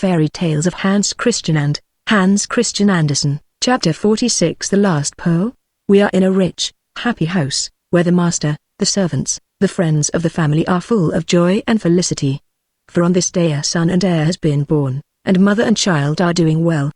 Fairy Tales of Hans Christian and Hans Christian Andersen. Chapter 46. The Last Pearl. We are in a rich, happy house, where the master, the servants, the friends of the family are full of joy and felicity. For on this day a son and heir has been born, and mother and child are doing well.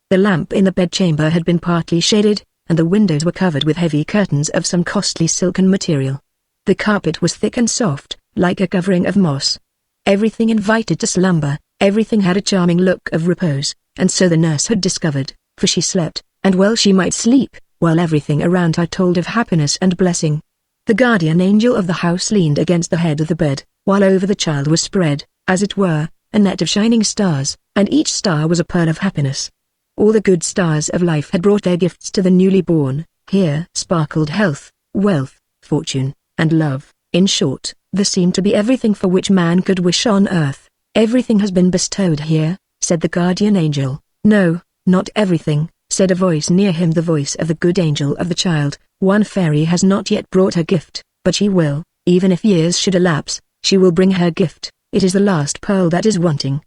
The lamp in the bedchamber had been partly shaded, and the windows were covered with heavy curtains of some costly silken material. The carpet was thick and soft, like a covering of moss. Everything invited to slumber, everything had a charming look of repose, and so the nurse had discovered, for she slept, and well she might sleep, while everything around her told of happiness and blessing. The guardian angel of the house leaned against the head of the bed, while over the child was spread, as it were, a net of shining stars, and each star was a pearl of happiness. All the good stars of life had brought their gifts to the newly born. Here sparkled health, wealth, fortune, and love. In short, there seemed to be everything for which man could wish on earth. Everything has been bestowed here, said the guardian angel. No, not everything, said a voice near him, the voice of the good angel of the child. One fairy has not yet brought her gift, but she will, even if years should elapse, she will bring her gift. It is the last pearl that is wanting,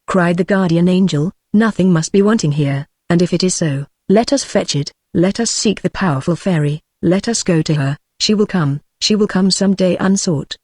cried the guardian angel. Nothing must be wanting here, and if it is so, let us fetch it, let us seek the powerful fairy, let us go to her, she will come some day unsought.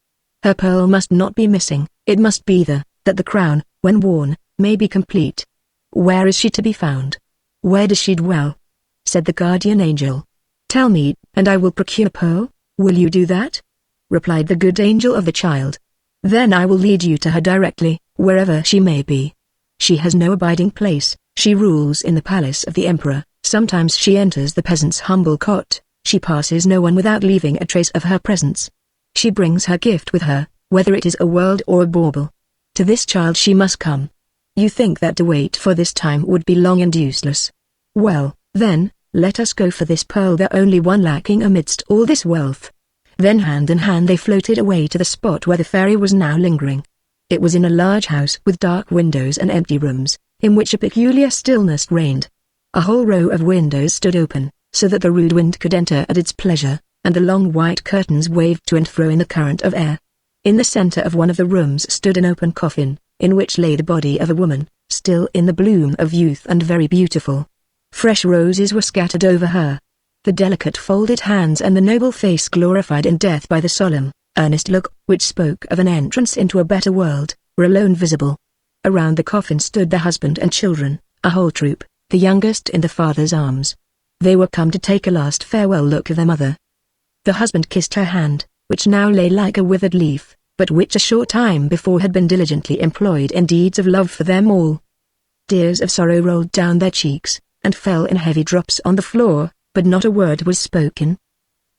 Her pearl must not be missing, it must be that the crown, when worn, may be complete. Where is she to be found? Where does she dwell? Said the guardian angel. Tell me, and I will procure the pearl. Will you do that? Replied the good angel of the child. Then I will lead you to her directly, wherever she may be. She has no abiding place, she rules in the palace of the emperor, sometimes she enters the peasant's humble cot, she passes no one without leaving a trace of her presence. She brings her gift with her, whether it is a world or a bauble. To this child she must come. You think that to wait for this time would be long and useless. Well, then, let us go for this pearl, the only one lacking amidst all this wealth. Then hand in hand they floated away to the spot where the fairy was now lingering. It was in a large house with dark windows and empty rooms, in which a peculiar stillness reigned. A whole row of windows stood open, so that the rude wind could enter at its pleasure, and the long white curtains waved to and fro in the current of air. In the center of one of the rooms stood an open coffin, in which lay the body of a woman, still in the bloom of youth and very beautiful. Fresh roses were scattered over her. The delicate folded hands and the noble face glorified in death by the solemn, earnest look, which spoke of an entrance into a better world, were alone visible. Around the coffin stood the husband and children, a whole troop, the youngest in the father's arms. They were come to take a last farewell look of their mother. The husband kissed her hand, which now lay like a withered leaf, but which a short time before had been diligently employed in deeds of love for them all. Tears of sorrow rolled down their cheeks, and fell in heavy drops on the floor, but not a word was spoken.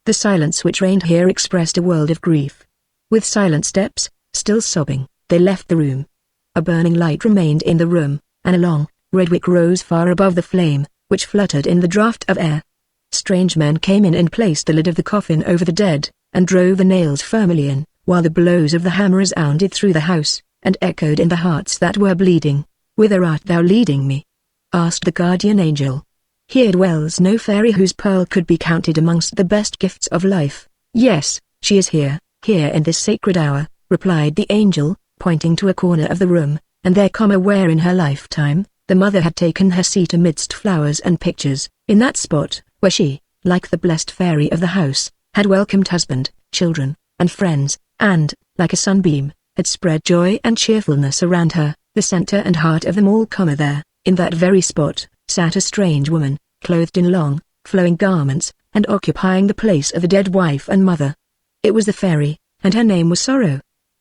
The silence which reigned here expressed a world of grief. With silent steps, still sobbing, they left the room. A burning light remained in the room, and a long, red wick rose far above the flame, which fluttered in the draught of air. Strange men came in and placed the lid of the coffin over the dead, and drove the nails firmly in, while the blows of the hammer resounded through the house, and echoed in the hearts that were bleeding. Whither art thou leading me? Asked the guardian angel. Here dwells no fairy whose pearl could be counted amongst the best gifts of life. Yes, she is here in this sacred hour, replied the angel, pointing to a corner of the room, and there where in her lifetime, the mother had taken her seat amidst flowers and pictures, in that spot, where she, like the blessed fairy of the house, had welcomed husband, children, and friends, and, like a sunbeam, had spread joy and cheerfulness around her, the center and heart of them all. There, in that very spot, sat a strange woman, clothed in long, flowing garments, and occupying the place of a dead wife and mother. It was the fairy, and her name was Sorrow.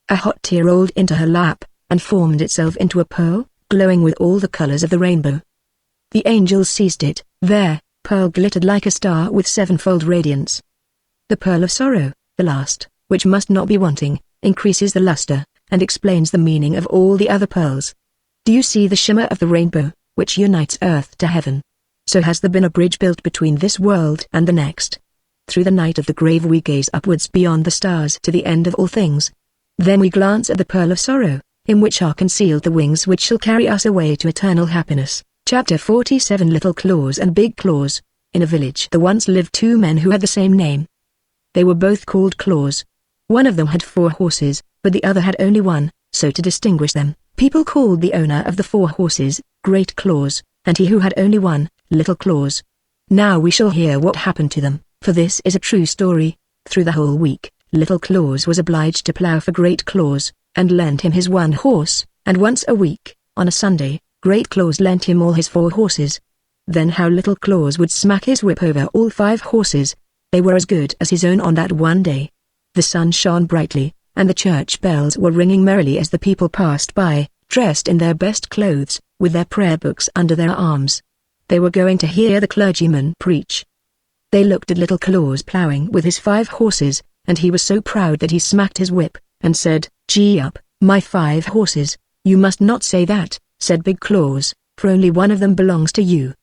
A hot tear rolled into her lap, and formed itself into a pearl, glowing with all the colors of the rainbow. The angels seized it. There, pearl glittered like a star with sevenfold radiance. The pearl of sorrow, the last, which must not be wanting, increases the luster, and explains the meaning of all the other pearls. Do you see the shimmer of the rainbow, which unites earth to heaven? So has there been a bridge built between this world and the next. Through the night of the grave we gaze upwards beyond the stars to the end of all things. Then we glance at the pearl of sorrow, in which are concealed the wings which shall carry us away to eternal happiness. Chapter 47. Little Claus and Big Claus. In a village there once lived two men who had the same name. They were both called Claus. One of them had 4 horses, but the other had only one, so to distinguish them, people called the owner of the 4 horses, Great Claus, and he who had only one, Little Claus. Now we shall hear what happened to them, for this is a true story. Through the whole week, Little Claus was obliged to plough for Great Claus, and lend him his 1 horse, and once a week, on a Sunday, Great Claus lent him all his 4 horses. Then how Little Claus would smack his whip over all 5 horses. They were as good as his own on that one day. The sun shone brightly, and the church bells were ringing merrily as the people passed by, dressed in their best clothes, with their prayer books under their arms. They were going to hear the clergyman preach. They looked at Little Claus ploughing with his 5 horses, and he was so proud that he smacked his whip, and said, "Gee up, my 5 horses." "You must not say that," said Big Claus, "for only one of them belongs to you."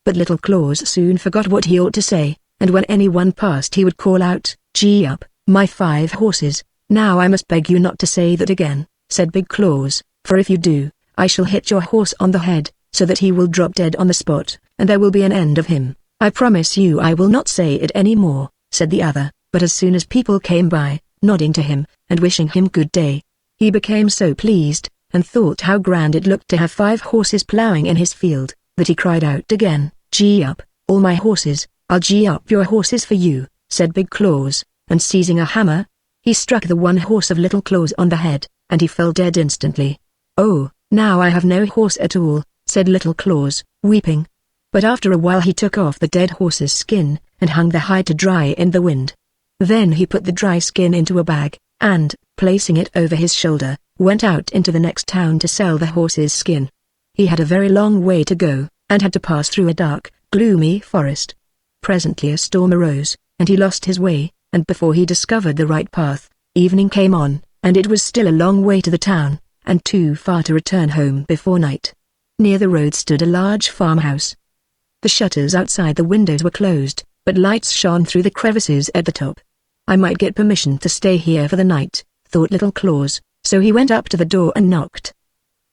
But Little Claus soon forgot what he ought to say, and when anyone passed he would call out, "Gee up, my 5 horses." "Now I must beg you not to say that again," said Big Claus, "for if you do, I shall hit your horse on the head, so that he will drop dead on the spot, and there will be an end of him." "I promise you I will not say it any more," said the other, but as soon as people came by, nodding to him, and wishing him good day, he became so pleased, and thought how grand it looked to have 5 horses ploughing in his field, that he cried out again, "Gee up, all my horses." "I'll gee up your horses for you," said Big Claus, and seizing a hammer, he struck the 1 horse of Little Claus on the head, and he fell dead instantly. "Oh, now I have no horse at all," said Little Claus, weeping. But after a while he took off the dead horse's skin, and hung the hide to dry in the wind. Then he put the dry skin into a bag, and, placing it over his shoulder, went out into the next town to sell the horse's skin. He had a very long way to go, and had to pass through a dark, gloomy forest. Presently a storm arose, and he lost his way, and before he discovered the right path, evening came on, and it was still a long way to the town, and too far to return home before night. Near the road stood a large farmhouse. The shutters outside the windows were closed, but lights shone through the crevices at the top. "I might get permission to stay here for the night," thought Little Claus, so he went up to the door and knocked.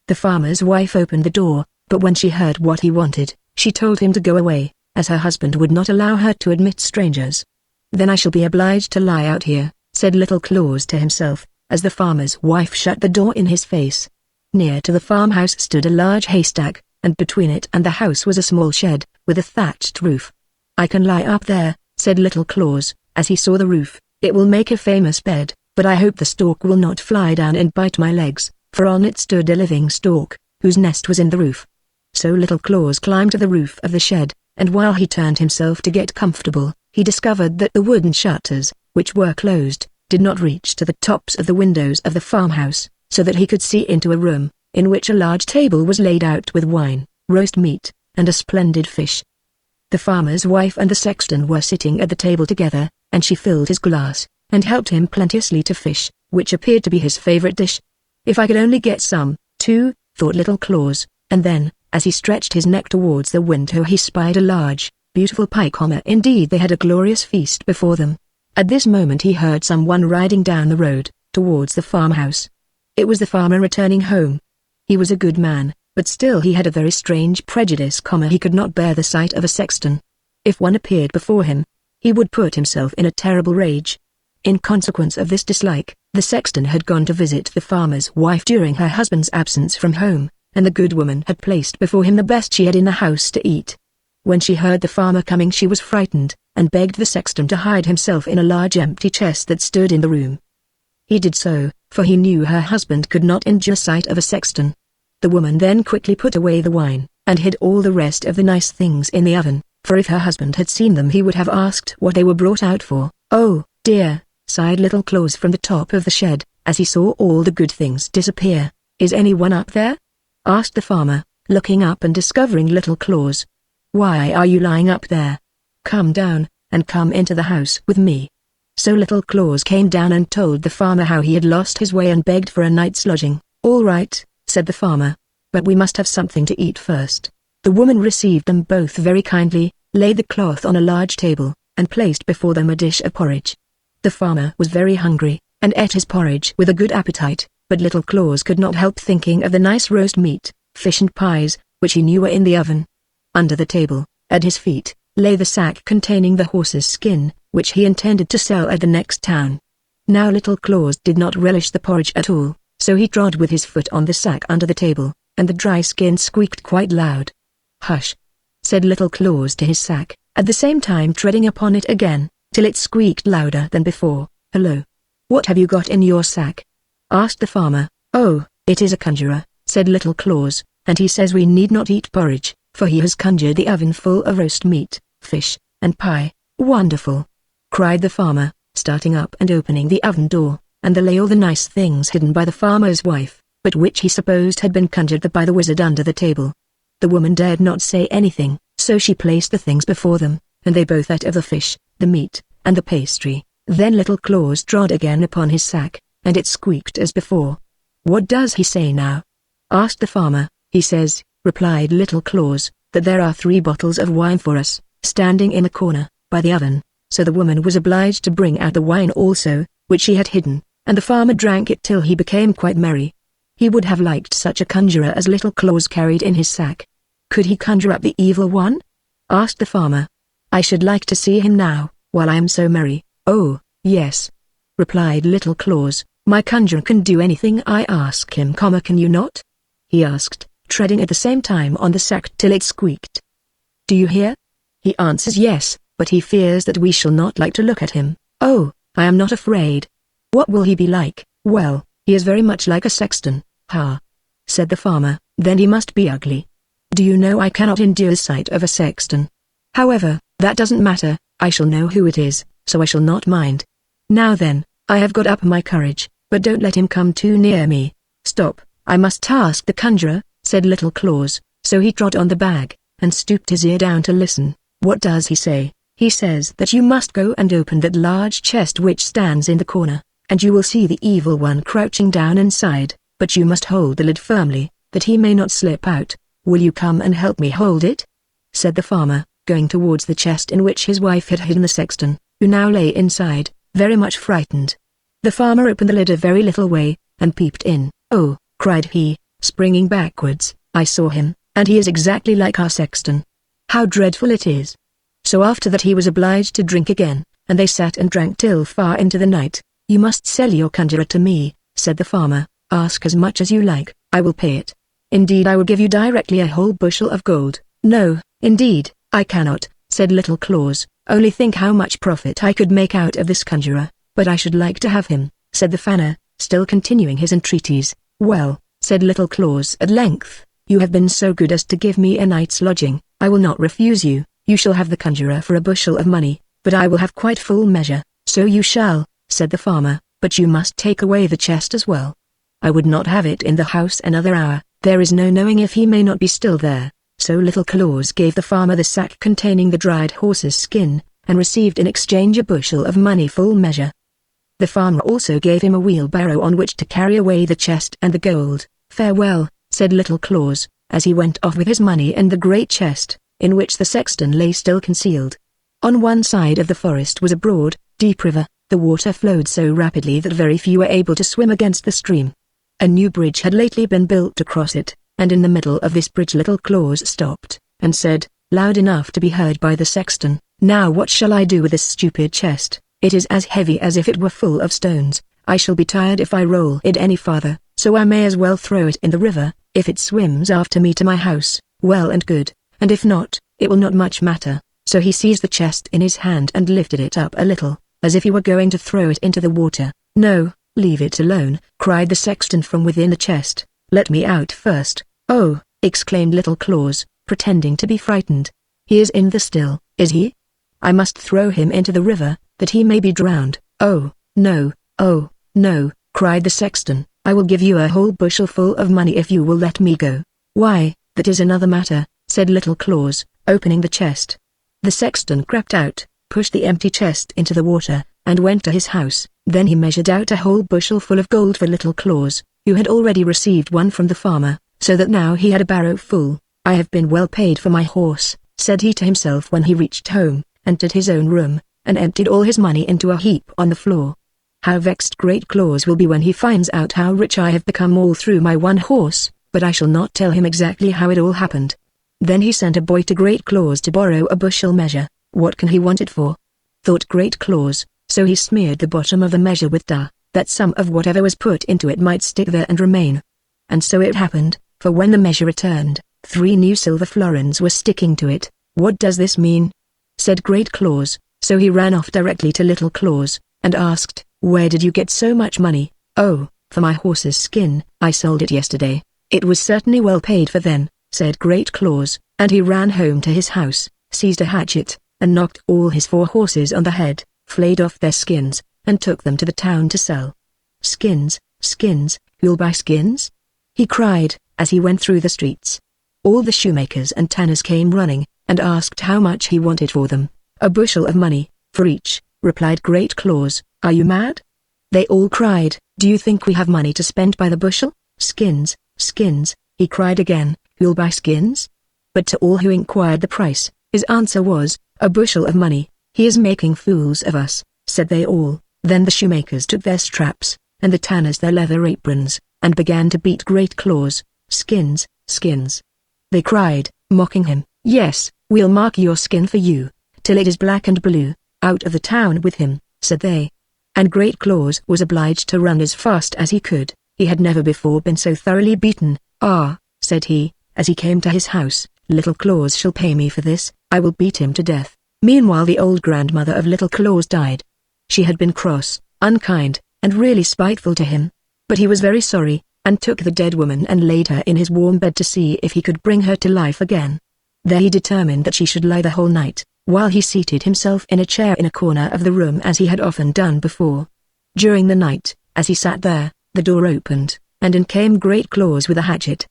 The farmer's wife opened the door, but when she heard what he wanted, she told him to go away, as her husband would not allow her to admit strangers. "Then I shall be obliged to lie out here," said Little Claus to himself, as the farmer's wife shut the door in his face. Near to the farmhouse stood a large haystack, and between it and the house was a small shed, with a thatched roof. "I can lie up there," said Little Claus, as he saw the roof. "It will make a famous bed, but I hope the stork will not fly down and bite my legs," for on it stood a living stork, whose nest was in the roof. So Little Claus climbed to the roof of the shed, and while he turned himself to get comfortable, he discovered that the wooden shutters, which were closed, did not reach to the tops of the windows of the farmhouse, so that he could see into a room, in which a large table was laid out with wine, roast meat, and a splendid fish. The farmer's wife and the sexton were sitting at the table together, and she filled his glass, and helped him plenteously to fish, which appeared to be his favorite dish. "If I could only get some, too," thought Little Claus, and then, as he stretched his neck towards the window he spied a large, beautiful pike. Indeed they had a glorious feast before them. At this moment he heard someone riding down the road, towards the farmhouse. It was the farmer returning home. He was a good man, but still he had a very strange prejudice. He could not bear the sight of a sexton. If one appeared before him, he would put himself in a terrible rage. In consequence of this dislike, the sexton had gone to visit the farmer's wife during her husband's absence from home, and the good woman had placed before him the best she had in the house to eat. When she heard the farmer coming she was frightened, and begged the sexton to hide himself in a large empty chest that stood in the room. He did so, for he knew her husband could not endure sight of a sexton. The woman then quickly put away the wine, and hid all the rest of the nice things in the oven, for if her husband had seen them he would have asked what they were brought out for. "Oh, dear," sighed Little Claus from the top of the shed, as he saw all the good things disappear. "Is anyone up there?" asked the farmer, looking up and discovering Little Claus. "Why are you lying up there? Come down, and come into the house with me." So Little Claus came down and told the farmer how he had lost his way and begged for a night's lodging. "All right," said the farmer, "but we must have something to eat first." The woman received them both very kindly, laid the cloth on a large table, and placed before them a dish of porridge. The farmer was very hungry, and ate his porridge with a good appetite, but Little Claus could not help thinking of the nice roast meat, fish and pies, which he knew were in the oven. Under the table, at his feet, lay the sack containing the horse's skin, which he intended to sell at the next town. Now Little Claus did not relish the porridge at all, so he trod with his foot on the sack under the table, and the dry skin squeaked quite loud. "Hush!" said Little Claus to his sack, at the same time treading upon it again, till it squeaked louder than before. "Hello! What have you got in your sack?" asked the farmer. "Oh, it is a conjurer," said Little Claus, "and he says we need not eat porridge, for he has conjured the oven full of roast meat, fish, and pie." "Wonderful!" cried the farmer, starting up and opening the oven door, and there lay all the nice things hidden by the farmer's wife, but which he supposed had been conjured by the wizard under the table. The woman dared not say anything, so she placed the things before them, and they both ate of the fish, the meat, and the pastry. Then Little Claus trod again upon his sack, and it squeaked as before. "What does he say now?" asked the farmer. "He says," replied Little Claus, "that there are 3 bottles of wine for us, standing in the corner, by the oven." So the woman was obliged to bring out the wine also, which she had hidden, and the farmer drank it till he became quite merry. He would have liked such a conjurer as Little Claus carried in his sack. "Could he conjure up the evil one?" asked the farmer. "I should like to see him now, while I am so merry." "Oh, yes," replied Little Claus, "my conjurer can do anything I ask him, can you not?" he asked, treading at the same time on the sack till it squeaked. "Do you hear? He answers yes, but he fears that we shall not like to look at him." "Oh, I am not afraid." "What will he be like?" "Well, he is very much like a sexton." "Ha!" said the farmer, "then he must be ugly. Do you know I cannot endure the sight of a sexton? However, that doesn't matter, I shall know who it is, so I shall not mind. Now then, I have got up my courage, but don't let him come too near me." "Stop, I must ask the conjurer," said Little Claus, so he trod on the bag, and stooped his ear down to listen. "What does he say?" "He says that you must go and open that large chest which stands in the corner, and you will see the evil one crouching down inside, but you must hold the lid firmly, that he may not slip out. Will you come and help me hold it?" said the farmer, going towards the chest in which his wife had hidden the sexton, who now lay inside, very much frightened. The farmer opened the lid a very little way, and peeped in. "Oh," cried he, springing backwards, "I saw him, and he is exactly like our sexton. How dreadful it is!" So after that he was obliged to drink again, and they sat and drank till far into the night. "You must sell your conjurer to me," said the farmer. "Ask as much as you like, I will pay it. Indeed, I will give you directly a whole bushel of gold." "No, indeed, I cannot," said Little Claus. "Only think how much profit I could make out of this conjurer." "But I should like to have him," said the farmer, still continuing his entreaties. "Well," said Little Claus at length, "you have been so good as to give me a night's lodging, I will not refuse you. You shall have the conjurer for a bushel of money, but I will have quite full measure." "So you shall," said the farmer, "but you must take away the chest as well. I would not have it in the house another hour, there is no knowing if he may not be still there." So Little Claus gave the farmer the sack containing the dried horse's skin, and received in exchange a bushel of money full measure. The farmer also gave him a wheelbarrow on which to carry away the chest and the gold. "Farewell," said Little Claus, as he went off with his money and the great chest, in which the sexton lay still concealed. On one side of the forest was a broad, deep river. The water flowed so rapidly that very few were able to swim against the stream. A new bridge had lately been built to cross it, and in the middle of this bridge Little Claus stopped, and said, loud enough to be heard by the sexton, "Now what shall I do with this stupid chest? It is as heavy as if it were full of stones. I shall be tired if I roll it any farther, so I may as well throw it in the river. If it swims after me to my house, well and good, and if not, it will not much matter." So he seized the chest in his hand and lifted it up a little, as if he were going to throw it into the water. "No, leave it alone," cried the sexton from within the chest. "Let me out first." "Oh," exclaimed Little Claus, pretending to be frightened. "He is in the still, is he? I must throw him into the river, that he may be drowned." "Oh, no, cried the sexton, "I will give you a whole bushel full of money if you will let me go." "Why, that is another matter," said Little Claus, opening the chest. The sexton crept out, pushed the empty chest into the water, and went to his house. Then he measured out a whole bushel full of gold for Little Claus, who had already received one from the farmer, so that now he had a barrow full. "I have been well paid for my horse," said he to himself when he reached home, entered his own room, and emptied all his money into a heap on the floor. "How vexed Great Claus will be when he finds out how rich I have become all through my one horse, but I shall not tell him exactly how it all happened." Then he sent a boy to Great Claus to borrow a bushel measure. "What can he want it for?" thought Great Claus, so he smeared the bottom of the measure with tar, that some of whatever was put into it might stick there and remain. And so it happened, for when the measure returned, 3 new silver florins were sticking to it. "What does this mean?" said Great Claus, so he ran off directly to Little Claus, and asked, "Where did you get so much money?" "Oh, for my horse's skin, I sold it yesterday. It was certainly well paid for then," said Great Claus, and he ran home to his house, seized a hatchet, and knocked all his 4 horses on the head, flayed off their skins, and took them to the town to sell. "Skins, skins, who'll buy skins?" he cried, as he went through the streets. All the shoemakers and tanners came running, and asked how much he wanted for them. "A bushel of money, for each," replied Great Claus. "Are you mad?" They all cried, "Do you think we have money to spend by the bushel?" "Skins, skins," he cried again, "who'll buy skins?" But to all who inquired the price, his answer was, "A bushel of money." "He is making fools of us," said they all. Then the shoemakers took their straps, and the tanners their leather aprons, and began to beat Great Claus. "Skins, skins," they cried, mocking him. "Yes, we'll mark your skin for you, till it is black and blue. Out of the town with him," said they. And Great Claus was obliged to run as fast as he could. He had never before been so thoroughly beaten. "Ah," said he, as he came to his house, "Little Claus shall pay me for this. I will beat him to death." Meanwhile the old grandmother of Little Claus died. She had been cross, unkind, and really spiteful to him. But he was very sorry, and took the dead woman and laid her in his warm bed to see if he could bring her to life again. There he determined that she should lie the whole night, while he seated himself in a chair in a corner of the room as he had often done before. During the night, as he sat there, the door opened, and in came Great Claus with a hatchet.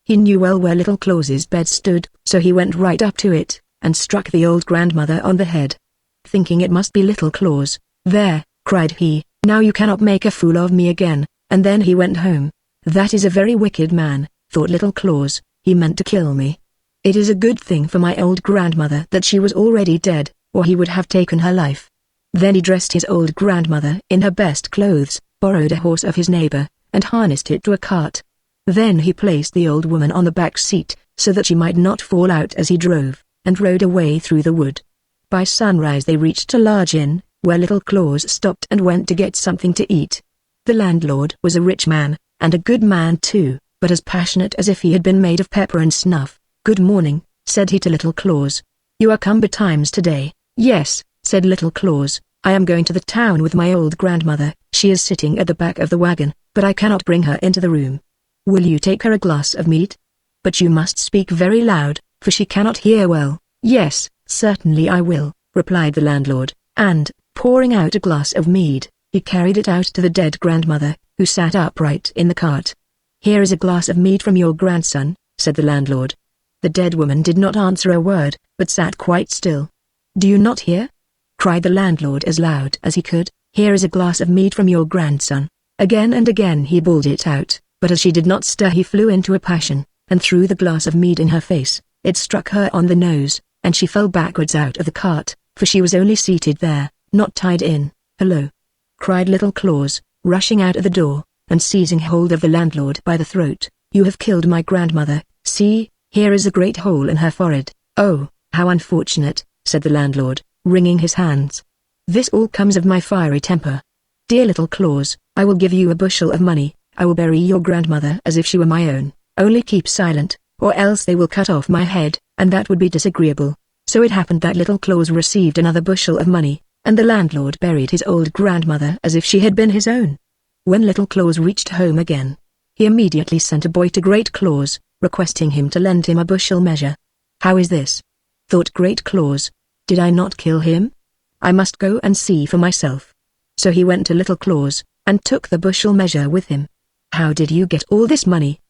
He knew well where Little Claus's bed stood, so he went right up to it, and struck the old grandmother on the head. Thinking it must be Little Claus, "There," cried he, "now you cannot make a fool of me again," and then he went home. "That is a very wicked man," thought Little Claus, "he meant to kill me. It is a good thing for my old grandmother that she was already dead, or he would have taken her life." Then he dressed his old grandmother in her best clothes, borrowed a horse of his neighbor, and harnessed it to a cart. Then he placed the old woman on the back seat, so that she might not fall out as he drove, and rode away through the wood. By sunrise they reached a large inn, where Little Claus stopped and went to get something to eat. The landlord was a rich man, and a good man too, but as passionate as if he had been made of pepper and snuff. "Good morning," said he to Little Claus. "You are come betimes today." "Yes," said Little Claus, "I am going to the town with my old grandmother. She is sitting at the back of the wagon, but I cannot bring her into the room. Will you take her a glass of mead? But you must speak very loud, for she cannot hear well." "Yes, certainly I will," replied the landlord, and, pouring out a glass of mead, he carried it out to the dead grandmother, who sat upright in the cart. "Here is a glass of mead from your grandson," said the landlord. The dead woman did not answer a word, but sat quite still. "Do you not hear?" cried the landlord as loud as he could. "Here is a glass of mead from your grandson." Again and again he bawled it out, but as she did not stir he flew into a passion, and threw the glass of mead in her face. It struck her on the nose, and she fell backwards out of the cart, for she was only seated there, not tied in. "Hello!" cried Little Claus, rushing out of the door, and seizing hold of the landlord by the throat. "You have killed my grandmother. See, here is a great hole in her forehead." "Oh, how unfortunate," said the landlord, wringing his hands. "This all comes of my fiery temper. Dear Little Claus, I will give you a bushel of money. I will bury your grandmother as if she were my own. Only keep silent, or else they will cut off my head, and that would be disagreeable." So it happened that Little Claus received another bushel of money, and the landlord buried his old grandmother as if she had been his own. When Little Claus reached home again, he immediately sent a boy to Great Claus, requesting him to lend him a bushel measure. "How is this?" thought Great Claus. "Did I not kill him? I must go and see for myself." So he went to Little Claus, and took the bushel measure with him. "How did you get all this money?"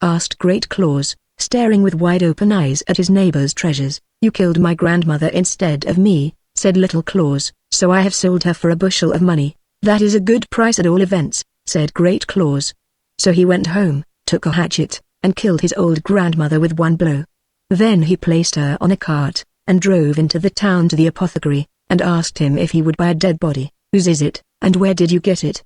asked Great Claus, staring with wide-open eyes at his neighbor's treasures. "You killed my grandmother instead of me," said Little Claus, "so I have sold her for a bushel of money." "That is a good price at all events," said Great Claus. So he went home, took a hatchet, and killed his old grandmother with one blow. Then he placed her on a cart, and drove into the town to the apothecary, and asked him if he would buy a dead body. "Whose is it, and where did you get it?"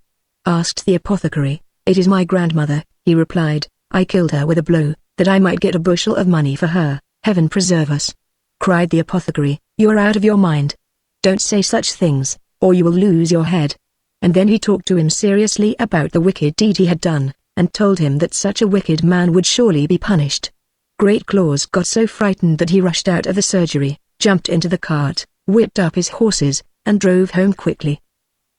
asked the apothecary. "It is my grandmother," he replied. "I killed her with a blow, that I might get a bushel of money for her." "Heaven preserve us!" cried the apothecary. "You are out of your mind. Don't say such things, or you will lose your head." and then he talked to him seriously about the wicked deed he had done, and told him that such a wicked man would surely be punished. Great Claus got so frightened that he rushed out of the surgery, jumped into the cart, whipped up his horses, and drove home quickly.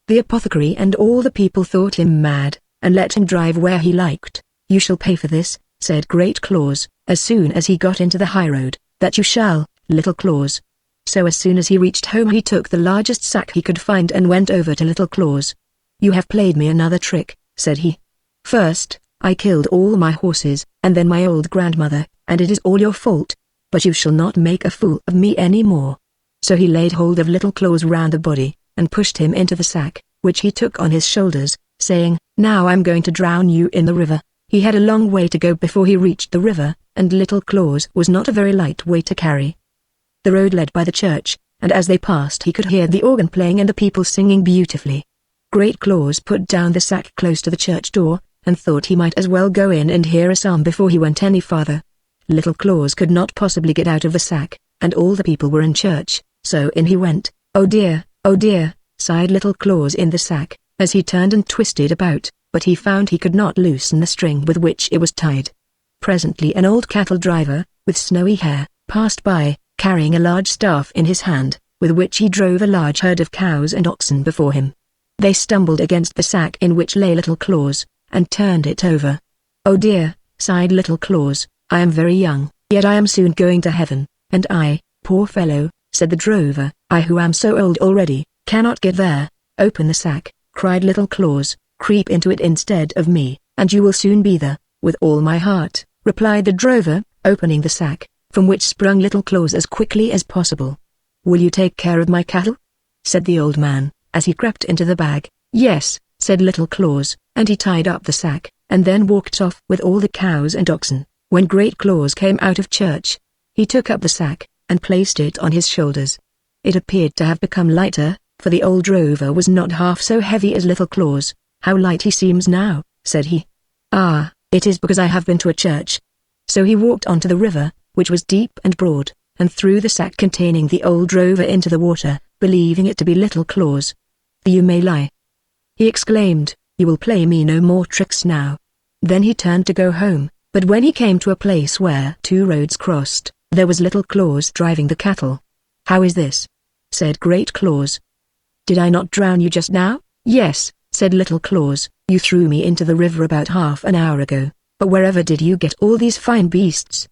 The apothecary and all the people thought him mad, and let him drive where he liked. "You shall pay for this," said Great Claus, as soon as he got into the highroad. "That you shall, Little Claus." So as soon as he reached home he took the largest sack he could find and went over to Little Claus. "You have played me another trick," said he. "First, I killed all my horses, and then my old grandmother, and it is all your fault. But you shall not make a fool of me any more." So he laid hold of Little Claus round the body, and pushed him into the sack, which he took on his shoulders, saying, "Now I'm going to drown you in the river." He had a long way to go before he reached the river, and Little Claus was not a very light weight to carry. The road led by the church, and as they passed he could hear the organ playing and the people singing beautifully. Great Claus put down the sack close to the church door, and thought he might as well go in and hear a psalm before he went any farther. Little Claus could not possibly get out of the sack, and all the people were in church, so in he went. "Oh dear, sighed Little Claus in the sack, as he turned and twisted about, but he found he could not loosen the string with which it was tied. Presently an old cattle driver, with snowy hair, passed by, carrying a large staff in his hand, with which he drove a large herd of cows and oxen before him. They stumbled against the sack in which lay Little Claus, and turned it over. "Oh dear," sighed Little Claus, "I am very young, yet I am soon going to heaven, and I, poor fellow," said the drover, "I who am so old already, cannot get there." "Open the sack," cried Little Claus, "creep into it instead of me, and you will soon be there." "With all my heart," replied the drover, opening the sack, from which sprung Little Claus as quickly as possible. "Will you take care of my cattle?" said the old man, as he crept into the bag. "Yes," said Little Claus, and he tied up the sack, and then walked off with all the cows and oxen. When Great Claus came out of church, he took up the sack, and placed it on his shoulders. It appeared to have become lighter, for the old drover was not half so heavy as Little Claus. "How light he seems now," said he. "Ah, it is because I have been to a church." So he walked onto the river, which was deep and broad, and threw the sack containing the old drover into the water, believing it to be Little Claus. "You may lie," he exclaimed, "you will play me no more tricks now." Then he turned to go home, but when he came to a place where two roads crossed, there was Little Claus driving the cattle. "How is this?" said Great Claus. "Did I not drown you just now?" "Yes," said Little Claus, "you threw me into the river about half an hour ago, but wherever did you get all these fine beasts?"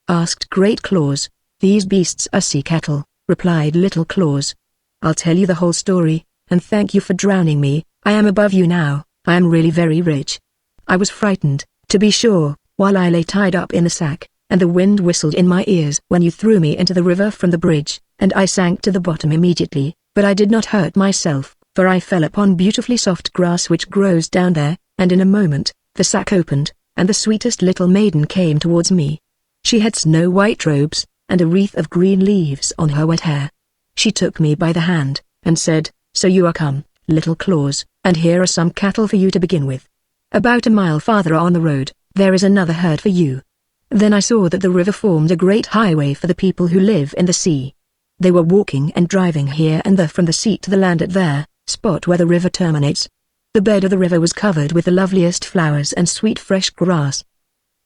asked Great Claus. "These beasts are sea cattle," replied Little Claus. "I'll tell you the whole story, and thank you for drowning me. I am above you now, I am really very rich. I was frightened, to be sure, while I lay tied up in the sack, and the wind whistled in my ears when you threw me into the river from the bridge, and I sank to the bottom immediately, but I did not hurt myself, for I fell upon beautifully soft grass which grows down there, and in a moment, the sack opened, and the sweetest little maiden came towards me. She had snow-white robes, and a wreath of green leaves on her wet hair. She took me by the hand, and said, 'So you are come, Little Claus, and here are some cattle for you to begin with. About a mile farther on the road, there is another herd for you.' Then I saw that the river formed a great highway for the people who live in the sea. They were walking and driving here and there from the sea to the land at their spot where the river terminates. The bed of the river was covered with the loveliest flowers and sweet fresh grass.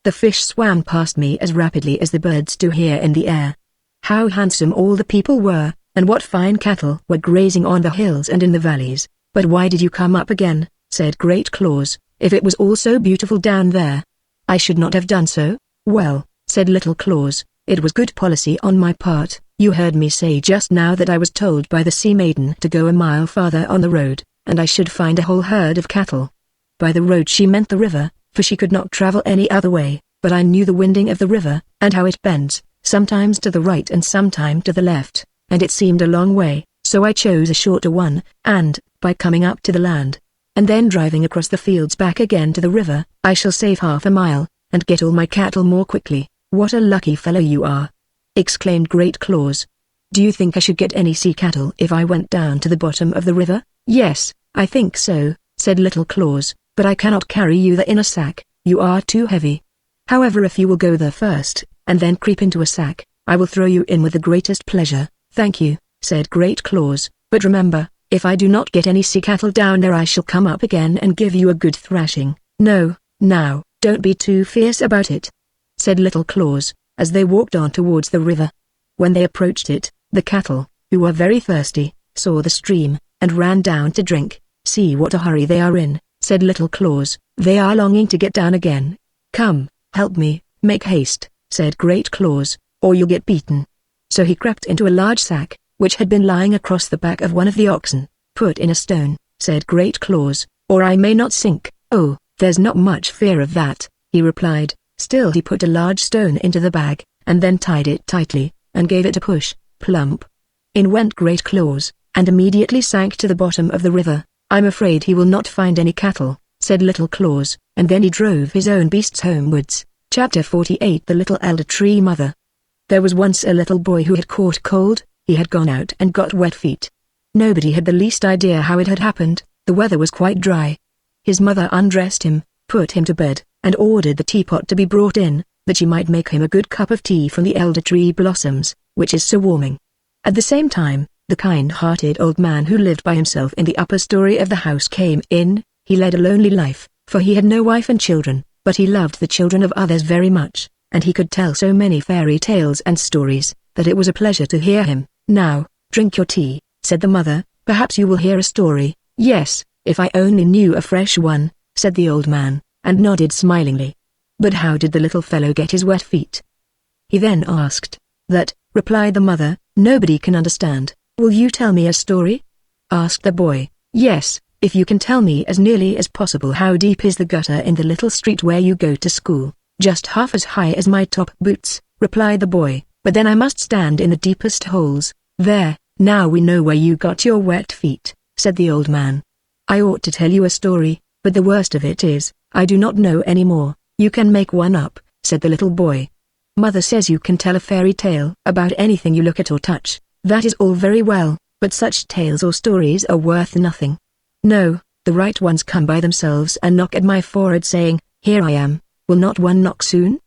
The fish swam past me as rapidly as the birds do here in the air. How handsome all the people were, and what fine cattle were grazing on the hills and in the valleys. But why did you come up again?" said Great Claus, "if it was all so beautiful down there?" "I should not have done so." "Well," said Little Claus, "it was good policy on my part. You heard me say just now that I was told by the sea maiden to go a mile farther on the road, and I should find a whole herd of cattle. By the road she meant the river, for she could not travel any other way, but I knew the winding of the river, and how it bends, sometimes to the right and sometime to the left, and it seemed a long way, so I chose a shorter one, and, by coming up to the land, and then driving across the fields back again to the river, I shall save half a mile, and get all my cattle more quickly." "What a lucky fellow you are!" exclaimed Great Claus. "Do you think I should get any sea cattle if I went down to the bottom of the river?" "Yes, I think so," said Little Claus, "but I cannot carry you there in a sack, you are too heavy. However, if you will go there first, and then creep into a sack, I will throw you in with the greatest pleasure." "Thank you," said Great Claus, "but remember, If I do not get any sea cattle down there I shall come up again and give you a good thrashing." "No, now, don't be too fierce about it," said Little Claus, as they walked on towards the river. When they approached it, the cattle, who were very thirsty, saw the stream, and ran down to drink. "See what a hurry they are in," said Little Claus, "they are longing to get down again." "Come, help me, make haste," said Great Claus, "or you'll get beaten." So he crept into a large sack, which had been lying across the back of one of the oxen. "Put in a stone," said Great Claus, "or I may not sink." "Oh, there's not much fear of that," he replied. Still he put a large stone into the bag, and then tied it tightly, and gave it a push. Plump! In went Great Claus, and immediately sank to the bottom of the river. "I'm afraid he will not find any cattle," said Little Claus, and then he drove his own beasts homewards. Chapter 48 The Little Elder Tree Mother. There was once a little boy who had caught cold. He had gone out and got wet feet. Nobody had the least idea how it had happened. The weather was quite dry. His mother undressed him, put him to bed, and ordered the teapot to be brought in, that she might make him a good cup of tea from the elder tree blossoms, which is so warming. At the same time, the kind-hearted old man who lived by himself in the upper story of the house came in. He led a lonely life, for he had no wife and children, but he loved the children of others very much, and he could tell so many fairy tales and stories, that it was a pleasure to hear him. "Now, drink your tea," said the mother, "perhaps you will hear a story." "Yes, if I only knew a fresh one," said the old man, and nodded smilingly. "But how did the little fellow get his wet feet?" he then asked. "That," replied the mother, "nobody can understand." "Will you tell me a story?" asked the boy. "Yes, if you can tell me as nearly as possible how deep is the gutter in the little street where you go to school." "Just half as high as my top boots," replied the boy, "but then I must stand in the deepest holes." "There, now we know where you got your wet feet," said the old man. "I ought to tell you a story, but the worst of it is, I do not know any more." "You can make one up," said the little boy. "Mother says you can tell a fairy tale about anything you look at or touch." "That is all very well, but such tales or stories are worth nothing." "No, the right ones come by themselves and knock at my forehead saying, 'Here I am.' Will not one knock soon?"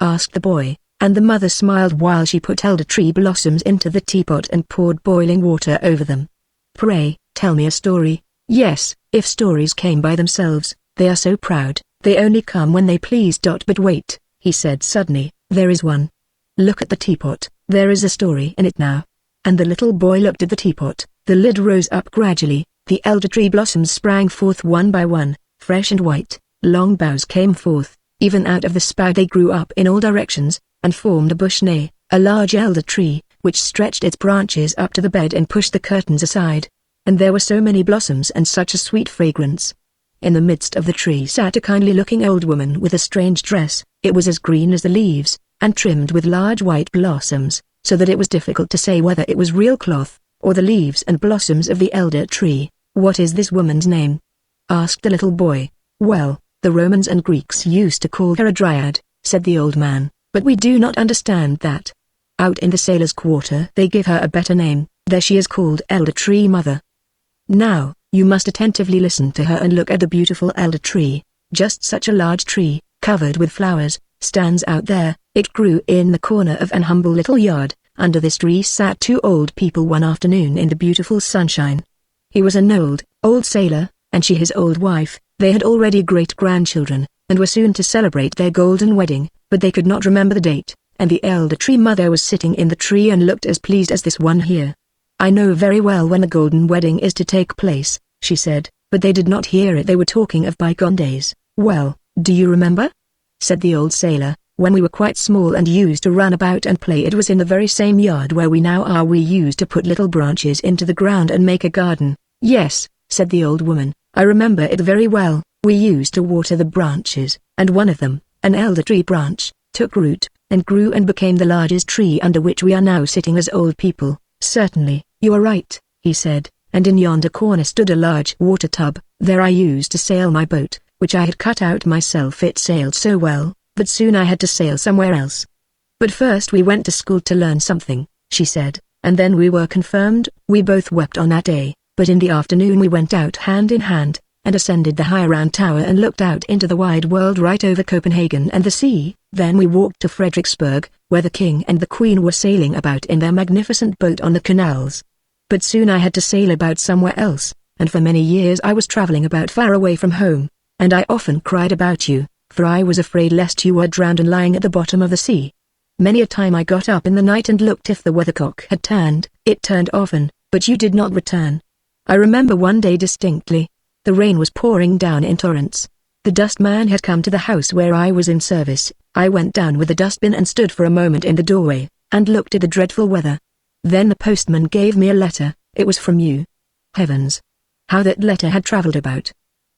asked the boy, and the mother smiled while she put elder tree blossoms into the teapot and poured boiling water over them. "Pray, tell me a story." "Yes, if stories came by themselves, they are so proud, they only come when they please. But wait," he said suddenly, "there is one. Look at the teapot, there is a story in it now." And the little boy looked at the teapot. The lid rose up gradually, the elder tree blossoms sprang forth one by one, fresh and white. Long boughs came forth, even out of the spout they grew up in all directions, and formed a bush, nay, a large elder tree, which stretched its branches up to the bed and pushed the curtains aside. And there were so many blossoms and such a sweet fragrance. In the midst of the tree sat a kindly-looking old woman with a strange dress. It was as green as the leaves, and trimmed with large white blossoms, so that it was difficult to say whether it was real cloth, or the leaves and blossoms of the elder tree. "What is this woman's name?" asked the little boy. "Well, the Romans and Greeks used to call her a dryad," said the old man, "but we do not understand that. Out in the sailors' quarter they give her a better name. There she is called Elder Tree Mother. Now, you must attentively listen to her and look at the beautiful elder tree. Just such a large tree, covered with flowers, stands out there. It grew in the corner of an humble little yard. Under this tree sat two old people one afternoon in the beautiful sunshine. He was an old sailor, and she his old wife. They had already great-grandchildren, and were soon to celebrate their golden wedding, but they could not remember the date, and the elder tree mother was sitting in the tree and looked as pleased as this one here. "I know very well when the golden wedding is to take place," she said, but they did not hear it. They were talking of bygone days. "Well, do you remember?" said the old sailor. "When we were quite small and used to run about and play, it was in the very same yard where we now are. We used to put little branches into the ground and make a garden." "Yes," said the old woman, "I remember it very well. We used to water the branches, and one of them, an elder tree branch, took root, and grew and became the largest tree under which we are now sitting as old people." "Certainly, you are right," he said, "and in yonder corner stood a large water tub. There I used to sail my boat, which I had cut out myself. It sailed so well, but soon I had to sail somewhere else. But first we went to school to learn something," she said, "and then we were confirmed." We both wept on that day, but in the afternoon we went out hand in hand, and ascended the high round tower and looked out into the wide world right over Copenhagen and the sea. Then we walked to Fredericksburg, where the king and the queen were sailing about in their magnificent boat on the canals. But soon I had to sail about somewhere else, and for many years I was traveling about far away from home, and I often cried about you, for I was afraid lest you were drowned and lying at the bottom of the sea. Many a time I got up in the night and looked if the weathercock had turned. It turned often, but you did not return. I remember one day distinctly. The rain was pouring down in torrents. The dustman had come to the house where I was in service. I went down with the dustbin and stood for a moment in the doorway, and looked at the dreadful weather. Then the postman gave me a letter. It was from you. Heavens! How that letter had traveled about!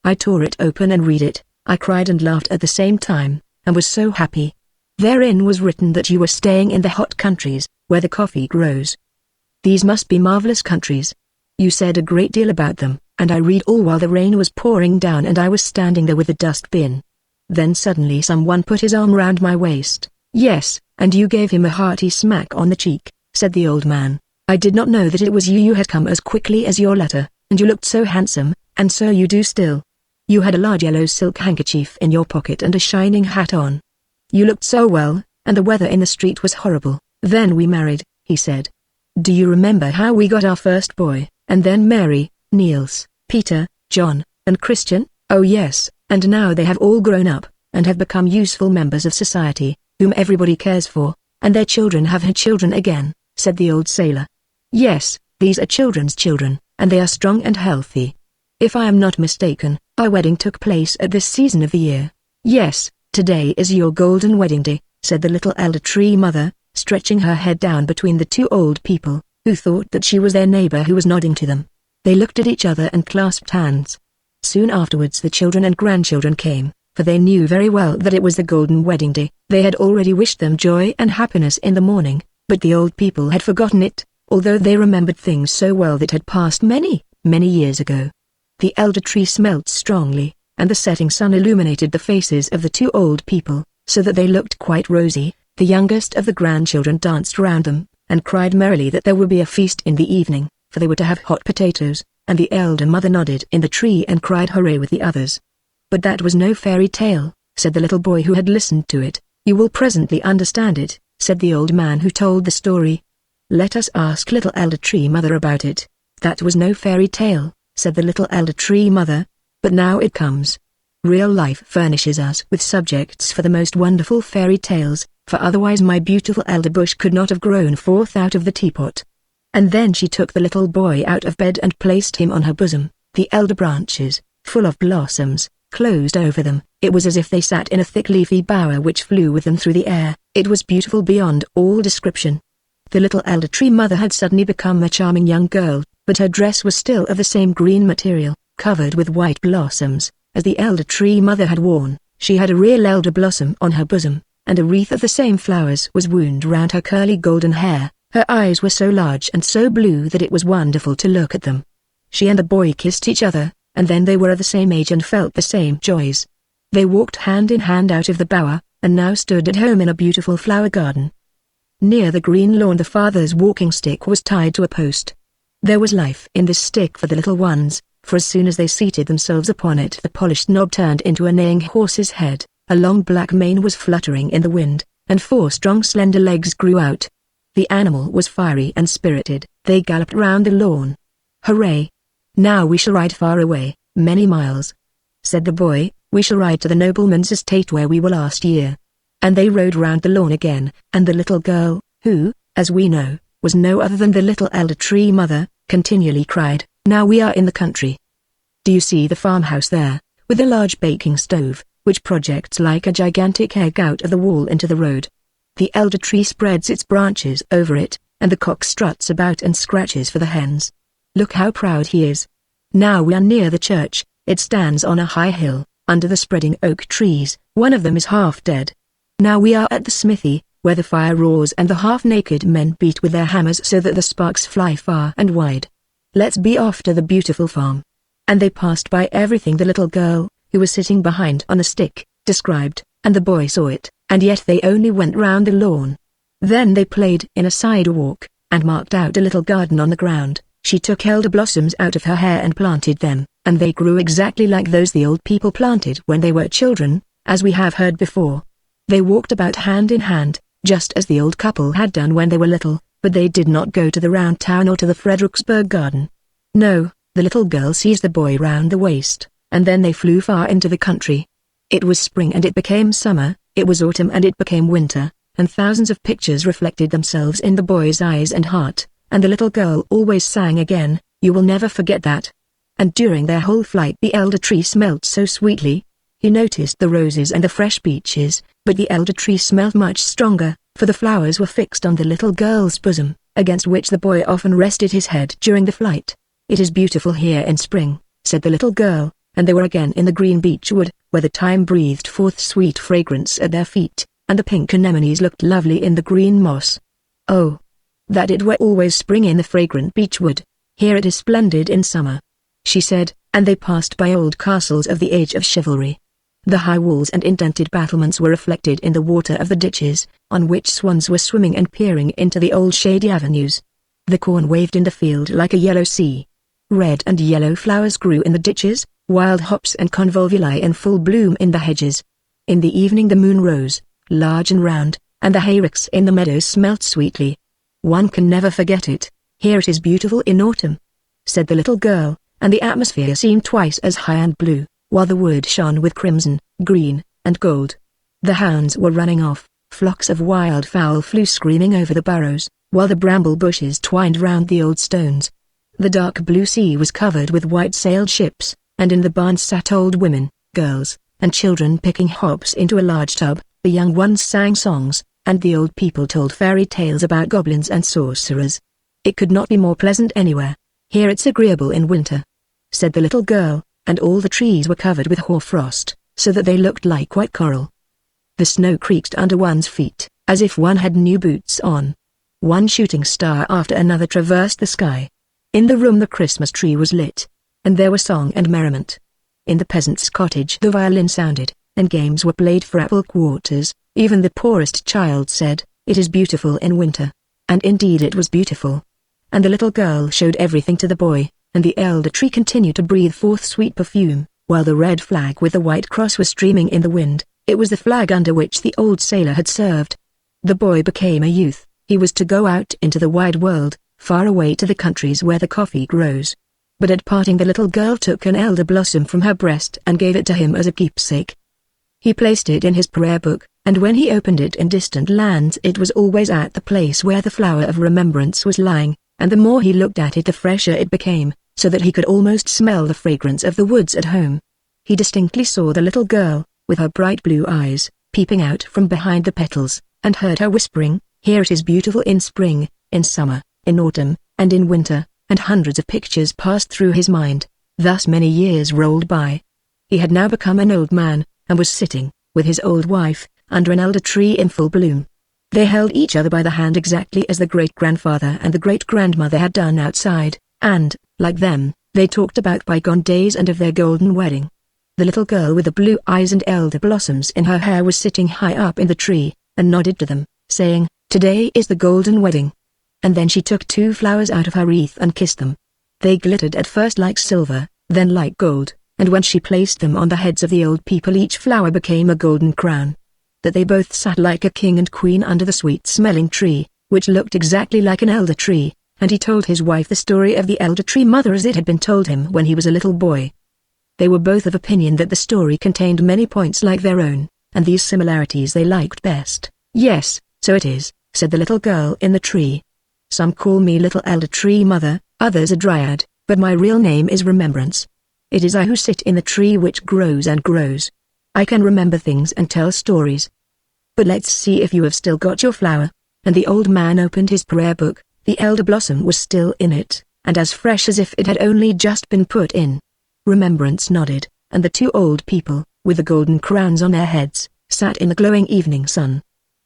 I tore it open and read it. I cried and laughed at the same time, and was so happy. Therein was written that you were staying in the hot countries, where the coffee grows. These must be marvelous countries. You said a great deal about them, and I read all while the rain was pouring down and I was standing there with the dustbin. Then suddenly someone put his arm round my waist. Yes, and you gave him a hearty smack on the cheek, said the old man. I did not know that it was you. You had come as quickly as your letter, and you looked so handsome, and so you do still. You had a large yellow silk handkerchief in your pocket and a shining hat on. You looked so well, and the weather in the street was horrible. Then we married, he said. Do you remember how we got our first boy, and then Mary, Niels, Peter, John, and Christian? Oh yes, and now they have all grown up, and have become useful members of society, whom everybody cares for, and their children have had children again, said the old sailor. Yes, these are children's children, and they are strong and healthy. If I am not mistaken, our wedding took place at this season of the year. Yes, today is your golden wedding day, said the little elder tree mother, stretching her head down between the two old people, who thought that she was their neighbor who was nodding to them. They looked at each other and clasped hands. Soon afterwards the children and grandchildren came, for they knew very well that it was the golden wedding day. They had already wished them joy and happiness in the morning, but the old people had forgotten it, although they remembered things so well that had passed many, many years ago. The elder tree smelt strongly, and the setting sun illuminated the faces of the two old people, so that they looked quite rosy. The youngest of the grandchildren danced round them, and cried merrily that there would be a feast in the evening, for they were to have hot potatoes, and the elder mother nodded in the tree and cried hooray with the others. But that was no fairy tale, said the little boy who had listened to it. You will presently understand it, said the old man who told the story. Let us ask little elder tree mother about it. That was no fairy tale, said the little elder tree mother, but now it comes. Real life furnishes us with subjects for the most wonderful fairy tales, for otherwise my beautiful elder bush could not have grown forth out of the teapot. And then she took the little boy out of bed and placed him on her bosom. The elder branches, full of blossoms, closed over them. It was as if they sat in a thick leafy bower which flew with them through the air. It was beautiful beyond all description. The little elder tree mother had suddenly become a charming young girl, but her dress was still of the same green material, covered with white blossoms, as the elder tree mother had worn. She had a real elder blossom on her bosom, and a wreath of the same flowers was wound round her curly golden hair. Her eyes were so large and so blue that it was wonderful to look at them. She and the boy kissed each other, and then they were of the same age and felt the same joys. They walked hand in hand out of the bower, and now stood at home in a beautiful flower garden. Near the green lawn the father's walking stick was tied to a post. There was life in this stick for the little ones, for as soon as they seated themselves upon it the polished knob turned into a neighing horse's head, a long black mane was fluttering in the wind, and 4 strong slender legs grew out. The animal was fiery and spirited. They galloped round the lawn. Hooray! Now we shall ride far away, many miles, said the boy. We shall ride to the nobleman's estate where we were last year. And they rode round the lawn again, and the little girl, who, as we know, was no other than the little elder tree mother, continually cried, now we are in the country. Do you see the farmhouse there, with the large baking stove, which projects like a gigantic egg out of the wall into the road? The elder tree spreads its branches over it, and the cock struts about and scratches for the hens. Look how proud he is. Now we are near the church. It stands on a high hill, under the spreading oak trees. One of them is half dead. Now we are at the smithy, where the fire roars and the half-naked men beat with their hammers so that the sparks fly far and wide. Let's be off to the beautiful farm. And they passed by everything the little girl, who was sitting behind on a stick, described, and the boy saw it, and yet they only went round the lawn. Then they played in a sidewalk, and marked out a little garden on the ground. She took elder blossoms out of her hair and planted them, and they grew exactly like those the old people planted when they were children, as we have heard before. They walked about hand in hand, just as the old couple had done when they were little, but they did not go to the round town or to the Fredericksburg garden. No, the little girl seized the boy round the waist, and then they flew far into the country. It was spring and it became summer, it was autumn and it became winter, and thousands of pictures reflected themselves in the boy's eyes and heart, and the little girl always sang again, "You will never forget that." And during their whole flight the elder tree smelt so sweetly. He noticed the roses and the fresh peaches, but the elder tree smelt much stronger, for the flowers were fixed on the little girl's bosom, against which the boy often rested his head during the flight. "It is beautiful here in spring," said the little girl, and they were again in the green beech wood, where the thyme breathed forth sweet fragrance at their feet, and the pink anemones looked lovely in the green moss. "Oh, that it were always spring in the fragrant beech wood! Here it is splendid in summer," she said, and they passed by old castles of the age of chivalry. The high walls and indented battlements were reflected in the water of the ditches, on which swans were swimming and peering into the old shady avenues. The corn waved in the field like a yellow sea. Red and yellow flowers grew in the ditches, wild hops and convolvuli in full bloom in the hedges. In the evening the moon rose, large and round, and the hayricks in the meadows smelt sweetly. "One can never forget it. Here it is beautiful in autumn," said the little girl, and the atmosphere seemed twice as high and blue, while the wood shone with crimson, green, and gold. The hounds were running off, flocks of wild fowl flew screaming over the burrows, while the bramble bushes twined round the old stones. The dark blue sea was covered with white-sailed ships, and in the barns sat old women, girls, and children picking hops into a large tub. The young ones sang songs, and the old people told fairy tales about goblins and sorcerers. "It could not be more pleasant anywhere. Here it's agreeable in winter," said the little girl, and all the trees were covered with hoarfrost, so that they looked like white coral. The snow creaked under one's feet, as if one had new boots on. One shooting star after another traversed the sky. In the room the Christmas tree was lit, and there was song and merriment. In the peasant's cottage the violin sounded, and games were played for apple quarters. Even the poorest child said, "It is beautiful in winter." And indeed it was beautiful. And the little girl showed everything to the boy, and the elder tree continued to breathe forth sweet perfume, while the red flag with the white cross was streaming in the wind. It was the flag under which the old sailor had served. The boy became a youth. He was to go out into the wide world, far away to the countries where the coffee grows. But at parting the little girl took an elder blossom from her breast and gave it to him as a keepsake. He placed it in his prayer book, and when he opened it in distant lands it was always at the place where the flower of remembrance was lying, and the more he looked at it the fresher it became, so that he could almost smell the fragrance of the woods at home. He distinctly saw the little girl, with her bright blue eyes, peeping out from behind the petals, and heard her whispering, "Here it is beautiful in spring, in summer, in autumn, and in winter," and hundreds of pictures passed through his mind. Thus many years rolled by. He had now become an old man, and was sitting, with his old wife, under an elder tree in full bloom. They held each other by the hand exactly as the great-grandfather and the great-grandmother had done outside, and, like them, they talked about bygone days and of their golden wedding. The little girl with the blue eyes and elder blossoms in her hair was sitting high up in the tree, and nodded to them, saying, "Today is the golden wedding." And then she took 2 flowers out of her wreath and kissed them. They glittered at first like silver, then like gold, and when she placed them on the heads of the old people each flower became a golden crown. That they both sat like a king and queen under the sweet-smelling tree, which looked exactly like an elder tree, and he told his wife the story of the elder tree mother as it had been told him when he was a little boy. They were both of opinion that the story contained many points like their own, and these similarities they liked best. "Yes, so it is," said the little girl in the tree. "Some call me Little Elder Tree Mother, others a Dryad, but my real name is Remembrance. It is I who sit in the tree which grows and grows. I can remember things and tell stories. But let's see if you have still got your flower." And the old man opened his prayer book. The elder blossom was still in it, and as fresh as if it had only just been put in. Remembrance nodded, and the 2 old people, with the golden crowns on their heads, sat in the glowing evening sun.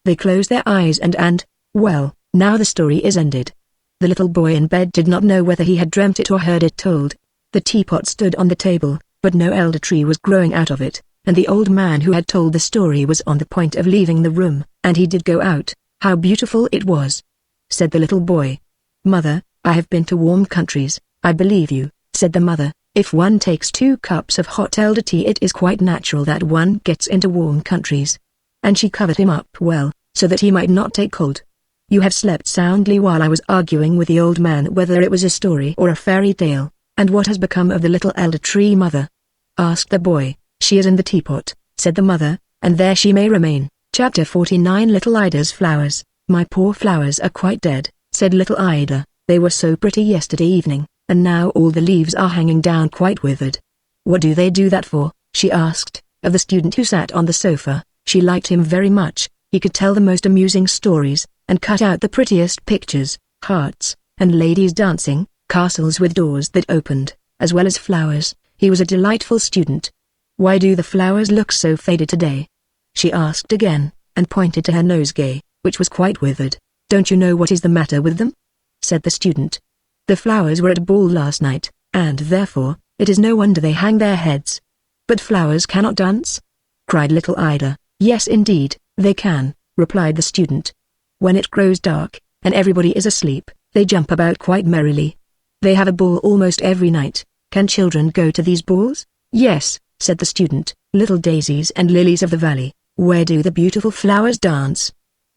They closed their eyes and, well, now the story is ended. The little boy in bed did not know whether he had dreamt it or heard it told. The teapot stood on the table, but no elder tree was growing out of it, and the old man who had told the story was on the point of leaving the room, and he did go out. "How beautiful it was," said the little boy. "Mother, I have been to warm countries." "I believe you," said the mother. "If one takes 2 cups of hot elder tea it is quite natural that one gets into warm countries." And she covered him up well, so that he might not take cold. You have slept soundly while I was arguing with the old man whether it was a story or a fairy tale. And what has become of the little elder tree, mother?" asked the boy. "She is in the teapot," said the mother, "and there she may remain." Chapter 49 Little Ida's Flowers. "My poor flowers are quite dead," said little Ida. "They were so pretty yesterday evening, and now all the leaves are hanging down quite withered." "What do they do that for?" she asked, of the student who sat on the sofa. She liked him very much. He could tell the most amusing stories, and cut out the prettiest pictures, hearts, and ladies dancing, castles with doors that opened, as well as flowers. He was a delightful student. "Why do the flowers look so faded today?" she asked again, and pointed to her nosegay, which was quite withered. "Don't you know what is the matter with them?" said the student. "The flowers were at a ball last night, and therefore, it is no wonder they hang their heads." "But flowers cannot dance?" cried little Ida. "Yes indeed, they can," replied the student. "When it grows dark, and everybody is asleep, they jump about quite merrily. They have a ball almost every night. Can children go to these balls?" "Yes," said the student. "Little daisies and lilies of the valley." "Where do the beautiful flowers dance?"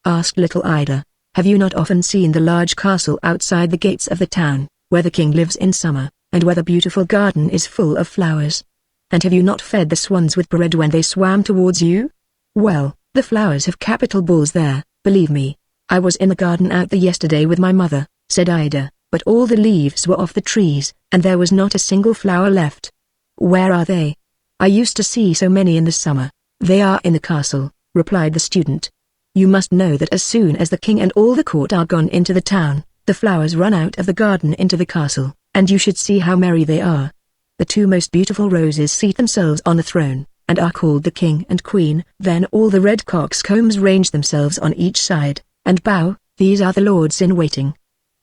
asked little Ida. "Have you not often seen the large castle outside the gates of the town, where the king lives in summer, and where the beautiful garden is full of flowers? And have you not fed the swans with bread when they swam towards you? Well, the flowers have capital balls there, believe me. I was in the garden out there yesterday with my mother," said Ida, "but all the leaves were off the trees, and there was not a single flower left." "Where are they?" "I used to see so many in the summer." "They are in the castle," replied the student. "You must know that as soon as the king and all the court are gone into the town, the flowers run out of the garden into the castle, and you should see how merry they are. The two most beautiful roses seat themselves on the throne, and are called the king and queen. Then all the red coxcombs range themselves on each side, and bow. These are the lords in waiting.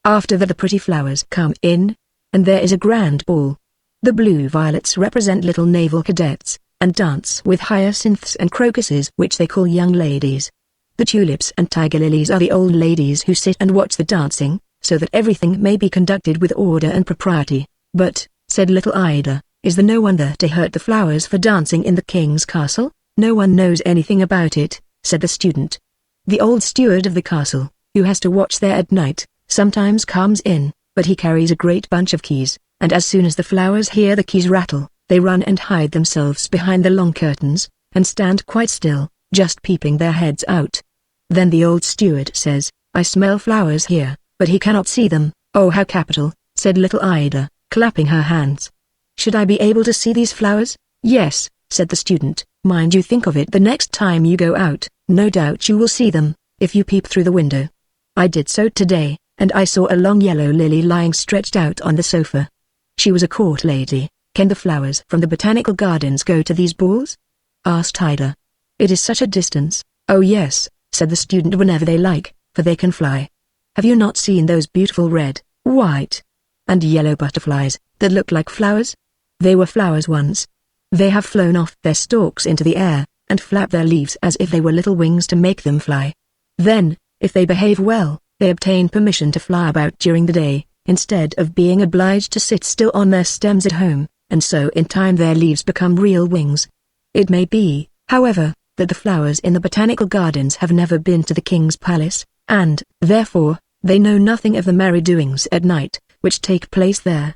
After that the pretty flowers come in, and there is a grand ball. The blue violets represent little naval cadets, and dance with hyacinths and crocuses which they call young ladies. The tulips and tiger lilies are the old ladies who sit and watch the dancing, so that everything may be conducted with order and propriety. But," said little Ida, "is there no one there to hurt the flowers for dancing in the king's castle?" "No one knows anything about it," said the student. "The old steward of the castle, who has to watch there at night, sometimes comes in, but he carries a great bunch of keys, and as soon as the flowers hear the keys rattle, they run and hide themselves behind the long curtains, and stand quite still, just peeping their heads out. Then the old steward says, 'I smell flowers here,' but he cannot see them." "Oh, how capital," said little Ida, clapping her hands. "Should I be able to see these flowers?" "Yes," said the student. "Mind you think of it the next time you go out. No doubt you will see them, if you peep through the window. I did so today, and I saw a long yellow lily lying stretched out on the sofa. She was a court lady." "Can the flowers from the botanical gardens go to these balls?" asked Ida. "It is such a distance." "Oh yes," said the student, "whenever they like, for they can fly. Have you not seen those beautiful red, white, and yellow butterflies, that look like flowers? They were flowers once. They have flown off their stalks into the air, and flap their leaves as if they were little wings to make them fly. Then, if they behave well, they obtain permission to fly about during the day, instead of being obliged to sit still on their stems at home, and so in time their leaves become real wings. It may be, however, that the flowers in the botanical gardens have never been to the king's palace, and, therefore, they know nothing of the merry doings at night, which take place there.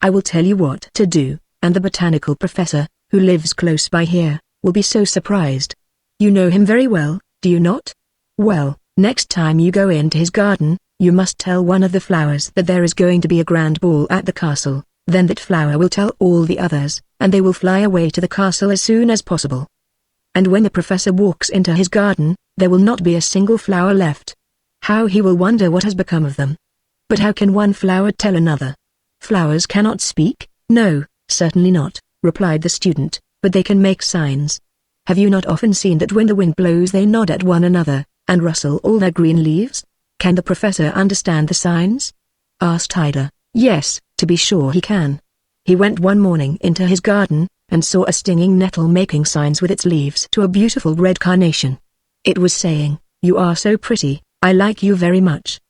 I will tell you what to do, and the botanical professor, who lives close by here, will be so surprised. You know him very well, do you not? Well, next time you go into his garden, you must tell one of the flowers that there is going to be a grand ball at the castle. Then that flower will tell all the others, and they will fly away to the castle as soon as possible. And when the professor walks into his garden, there will not be a single flower left. How he will wonder what has become of them. But how can one flower tell another? Flowers cannot speak?" "No, certainly not," replied the student, "but they can make signs. Have you not often seen that when the wind blows they nod at one another, and rustle all their green leaves? Can the professor understand the signs?" asked Ida. "Yes, to be sure he can. He went one morning into his garden, and saw a stinging nettle making signs with its leaves to a beautiful red carnation. It was saying, 'You are so pretty, I like you very much.'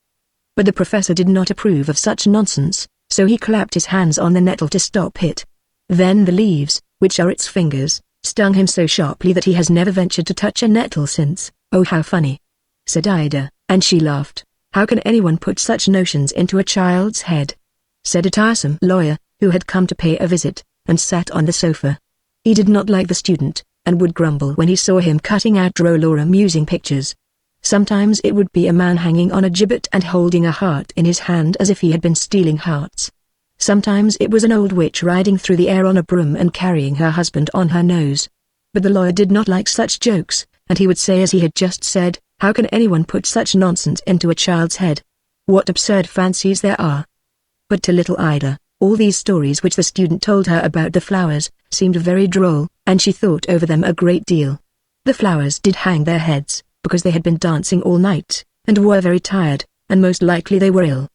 But the professor did not approve of such nonsense, so he clapped his hands on the nettle to stop it. Then the leaves, which are its fingers, stung him so sharply that he has never ventured to touch a nettle since." "Oh, how funny," said Ida, and she laughed. "How can anyone put such notions into a child's head?" said a tiresome lawyer, who had come to pay a visit, and sat on the sofa. He did not like the student, and would grumble when he saw him cutting out droll or amusing pictures. Sometimes it would be a man hanging on a gibbet and holding a heart in his hand as if he had been stealing hearts. Sometimes it was an old witch riding through the air on a broom and carrying her husband on her nose. But the lawyer did not like such jokes, and he would say as he had just said, "How can anyone put such nonsense into a child's head? What absurd fancies there are." But to little Ida, all these stories which the student told her about the flowers, seemed very droll, and she thought over them a great deal. The flowers did hang their heads, because they had been dancing all night, and were very tired, and most likely they were ill.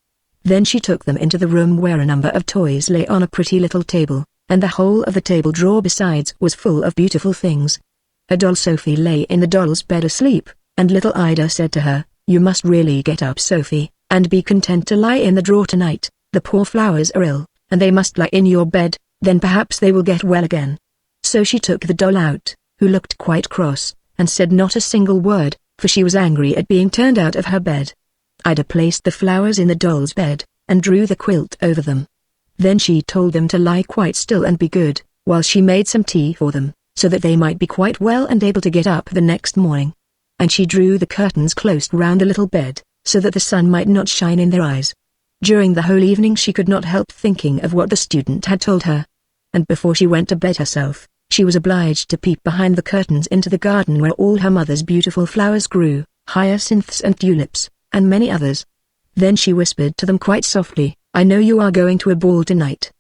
Then she took them into the room where a number of toys lay on a pretty little table, and the whole of the table drawer besides was full of beautiful things. A doll Sophie lay in the doll's bed asleep, and little Ida said to her, "You must really get up, Sophie, and be content to lie in the drawer tonight. The poor flowers are ill, and they must lie in your bed, then perhaps they will get well again." So she took the doll out, who looked quite cross, and said not a single word, for she was angry at being turned out of her bed. Ida placed the flowers in the doll's bed, and drew the quilt over them. Then she told them to lie quite still and be good, while she made some tea for them, so that they might be quite well and able to get up the next morning. And she drew the curtains close round the little bed, so that the sun might not shine in their eyes. During the whole evening she could not help thinking of what the student had told her. And before she went to bed herself, she was obliged to peep behind the curtains into the garden where all her mother's beautiful flowers grew, hyacinths and tulips, and many others. Then she whispered to them quite softly, "I know you are going to a ball tonight."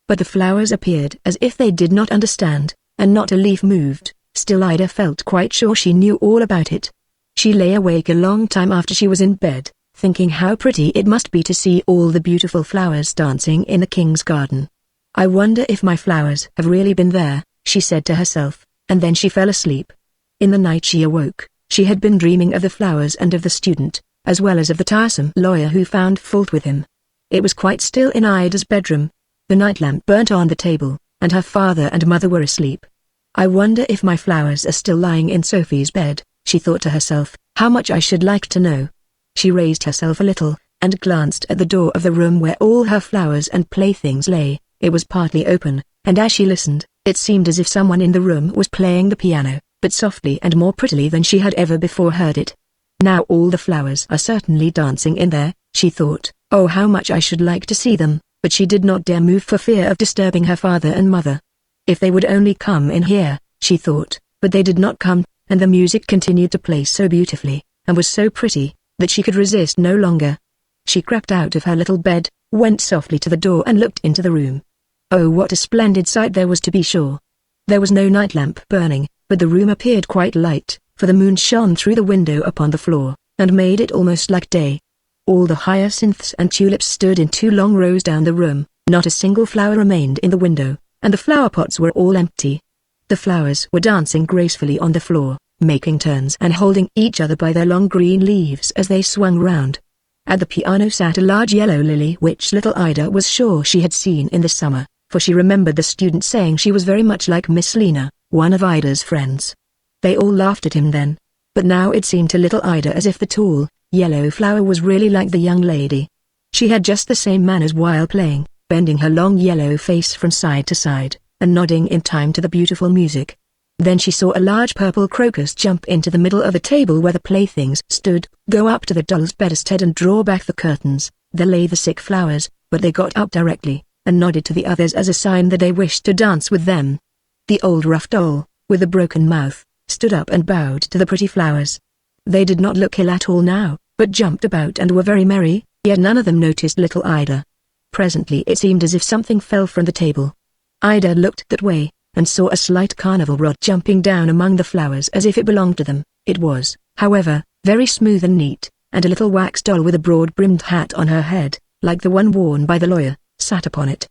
But the flowers appeared as if they did not understand, and not a leaf moved. Still Ida felt quite sure she knew all about it. She lay awake a long time after she was in bed, thinking how pretty it must be to see all the beautiful flowers dancing in the king's garden. "I wonder if my flowers have really been there," she said to herself, and then she fell asleep. In the night she awoke. She had been dreaming of the flowers and of the student, as well as of the tiresome lawyer who found fault with him. It was quite still in Ida's bedroom. The night lamp burnt on the table, and her father and mother were asleep. "I wonder if my flowers are still lying in Sophie's bed," she thought to herself. "How much I should like to know." She raised herself a little, and glanced at the door of the room where all her flowers and playthings lay. It was partly open, and as she listened, it seemed as if someone in the room was playing the piano, but softly and more prettily than she had ever before heard it. "Now all the flowers are certainly dancing in there," she thought. "Oh, how much I should like to see them," but she did not dare move for fear of disturbing her father and mother. "If they would only come in here," she thought, but they did not come, and the music continued to play so beautifully, and was so pretty, that she could resist no longer. She crept out of her little bed, went softly to the door and looked into the room. Oh, what a splendid sight there was, to be sure. There was no night lamp burning, but the room appeared quite light, for the moon shone through the window upon the floor, and made it almost like day. All the hyacinths and tulips stood in 2 long rows down the room, not a single flower remained in the window, and the flower pots were all empty. The flowers were dancing gracefully on the floor, making turns and holding each other by their long green leaves as they swung round. At the piano sat a large yellow lily which little Ida was sure she had seen in the summer, for she remembered the student saying she was very much like Miss Lena, one of Ida's friends. They all laughed at him then, but now it seemed to little Ida as if the tall, yellow flower was really like the young lady. She had just the same manners while playing, bending her long yellow face from side to side, and nodding in time to the beautiful music. Then she saw a large purple crocus jump into the middle of the table where the playthings stood, go up to the doll's bedstead and draw back the curtains. There lay the sick flowers, but they got up directly, and nodded to the others as a sign that they wished to dance with them. The old rough doll, with a broken mouth, stood up and bowed to the pretty flowers. They did not look ill at all now, but jumped about and were very merry, yet none of them noticed little Ida. Presently it seemed as if something fell from the table. Ida looked that way, and saw a slight carnival rod jumping down among the flowers as if it belonged to them. It was, however, very smooth and neat, and a little wax doll with a broad-brimmed hat on her head, like the one worn by the lawyer, sat upon it.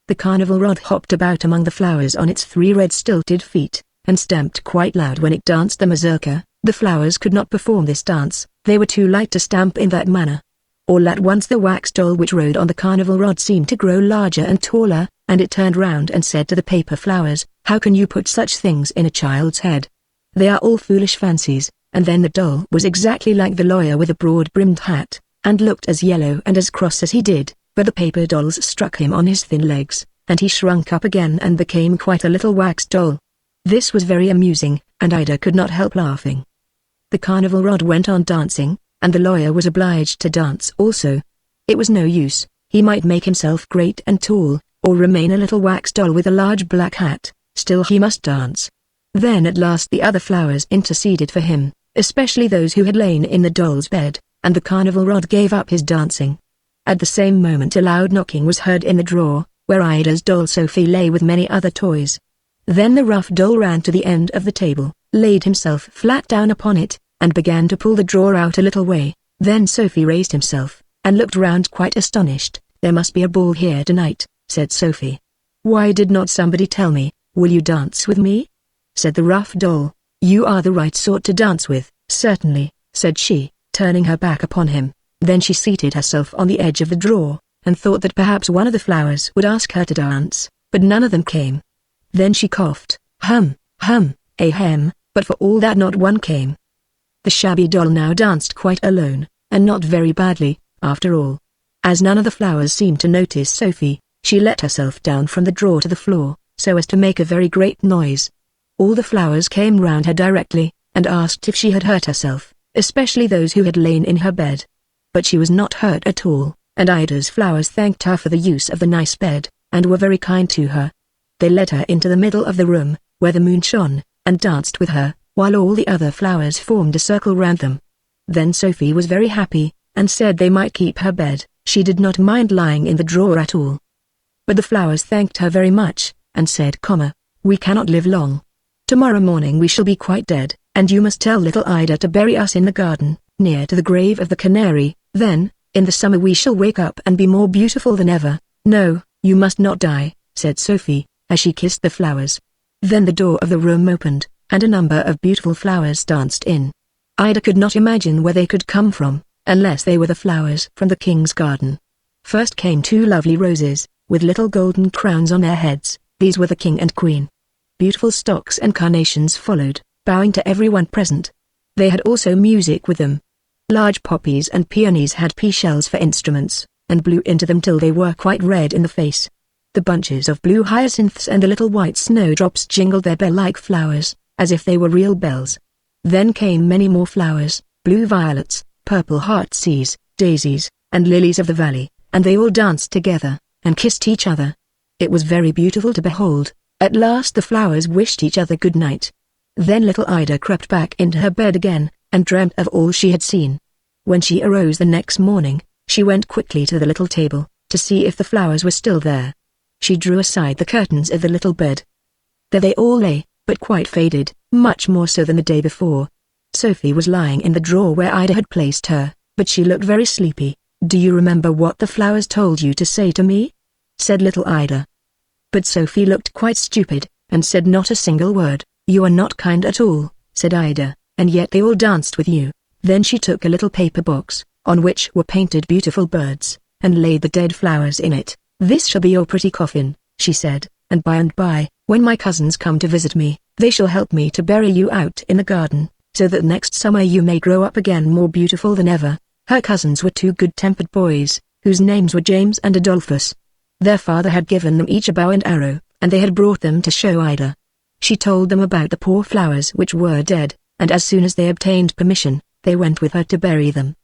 The carnival rod hopped about among the flowers on its 3 red stilted feet, and stamped quite loud when it danced the mazurka. The flowers could not perform this dance, they were too light to stamp in that manner. All at once the wax doll which rode on the carnival rod seemed to grow larger and taller, and it turned round and said to the paper flowers, "How can you put such things in a child's head? They are all foolish fancies." And then the doll was exactly like the lawyer with a broad-brimmed hat, and looked as yellow and as cross as he did, but the paper dolls struck him on his thin legs, and he shrunk up again and became quite a little wax doll. This was very amusing, and Ida could not help laughing. The carnival rod went on dancing, and the lawyer was obliged to dance also. It was no use, he might make himself great and tall, or remain a little wax doll with a large black hat, still he must dance. Then at last the other flowers interceded for him, especially those who had lain in the doll's bed, and the carnival rod gave up his dancing. At the same moment a loud knocking was heard in the drawer, where Ida's doll Sophie lay with many other toys. Then the rough doll ran to the end of the table, laid himself flat down upon it, and began to pull the drawer out a little way. Then Sophie raised himself, and looked round quite astonished. "There must be a ball here tonight," said Sophie. "Why did not somebody tell me? Will you dance with me?" said the rough doll. "You are the right sort to dance with." "Certainly," said she, turning her back upon him. Then she seated herself on the edge of the drawer, and thought that perhaps one of the flowers would ask her to dance, but none of them came. Then she coughed, hum, ahem, but for all that not one came. The shabby doll now danced quite alone, and not very badly, after all. As none of the flowers seemed to notice Sophie, she let herself down from the drawer to the floor, so as to make a very great noise. All the flowers came round her directly, and asked if she had hurt herself, especially those who had lain in her bed. But she was not hurt at all, and Ida's flowers thanked her for the use of the nice bed, and were very kind to her. They led her into the middle of the room, where the moon shone, and danced with her, while all the other flowers formed a circle round them. Then Sophie was very happy, and said they might keep her bed. She did not mind lying in the drawer at all. But the flowers thanked her very much, and said, "We cannot live long. Tomorrow morning we shall be quite dead, and you must tell little Ida to bury us in the garden, near to the grave of the canary. Then, in the summer we shall wake up and be more beautiful than ever." "No, you must not die," said Sophie, as she kissed the flowers. Then the door of the room opened, and a number of beautiful flowers danced in. Ida could not imagine where they could come from, unless they were the flowers from the king's garden. First came two lovely roses, with little golden crowns on their heads. These were the king and queen. Beautiful stocks and carnations followed, bowing to everyone present. They had also music with them. Large poppies and peonies had pea-shells for instruments, and blew into them till they were quite red in the face. The bunches of blue hyacinths and the little white snowdrops jingled their bell-like flowers, as if they were real bells. Then came many more flowers, blue violets, purple heartsease, daisies, and lilies of the valley, and they all danced together, and kissed each other. It was very beautiful to behold. At last the flowers wished each other good night. Then little Ida crept back into her bed again, and dreamt of all she had seen. When she arose the next morning, she went quickly to the little table, to see if the flowers were still there. She drew aside the curtains of the little bed. There they all lay, but quite faded, much more so than the day before. Sophie was lying in the drawer where Ida had placed her, but she looked very sleepy. "Do you remember what the flowers told you to say to me?" said little Ida. But Sophie looked quite stupid, and said not a single word. "You are not kind at all," said Ida, "and yet they all danced with you." Then she took a little paper box, on which were painted beautiful birds, and laid the dead flowers in it. "This shall be your pretty coffin," she said, "and by, when my cousins come to visit me, they shall help me to bury you out in the garden, so that next summer you may grow up again more beautiful than ever." Her cousins were two good-tempered boys, whose names were James and Adolphus. Their father had given them each a bow and arrow, and they had brought them to show Ida. She told them about the poor flowers which were dead, and as soon as they obtained permission, they went with her to bury them.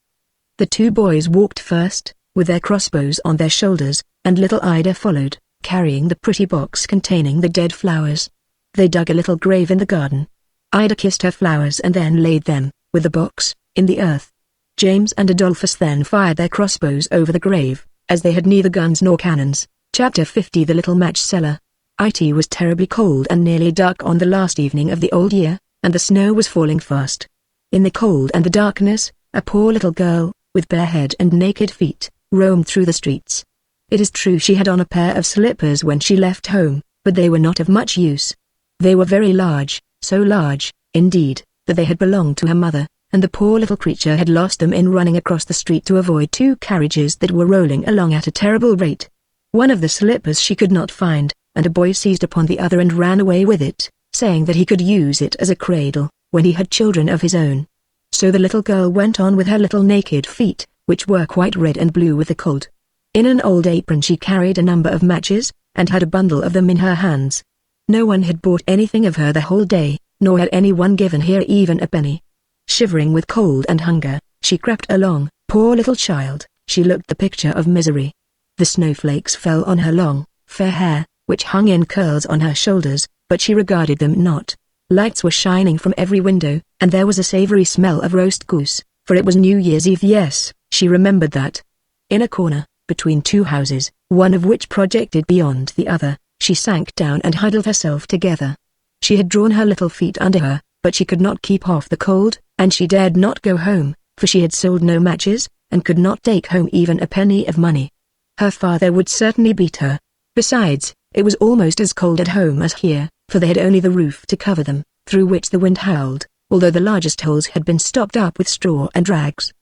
The two boys walked first, with their crossbows on their shoulders, and little Ida followed, carrying the pretty box containing the dead flowers. They dug a little grave in the garden. Ida kissed her flowers and then laid them, with the box, in the earth. James and Adolphus then fired their crossbows over the grave, as they had neither guns nor cannons. Chapter 50 The Little Match Seller. It was terribly cold and nearly dark on the last evening of the old year, and the snow was falling fast. In the cold and the darkness, a poor little girl, with bare head and naked feet, roamed through the streets. It is true she had on a pair of slippers when she left home, but they were not of much use. They were very large, so large, indeed, that they had belonged to her mother, and the poor little creature had lost them in running across the street to avoid two carriages that were rolling along at a terrible rate. One of the slippers she could not find, and a boy seized upon the other and ran away with it, saying that he could use it as a cradle, when he had children of his own. So the little girl went on with her little naked feet, which were quite red and blue with the cold. In an old apron she carried a number of matches, and had a bundle of them in her hands. No one had bought anything of her the whole day, nor had anyone given her even a penny. Shivering with cold and hunger, she crept along. Poor little child, she looked the picture of misery. The snowflakes fell on her long, fair hair, which hung in curls on her shoulders, but she regarded them not. Lights were shining from every window, and there was a savory smell of roast goose, for it was New Year's Eve. Yes, she remembered that. In a corner, between two houses, one of which projected beyond the other, she sank down and huddled herself together. She had drawn her little feet under her, but she could not keep off the cold, and she dared not go home, for she had sold no matches, and could not take home even a penny of money. Her father would certainly beat her. Besides, it was almost as cold at home as here, for they had only the roof to cover them, through which the wind howled, although the largest holes had been stopped up with straw and rags.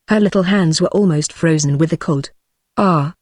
Her little hands were almost frozen with the cold. Ah!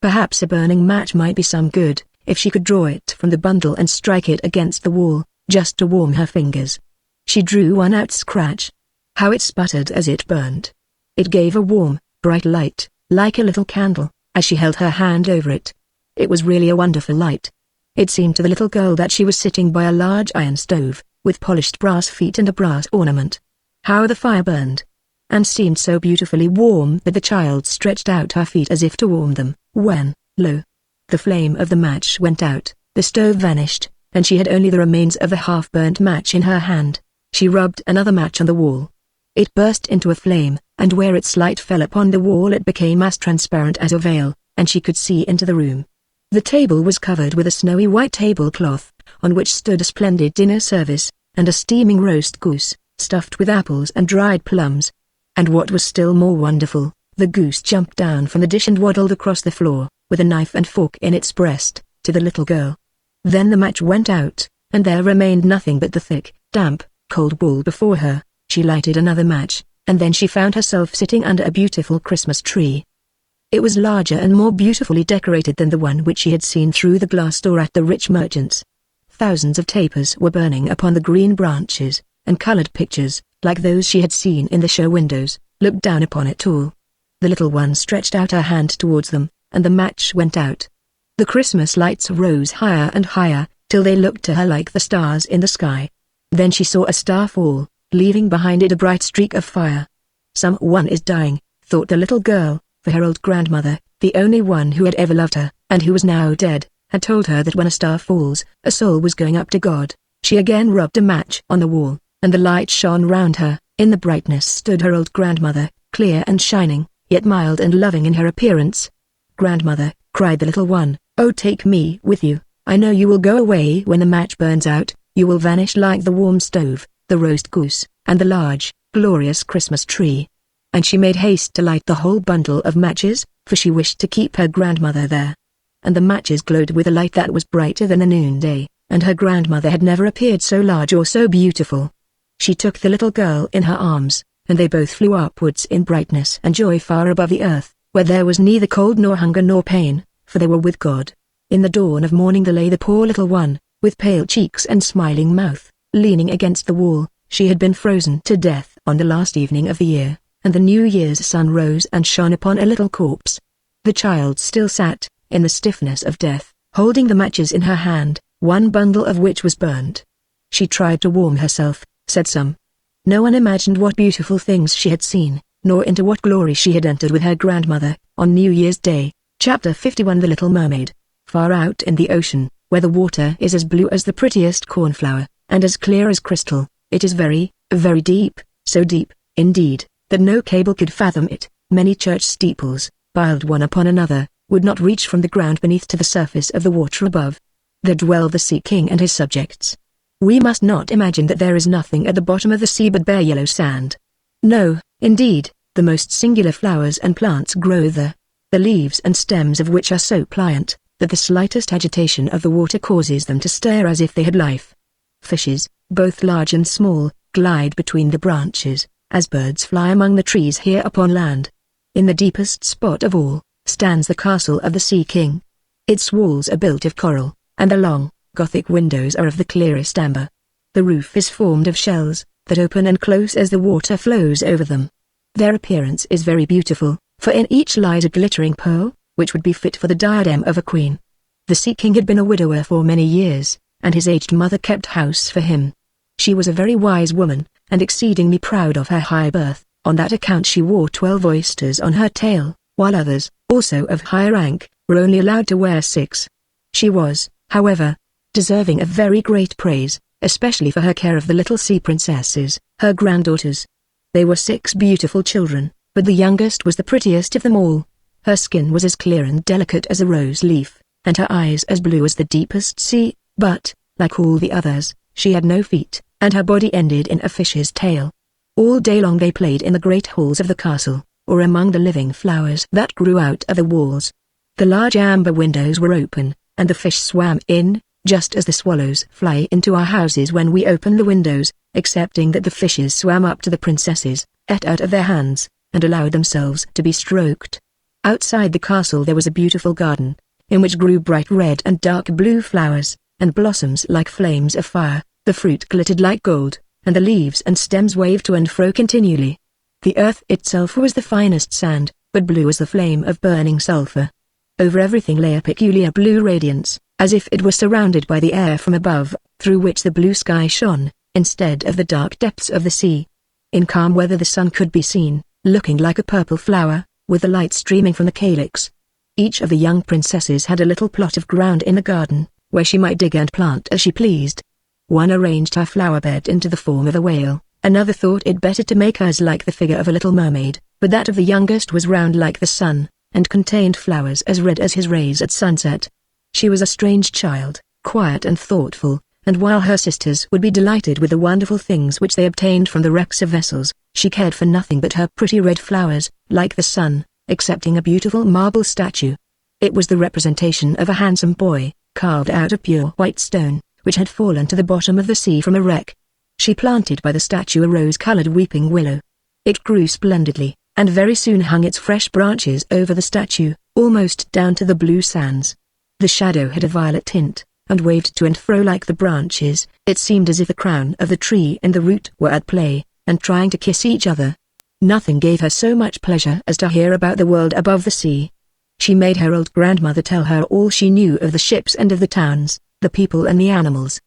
Perhaps a burning match might be some good, if she could draw it from the bundle and strike it against the wall, just to warm her fingers. She drew one out. Scratch! How it sputtered as it burned! It gave a warm, bright light, like a little candle, as she held her hand over it. It was really a wonderful light. It seemed to the little girl that she was sitting by a large iron stove, with polished brass feet and a brass ornament. How the fire burned! And seemed so beautifully warm that the child stretched out her feet as if to warm them, when, lo! The flame of the match went out, the stove vanished, and she had only the remains of a half-burnt match in her hand. She rubbed another match on the wall. It burst into a flame, and where its light fell upon the wall it became as transparent as a veil, and she could see into the room. The table was covered with a snowy white tablecloth, on which stood a splendid dinner service, and a steaming roast goose, stuffed with apples and dried plums. And what was still more wonderful, the goose jumped down from the dish and waddled across the floor, with a knife and fork in its breast, to the little girl. Then the match went out, and there remained nothing but the thick, damp, cold wall before her. She lighted another match, and then she found herself sitting under a beautiful Christmas tree. It was larger and more beautifully decorated than the one which she had seen through the glass door at the rich merchant's. Thousands of tapers were burning upon the green branches, and colored pictures, like those she had seen in the show windows, looked down upon it all. The little one stretched out her hand towards them, and the match went out. The Christmas lights rose higher and higher, till they looked to her like the stars in the sky. Then she saw a star fall, leaving behind it a bright streak of fire. "Someone is dying," thought the little girl, for her old grandmother, the only one who had ever loved her, and who was now dead, had told her that when a star falls, a soul was going up to God. She again rubbed a match on the wall, and the light shone round her. In the brightness stood her old grandmother, clear and shining, yet mild and loving in her appearance. "Grandmother," cried the little one, "oh, take me with you. I know you will go away when the match burns out. You will vanish like the warm stove, the roast goose, and the large, glorious Christmas tree." And she made haste to light the whole bundle of matches, for she wished to keep her grandmother there. And the matches glowed with a light that was brighter than the noonday, and her grandmother had never appeared so large or so beautiful. She took the little girl in her arms, and they both flew upwards in brightness and joy far above the earth, where there was neither cold nor hunger nor pain, for they were with God. In the dawn of morning there lay the poor little one, with pale cheeks and smiling mouth, leaning against the wall. She had been frozen to death on the last evening of the year, and the New Year's sun rose and shone upon a little corpse. The child still sat, in the stiffness of death, holding the matches in her hand, one bundle of which was burned. She tried to warm herself, said some. No one imagined what beautiful things she had seen, nor into what glory she had entered with her grandmother, on New Year's Day. Chapter 51. The Little Mermaid. Far out in the ocean, where the water is as blue as the prettiest cornflower, and as clear as crystal, it is very, very deep, so deep, indeed, that no cable could fathom it. Many church steeples, piled one upon another, would not reach from the ground beneath to the surface of the water above. There dwell the Sea King and his subjects. We must not imagine that there is nothing at the bottom of the sea but bare yellow sand. No, indeed, the most singular flowers and plants grow there, the leaves and stems of which are so pliant, that the slightest agitation of the water causes them to stir as if they had life. Fishes, both large and small, glide between the branches, as birds fly among the trees here upon land. In the deepest spot of all, stands the castle of the Sea King. Its walls are built of coral, and the long, Gothic windows are of the clearest amber. The roof is formed of shells, that open and close as the water flows over them. Their appearance is very beautiful, for in each lies a glittering pearl, which would be fit for the diadem of a queen. The Sea King had been a widower for many years, and his aged mother kept house for him. She was a very wise woman, and exceedingly proud of her high birth. On that account she wore 12 oysters on her tail, while others, also of higher rank, were only allowed to wear 6. She was, however, deserving of very great praise, especially for her care of the little sea princesses, her granddaughters. They were 6 beautiful children, but the youngest was the prettiest of them all. Her skin was as clear and delicate as a rose leaf, and her eyes as blue as the deepest sea, but, like all the others, she had no feet, and her body ended in a fish's tail. All day long they played in the great halls of the castle, or among the living flowers that grew out of the walls. The large amber windows were open, and the fish swam in, just as the swallows fly into our houses when we open the windows, excepting that the fishes swam up to the princesses, ate out of their hands, and allowed themselves to be stroked. Outside the castle there was a beautiful garden, in which grew bright red and dark blue flowers, and blossoms like flames of fire. The fruit glittered like gold, and the leaves and stems waved to and fro continually. The earth itself was the finest sand, but blue as the flame of burning sulphur. Over everything lay a peculiar blue radiance, as if it were surrounded by the air from above, through which the blue sky shone, instead of the dark depths of the sea. In calm weather the sun could be seen, looking like a purple flower, with the light streaming from the calyx. Each of the young princesses had a little plot of ground in the garden, where she might dig and plant as she pleased. One arranged her flower bed into the form of a whale, another thought it better to make hers like the figure of a little mermaid, but that of the youngest was round like the sun, and contained flowers as red as his rays at sunset. She was a strange child, quiet and thoughtful, and while her sisters would be delighted with the wonderful things which they obtained from the wrecks of vessels, she cared for nothing but her pretty red flowers, like the sun, excepting a beautiful marble statue. It was the representation of a handsome boy, carved out of pure white stone, which had fallen to the bottom of the sea from a wreck. She planted by the statue a rose-colored weeping willow. It grew splendidly, and very soon hung its fresh branches over the statue, almost down to the blue sands. The shadow had a violet tint, and waved to and fro like the branches. It seemed as if the crown of the tree and the root were at play, and trying to kiss each other. Nothing gave her so much pleasure as to hear about the world above the sea. She made her old grandmother tell her all she knew of the ships and of the towns, the people and the animals.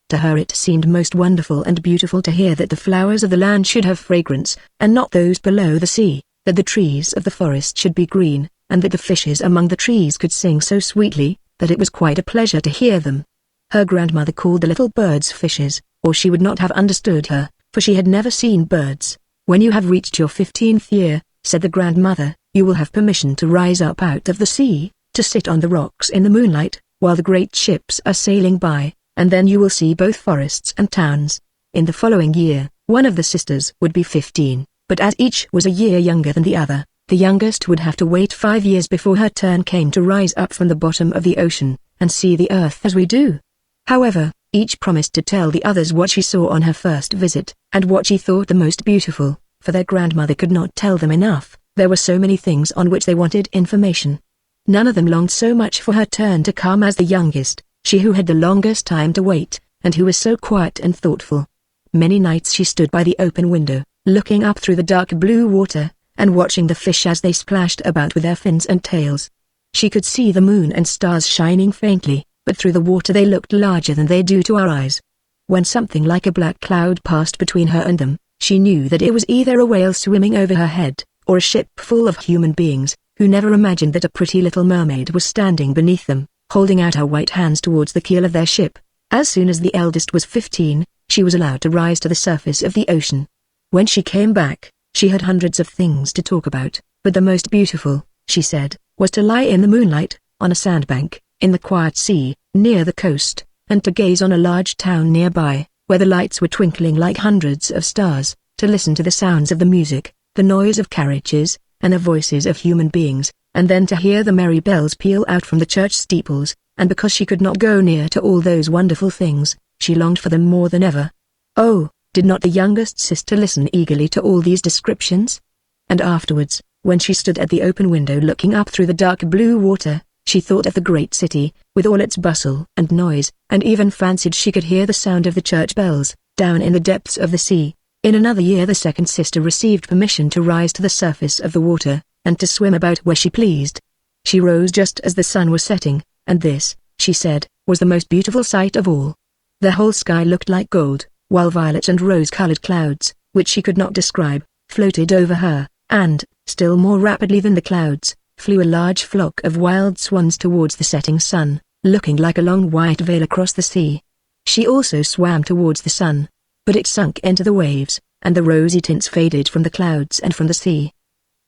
To her it seemed most wonderful and beautiful to hear that the flowers of the land should have fragrance, and not those below the sea, that the trees of the forest should be green, and that the fishes among the trees could sing so sweetly, that it was quite a pleasure to hear them. Her grandmother called the little birds fishes, or she would not have understood her, for she had never seen birds. When you have reached your 15th year, said the grandmother, you will have permission to rise up out of the sea, to sit on the rocks in the moonlight, while the great ships are sailing by, and then you will see both forests and towns. In the following year, one of the sisters would be 15, but as each was a year younger than the other, the youngest would have to wait 5 years before her turn came to rise up from the bottom of the ocean, and see the earth as we do. However, each promised to tell the others what she saw on her first visit, and what she thought the most beautiful, for their grandmother could not tell them enough. There were so many things on which they wanted information. None of them longed so much for her turn to come as the youngest, she who had the longest time to wait, and who was so quiet and thoughtful. Many nights she stood by the open window, looking up through the dark blue water, and watching the fish as they splashed about with their fins and tails. She could see the moon and stars shining faintly, but through the water they looked larger than they do to our eyes. When something like a black cloud passed between her and them, she knew that it was either a whale swimming over her head, or a ship full of human beings, who never imagined that a pretty little mermaid was standing beneath them, holding out her white hands towards the keel of their ship. As soon as the eldest was 15, she was allowed to rise to the surface of the ocean. When she came back, she had hundreds of things to talk about, but the most beautiful, she said, was to lie in the moonlight, on a sandbank, in the quiet sea, near the coast, and to gaze on a large town nearby, where the lights were twinkling like hundreds of stars, to listen to the sounds of the music, the noise of carriages, and the voices of human beings, and then to hear the merry bells peal out from the church steeples, and because she could not go near to all those wonderful things, she longed for them more than ever. Oh, did not the youngest sister listen eagerly to all these descriptions? And afterwards, when she stood at the open window looking up through the dark blue water, she thought of the great city, with all its bustle and noise, and even fancied she could hear the sound of the church bells, down in the depths of the sea. In another year the second sister received permission to rise to the surface of the water, and to swim about where she pleased. She rose just as the sun was setting, and this, she said, was the most beautiful sight of all. The whole sky looked like gold, while violet and rose-colored clouds, which she could not describe, floated over her, and, still more rapidly than the clouds, flew a large flock of wild swans towards the setting sun, looking like a long white veil across the sea. She also swam towards the sun, but it sunk into the waves, and the rosy tints faded from the clouds and from the sea.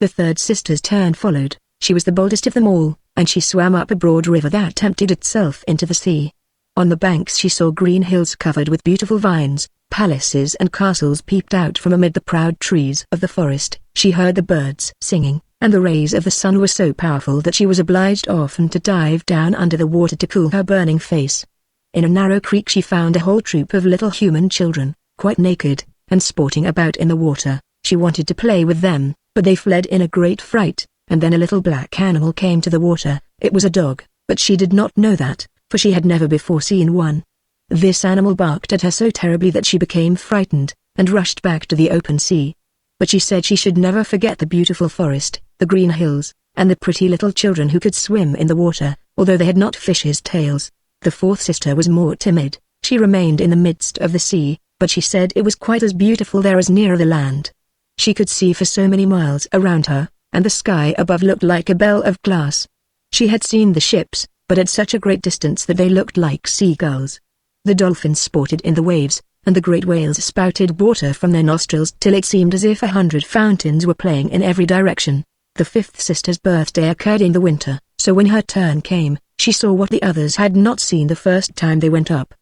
The third sister's turn followed. She was the boldest of them all, and she swam up a broad river that emptied itself into the sea. On the banks she saw green hills covered with beautiful vines, palaces and castles peeped out from amid the proud trees of the forest. She heard the birds singing, and the rays of the sun were so powerful that she was obliged often to dive down under the water to cool her burning face. In a narrow creek she found a whole troop of little human children, quite naked, and sporting about in the water. She wanted to play with them, but they fled in a great fright, and then a little black animal came to the water. It was a dog, but she did not know that, for she had never before seen one. This animal barked at her so terribly that she became frightened, and rushed back to the open sea. But she said she should never forget the beautiful forest, the green hills, and the pretty little children who could swim in the water, although they had not fishes' tails. The fourth sister was more timid. She remained in the midst of the sea, but she said it was quite as beautiful there as nearer the land. She could see for so many miles around her, and the sky above looked like a bell of glass. She had seen the ships, but at such a great distance that they looked like seagulls. The dolphins sported in the waves, and the great whales spouted water from their nostrils till it seemed as if 100 fountains were playing in every direction. The fifth sister's birthday occurred in the winter, so when her turn came, she saw what the others had not seen the first time they went up.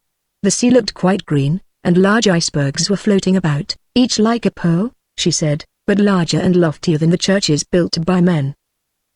The sea looked quite green, and large icebergs were floating about, each like a pearl, she said, but larger and loftier than the churches built by men.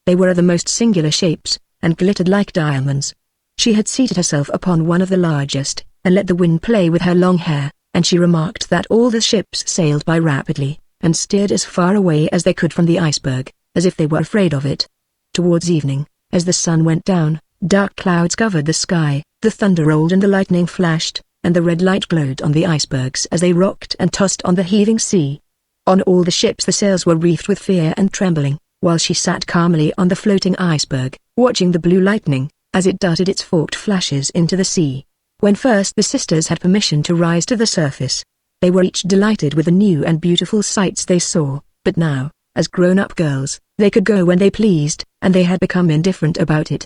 They were of the most singular shapes, and glittered like diamonds. She had seated herself upon one of the largest, and let the wind play with her long hair, and she remarked that all the ships sailed by rapidly, and steered as far away as they could from the iceberg, as if they were afraid of it. Towards evening, as the sun went down, dark clouds covered the sky, the thunder rolled and the lightning flashed, and the red light glowed on the icebergs as they rocked and tossed on the heaving sea. On all the ships the sails were reefed with fear and trembling, while she sat calmly on the floating iceberg, watching the blue lightning, as it darted its forked flashes into the sea. When first the sisters had permission to rise to the surface, they were each delighted with the new and beautiful sights they saw, but now, as grown-up girls, they could go when they pleased, and they had become indifferent about it.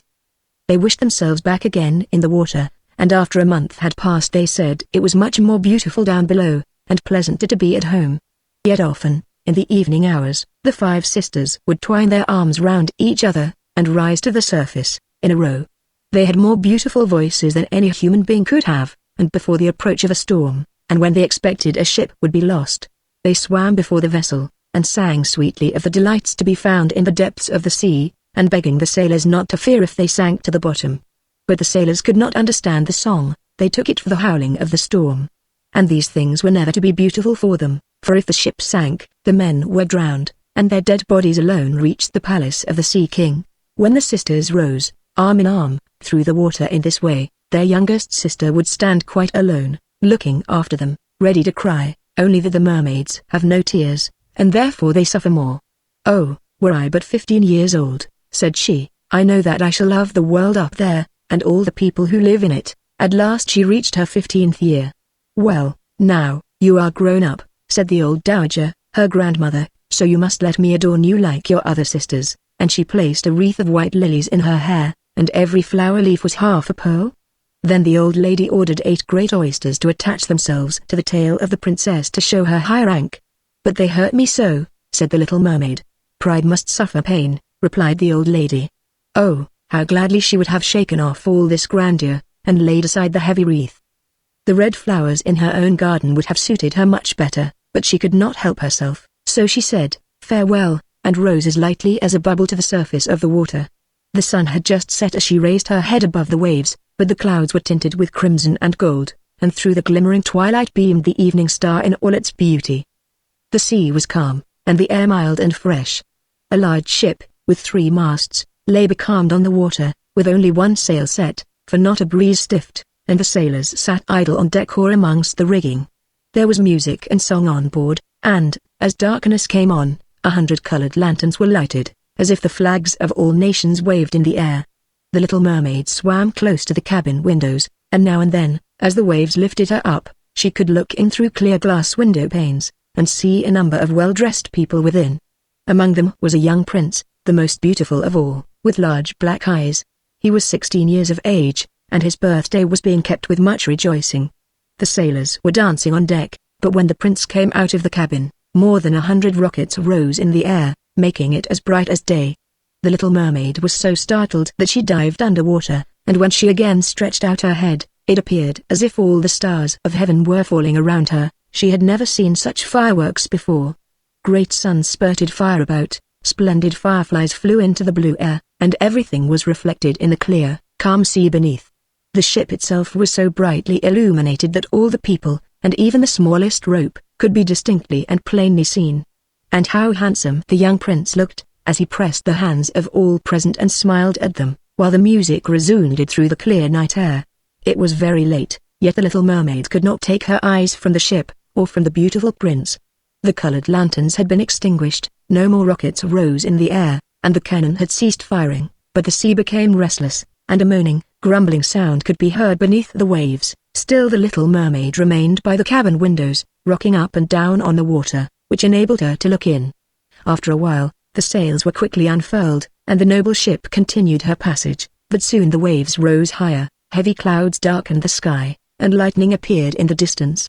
They wished themselves back again in the water, and after a month had passed they said it was much more beautiful down below, and pleasanter to be at home. Yet often, in the evening hours, the 5 sisters would twine their arms round each other, and rise to the surface, in a row. They had more beautiful voices than any human being could have, and before the approach of a storm, and when they expected a ship would be lost, they swam before the vessel, and sang sweetly of the delights to be found in the depths of the sea, and begging the sailors not to fear if they sank to the bottom. But the sailors could not understand the song, they took it for the howling of the storm. And these things were never to be beautiful for them, for if the ship sank, the men were drowned, and their dead bodies alone reached the palace of the Sea King. When the sisters rose, arm in arm, through the water in this way, their youngest sister would stand quite alone, looking after them, ready to cry, only that the mermaids have no tears, and therefore they suffer more. "Oh, were I but 15 years old," said she, "I know that I shall love the world up there, and all the people who live in it." At last she reached her 15th year. "Well, now, you are grown up," said the old dowager, her grandmother, "so you must let me adorn you like your other sisters," and she placed a wreath of white lilies in her hair, and every flower leaf was half a pearl. Then the old lady ordered 8 great oysters to attach themselves to the tail of the princess to show her high rank. "But they hurt me so," said the little mermaid. "Pride must suffer pain," replied the old lady. Oh, how gladly she would have shaken off all this grandeur, and laid aside the heavy wreath. The red flowers in her own garden would have suited her much better, but she could not help herself, so she said, "Farewell," and rose as lightly as a bubble to the surface of the water. The sun had just set as she raised her head above the waves, but the clouds were tinted with crimson and gold, and through the glimmering twilight beamed the evening star in all its beauty. The sea was calm, and the air mild and fresh. A large ship, with 3 masts, lay becalmed on the water, with only one sail set, for not a breeze stiffed, and the sailors sat idle on deck or amongst the rigging. There was music and song on board, And, as darkness came on, 100 colored lanterns were lighted, as if the flags of all nations waved in the air. The little mermaid swam close to the cabin windows, and now and then, as the waves lifted her up, she could look in through clear glass window panes, and see a number of well-dressed people within. Among them was a young prince, the most beautiful of all, with large black eyes. He was 16 years of age, and his birthday was being kept with much rejoicing. The sailors were dancing on deck, but when the prince came out of the cabin, more than 100 rockets rose in the air, making it as bright as day. The little mermaid was so startled that she dived underwater, and when she again stretched out her head, it appeared as if all the stars of heaven were falling around her. She had never seen such fireworks before. Great suns spurted fire about, splendid fireflies flew into the blue air, and everything was reflected in the clear, calm sea beneath. The ship itself was so brightly illuminated that all the people, and even the smallest rope, could be distinctly and plainly seen. And how handsome the young prince looked, as he pressed the hands of all present and smiled at them, while the music resounded through the clear night air. It was very late, yet the little mermaid could not take her eyes from the ship, or from the beautiful prince. The colored lanterns had been extinguished, no more rockets rose in the air, and the cannon had ceased firing, but the sea became restless, and a moaning, grumbling sound could be heard beneath the waves. Still the little mermaid remained by the cabin windows, rocking up and down on the water, which enabled her to look in. After a while, the sails were quickly unfurled, and the noble ship continued her passage, but soon the waves rose higher, heavy clouds darkened the sky, and lightning appeared in the distance.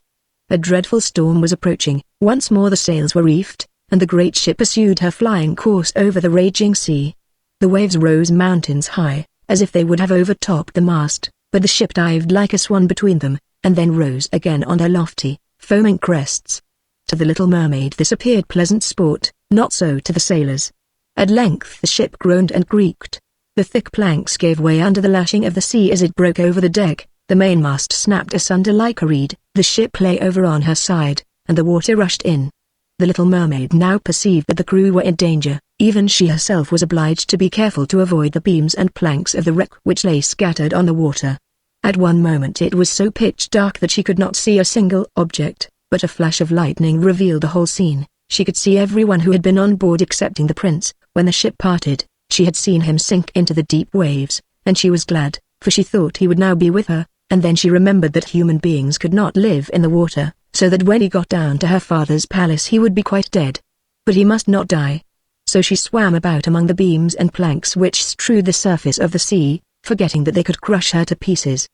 A dreadful storm was approaching. Once more the sails were reefed, and the great ship pursued her flying course over the raging sea. The waves rose mountains high, as if they would have overtopped the mast, but the ship dived like a swan between them, and then rose again on her lofty, foaming crests. To the little mermaid this appeared pleasant sport, not so to the sailors. At length the ship groaned and creaked. The thick planks gave way under the lashing of the sea as it broke over the deck, the mainmast snapped asunder like a reed, the ship lay over on her side, and the water rushed in. The little mermaid now perceived that the crew were in danger. Even she herself was obliged to be careful to avoid the beams and planks of the wreck which lay scattered on the water. At one moment it was so pitch dark that she could not see a single object, but a flash of lightning revealed the whole scene. She could see everyone who had been on board excepting the prince. When the ship parted, she had seen him sink into the deep waves, and she was glad, for she thought he would now be with her, and then she remembered that human beings could not live in the water, so that when he got down to her father's palace he would be quite dead. But he must not die. So she swam about among the beams and planks which strewed the surface of the sea, forgetting that they could crush her to pieces.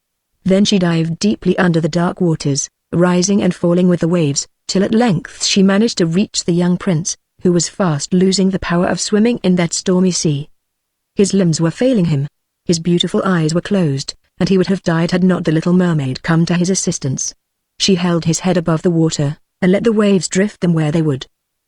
Then she dived deeply under the dark waters, rising and falling with the waves, till at length she managed to reach the young prince, who was fast losing the power of swimming in that stormy sea. His limbs were failing him, his beautiful eyes were closed, and he would have died had not the little mermaid come to his assistance. She held his head above the water, and let the waves drift them where they would.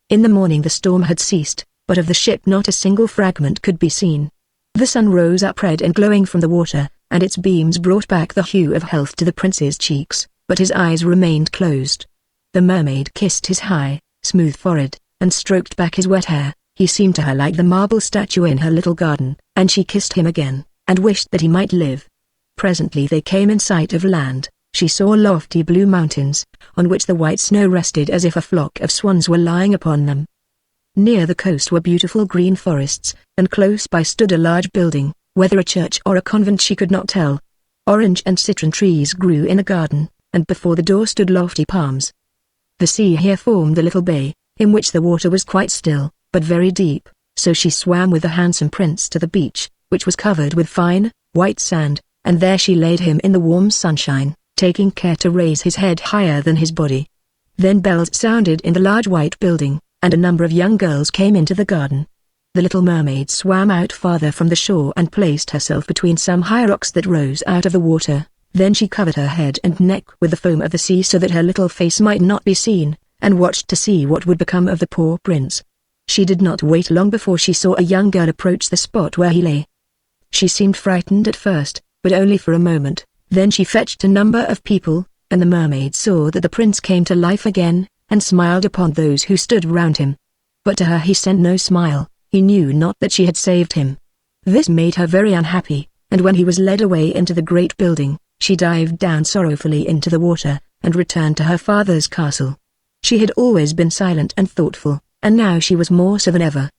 In the morning the storm had ceased, but of the ship not a single fragment could be seen. The sun rose up red and glowing from the water, and its beams brought back the hue of health to the prince's cheeks, but his eyes remained closed. The mermaid kissed his high, smooth forehead, and stroked back his wet hair. He seemed to her like the marble statue in her little garden, and she kissed him again, and wished that he might live. Presently they came in sight of land. She saw lofty blue mountains, on which the white snow rested as if a flock of swans were lying upon them. Near the coast were beautiful green forests, and close by stood a large building, whether a church or a convent she could not tell. Orange and citron trees grew in a garden, and before the door stood lofty palms. The sea here formed a little bay, in which the water was quite still, but very deep, so she swam with the handsome prince to the beach, which was covered with fine, white sand, and there she laid him in the warm sunshine, taking care to raise his head higher than his body. Then bells sounded in the large white building, and a number of young girls came into the garden. The little mermaid swam out farther from the shore and placed herself between some high rocks that rose out of the water. Then she covered her head and neck with the foam of the sea so that her little face might not be seen, and watched to see what would become of the poor prince. She did not wait long before she saw a young girl approach the spot where he lay. She seemed frightened at first, but only for a moment. Then she fetched a number of people, and the mermaid saw that the prince came to life again, and smiled upon those who stood round him. But to her he sent no smile. He knew not that she had saved him. This made her very unhappy, and when he was led away into the great building, she dived down sorrowfully into the water, and returned to her father's castle. She had always been silent and thoughtful, and now she was more so than ever.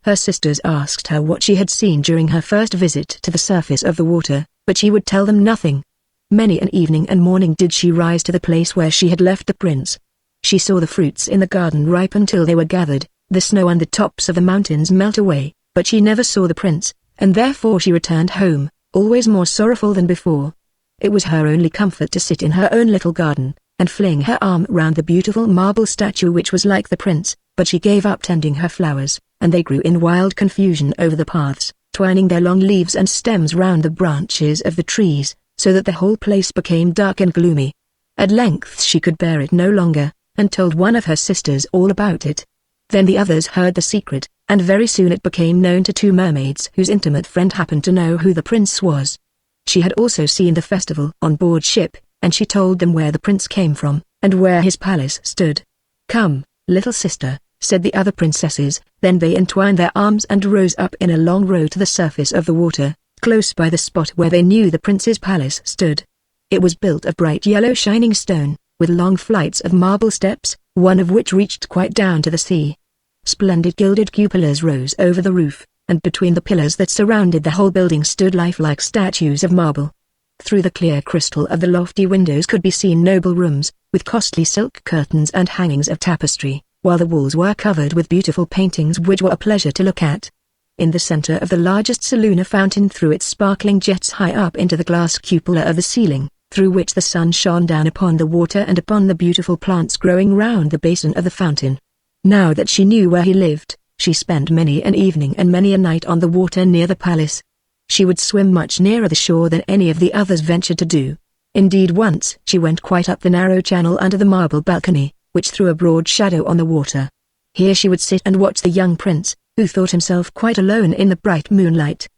Her sisters asked her what she had seen during her first visit to the surface of the water, but she would tell them nothing. Many an evening and morning did she rise to the place where she had left the prince. She saw the fruits in the garden ripen till they were gathered, the snow on the tops of the mountains melt away, but she never saw the prince, and therefore she returned home, always more sorrowful than before. It was her only comfort to sit in her own little garden, and fling her arm round the beautiful marble statue which was like the prince, but she gave up tending her flowers, and they grew in wild confusion over the paths, twining their long leaves and stems round the branches of the trees, so that the whole place became dark and gloomy. At length she could bear it no longer, and told one of her sisters all about it. Then the others heard the secret, and very soon it became known to two mermaids whose intimate friend happened to know who the prince was. She had also seen the festival on board ship, and she told them where the prince came from, and where his palace stood. "Come, little sister," said the other princesses. Then they entwined their arms and rose up in a long row to the surface of the water, close by the spot where they knew the prince's palace stood. It was built of bright yellow shining stone, with long flights of marble steps, one of which reached quite down to the sea. Splendid gilded cupolas rose over the roof, and between the pillars that surrounded the whole building stood lifelike statues of marble. Through the clear crystal of the lofty windows could be seen noble rooms, with costly silk curtains and hangings of tapestry, while the walls were covered with beautiful paintings which were a pleasure to look at. In the center of the largest saloon a fountain threw its sparkling jets high up into the glass cupola of the ceiling, through which the sun shone down upon the water and upon the beautiful plants growing round the basin of the fountain. Now that she knew where he lived, she spent many an evening and many a night on the water near the palace. She would swim much nearer the shore than any of the others ventured to do. Indeed, once she went quite up the narrow channel under the marble balcony, which threw a broad shadow on the water. Here she would sit and watch the young prince, who thought himself quite alone in the bright moonlight.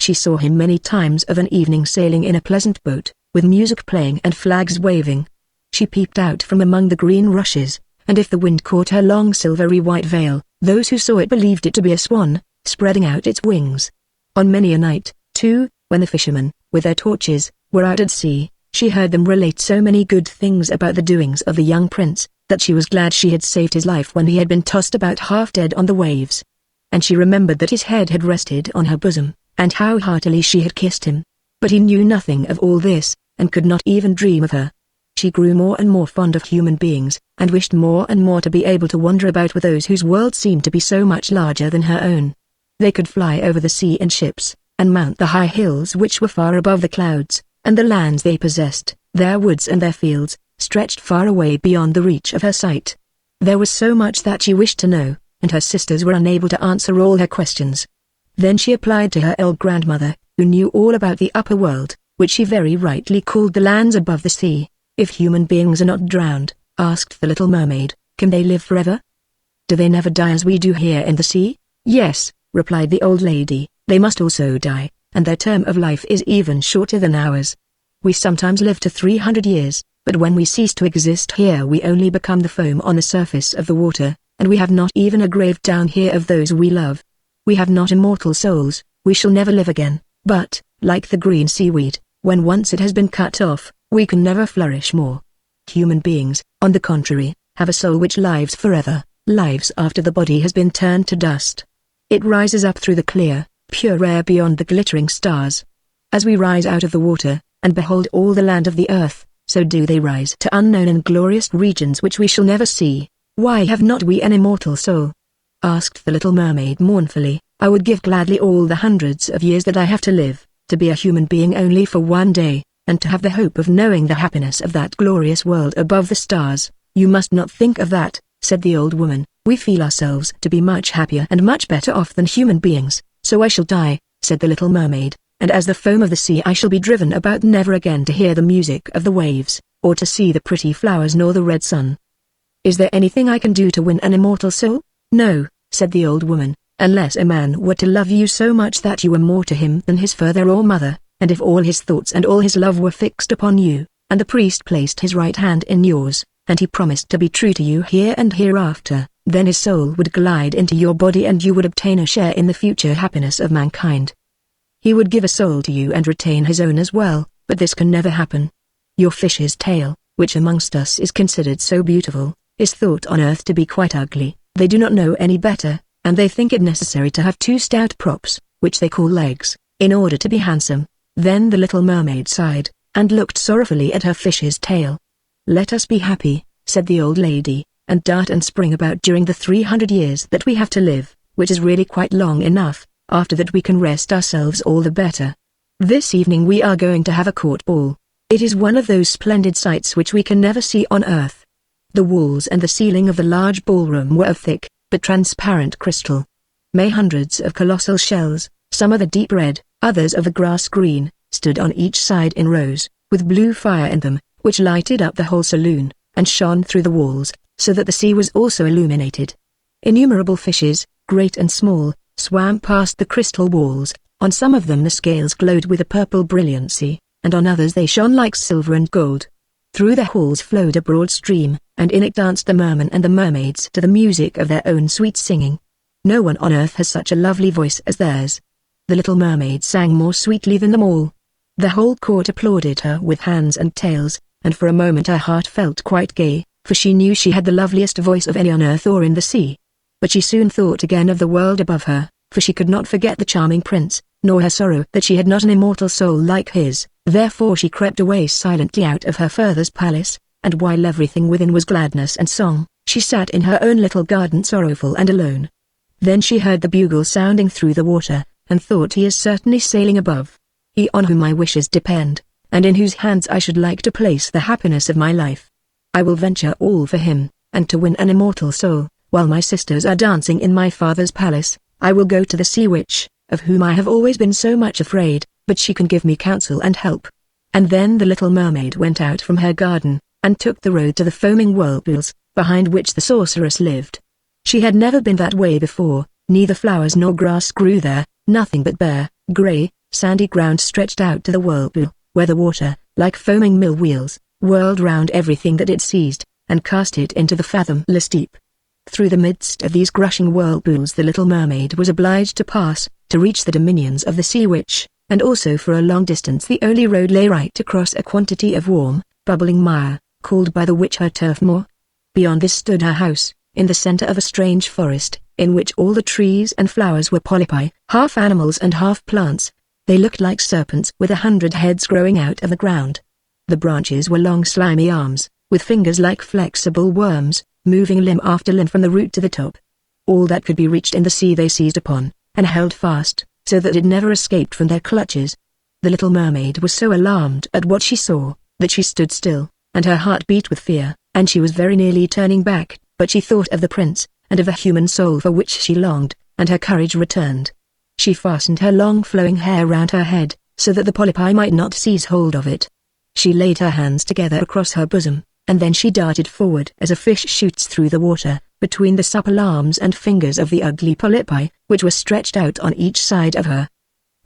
She saw him many times of an evening sailing in a pleasant boat, with music playing and flags waving. She peeped out from among the green rushes, and if the wind caught her long silvery white veil, those who saw it believed it to be a swan, spreading out its wings. On many a night, too, when the fishermen, with their torches, were out at sea, she heard them relate so many good things about the doings of the young prince, that she was glad she had saved his life when he had been tossed about half dead on the waves. And she remembered that his head had rested on her bosom, and how heartily she had kissed him. But he knew nothing of all this, and could not even dream of her. She grew more and more fond of human beings, and wished more and more to be able to wander about with those whose world seemed to be so much larger than her own. They could fly over the sea in ships, and mount the high hills which were far above the clouds, and the lands they possessed, their woods and their fields, stretched far away beyond the reach of her sight. There was so much that she wished to know, and her sisters were unable to answer all her questions. Then she applied to her old grandmother, who knew all about the upper world, which she very rightly called the lands above the sea. "If human beings are not drowned," asked the little mermaid, "can they live forever? Do they never die as we do here in the sea?" "Yes," replied the old lady, "they must also die, and their term of life is even shorter than ours. We sometimes live to 300 years, but when we cease to exist here we only become the foam on the surface of the water, and we have not even a grave down here of those we love. We have not immortal souls, we shall never live again, but, like the green seaweed, when once it has been cut off, we can never flourish more. Human beings, on the contrary, have a soul which lives forever, lives after the body has been turned to dust. It rises up through the clear, pure air beyond the glittering stars. As we rise out of the water, and behold all the land of the earth, so do they rise to unknown and glorious regions which we shall never see. Why have not we an immortal soul?" asked the little mermaid mournfully. "I would give gladly all the hundreds of years that I have to live, to be a human being only for one day, and to have the hope of knowing the happiness of that glorious world above the stars." "You must not think of that," said the old woman. "We feel ourselves to be much happier and much better off than human beings, so I shall die," said the little mermaid, "and as the foam of the sea I shall be driven about never again to hear the music of the waves, or to see the pretty flowers nor the red sun. Is there anything I can do to win an immortal soul?" "No," said the old woman, "unless a man were to love you so much that you were more to him than his father or mother, and if all his thoughts and all his love were fixed upon you, and the priest placed his right hand in yours, and he promised to be true to you here and hereafter, then his soul would glide into your body and you would obtain a share in the future happiness of mankind. He would give a soul to you and retain his own as well, but this can never happen. Your fish's tail, which amongst us is considered so beautiful, is thought on earth to be quite ugly. They do not know any better, and they think it necessary to have two stout props, which they call legs, in order to be handsome. Then the little mermaid sighed, and looked sorrowfully at her fish's tail. "Let us be happy," said the old lady, "and dart and spring about during the 300 years that we have to live, which is really quite long enough. After that we can rest ourselves all the better. This evening we are going to have a court ball. It is one of those splendid sights which we can never see on earth." The walls and the ceiling of the large ballroom were of thick, but transparent crystal. Hundreds of colossal shells, some of a deep red, others of a grass green, stood on each side in rows, with blue fire in them, which lighted up the whole saloon, and shone through the walls, so that the sea was also illuminated. Innumerable fishes, great and small, swam past the crystal walls. On some of them the scales glowed with a purple brilliancy, and on others they shone like silver and gold. Through the halls flowed a broad stream, and in it danced the mermen and the mermaids to the music of their own sweet singing. No one on earth has such a lovely voice as theirs. The little mermaid sang more sweetly than them all. The whole court applauded her with hands and tails, and for a moment her heart felt quite gay, for she knew she had the loveliest voice of any on earth or in the sea. But she soon thought again of the world above her, for she could not forget the charming prince, nor her sorrow that she had not an immortal soul like his. Therefore she crept away silently out of her father's palace, and while everything within was gladness and song, she sat in her own little garden sorrowful and alone. Then she heard the bugle sounding through the water, and thought, "He is certainly sailing above. He on whom my wishes depend, and in whose hands I should like to place the happiness of my life. I will venture all for him, and to win an immortal soul, while my sisters are dancing in my father's palace, I will go to the sea witch, of whom I have always been so much afraid, but she can give me counsel and help." And then the little mermaid went out from her garden, and took the road to the foaming whirlpools, behind which the sorceress lived. She had never been that way before, neither flowers nor grass grew there, nothing but bare, grey, sandy ground stretched out to the whirlpool, where the water, like foaming mill wheels, whirled round everything that it seized, and cast it into the fathomless deep. Through the midst of these crushing whirlpools the little mermaid was obliged to pass, to reach the dominions of the sea witch, and also for a long distance the only road lay right across a quantity of warm, bubbling mire, called by the witch her turf moor. Beyond this stood her house, in the center of a strange forest, in which all the trees and flowers were polypi, half animals and half plants. They looked like serpents with 100 heads growing out of the ground. The branches were long slimy arms, with fingers like flexible worms, moving limb after limb from the root to the top. All that could be reached in the sea they seized upon, and held fast, so that it never escaped from their clutches. The little mermaid was so alarmed at what she saw, that she stood still, and her heart beat with fear, and she was very nearly turning back, but she thought of the prince, and of the human soul for which she longed, and her courage returned. She fastened her long flowing hair round her head, so that the polypi might not seize hold of it. She laid her hands together across her bosom, and then she darted forward as a fish shoots through the water, between the supple arms and fingers of the ugly polypi, which were stretched out on each side of her.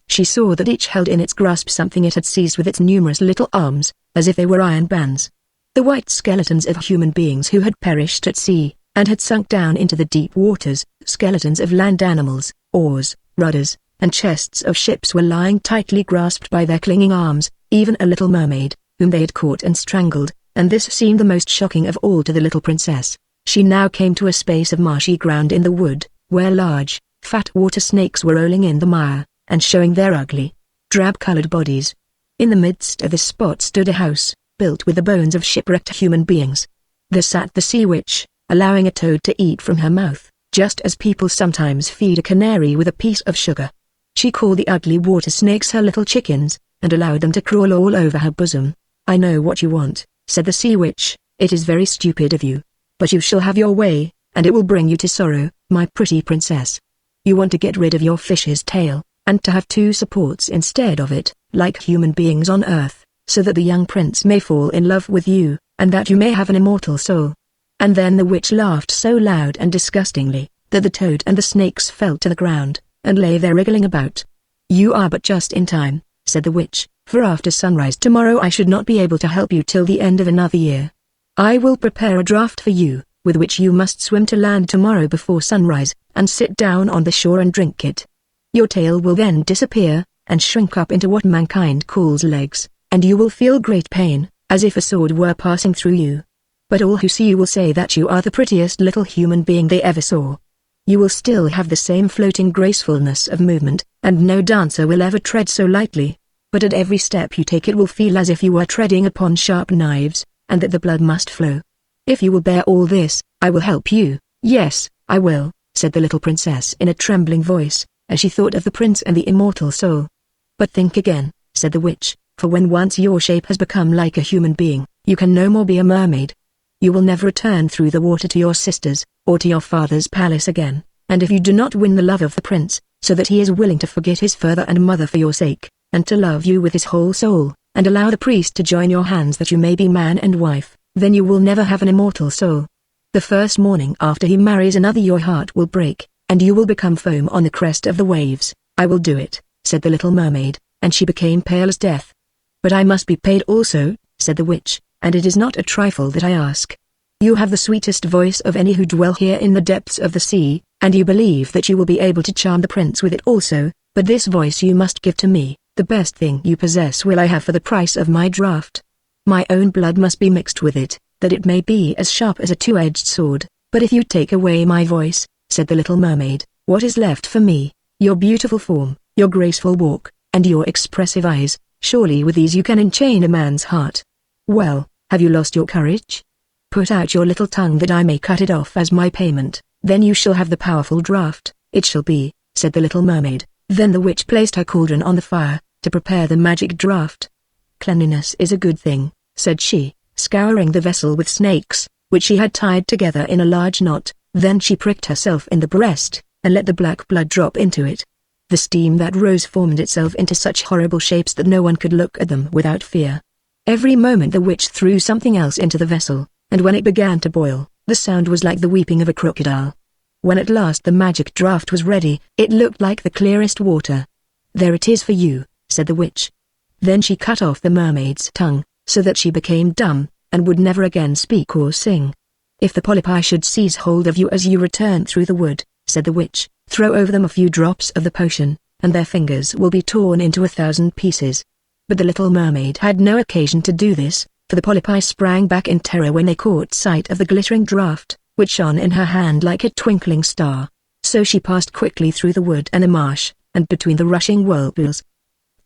She saw that each held in its grasp something it had seized with its numerous little arms, as if they were iron bands. The white skeletons of human beings who had perished at sea, and had sunk down into the deep waters, skeletons of land animals, oars, rudders, and chests of ships were lying tightly grasped by their clinging arms, even a little mermaid, whom they had caught and strangled, and this seemed the most shocking of all to the little princess. She now came to a space of marshy ground in the wood, where large, fat water snakes were rolling in the mire, and showing their ugly, drab-colored bodies. In the midst of this spot stood a house, built with the bones of shipwrecked human beings. There sat the sea witch, allowing a toad to eat from her mouth, just as people sometimes feed a canary with a piece of sugar. She called the ugly water snakes her little chickens, and allowed them to crawl all over her bosom. "I know what you want," said the sea witch. "It is very stupid of you. But you shall have your way, and it will bring you to sorrow, my pretty princess. You want to get rid of your fish's tail, and to have two supports instead of it, like human beings on earth, so that the young prince may fall in love with you, and that you may have an immortal soul." And then the witch laughed so loud and disgustingly, that the toad and the snakes fell to the ground, and lay there wriggling about. "You are but just in time," said the witch, "for after sunrise tomorrow I should not be able to help you till the end of another year. I will prepare a draught for you, with which you must swim to land tomorrow before sunrise, and sit down on the shore and drink it. Your tail will then disappear, and shrink up into what mankind calls legs, and you will feel great pain, as if a sword were passing through you. but all who see you will say that you are the prettiest little human being they ever saw. You will still have the same floating gracefulness of movement, and no dancer will ever tread so lightly. But at every step you take it will feel as if you are treading upon sharp knives, and that the blood must flow. If you will bear all this, I will help you." "Yes, I will," said the little princess in a trembling voice, as she thought of the prince and the immortal soul. "But think again," said the witch, "for when once your shape has become like a human being, you can no more be a mermaid. You will never return through the water to your sisters, or to your father's palace again, and if you do not win the love of the prince, so that he is willing to forget his father and mother for your sake, and to love you with his whole soul, and allow the priest to join your hands that you may be man and wife, then you will never have an immortal soul. The first morning after he marries another your heart will break, and you will become foam on the crest of the waves." "I will do it," said the little mermaid, and she became pale as death. "But I must be paid also," said the witch, "and it is not a trifle that I ask. You have the sweetest voice of any who dwell here in the depths of the sea, and you believe that you will be able to charm the prince with it also, but this voice you must give to me. The best thing you possess will I have for the price of my draft. My own blood must be mixed with it, that it may be as sharp as a two-edged sword. But if you take away my voice," said the little mermaid, "what is left for me? Your beautiful form, your graceful walk, and your expressive eyes. Surely with these you can enchain a man's heart. Well, have you lost your courage? Put out your little tongue that I may cut it off as my payment, then you shall have the powerful draft." "It shall be," said the little mermaid. Then the witch placed her cauldron on the fire, to prepare the magic draught. "Cleanliness is a good thing," said she, scouring the vessel with snakes, which she had tied together in a large knot. Then she pricked herself in the breast, and let the black blood drop into it. The steam that rose formed itself into such horrible shapes that no one could look at them without fear. Every moment the witch threw something else into the vessel, and when it began to boil, the sound was like the weeping of a crocodile. When at last the magic draught was ready, it looked like the clearest water. "There it is for you," said the witch. Then she cut off the mermaid's tongue, so that she became dumb, and would never again speak or sing. "If the polypi should seize hold of you as you return through the wood," said the witch, "throw over them a few drops of the potion, and their fingers will be torn into 1,000 pieces." But the little mermaid had no occasion to do this, for the polypi sprang back in terror when they caught sight of the glittering draught, which shone in her hand like a twinkling star. So she passed quickly through the wood and the marsh, and between the rushing whirlpools.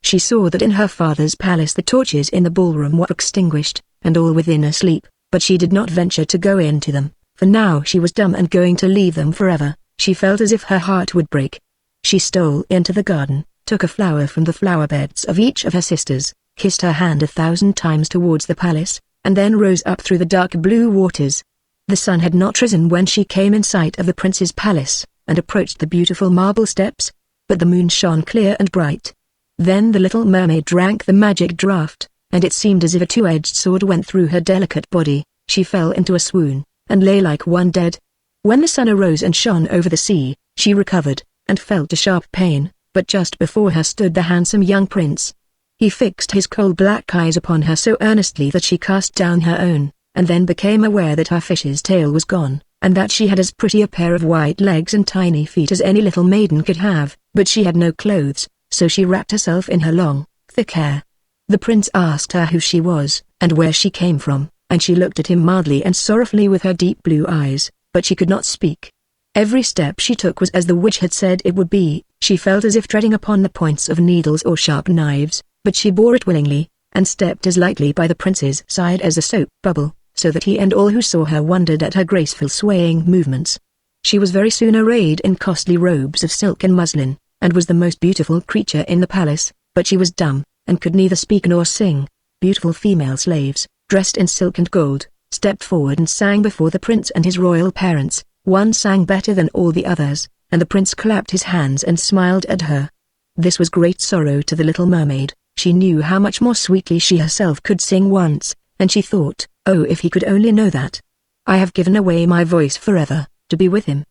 She saw that in her father's palace the torches in the ballroom were extinguished, and all within asleep, but she did not venture to go into them, for now she was dumb and going to leave them forever. She felt as if her heart would break. She stole into the garden, took a flower from the flower beds of each of her sisters, kissed her hand 1,000 times towards the palace, and then rose up through the dark blue waters. The sun had not risen when she came in sight of the prince's palace, and approached the beautiful marble steps, but the moon shone clear and bright. Then the little mermaid drank the magic draught, and it seemed as if a two-edged sword went through her delicate body. She fell into a swoon, and lay like one dead. When the sun arose and shone over the sea, she recovered, and felt a sharp pain, but just before her stood the handsome young prince. He fixed his coal-black eyes upon her so earnestly that she cast down her own, and then became aware that her fish's tail was gone, and that she had as pretty a pair of white legs and tiny feet as any little maiden could have, but she had no clothes, so she wrapped herself in her long, thick hair. The prince asked her who she was, and where she came from, and she looked at him mildly and sorrowfully with her deep blue eyes, but she could not speak. Every step she took was as the witch had said it would be. She felt as if treading upon the points of needles or sharp knives, but she bore it willingly, and stepped as lightly by the prince's side as a soap bubble, so that he and all who saw her wondered at her graceful swaying movements. She was very soon arrayed in costly robes of silk and muslin, and was the most beautiful creature in the palace, but she was dumb, and could neither speak nor sing. Beautiful female slaves, dressed in silk and gold, stepped forward and sang before the prince and his royal parents. One sang better than all the others, and the prince clapped his hands and smiled at her. This was great sorrow to the little mermaid. She knew how much more sweetly she herself could sing once, and she thought, oh, if he could only know that. I have given away my voice forever, to be with him.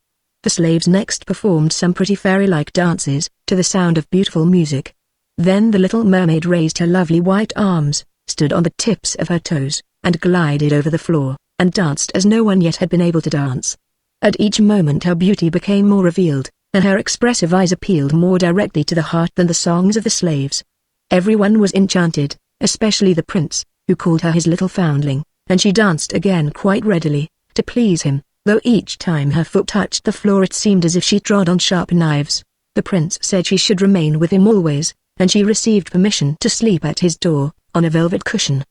The slaves next performed some pretty fairy-like dances, to the sound of beautiful music. Then the little mermaid raised her lovely white arms, stood on the tips of her toes, and glided over the floor, and danced as no one yet had been able to dance. At each moment her beauty became more revealed, and her expressive eyes appealed more directly to the heart than the songs of the slaves. Everyone was enchanted, especially the prince, who called her his little foundling, and she danced again quite readily, to please him, though each time her foot touched the floor it seemed as if she trod on sharp knives. The prince said she should remain with him always, and she received permission to sleep at his door, on a velvet cushion.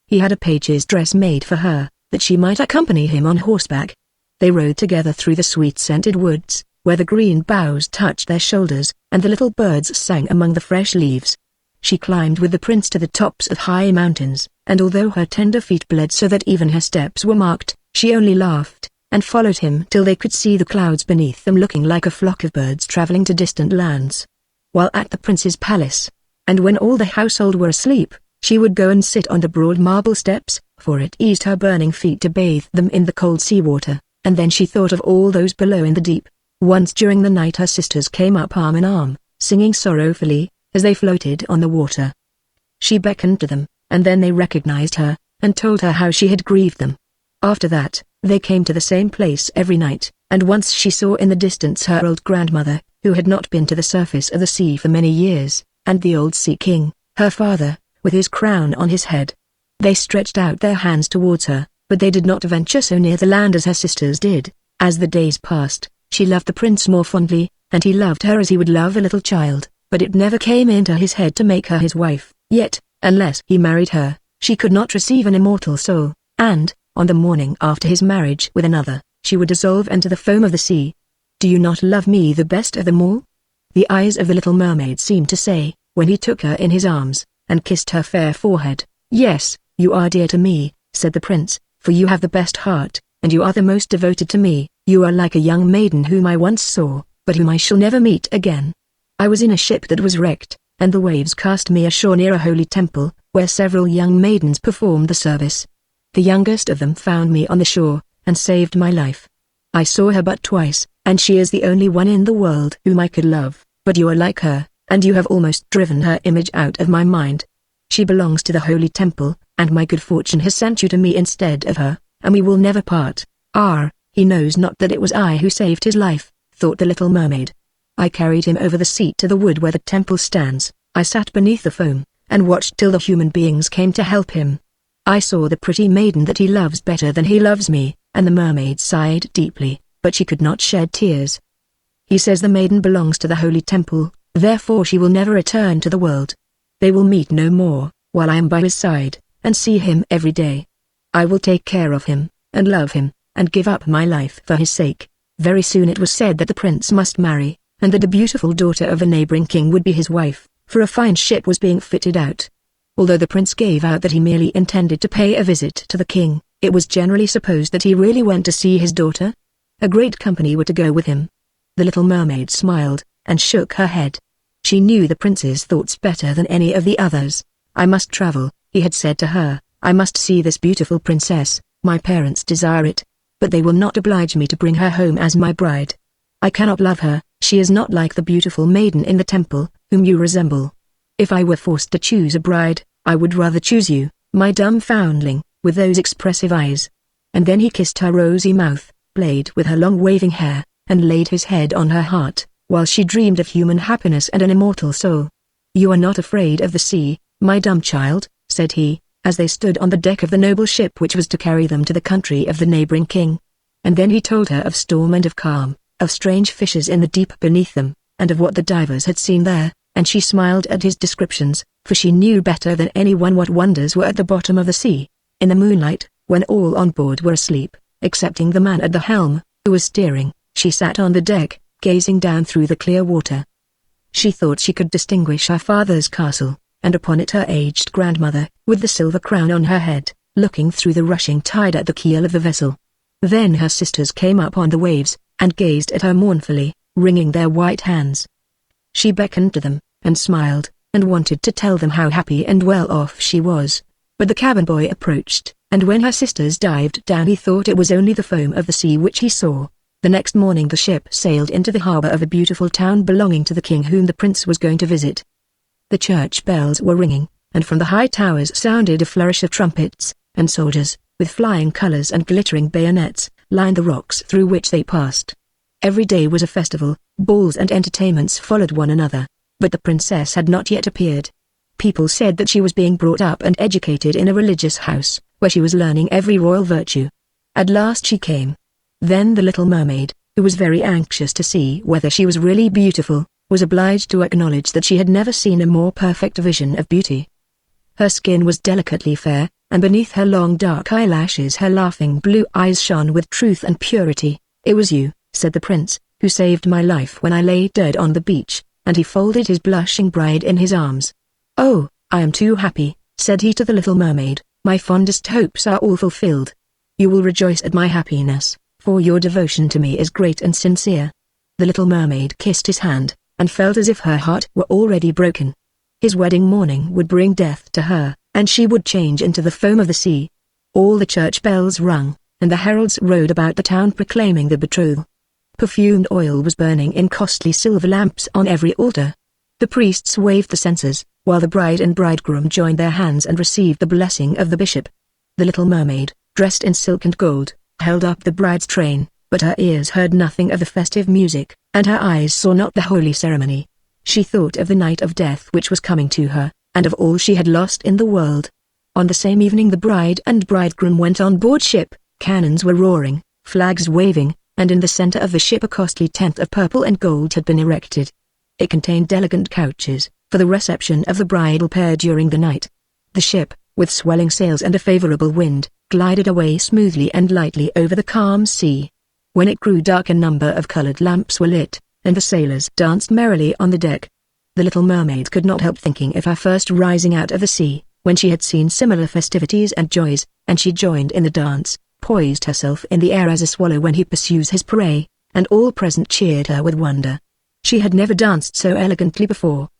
He had a page's dress made for her, that she might accompany him on horseback. They rode together through the sweet-scented woods, where the green boughs touched their shoulders, and the little birds sang among the fresh leaves. She climbed with the prince to the tops of high mountains, and although her tender feet bled so that even her steps were marked, she only laughed, and followed him till they could see the clouds beneath them looking like a flock of birds traveling to distant lands. While at the prince's palace, and when all the household were asleep, she would go and sit on the broad marble steps, for it eased her burning feet to bathe them in the cold sea-water, and then she thought of all those below in the deep. Once during the night her sisters came up arm in arm, singing sorrowfully, as they floated on the water. She beckoned to them, and then they recognized her, and told her how she had grieved them. After that, they came to the same place every night, and once she saw in the distance her old grandmother, who had not been to the surface of the sea for many years, and the old sea king, her father, with his crown on his head. They stretched out their hands towards her, but they did not venture so near the land as her sisters did. As the days passed, she loved the prince more fondly, and he loved her as he would love a little child, but it never came into his head to make her his wife. Yet, unless he married her, she could not receive an immortal soul, and, on the morning after his marriage with another, she would dissolve into the foam of the sea. "Do you not love me the best of them all?" the eyes of the little mermaid seemed to say, when he took her in his arms, and kissed her fair forehead. "Yes, you are dear to me," said the prince, "for you have the best heart, and you are the most devoted to me. You are like a young maiden whom I once saw, but whom I shall never meet again. I was in a ship that was wrecked, and the waves cast me ashore near a holy temple, where several young maidens performed the service. The youngest of them found me on the shore, and saved my life. I saw her but twice, and she is the only one in the world whom I could love, but you are like her, and you have almost driven her image out of my mind. She belongs to the holy temple, and my good fortune has sent you to me instead of her, and we will never part." "Ah, he knows not that it was I who saved his life," thought the little mermaid. "I carried him over the sea to the wood where the temple stands. I sat beneath the foam, and watched till the human beings came to help him. I saw the pretty maiden that he loves better than he loves me," and the mermaid sighed deeply, but she could not shed tears. "He says the maiden belongs to the holy temple, therefore she will never return to the world. They will meet no more, while I am by his side, and see him every day. I will take care of him, and love him, and give up my life for his sake." Very soon it was said that the prince must marry, and that a beautiful daughter of a neighboring king would be his wife, for a fine ship was being fitted out. Although the prince gave out that he merely intended to pay a visit to the king, it was generally supposed that he really went to see his daughter. A great company were to go with him. The little mermaid smiled, and shook her head. She knew the prince's thoughts better than any of the others. "I must travel," he had said to her. "I must see this beautiful princess. My parents desire it, but they will not oblige me to bring her home as my bride. I cannot love her, she is not like the beautiful maiden in the temple, whom you resemble. If I were forced to choose a bride, I would rather choose you, my dumb foundling, with those expressive eyes." And then he kissed her rosy mouth, played with her long waving hair, and laid his head on her heart, while she dreamed of human happiness and an immortal soul. "You are not afraid of the sea, my dumb child," said he, as they stood on the deck of the noble ship which was to carry them to the country of the neighboring king. And then he told her of storm and of calm, of strange fishes in the deep beneath them, and of what the divers had seen there, and she smiled at his descriptions, for she knew better than anyone what wonders were at the bottom of the sea. In the moonlight, when all on board were asleep, excepting the man at the helm, who was steering, she sat on the deck, gazing down through the clear water. She thought she could distinguish her father's castle, and upon it her aged grandmother, with the silver crown on her head, looking through the rushing tide at the keel of the vessel. Then her sisters came up on the waves, and gazed at her mournfully, wringing their white hands. She beckoned to them, and smiled, and wanted to tell them how happy and well off she was. But the cabin boy approached, and when her sisters dived down he thought it was only the foam of the sea which he saw. The next morning the ship sailed into the harbor of a beautiful town belonging to the king whom the prince was going to visit. The church bells were ringing, and from the high towers sounded a flourish of trumpets, and soldiers, with flying colors and glittering bayonets, lined the rocks through which they passed. Every day was a festival, balls and entertainments followed one another, but the princess had not yet appeared. People said that she was being brought up and educated in a religious house, where she was learning every royal virtue. At last she came. Then the little mermaid, who was very anxious to see whether she was really beautiful, was obliged to acknowledge that she had never seen a more perfect vision of beauty. Her skin was delicately fair, and beneath her long dark eyelashes her laughing blue eyes shone with truth and purity. "It was you," said the prince, "who saved my life when I lay dead on the beach," and he folded his blushing bride in his arms. "Oh, I am too happy," said he to the little mermaid, "my fondest hopes are all fulfilled. You will rejoice at my happiness, for your devotion to me is great and sincere." The little mermaid kissed his hand, and felt as if her heart were already broken. His wedding morning would bring death to her, and she would change into the foam of the sea. All the church bells rung, and the heralds rode about the town proclaiming the betrothal. Perfumed oil was burning in costly silver lamps on every altar. The priests waved the censers, while the bride and bridegroom joined their hands and received the blessing of the bishop. The little mermaid, dressed in silk and gold, held up the bride's train, but her ears heard nothing of the festive music, and her eyes saw not the holy ceremony. She thought of the night of death which was coming to her, and of all she had lost in the world. On the same evening the bride and bridegroom went on board ship. Cannons were roaring, flags waving, and in the center of the ship a costly tent of purple and gold had been erected. It contained elegant couches, for the reception of the bridal pair during the night. The ship, with swelling sails and a favorable wind, glided away smoothly and lightly over the calm sea. When it grew dark a number of colored lamps were lit, and the sailors danced merrily on the deck. The little mermaid could not help thinking of her first rising out of the sea, when she had seen similar festivities and joys, and she joined in the dance, poised herself in the air as a swallow when he pursues his prey, and all present cheered her with wonder. She had never danced so elegantly before.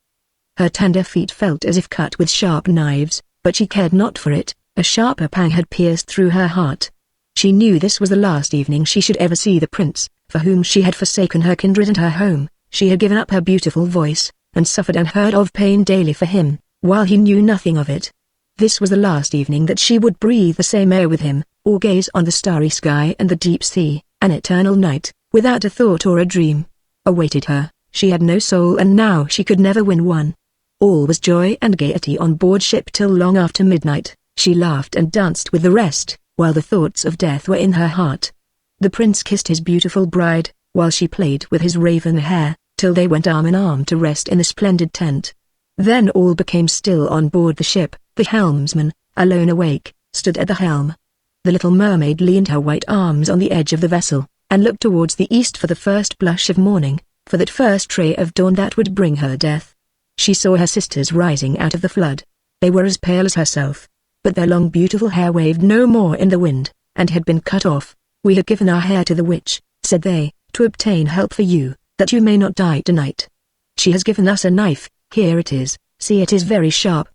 Her tender feet felt as if cut with sharp knives, but she cared not for it. A sharper pang had pierced through her heart. She knew this was the last evening she should ever see the prince, for whom she had forsaken her kindred and her home. She had given up her beautiful voice, and suffered unheard of pain daily for him, while he knew nothing of it. This was the last evening that she would breathe the same air with him, or gaze on the starry sky and the deep sea. An eternal night, without a thought or a dream, awaited her. She had no soul, and now she could never win one. All was joy and gaiety on board ship till long after midnight. She laughed and danced with the rest, while the thoughts of death were in her heart. The prince kissed his beautiful bride, while she played with his raven hair, till they went arm in arm to rest in the splendid tent. Then all became still on board the ship. The helmsman, alone awake, stood at the helm. The little mermaid leaned her white arms on the edge of the vessel, and looked towards the east for the first blush of morning, for that first ray of dawn that would bring her death. She saw her sisters rising out of the flood. They were as pale as herself, but their long beautiful hair waved no more in the wind, and had been cut off. "We have given our hair to the witch," said they, "to obtain help for you, that you may not die tonight. She has given us a knife. Here it is, see, it is very sharp.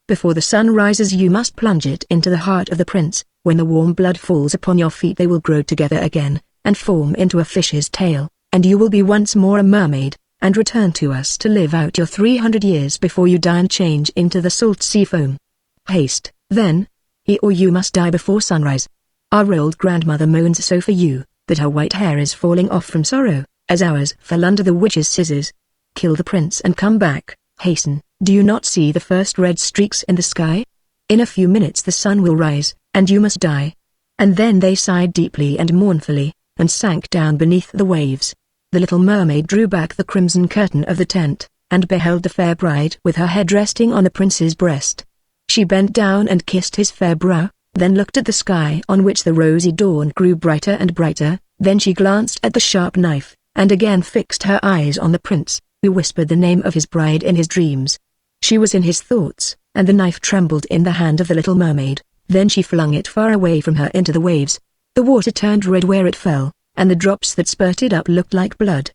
Before the sun rises you must plunge it into the heart of the prince. When the warm blood falls upon your feet they will grow together again, and form into a fish's tail, and you will be once more a mermaid, and return to us to live out your 300 years before you die and change into the salt sea foam. Haste, then. He or you must die before sunrise. Our old grandmother moans so for you, that her white hair is falling off from sorrow, as ours fell under the witch's scissors. Kill the prince and come back. Hasten. Do you not see the first red streaks in the sky? In a few minutes the sun will rise, and you must die." And then they sighed deeply and mournfully, and sank down beneath the waves. The little mermaid drew back the crimson curtain of the tent, and beheld the fair bride with her head resting on the prince's breast. She bent down and kissed his fair brow, then looked at the sky on which the rosy dawn grew brighter and brighter. Then she glanced at the sharp knife, and again fixed her eyes on the prince, who whispered the name of his bride in his dreams. She was in his thoughts, and the knife trembled in the hand of the little mermaid. Then she flung it far away from her into the waves. The water turned red where it fell, and the drops that spurted up looked like blood.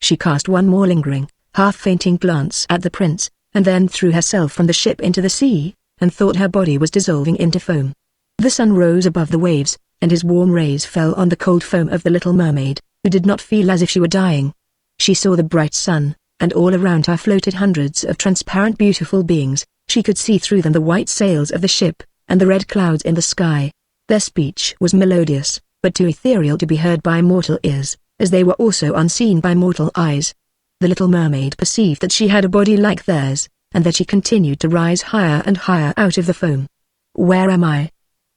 She cast one more lingering, half-fainting glance at the prince, and then threw herself from the ship into the sea, and thought her body was dissolving into foam. The sun rose above the waves, and his warm rays fell on the cold foam of the little mermaid, who did not feel as if she were dying. She saw the bright sun, and all around her floated hundreds of transparent beautiful beings. She could see through them the white sails of the ship, and the red clouds in the sky. Their speech was melodious, but too ethereal to be heard by mortal ears, as they were also unseen by mortal eyes. The little mermaid perceived that she had a body like theirs, and that she continued to rise higher and higher out of the foam. "Where am I?"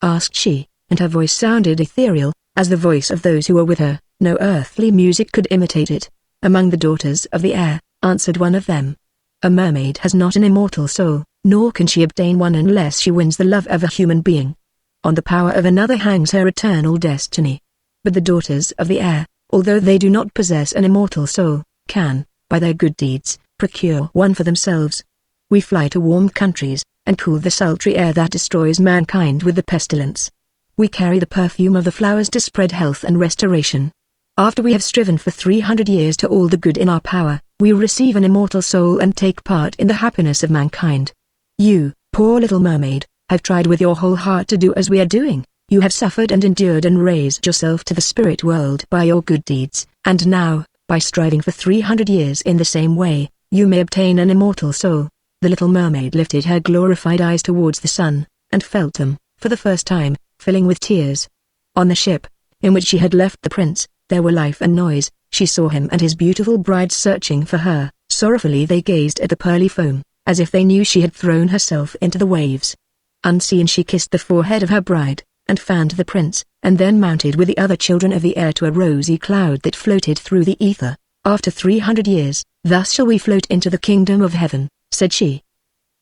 asked she, and her voice sounded ethereal, as the voice of those who were with her. No earthly music could imitate it. Among the daughters of the air, answered one of them. A mermaid has not an immortal soul, nor can she obtain one unless she wins the love of a human being. On the power of another hangs her eternal destiny. But the daughters of the air, although they do not possess an immortal soul, can, by their good deeds, procure one for themselves. We fly to warm countries, and cool the sultry air that destroys mankind with the pestilence. We carry the perfume of the flowers to spread health and restoration. After we have striven for 300 years to all the good in our power, we receive an immortal soul and take part in the happiness of mankind. You, poor little mermaid, have tried with your whole heart to do as we are doing. You have suffered and endured and raised yourself to the spirit world by your good deeds, and now, by striving for 300 years in the same way, you may obtain an immortal soul. The little mermaid lifted her glorified eyes towards the sun, and felt them, for the first time, filling with tears. On the ship, in which she had left the prince, there were life and noise. She saw him and his beautiful bride searching for her. Sorrowfully they gazed at the pearly foam, as if they knew she had thrown herself into the waves. Unseen she kissed the forehead of her bride, and fanned the prince, and then mounted with the other children of the air to a rosy cloud that floated through the ether. After 300 years, thus shall we float into the kingdom of heaven, said she.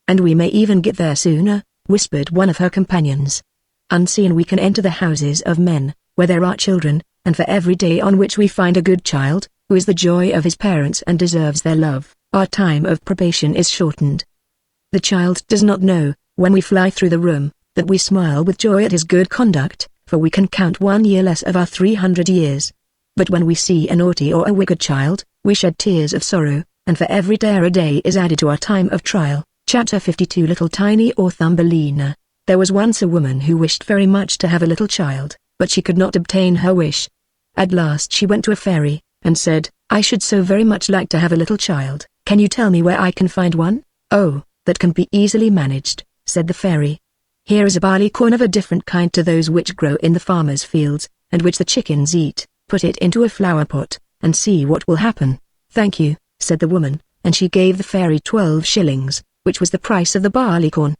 And we may even get there sooner, whispered one of her companions. Unseen we can enter the houses of men, where there are children, and for every day on which we find a good child, who is the joy of his parents and deserves their love, our time of probation is shortened. The child does not know, when we fly through the room, that we smile with joy at his good conduct, for we can count 1 year less of our 300 years. But when we see a naughty or a wicked child, we shed tears of sorrow, and for every day a day is added to our time of trial. Chapter 52 Little Tiny or Thumbelina. There was once a woman who wished very much to have a little child, but she could not obtain her wish. At last she went to a fairy, and said, I should so very much like to have a little child. Can you tell me where I can find one? Oh, that can be easily managed, said the fairy. Here is a barley corn of a different kind to those which grow in the farmer's fields, and which the chickens eat. Put it into a flower pot, and see what will happen. Thank you, said the woman, and she gave the fairy 12 shillings, which was the price of the barley corn.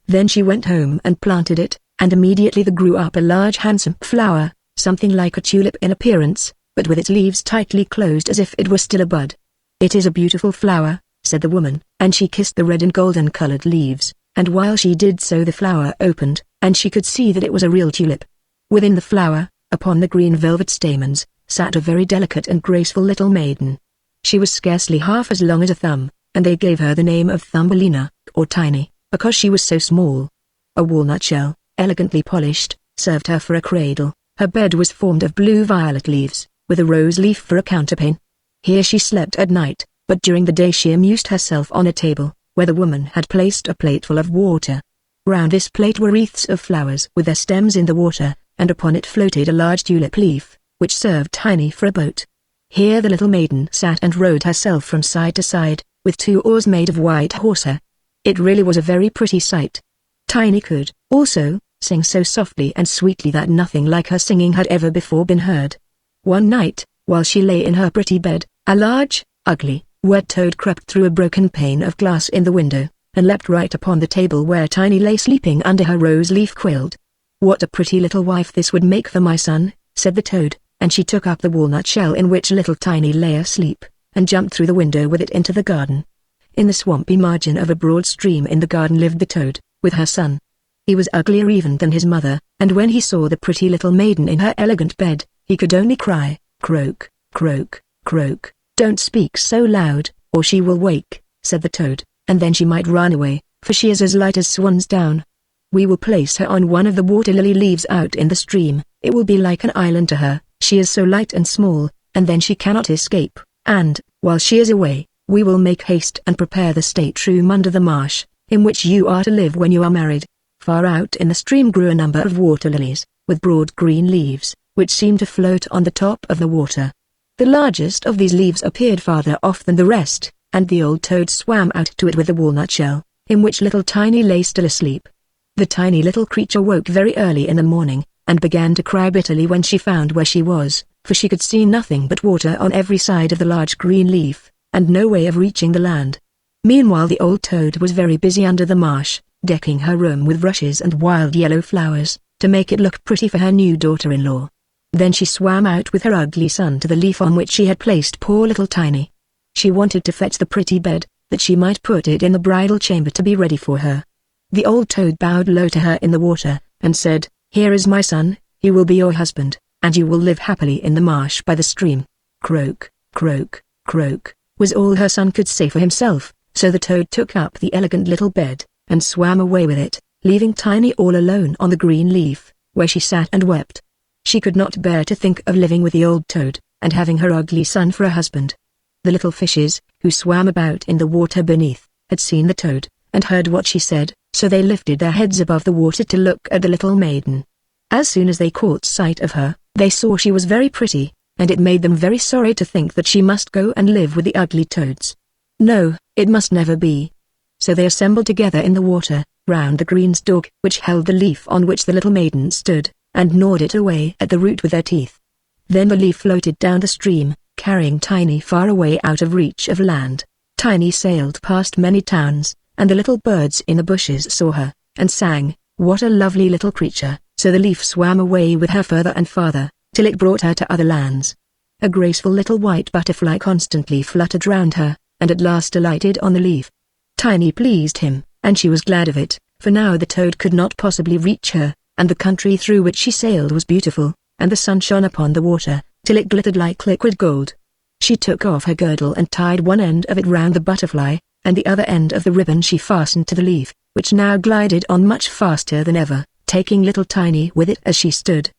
Then she went home and planted it, and immediately there grew up a large handsome flower, something like a tulip in appearance, but with its leaves tightly closed as if it were still a bud. It is a beautiful flower, said the woman, and she kissed the red and golden colored leaves, and while she did so the flower opened, and she could see that it was a real tulip. Within the flower, upon the green velvet stamens, sat a very delicate and graceful little maiden. She was scarcely half as long as a thumb, and they gave her the name of Thumbelina, or Tiny, because she was so small. A walnut shell, elegantly polished, served her for a cradle. Her bed was formed of blue violet leaves, with a rose leaf for a counterpane. Here she slept at night, but during the day she amused herself on a table, where the woman had placed a plateful of water. Round this plate were wreaths of flowers with their stems in the water, and upon it floated a large tulip leaf, which served Tiny for a boat. Here the little maiden sat and rowed herself from side to side, with 2 oars made of white horsehair. It really was a very pretty sight. Tiny could, also, sing so softly and sweetly that nothing like her singing had ever before been heard. One night, while she lay in her pretty bed, a large, ugly, wet toad crept through a broken pane of glass in the window, and leapt right upon the table where Tiny lay sleeping under her rose-leaf quilt. What a pretty little wife this would make for my son, said the toad, and she took up the walnut shell in which little Tiny lay asleep, and jumped through the window with it into the garden. In the swampy margin of a broad stream in the garden lived the toad, with her son. He was uglier even than his mother, and when he saw the pretty little maiden in her elegant bed, he could only cry, Croak, croak, croak. Don't speak so loud, or she will wake, said the toad, and then she might run away, for she is as light as swan's down. We will place her on one of the water lily leaves out in the stream. It will be like an island to her, she is so light and small, and then she cannot escape, and, while she is away, we will make haste and prepare the stateroom under the marsh, in which you are to live when you are married. Far out in the stream grew a number of water lilies, with broad green leaves, which seemed to float on the top of the water. The largest of these leaves appeared farther off than the rest, and the old toad swam out to it with the walnut shell, in which little Tiny lay still asleep. The tiny little creature woke very early in the morning, and began to cry bitterly when she found where she was, for she could see nothing but water on every side of the large green leaf, and no way of reaching the land. Meanwhile the old toad was very busy under the marsh, decking her room with rushes and wild yellow flowers. to make it look pretty for her new daughter-in-law. Then she swam out with her ugly son to the leaf on which she had placed poor little Tiny. She wanted to fetch the pretty bed, that she might put it in the bridal chamber to be ready for her. The old toad bowed low to her in the water, and said, "Here is my son, he will be your husband, and you will live happily in the marsh by the stream." Croak, croak, croak, was all her son could say for himself, so the toad took up the elegant little bed, and swam away with it, leaving Tiny all alone on the green leaf, where she sat and wept. She could not bear to think of living with the old toad, and having her ugly son for a husband. The little fishes, who swam about in the water beneath, had seen the toad, and heard what she said, so they lifted their heads above the water to look at the little maiden. As soon as they caught sight of her, they saw she was very pretty, and it made them very sorry to think that she must go and live with the ugly toads. No, it must never be. So they assembled together in the water, round the green stalk which held the leaf on which the little maiden stood, and gnawed it away at the root with their teeth. Then the leaf floated down the stream, carrying Tiny far away out of reach of land. Tiny sailed past many towns, and the little birds in the bushes saw her, and sang, "What a lovely little creature." So the leaf swam away with her further and farther, till it brought her to other lands. A graceful little white butterfly constantly fluttered round her, and at last alighted on the leaf. Tiny pleased him, and she was glad of it, for now the toad could not possibly reach her, and the country through which she sailed was beautiful, and the sun shone upon the water, till it glittered like liquid gold. She took off her girdle and tied one end of it round the butterfly, and the other end of the ribbon she fastened to the leaf, which now glided on much faster than ever, taking little Tiny with it as she stood.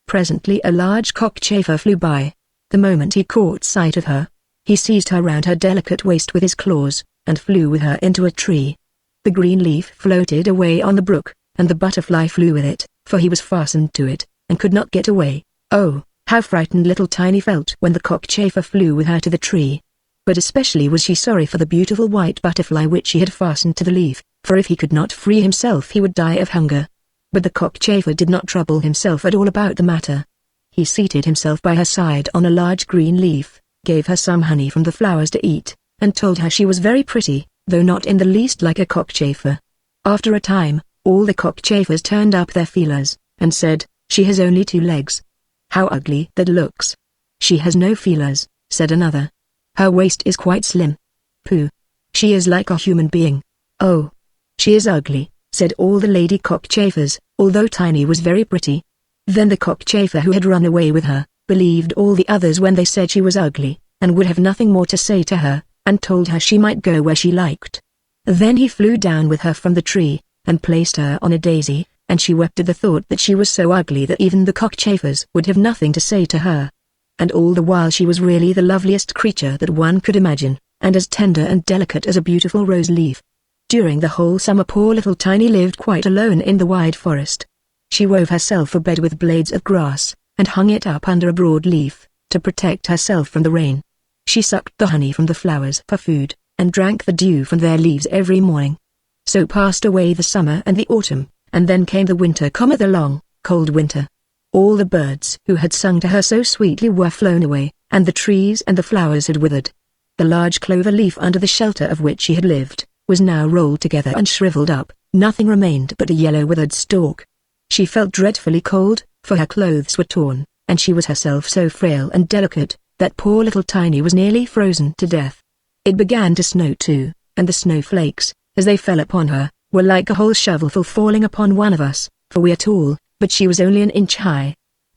Presently a large cockchafer flew by. The moment he caught sight of her, he seized her round her delicate waist with his claws, and flew with her into a tree. The green leaf floated away on the brook, and the butterfly flew with it, for he was fastened to it, and could not get away. Oh, how frightened little Tiny felt when the cockchafer flew with her to the tree. But especially was she sorry for the beautiful white butterfly which she had fastened to the leaf, for if he could not free himself he would die of hunger. But the cockchafer did not trouble himself at all about the matter. He seated himself by her side on a large green leaf, gave her some honey from the flowers to eat, and told her she was very pretty, though not in the least like a cockchafer. After a time, all the cockchafers turned up their feelers, and said, "She has only 2 legs. How ugly that looks." "She has no feelers," said another. "Her waist is quite slim." "Pooh! She is like a human being." "Oh! She is ugly," said all the lady cockchafers, although Tiny was very pretty. Then the cockchafer who had run away with her, believed all the others when they said she was ugly, and would have nothing more to say to her, and told her she might go where she liked. Then he flew down with her from the tree, and placed her on a daisy, and she wept at the thought that she was so ugly that even the cockchafers would have nothing to say to her. And all the while she was really the loveliest creature that one could imagine, and as tender and delicate as a beautiful rose leaf. During the whole summer poor little Tiny lived quite alone in the wide forest. She wove herself a bed with blades of grass, and hung it up under a broad leaf, to protect herself from the rain. She sucked the honey from the flowers for food, and drank the dew from their leaves every morning. So passed away the summer and the autumn, and then came the winter, the long, cold winter. All the birds who had sung to her so sweetly were flown away, and the trees and the flowers had withered. The large clover leaf under the shelter of which she had lived, was now rolled together and shriveled up, nothing remained but a yellow withered stalk. She felt dreadfully cold, for her clothes were torn, and she was herself so frail and delicate, that poor little Tiny was nearly frozen to death. It began to snow too, and the snowflakes, as they fell upon her, were like a whole shovelful falling upon one of us, for we are tall, but she was only an inch high.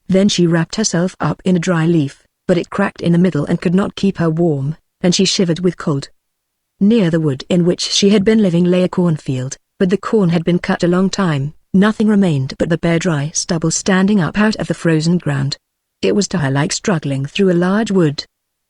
Then she wrapped herself up in a dry leaf, but it cracked in the middle and could not keep her warm, and she shivered with cold. Near the wood in which she had been living lay a cornfield, but the corn had been cut a long time. Nothing remained but the bare dry stubble standing up out of the frozen ground. It was to her like struggling through a large wood.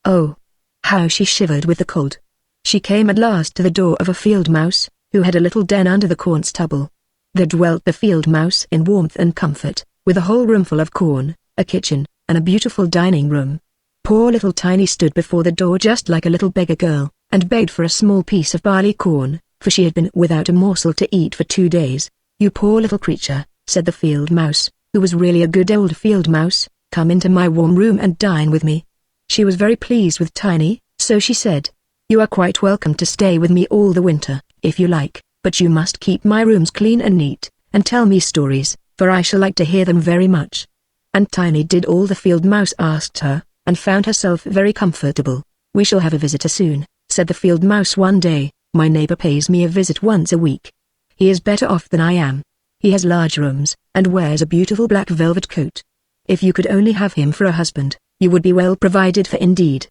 Oh! How she shivered with the cold. She came at last to the door of a field mouse, who had a little den under the corn stubble. There dwelt the field mouse in warmth and comfort, with a whole roomful of corn, a kitchen, and a beautiful dining room. Poor little Tiny stood before the door just like a little beggar girl, and begged for a small piece of barley corn, for she had been without a morsel to eat for 2 days. "You poor little creature," said the field mouse, who was really a good old field mouse, "come into my warm room and dine with me." She was very pleased with Tiny, so she said, "You are quite welcome to stay with me all the winter, if you like, but you must keep my rooms clean and neat, and tell me stories, for I shall like to hear them very much." And Tiny did all the field mouse asked her, and found herself very comfortable. "We shall have a visitor soon," said the field mouse one day. "My neighbor pays me a visit once a week. He is better off than I am. He has large rooms, and wears a beautiful black velvet coat. If you could only have him for a husband, you would be well provided for indeed.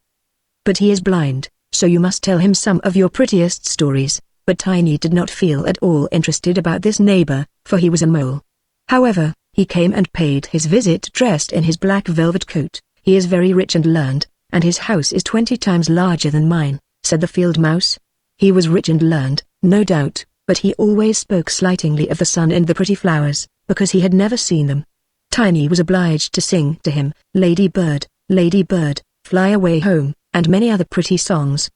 But he is blind, so you must tell him some of your prettiest stories." But Tiny did not feel at all interested about this neighbor, for he was a mole. However, he came and paid his visit dressed in his black velvet coat. "He is very rich and learned, and his house is 20 times larger than mine," said the field mouse. He was rich and learned, no doubt, but he always spoke slightingly of the sun and the pretty flowers, because he had never seen them. Tiny was obliged to sing to him, Lady Bird, fly away home," and many other pretty songs.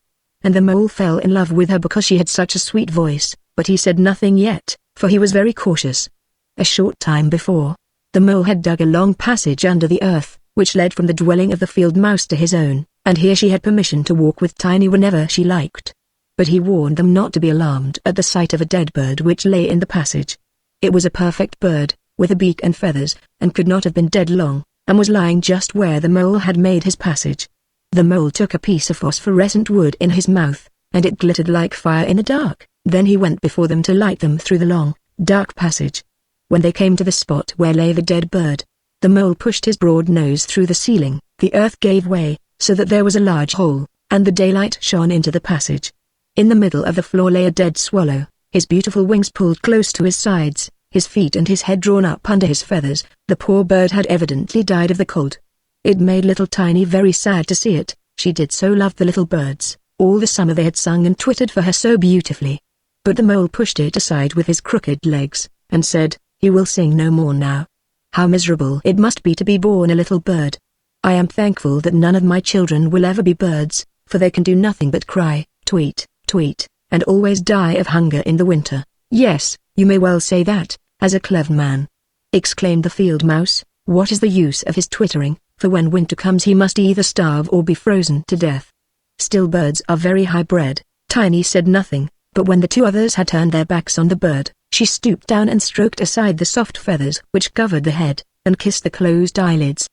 And the mole fell in love with her because she had such a sweet voice, but he said nothing yet, for he was very cautious. A short time before, the mole had dug a long passage under the earth, which led from the dwelling of the field mouse to his own, and here she had permission to walk with Tiny whenever she liked. But he warned them not to be alarmed at the sight of a dead bird which lay in the passage. It was a perfect bird, with a beak and feathers, and could not have been dead long, and was lying just where the mole had made his passage. The mole took a piece of phosphorescent wood in his mouth, and it glittered like fire in the dark. Then he went before them to light them through the long, dark passage. When they came to the spot where lay the dead bird, the mole pushed his broad nose through the ceiling. The earth gave way, so that there was a large hole, and the daylight shone into the passage. In the middle of the floor lay a dead swallow, his beautiful wings pulled close to his sides, his feet and his head drawn up under his feathers. The poor bird had evidently died of the cold. It made little Tiny very sad to see it. She did so love the little birds. All the summer they had sung and twittered for her so beautifully. But the mole pushed it aside with his crooked legs, and said, "He will sing no more now. How miserable it must be to be born a little bird. I am thankful that none of my children will ever be birds, for they can do nothing but cry, tweet, tweet, and always die of hunger in the winter." "Yes, you may well say that, as a clever man," exclaimed the field mouse. "What is the use of his twittering, for when winter comes he must either starve or be frozen to death." Still, birds are very high-bred. Tiny said nothing, but when the two others had turned their backs on the bird, she stooped down and stroked aside the soft feathers which covered the head, and kissed the closed eyelids.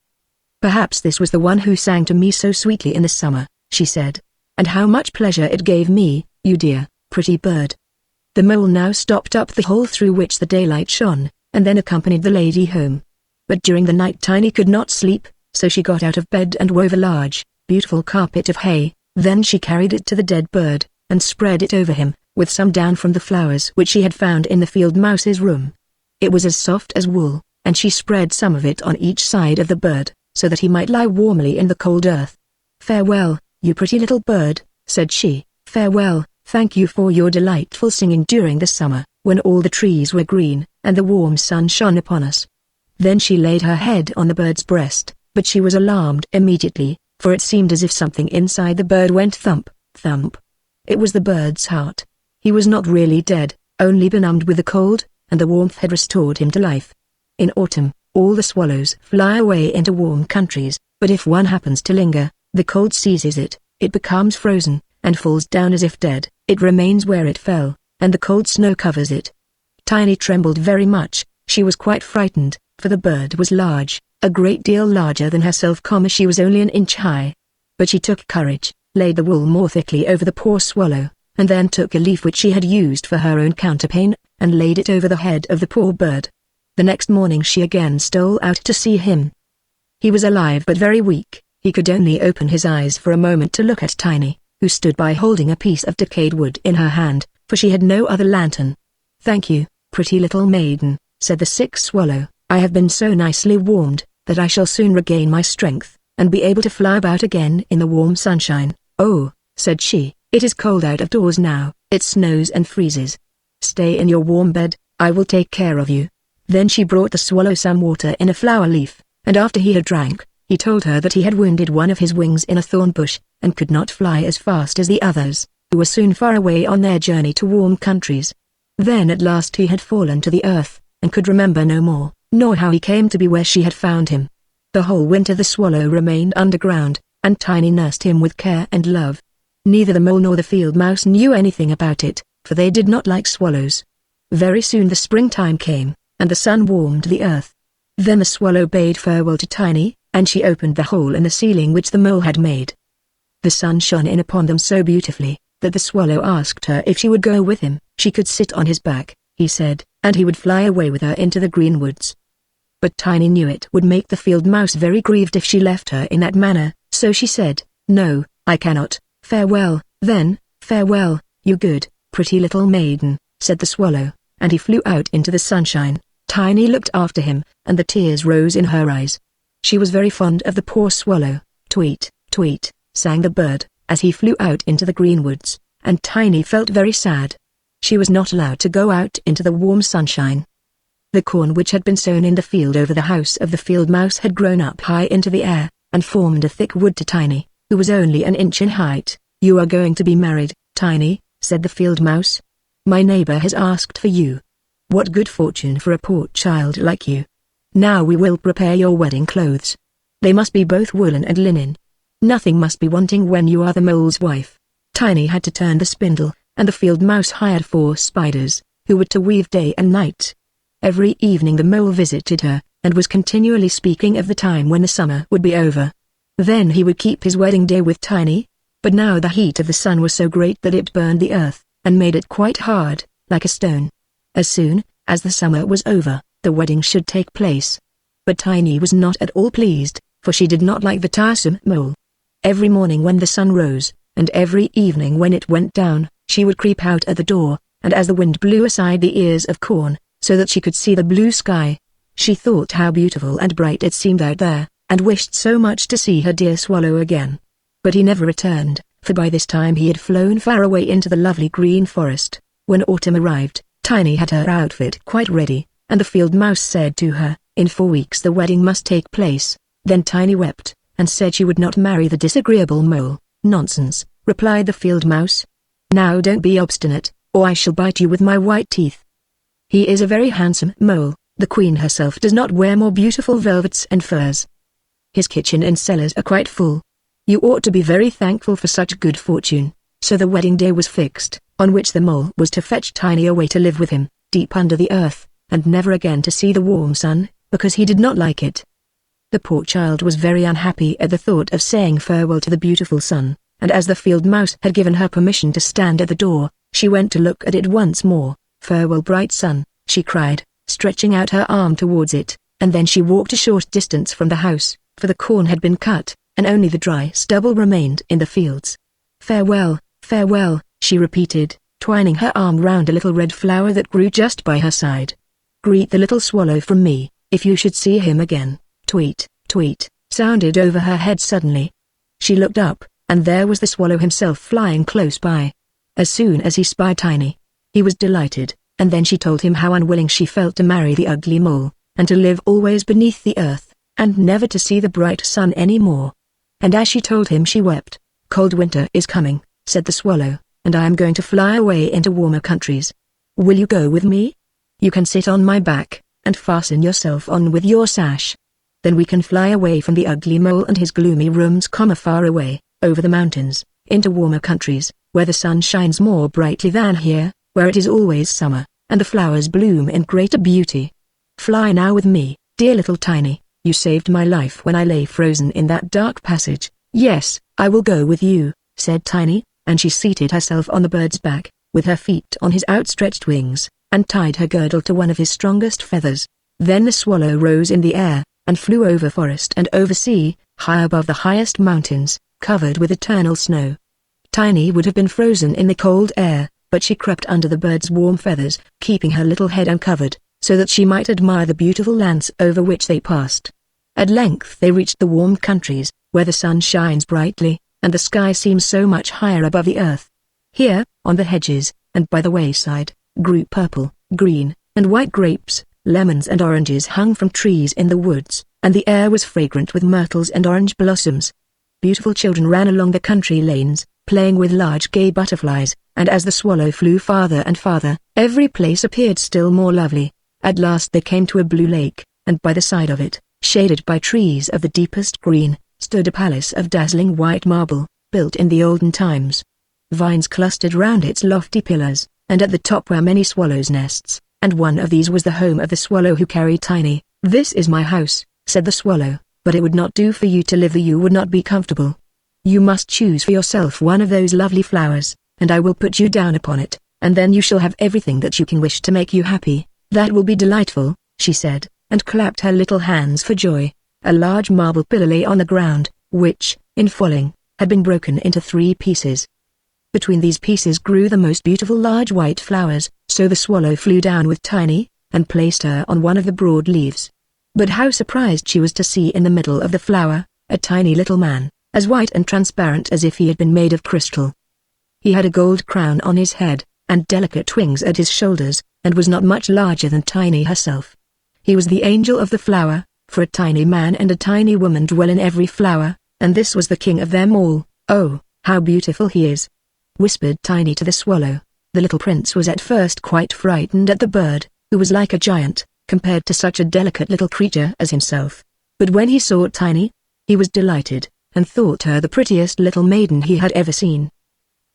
"Perhaps this was the one who sang to me so sweetly in the summer," she said. "And how much pleasure it gave me, you dear, pretty bird." The mole now stopped up the hole through which the daylight shone, and then accompanied the lady home. But during the night Tiny could not sleep, so she got out of bed and wove a large, beautiful carpet of hay. Then she carried it to the dead bird, and spread it over him, with some down from the flowers which she had found in the field mouse's room. It was as soft as wool, and she spread some of it on each side of the bird, so that he might lie warmly in the cold earth. "Farewell, you pretty little bird," said she. "Farewell, thank you for your delightful singing during the summer, when all the trees were green, and the warm sun shone upon us." Then she laid her head on the bird's breast, but she was alarmed immediately, for it seemed as if something inside the bird went thump, thump. It was the bird's heart. He was not really dead, only benumbed with the cold, and the warmth had restored him to life. In autumn, all the swallows fly away into warm countries, but if one happens to linger, the cold seizes it, it becomes frozen, and falls down as if dead. It remains where it fell, and the cold snow covers it. Tiny trembled very much. She was quite frightened, for the bird was large, a great deal larger than herself, she was only an inch high. But she took courage, laid the wool more thickly over the poor swallow, and then took a leaf which she had used for her own counterpane, and laid it over the head of the poor bird. The next morning she again stole out to see him. He was alive but very weak. He could only open his eyes for a moment to look at Tiny, who stood by holding a piece of decayed wood in her hand, for she had no other lantern. "Thank you, pretty little maiden," said the sick swallow. "I have been so nicely warmed, that I shall soon regain my strength, and be able to fly about again in the warm sunshine." "Oh," said she, "it is cold out of doors now, it snows and freezes. Stay in your warm bed, I will take care of you." Then she brought the swallow some water in a flower leaf, and after he had drank, he told her that he had wounded one of his wings in a thorn bush, and could not fly as fast as the others, who were soon far away on their journey to warm countries. Then at last he had fallen to the earth, and could remember no more, nor how he came to be where she had found him. The whole winter the swallow remained underground, and Tiny nursed him with care and love. Neither the mole nor the field mouse knew anything about it, for they did not like swallows. Very soon the springtime came, and the sun warmed the earth. Then the swallow bade farewell to Tiny, and she opened the hole in the ceiling which the mole had made. The sun shone in upon them so beautifully, that the swallow asked her if she would go with him. She could sit on his back, he said, and he would fly away with her into the green woods. But Tiny knew it would make the field mouse very grieved if she left her in that manner, so she said, "No, I cannot. Farewell, then, farewell, you good, pretty little maiden," said the swallow, and he flew out into the sunshine. Tiny looked after him, and the tears rose in her eyes. She was very fond of the poor swallow. "Tweet, tweet," sang the bird, as he flew out into the green woods, and Tiny felt very sad. She was not allowed to go out into the warm sunshine. The corn which had been sown in the field over the house of the field mouse had grown up high into the air, and formed a thick wood to Tiny, who was only an inch in height. "You are going to be married, Tiny," said the field mouse. "My neighbor has asked for you. What good fortune for a poor child like you. Now we will prepare your wedding clothes. They must be both woolen and linen. Nothing must be wanting when you are the mole's wife." Tiny had to turn the spindle, and the field mouse hired 4 spiders, who were to weave day and night. Every evening the mole visited her, and was continually speaking of the time when the summer would be over. Then he would keep his wedding day with Tiny. But now the heat of the sun was so great that it burned the earth, and made it quite hard, like a stone. As soon as the summer was over, the wedding should take place. But Tiny was not at all pleased, for she did not like the tiresome mole. Every morning when the sun rose, and every evening when it went down, she would creep out at the door, and as the wind blew aside the ears of corn, so that she could see the blue sky, she thought how beautiful and bright it seemed out there, and wished so much to see her dear swallow again. But he never returned, for by this time he had flown far away into the lovely green forest. When autumn arrived, Tiny had her outfit quite ready, and the field mouse said to her, "In 4 weeks the wedding must take place." Then Tiny wept, and said she would not marry the disagreeable mole. "Nonsense," replied the field mouse. "Now don't be obstinate, or I shall bite you with my white teeth. He is a very handsome mole. The queen herself does not wear more beautiful velvets and furs. His kitchen and cellars are quite full. You ought to be very thankful for such good fortune." So the wedding day was fixed, on which the mole was to fetch Tiny away to live with him, deep under the earth, and never again to see the warm sun, because he did not like it. The poor child was very unhappy at the thought of saying farewell to the beautiful sun, and as the field mouse had given her permission to stand at the door, she went to look at it once more. "Farewell, bright sun," she cried, stretching out her arm towards it, and then she walked a short distance from the house, for the corn had been cut, and only the dry stubble remained in the fields. "Farewell, farewell," she repeated, twining her arm round a little red flower that grew just by her side. "Greet the little swallow from me, if you should see him again." Tweet, tweet, sounded over her head suddenly. She looked up, and there was the swallow himself flying close by. As soon as he spied Tiny, he was delighted, and then she told him how unwilling she felt to marry the ugly mole, and to live always beneath the earth, and never to see the bright sun any more. And as she told him she wept. "Cold winter is coming," said the swallow, "and I am going to fly away into warmer countries. Will you go with me? You can sit on my back, and fasten yourself on with your sash. Then we can fly away from the ugly mole and his gloomy rooms, far away, over the mountains, into warmer countries, where the sun shines more brightly than here, where it is always summer, and the flowers bloom in greater beauty. Fly now with me, dear little Tiny. You saved my life when I lay frozen in that dark passage." "Yes, I will go with you," said Tiny, and she seated herself on the bird's back, with her feet on his outstretched wings, and tied her girdle to one of his strongest feathers. Then the swallow rose in the air, and flew over forest and over sea, high above the highest mountains, covered with eternal snow. Tiny would have been frozen in the cold air, but she crept under the bird's warm feathers, keeping her little head uncovered, so that she might admire the beautiful lands over which they passed. At length they reached the warm countries, where the sun shines brightly, and the sky seems so much higher above the earth. Here, on the hedges, and by the wayside, grew purple, green, and white grapes, lemons and oranges hung from trees in the woods, and the air was fragrant with myrtles and orange blossoms. Beautiful children ran along the country lanes, playing with large gay butterflies, and as the swallow flew farther and farther, every place appeared still more lovely. At last they came to a blue lake, and by the side of it, shaded by trees of the deepest green, stood a palace of dazzling white marble, built in the olden times. Vines clustered round its lofty pillars, and at the top were many swallows' nests, and one of these was the home of the swallow who carried Tiny. "This is my house," said the swallow, "but it would not do for you to live there. You would not be comfortable. You must choose for yourself one of those lovely flowers, and I will put you down upon it, and then you shall have everything that you can wish to make you happy." "That will be delightful," she said, and clapped her little hands for joy. A large marble pillar lay on the ground, which, in falling, had been broken into 3 pieces. Between these pieces grew the most beautiful large white flowers, so the swallow flew down with Tiny, and placed her on one of the broad leaves. But how surprised she was to see in the middle of the flower, a tiny little man, as white and transparent as if he had been made of crystal. He had a gold crown on his head, and delicate wings at his shoulders, and was not much larger than Tiny herself. He was the angel of the flower, for a tiny man and a tiny woman dwell in every flower, and this was the king of them all. "Oh, how beautiful he is!" whispered Tiny to the swallow. The little prince was at first quite frightened at the bird, who was like a giant, compared to such a delicate little creature as himself. But when he saw Tiny, he was delighted, and thought her the prettiest little maiden he had ever seen.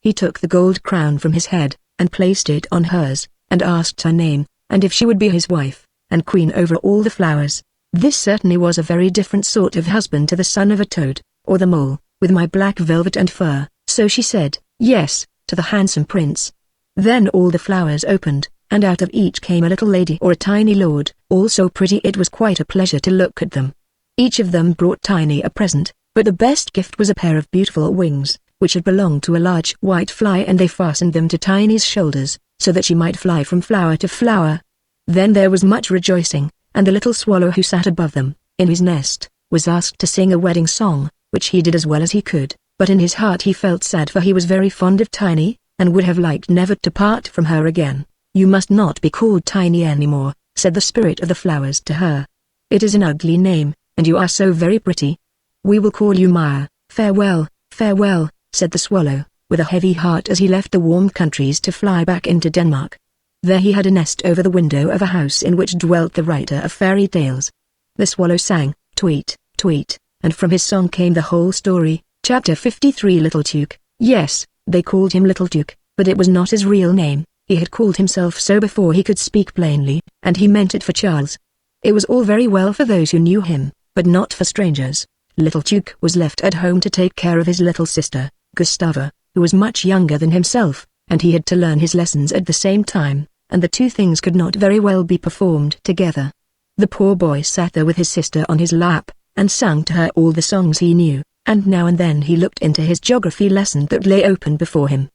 He took the gold crown from his head, and placed it on hers, and asked her name, and if she would be his wife, and queen over all the flowers. This certainly was a very different sort of husband to the son of a toad, or the mole, with my black velvet and fur, so she said, "Yes," to the handsome prince. Then all the flowers opened, and out of each came a little lady or a tiny lord, all so pretty it was quite a pleasure to look at them. Each of them brought Tiny a present, but the best gift was a pair of beautiful wings, which had belonged to a large white fly, and they fastened them to Tiny's shoulders, so that she might fly from flower to flower. Then there was much rejoicing, and the little swallow who sat above them, in his nest, was asked to sing a wedding song, which he did as well as he could, but in his heart he felt sad, for he was very fond of Tiny, and would have liked never to part from her again. "You must not be called Tiny anymore," said the spirit of the flowers to her. "It is an ugly name, and you are so very pretty. We will call you Maya. Farewell, farewell," said the swallow, with a heavy heart as he left the warm countries to fly back into Denmark. There he had a nest over the window of a house in which dwelt the writer of fairy tales. The swallow sang, "Tweet, tweet," and from his song came the whole story. Chapter 53. Little Tuke. Yes, they called him Little Tuke, but it was not his real name. He had called himself so before he could speak plainly, and he meant it for Charles. It was all very well for those who knew him, but not for strangers. Little Tuke was left at home to take care of his little sister, Gustava, who was much younger than himself, and he had to learn his lessons at the same time, and the 2 things could not very well be performed together. The poor boy sat there with his sister on his lap, and sang to her all the songs he knew, and now and then he looked into his geography lesson that lay open before him.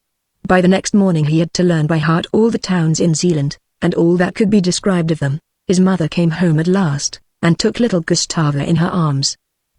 By the next morning he had to learn by heart all the towns in Zealand, and all that could be described of them. His mother came home at last, and took little Gustava in her arms.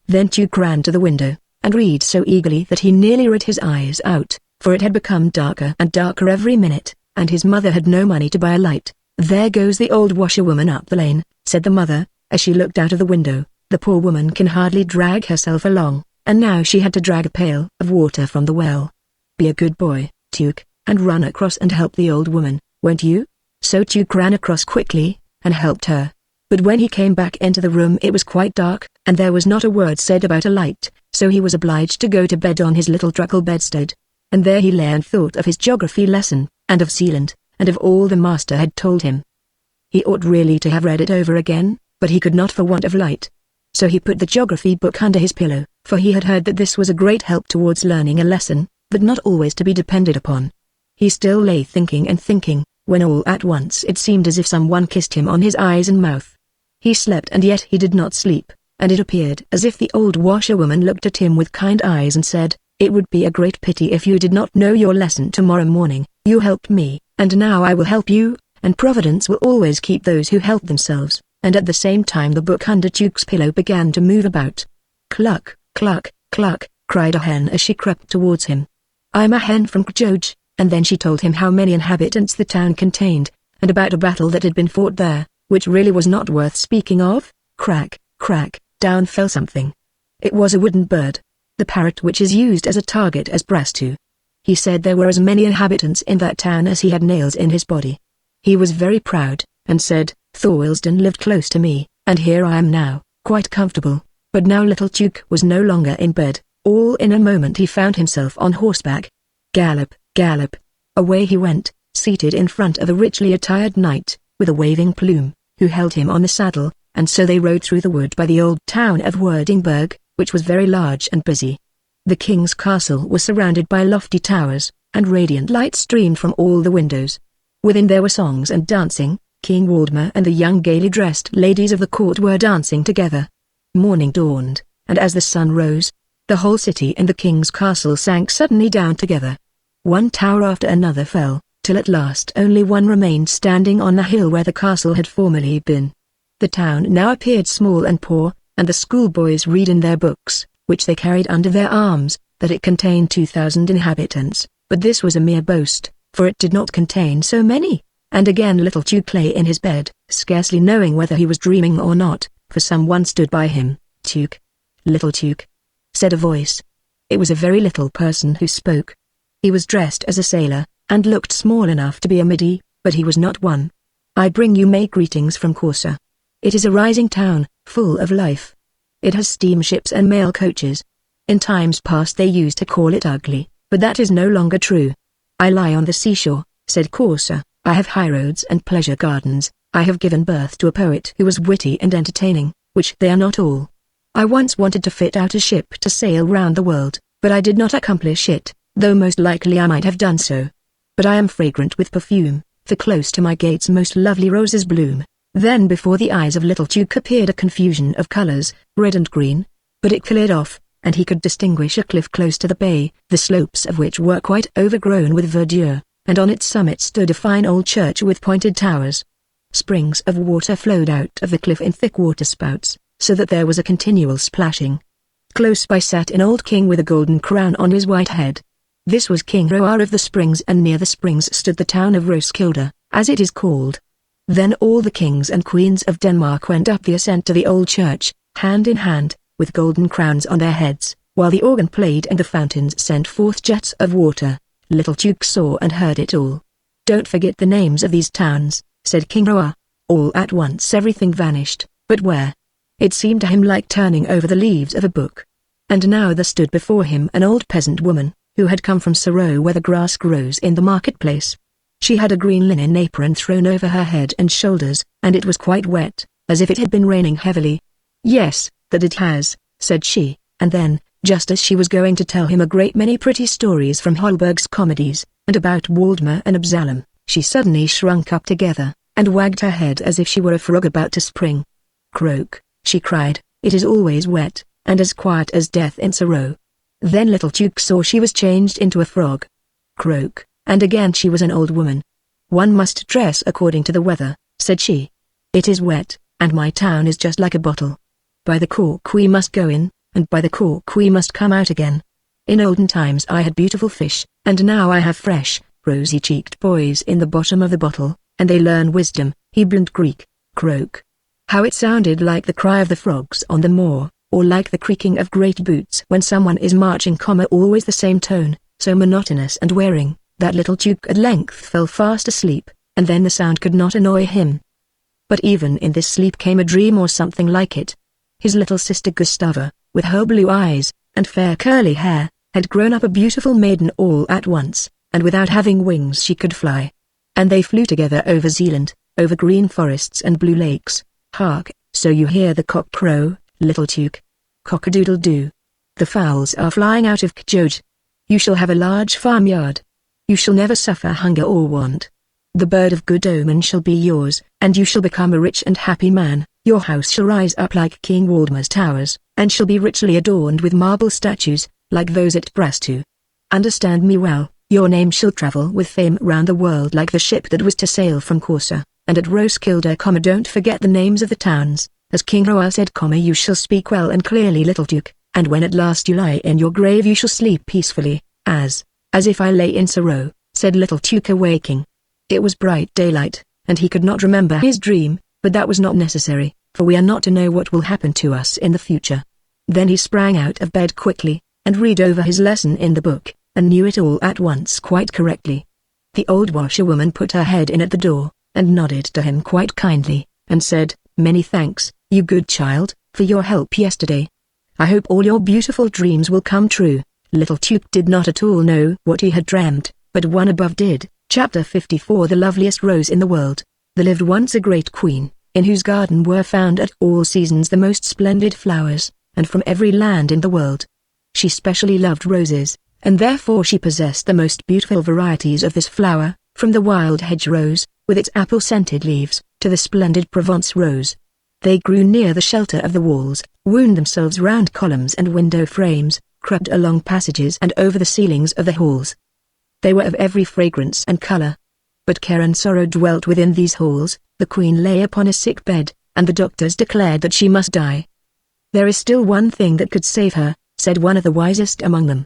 Then Tuke ran to the window, and read so eagerly that he nearly read his eyes out, for it had become darker and darker every minute, and his mother had no money to buy a light. "There goes the old washerwoman up the lane," said the mother, as she looked out of the window. "The poor woman can hardly drag herself along, and now she had to drag a pail of water from the well. Be a good boy, Tuke, and run across and help the old woman, won't you?" So Tuke ran across quickly, and helped her. But when he came back into the room it was quite dark, and there was not a word said about a light, so he was obliged to go to bed on his little truckle bedstead. And there he lay and thought of his geography lesson, and of Zealand, and of all the master had told him. He ought really to have read it over again, but he could not for want of light. So he put the geography book under his pillow, for he had heard that this was a great help towards learning a lesson, but not always to be depended upon. He still lay thinking and thinking, when all at once it seemed as if someone kissed him on his eyes and mouth. He slept, and yet he did not sleep, and it appeared as if the old washerwoman looked at him with kind eyes and said, "It would be a great pity if you did not know your lesson tomorrow morning. You helped me, and now I will help you, and Providence will always keep those who help themselves." And at the same time the book under Tuke's pillow began to move about. "Cluck, cluck, cluck," cried a hen as she crept towards him. "I'm a hen from Kjoj," and then she told him how many inhabitants the town contained, and about a battle that had been fought there, which really was not worth speaking of. Crack, crack, down fell something. It was a wooden bird, the parrot which is used as a target as Brastu. He said there were as many inhabitants in that town as he had nails in his body. He was very proud, and said, "Thorwaldsen lived close to me, and here I am now, quite comfortable." But now little Tuke was no longer in bed. All in a moment he found himself on horseback. Gallop, gallop. Away he went, seated in front of a richly attired knight, with a waving plume, who held him on the saddle, and so they rode through the wood by the old town of Wordingberg, which was very large and busy. The king's castle was surrounded by lofty towers, and radiant light streamed from all the windows. Within there were songs and dancing. King Waldemar and the young gaily dressed ladies of the court were dancing together. Morning dawned, and as the sun rose, the whole city and the king's castle sank suddenly down together. One tower after another fell, till at last only one remained standing on the hill where the castle had formerly been. The town now appeared small and poor, and the schoolboys read in their books, which they carried under their arms, that it contained 2,000 inhabitants, but this was a mere boast, for it did not contain so many. And again little Tuke lay in his bed, scarcely knowing whether he was dreaming or not, for someone stood by him. "Tuke. Little Tuke," said a voice. It was a very little person who spoke. He was dressed as a sailor, and looked small enough to be a middy, but he was not one. "I bring you May greetings from Corsa. It is a rising town, full of life. It has steamships and mail coaches. In times past they used to call it ugly, but that is no longer true. I lie on the seashore," said Corsa. "I have highroads and pleasure gardens. I have given birth to a poet who was witty and entertaining, which they are not all. I once wanted to fit out a ship to sail round the world, but I did not accomplish it, though most likely I might have done so. But I am fragrant with perfume, for close to my gates most lovely roses bloom." Then before the eyes of little Tuke appeared a confusion of colors, red and green, but it cleared off, and he could distinguish a cliff close to the bay, the slopes of which were quite overgrown with verdure, and on its summit stood a fine old church with pointed towers. Springs of water flowed out of the cliff in thick waterspouts, so that there was a continual splashing. Close by sat an old king with a golden crown on his white head. This was King Roar of the Springs, and near the springs stood the town of Roskilde, as it is called. Then all the kings and queens of Denmark went up the ascent to the old church, hand in hand, with golden crowns on their heads, while the organ played and the fountains sent forth jets of water. Little Tuke saw and heard it all. "Don't forget the names of these towns," said King Roar. All at once everything vanished, but where? It seemed to him like turning over the leaves of a book. And now there stood before him an old peasant woman, who had come from Sorrow where the grass grows in the marketplace. She had a green linen apron thrown over her head and shoulders, and it was quite wet, as if it had been raining heavily. "Yes, that it has," said she, and then, just as she was going to tell him a great many pretty stories from Holberg's comedies, and about Waldemar and Absalom, she suddenly shrunk up together, and wagged her head as if she were a frog about to spring. "Croak," she cried, "it is always wet, and as quiet as death in Sorrow." Then little Tuke saw she was changed into a frog. "Croak," and again she was an old woman. "One must dress according to the weather," said she. "It is wet, and my town is just like a bottle. By the cork we must go in, and by the cork we must come out again. In olden times I had beautiful fish, and now I have fresh, rosy-cheeked boys in the bottom of the bottle, and they learn wisdom, Hebrew and Greek." Croak. How it sounded like the cry of the frogs on the moor, or like the creaking of great boots when someone is marching, always the same tone, so monotonous and wearing, that little Tuke at length fell fast asleep, and then the sound could not annoy him. But even in this sleep came a dream or something like it. His little sister Gustava, with her blue eyes, and fair curly hair, had grown up a beautiful maiden all at once, and without having wings she could fly. And they flew together over Zealand, over green forests and blue lakes. "Hark, so you hear the cock crow, little Tuke? Cock-a-doodle-doo. The fowls are flying out of Kjoj. You shall have a large farmyard. You shall never suffer hunger or want. The bird of good omen shall be yours, and you shall become a rich and happy man. Your house shall rise up like King Waldemar's towers, and shall be richly adorned with marble statues, like those at Brastu. Understand me well, your name shall travel with fame round the world like the ship that was to sail from Corsa, and at Roskilde, don't forget the names of the towns, as King Roar said, you shall speak well and clearly, little Duke, and when at last you lie in your grave you shall sleep peacefully, as if I lay in sorrow," said little Duke awaking. It was bright daylight, and he could not remember his dream, but that was not necessary, for we are not to know what will happen to us in the future. Then he sprang out of bed quickly, and read over his lesson in the book, and knew it all at once quite correctly. The old washerwoman put her head in at the door, and nodded to him quite kindly, and said, "Many thanks, you good child, for your help yesterday. I hope all your beautiful dreams will come true." Little Duke did not at all know what he had dreamt, but one above did. Chapter 54 The Loveliest Rose in the World. There lived once a great queen, in whose garden were found at all seasons the most splendid flowers, and from every land in the world. She specially loved roses, and therefore she possessed the most beautiful varieties of this flower, from the wild hedge rose, with its apple-scented leaves, to the splendid Provence rose. They grew near the shelter of the walls, wound themselves round columns and window frames, crept along passages and over the ceilings of the halls. They were of every fragrance and color. But care and sorrow dwelt within these halls. The queen lay upon a sick bed, and the doctors declared that she must die. "There is still one thing that could save her," said one of the wisest among them.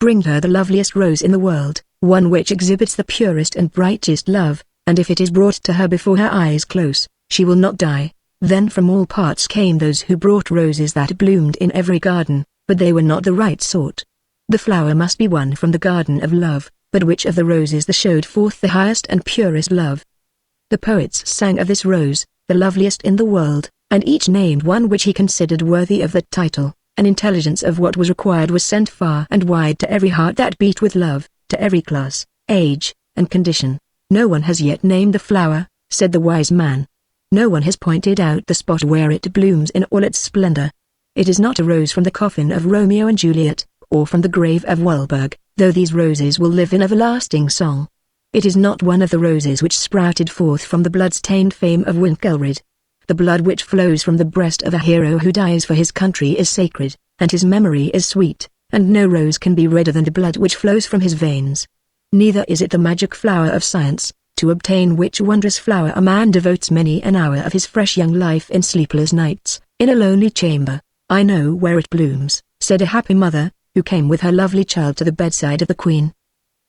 "Bring her the loveliest rose in the world, one which exhibits the purest and brightest love, and if it is brought to her before her eyes close, she will not die." Then from all parts came those who brought roses that bloomed in every garden, but they were not the right sort. The flower must be one from the garden of love, but which of the roses that showed forth the highest and purest love? The poets sang of this rose, the loveliest in the world, and each named one which he considered worthy of that title. An intelligence of what was required was sent far and wide to every heart that beat with love, to every class, age, and condition. "No one has yet named the flower," said the wise man. "No one has pointed out the spot where it blooms in all its splendor. It is not a rose from the coffin of Romeo and Juliet, or from the grave of Walberg, though these roses will live in everlasting song. It is not one of the roses which sprouted forth from the blood-stained fame of Winkelried. The blood which flows from the breast of a hero who dies for his country is sacred, and his memory is sweet, and no rose can be redder than the blood which flows from his veins. Neither is it the magic flower of science, to obtain which wondrous flower a man devotes many an hour of his fresh young life in sleepless nights, in a lonely chamber. "I know where it blooms," said a happy mother, who came with her lovely child to the bedside of the queen.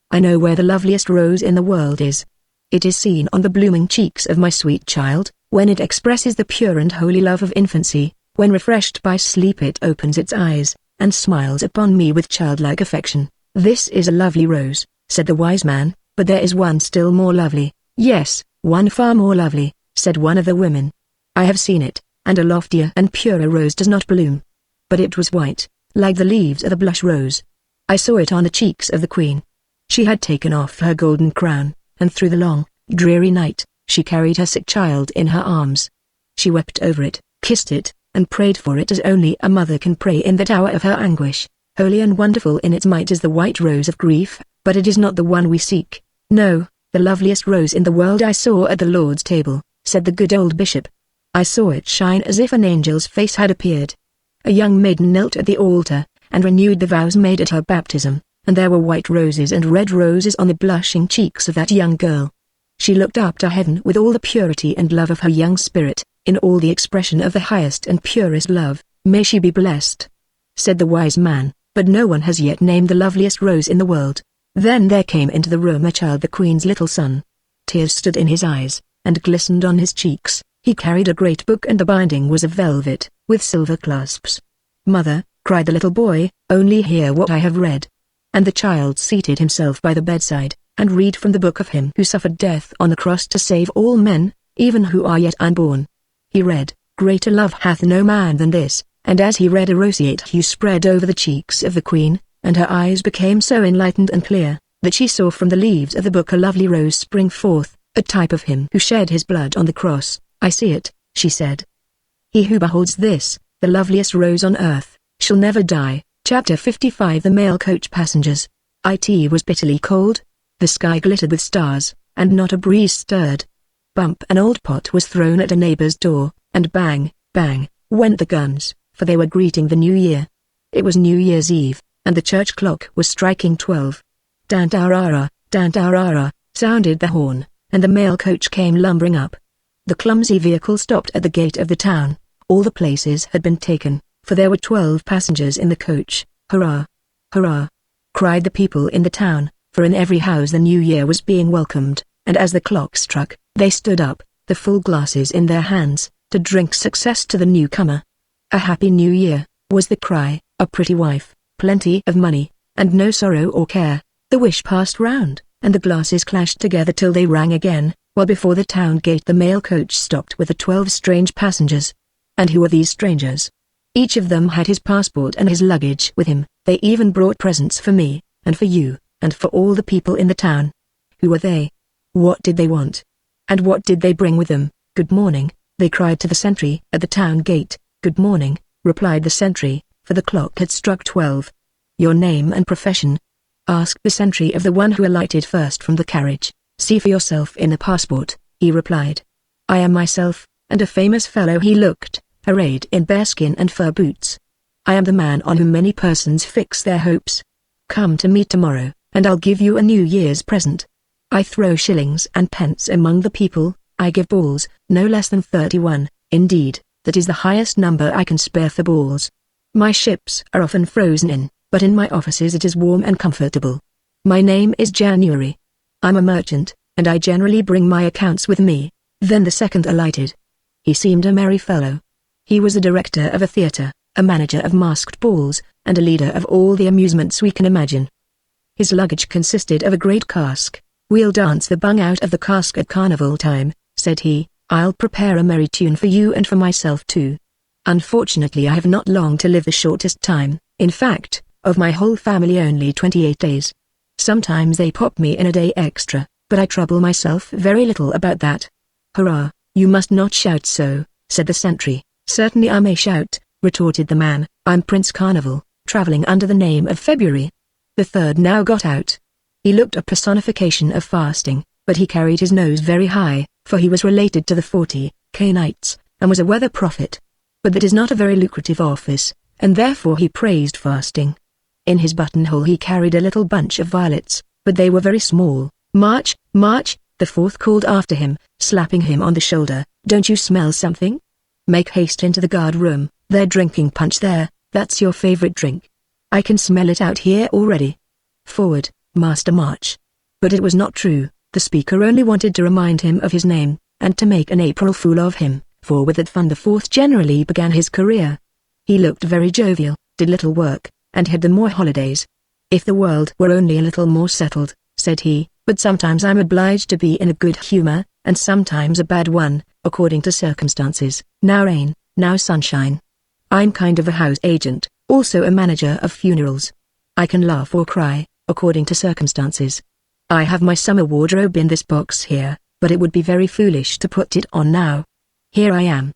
"I know where the loveliest rose in the world is. It is seen on the blooming cheeks of my sweet child, when it expresses the pure and holy love of infancy. When refreshed by sleep it opens its eyes, and smiles upon me with childlike affection. This is a lovely rose," said the wise man. "But there is one still more lovely." "Yes, one far more lovely," said one of the women. "I have seen it, and a loftier and purer rose does not bloom. But it was white, like the leaves of a blush rose. I saw it on the cheeks of the queen. She had taken off her golden crown, and through the long, dreary night, she carried her sick child in her arms. She wept over it, kissed it, and prayed for it as only a mother can pray in that hour of her anguish. Holy and wonderful in its might is the white rose of grief, but it is not the one we seek. "No, the loveliest rose in the world I saw at the Lord's table," said the good old bishop. "I saw it shine as if an angel's face had appeared. A young maiden knelt at the altar, and renewed the vows made at her baptism, and there were white roses and red roses on the blushing cheeks of that young girl. She looked up to heaven with all the purity and love of her young spirit, in all the expression of the highest and purest love. May she be blessed," said the wise man, "but no one has yet named the loveliest rose in the world." Then there came into the room a child, the queen's little son. Tears stood in his eyes, and glistened on his cheeks. He carried a great book, and the binding was of velvet, with silver clasps. "Mother," cried the little boy, "only hear what I have read." And the child seated himself by the bedside, and read from the book of him who suffered death on the cross to save all men, even who are yet unborn. He read, "Greater love hath no man than this," and as he read a roseate hue spread over the cheeks of the queen, and her eyes became so enlightened and clear, that she saw from the leaves of the book a lovely rose spring forth, a type of him who shed his blood on the cross. "I see it," she said. "He who beholds this, the loveliest rose on earth, shall never die." Chapter 55. The mail coach passengers. It was bitterly cold. The sky glittered with stars, and not a breeze stirred. Bump, an old pot was thrown at a neighbor's door, and bang, bang, went the guns, for they were greeting the new year. It was New Year's Eve, and the church clock was striking 12. "Dan-tarara, dan-tarara," sounded the horn, and the mail coach came lumbering up. The clumsy vehicle stopped at the gate of the town. All the places had been taken, for there were 12 passengers in the coach. "Hurrah! Hurrah!" cried the people in the town, for in every house the new year was being welcomed, and as the clock struck, they stood up, the full glasses in their hands, to drink success to the newcomer. "A happy new year," was the cry, "a pretty wife, plenty of money, and no sorrow or care." The wish passed round, and the glasses clashed together till they rang again, while before the town gate the mail coach stopped with the 12 strange passengers. And who were these strangers? Each of them had his passport and his luggage with him. They even brought presents for me, and for you, and for all the people in the town. Who were they? What did they want? And what did they bring with them? Good morning, they cried to the sentry at the town gate. Good morning, replied the sentry, for the clock had struck 12. Your name and profession? Asked the sentry of the one who alighted first from the carriage. See for yourself in the passport, he replied. I am myself, and a famous fellow he looked, arrayed in bearskin and fur boots. I am the man on whom many persons fix their hopes. Come to me tomorrow, and I'll give you a New Year's present. I throw shillings and pence among the people, I give balls, no less than 31, indeed, that is the highest number I can spare for balls. My ships are often frozen in, but in my offices it is warm and comfortable. My name is January. I'm a merchant, and I generally bring my accounts with me. Then the second alighted. He seemed a merry fellow. He was a director of a theatre, a manager of masked balls, and a leader of all the amusements we can imagine. His luggage consisted of a great cask. We'll dance the bung out of the cask at carnival time, said he. I'll prepare a merry tune for you and for myself too. Unfortunately I have not long to live, the shortest time, in fact, of my whole family only 28 days. Sometimes they pop me in a day extra, but I trouble myself very little about that. Hurrah, you must not shout so, said the sentry. Certainly I may shout, retorted the man. I'm Prince Carnival, traveling under the name of February. The third now got out. He looked a personification of fasting, but he carried his nose very high, for he was related to the 40K Knights, and was a weather prophet. But that is not a very lucrative office, and therefore he praised fasting. In his buttonhole he carried a little bunch of violets, but they were very small. March, march, the fourth called after him, slapping him on the shoulder. Don't you smell something? Make haste into the guard room, they're drinking punch there, that's your favorite drink. I can smell it out here already. Forward, Master March. But it was not true, the speaker only wanted to remind him of his name, and to make an April fool of him, for with that fun the fourth generally began his career. He looked very jovial, did little work, and had the more holidays. If the world were only a little more settled, said he, but sometimes I'm obliged to be in a good humor, and sometimes a bad one, according to circumstances. Now rain, now sunshine. I'm kind of a house agent, also a manager of funerals. I can laugh or cry, according to circumstances. I have my summer wardrobe in this box here, but it would be very foolish to put it on now. Here I am.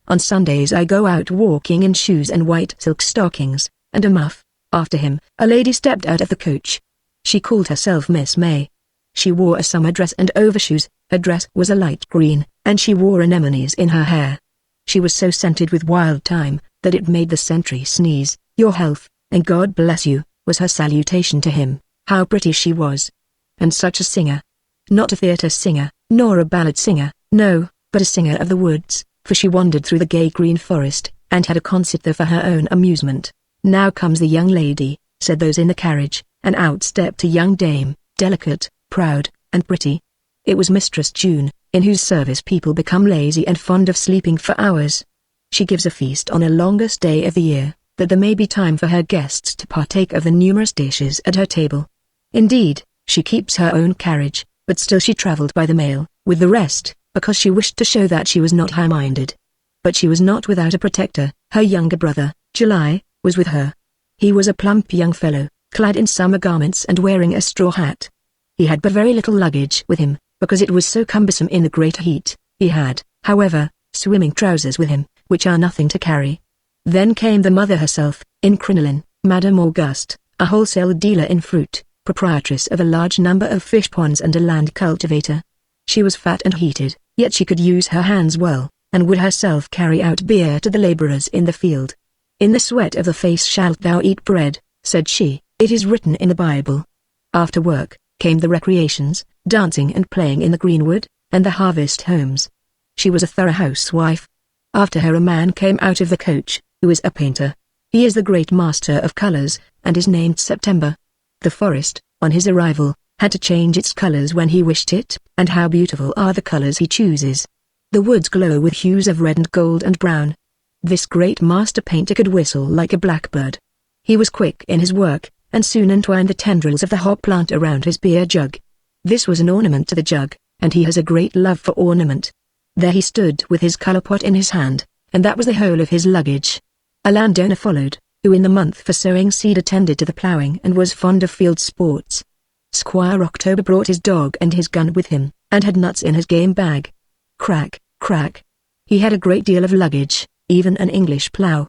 On Sundays I go out walking in shoes and white silk stockings, and a muff. After him, a lady stepped out of the coach. She called herself Miss May. She wore a summer dress and overshoes. Her dress was a light green, and she wore anemones in her hair. She was so scented with wild thyme, that it made the sentry sneeze. Your health, and God bless you, was her salutation to him. How pretty she was. And such a singer. Not a theatre singer, nor a ballad singer, no, but a singer of the woods, for she wandered through the gay green forest, and had a concert there for her own amusement. Now comes the young lady, said those in the carriage, and out stepped a young dame, delicate, proud, and pretty. It was Mistress June, in whose service people become lazy and fond of sleeping for hours. She gives a feast on a longest day of the year, that there may be time for her guests to partake of the numerous dishes at her table. Indeed, she keeps her own carriage, but still she travelled by the mail, with the rest, because she wished to show that she was not high-minded. But she was not without a protector. Her younger brother, July, was with her. He was a plump young fellow, clad in summer garments and wearing a straw hat. He had but very little luggage with him, because it was so cumbersome in the great heat. He had, however, swimming trousers with him, which are nothing to carry. Then came the mother herself, in crinoline, Madame Auguste, a wholesale dealer in fruit, proprietress of a large number of fish ponds and a land cultivator. She was fat and heated, yet she could use her hands well, and would herself carry out beer to the laborers in the field. In the sweat of the face shalt thou eat bread, said she, it is written in the Bible. After work, came the recreations, dancing and playing in the greenwood, and the harvest homes. She was a thorough housewife. After her a man came out of the coach, who is a painter. He is the great master of colors, and is named September. The forest, on his arrival, had to change its colors when he wished it, and how beautiful are the colors he chooses. The woods glow with hues of red and gold and brown. This great master painter could whistle like a blackbird. He was quick in his work, and soon entwined the tendrils of the hop plant around his beer jug. This was an ornament to the jug, and he has a great love for ornament. There he stood with his color pot in his hand, and that was the whole of his luggage. A landowner followed, who in the month for sowing seed attended to the ploughing and was fond of field sports. Squire October brought his dog and his gun with him, and had nuts in his game bag. Crack, crack. He had a great deal of luggage, even an English plough.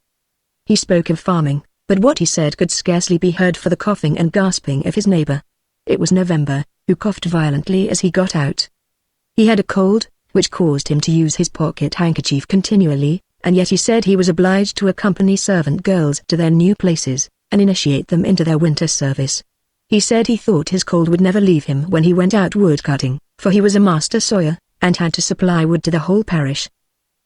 He spoke of farming, but what he said could scarcely be heard for the coughing and gasping of his neighbor. It was November, who coughed violently as he got out. He had a cold, which caused him to use his pocket handkerchief continually, and yet he said he was obliged to accompany servant girls to their new places, and initiate them into their winter service. He said he thought his cold would never leave him when he went out woodcutting, for he was a master sawyer, and had to supply wood to the whole parish.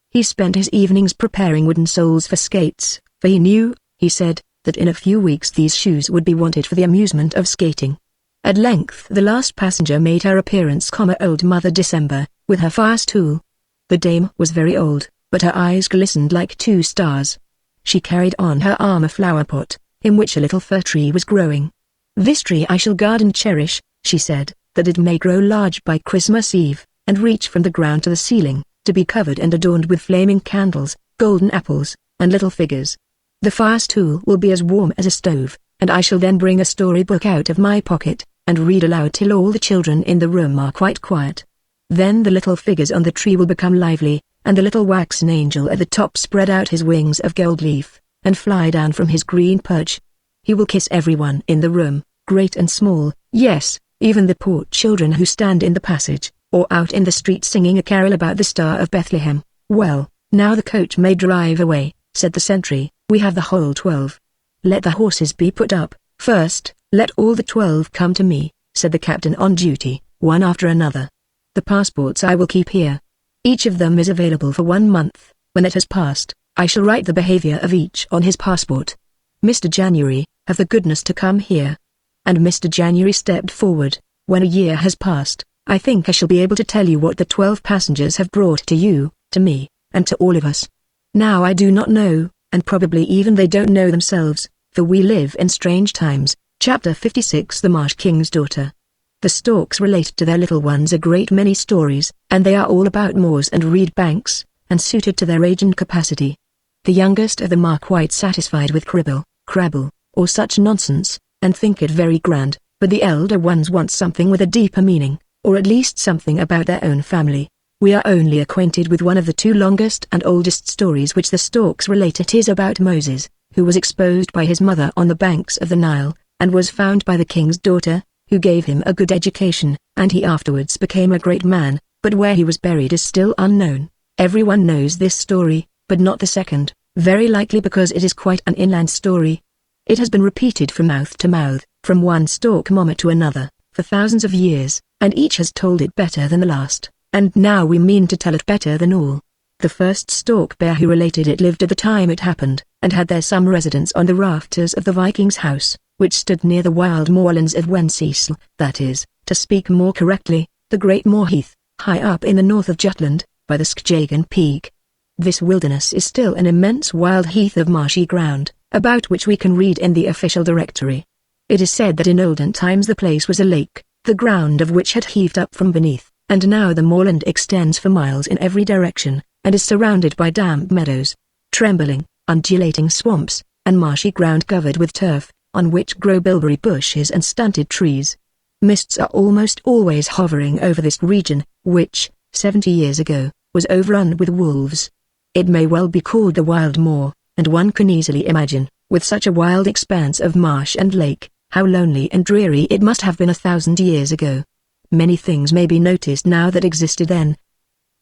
He spent his evenings preparing wooden soles for skates, for he knew, he said, that in a few weeks these shoes would be wanted for the amusement of skating. At length the last passenger made her appearance, old Mother December, with her fire stool. The dame was very old, but her eyes glistened like 2 stars. She carried on her arm a flower pot, in which a little fir tree was growing. "This tree I shall guard and cherish," she said, "that it may grow large by Christmas Eve, and reach from the ground to the ceiling, to be covered and adorned with flaming candles, golden apples, and little figures. The fire stool will be as warm as a stove, and I shall then bring a story-book out of my pocket, and read aloud till all the children in the room are quite quiet. Then the little figures on the tree will become lively, and the little waxen angel at the top spread out his wings of gold leaf, and fly down from his green perch. He will kiss everyone in the room, great and small, yes, even the poor children who stand in the passage, or out in the street singing a carol about the Star of Bethlehem." "Well, now the coach may drive away," said the sentry, "we have the whole 12. Let the horses be put up, first, let all the 12 come to me," said the captain on duty, one after another. "The passports I will keep here. Each of them is available for 1 month. When it has passed, I shall write the behavior of each on his passport. Mr. January, have the goodness to come here." And Mr. January stepped forward. "When a year has passed, I think I shall be able to tell you what the 12 passengers have brought to you, to me, and to all of us. Now I do not know, and probably even they don't know themselves, for we live in strange times." Chapter 56 The Marsh King's Daughter. The storks relate to their little ones a great many stories, and they are all about moors and reed banks, and suited to their age and capacity. The youngest of them are quite satisfied with cribble, crabble, or such nonsense, and think it very grand, but the elder ones want something with a deeper meaning, or at least something about their own family. We are only acquainted with one of the 2 longest and oldest stories which the storks relate. It is about Moses, who was exposed by his mother on the banks of the Nile, and was found by the king's daughter, who gave him a good education, and he afterwards became a great man, but where he was buried is still unknown. Everyone knows this story, but not the second, very likely because it is quite an inland story. It has been repeated from mouth to mouth, from one stork mama to another, for thousands of years, and each has told it better than the last, and now we mean to tell it better than all. The first stork bear who related it lived at the time it happened, and had their summer residence on the rafters of the Viking's house, which stood near the wild moorlands of Wenceesl, that is, to speak more correctly, the Great Moor Heath, high up in the north of Jutland, by the Skjagen Peak. This wilderness is still an immense wild heath of marshy ground, about which we can read in the official directory. It is said that in olden times the place was a lake, the ground of which had heaved up from beneath, and now the moorland extends for miles in every direction, and is surrounded by damp meadows, trembling, undulating swamps, and marshy ground covered with turf, on which grow bilberry bushes and stunted trees. Mists are almost always hovering over this region, which, 70 years ago, was overrun with wolves. It may well be called the Wild Moor, and one can easily imagine, with such a wild expanse of marsh and lake, how lonely and dreary it must have been 1,000 years ago. Many things may be noticed now that existed then.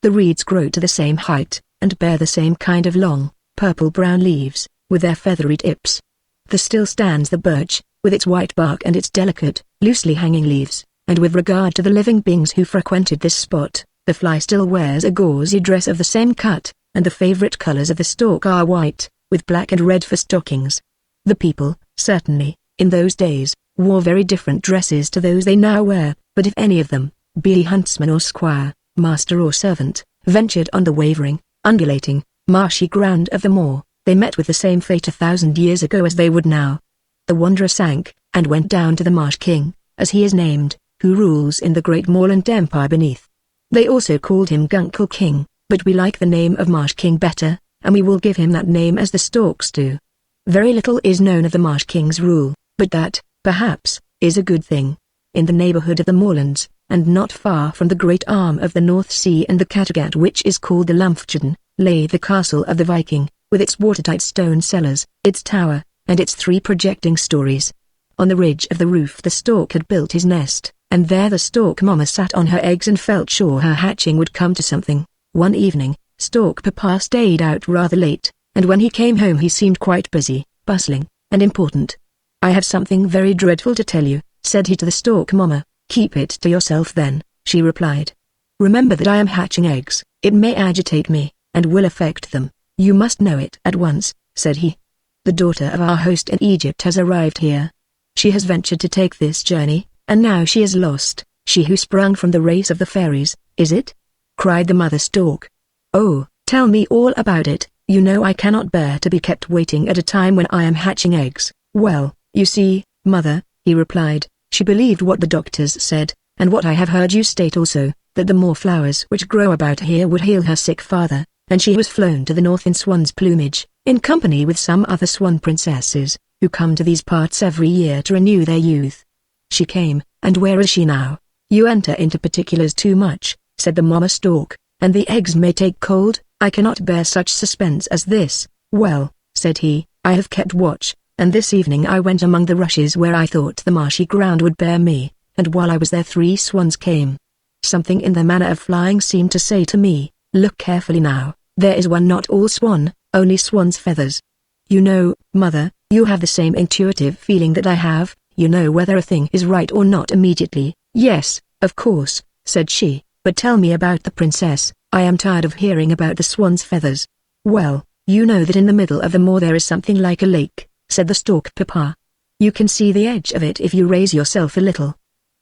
The reeds grow to the same height, and bear the same kind of long, purple-brown leaves, with their feathery tips. There still stands the birch, with its white bark and its delicate, loosely hanging leaves, and with regard to the living beings who frequented this spot, the fly still wears a gauzy dress of the same cut, and the favorite colors of the stork are white, with black and red for stockings. The people, certainly, in those days, wore very different dresses to those they now wear, but if any of them, be he huntsman or squire, master or servant, ventured on the wavering, undulating, marshy ground of the moor, they met with the same fate 1,000 years ago as they would now. The wanderer sank, and went down to the Marsh King, as he is named, who rules in the great moorland empire beneath. They also called him Gunkel King, but we like the name of Marsh King better, and we will give him that name as the storks do. Very little is known of the Marsh King's rule, but that, perhaps, is a good thing. In the neighborhood of the moorlands, and not far from the great arm of the North Sea and the Kattegat which is called the Lumfjorden, lay the castle of the Viking, with its watertight stone cellars, its tower, and its 3 projecting stories. On the ridge of the roof the stork had built his nest, and there the stork mama sat on her eggs and felt sure her hatching would come to something. One evening, stork papa stayed out rather late, and when he came home he seemed quite busy, bustling, and important. "I have something very dreadful to tell you," said he to the stork mama. "Keep it to yourself then," she replied. "Remember that I am hatching eggs. It may agitate me, and will affect them. You must know it at once," said he. "The daughter of our host in Egypt has arrived here. She has ventured to take this journey, and now she is lost, she who sprung from the race of the fairies." "Is it?" cried the mother stork. "Oh, tell me all about it. You know I cannot bear to be kept waiting at a time when I am hatching eggs." "Well, you see, mother," he replied, "she believed what the doctors said, and what I have heard you state also, that the more flowers which grow about here would heal her sick father, and she was flown to the north in swan's plumage, in company with some other swan princesses, who come to these parts every year to renew their youth. She came, and where is she now?" "You enter into particulars too much," said the mama stork, "and the eggs may take cold. I cannot bear such suspense as this." "Well," said he, "I have kept watch, and this evening I went among the rushes where I thought the marshy ground would bear me, and while I was there 3 swans came. Something in their manner of flying seemed to say to me, 'Look carefully now, there is one not all swan, only swan's feathers.' You know, mother, you have the same intuitive feeling that I have. You know whether a thing is right or not immediately." "Yes, of course," said she, "but tell me about the princess. I am tired of hearing about the swan's feathers." "Well, you know that in the middle of the moor there is something like a lake," said the stork papa. "You can see the edge of it if you raise yourself a little.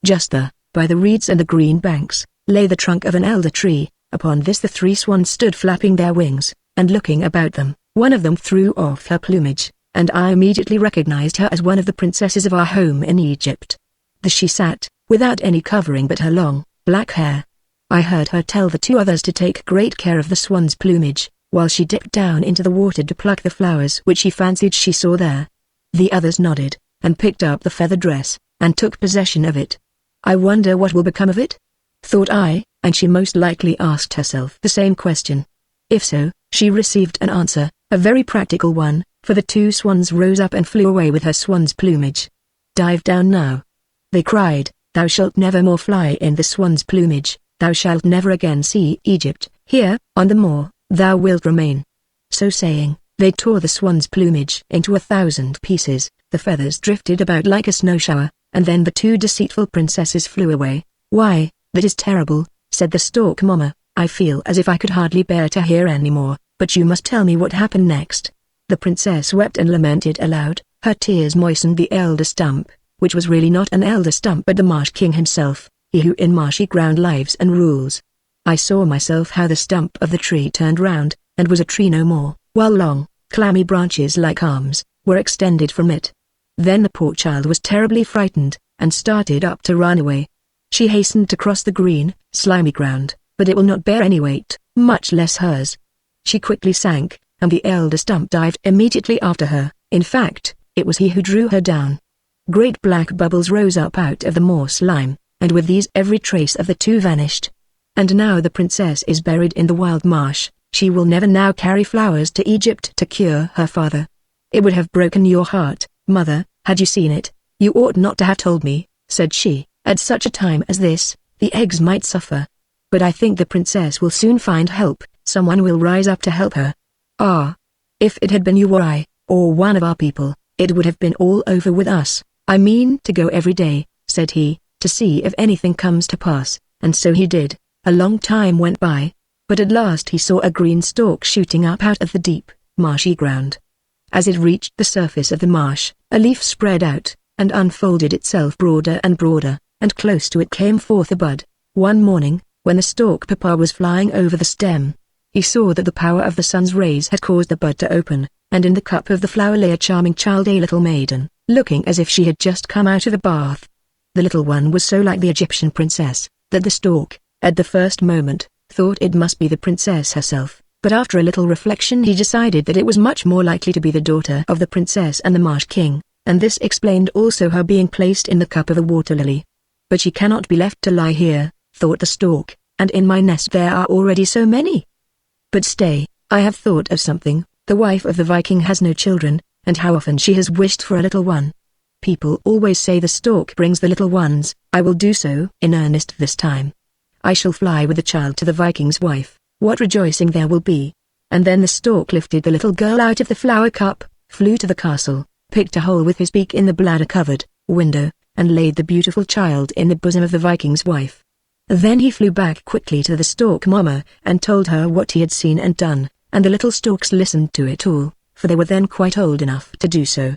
Just there, by the reeds and the green banks, lay the trunk of an elder tree. Upon this the 3 swans stood flapping their wings, and looking about them. One of them threw off her plumage, and I immediately recognized her as one of the princesses of our home in Egypt. There she sat, without any covering but her long, black hair. I heard her tell the 2 others to take great care of the swan's plumage, while she dipped down into the water to pluck the flowers which she fancied she saw there. The others nodded, and picked up the feather dress, and took possession of it. I wonder what will become of it? Thought I, and she most likely asked herself the same question. If so, she received an answer, a very practical one, for the 2 swans rose up and flew away with her swan's plumage. "Dive down now," they cried, "thou shalt never more fly in the swan's plumage, thou shalt never again see Egypt. Here, on the moor, thou wilt remain." So saying, they tore the swan's plumage into 1,000 pieces, the feathers drifted about like a snow shower, and then the 2 deceitful princesses flew away. "Why, that is terrible," said the stork mama. "I feel as if I could hardly bear to hear any more, but you must tell me what happened next." The princess wept and lamented aloud. Her tears moistened the elder stump, which was really not an elder stump but the marsh king himself, he who in marshy ground lives and rules. I saw myself how the stump of the tree turned round, and was a tree no more, while long, clammy branches like arms, were extended from it. Then the poor child was terribly frightened, and started up to run away. She hastened to cross the green, slimy ground, but it will not bear any weight, much less hers. She quickly sank, and the elder stump dived immediately after her. In fact, it was he who drew her down. Great black bubbles rose up out of the moor slime, and with these every trace of the 2 vanished. And now the princess is buried in the wild marsh. She will never now carry flowers to Egypt to cure her father. It would have broken your heart, mother, had you seen it. "You ought not to have told me," said she. "At such a time as this, the eggs might suffer. But I think the princess will soon find help. Someone will rise up to help her." "Ah! If it had been you or I, or one of our people, it would have been all over with us. I mean to go every day," said he, "to see if anything comes to pass," and so he did. A long time went by, but at last he saw a green stalk shooting up out of the deep, marshy ground. As it reached the surface of the marsh, a leaf spread out, and unfolded itself broader and broader, and close to it came forth a bud. One morning, when the stalk papa was flying over the stem, he saw that the power of the sun's rays had caused the bud to open, and in the cup of the flower lay a charming child, a little maiden, looking as if she had just come out of a bath. The little one was so like the Egyptian princess, that the stork, at the first moment, thought it must be the princess herself, but after a little reflection he decided that it was much more likely to be the daughter of the princess and the marsh king, and this explained also her being placed in the cup of a water lily. But she cannot be left to lie here, thought the stork, and in my nest there are already so many. But stay, I have thought of something. The wife of the Viking has no children, and how often she has wished for a little one. People always say the stork brings the little ones. I will do so in earnest this time. I shall fly with the child to the Viking's wife. What rejoicing there will be. And then the stork lifted the little girl out of the flower cup, flew to the castle, picked a hole with his beak in the bladder-covered window, and laid the beautiful child in the bosom of the Viking's wife. Then he flew back quickly to the stork mama and told her what he had seen and done, and the little storks listened to it all, for they were then quite old enough to do so.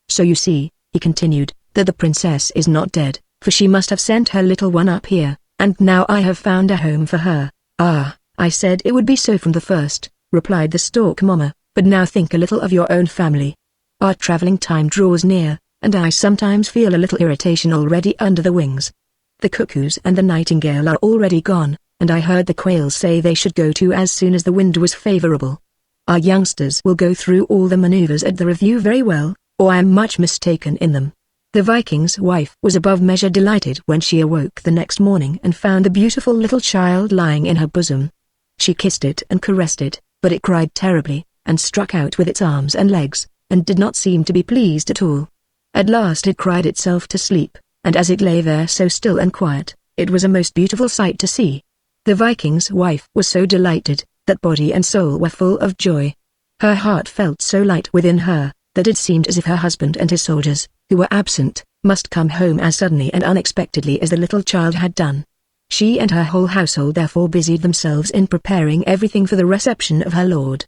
So you see, he continued, that the princess is not dead, for she must have sent her little one up here, and now I have found a home for her. Ah, I said it would be so from the first, replied the stork mama, but now think a little of your own family. Our traveling time draws near, and I sometimes feel a little irritation already under the wings. The cuckoos and the nightingale are already gone, and I heard the quails say they should go too as soon as the wind was favorable. Our youngsters will go through all the maneuvers at the review very well, or I am much mistaken in them. The Viking's wife was above measure delighted when she awoke the next morning and found the beautiful little child lying in her bosom. She kissed it and caressed it, but it cried terribly, and struck out with its arms and legs, and did not seem to be pleased at all. At last it cried itself to sleep, and as it lay there so still and quiet, it was a most beautiful sight to see. The Viking's wife was so delighted, that body and soul were full of joy. Her heart felt so light within her, that it seemed as if her husband and his soldiers, who were absent, must come home as suddenly and unexpectedly as the little child had done. She and her whole household therefore busied themselves in preparing everything for the reception of her lord.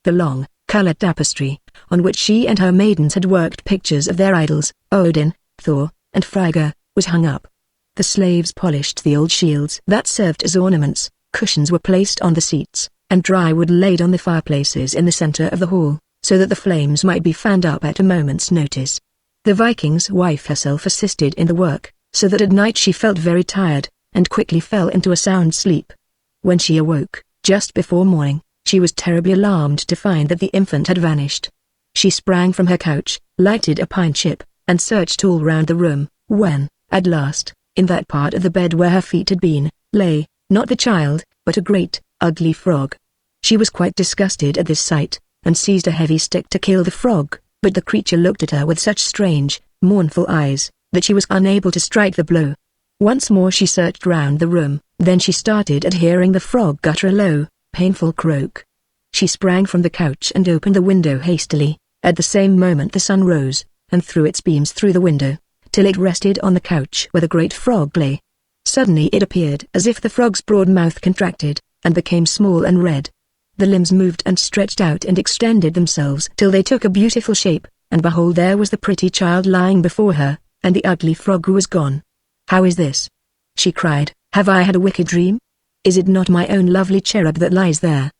The long, colored tapestry, on which she and her maidens had worked pictures of their idols, Odin, Thor, and Frigga, was hung up. The slaves polished the old shields that served as ornaments, cushions were placed on the seats, and dry wood laid on the fireplaces in the center of the hall, so that the flames might be fanned up at a moment's notice. The Viking's wife herself assisted in the work, so that at night she felt very tired, and quickly fell into a sound sleep. When she awoke, just before morning, she was terribly alarmed to find that the infant had vanished. She sprang from her couch, lighted a pine chip, and searched all round the room, when, at last, in that part of the bed where her feet had been, lay, not the child, but a great, ugly frog. She was quite disgusted at this sight, and seized a heavy stick to kill the frog, but the creature looked at her with such strange, mournful eyes, that she was unable to strike the blow. Once more she searched round the room, then she started at hearing the frog utter a low, painful croak. She sprang from the couch and opened the window hastily. At the same moment the sun rose, and threw its beams through the window, till it rested on the couch where the great frog lay. Suddenly it appeared as if the frog's broad mouth contracted, and became small and red. The limbs moved and stretched out and extended themselves till they took a beautiful shape, and behold there was the pretty child lying before her, and the ugly frog was gone. "How is this?" she cried. "Have I had a wicked dream? Is it not my own lovely cherub that lies there?"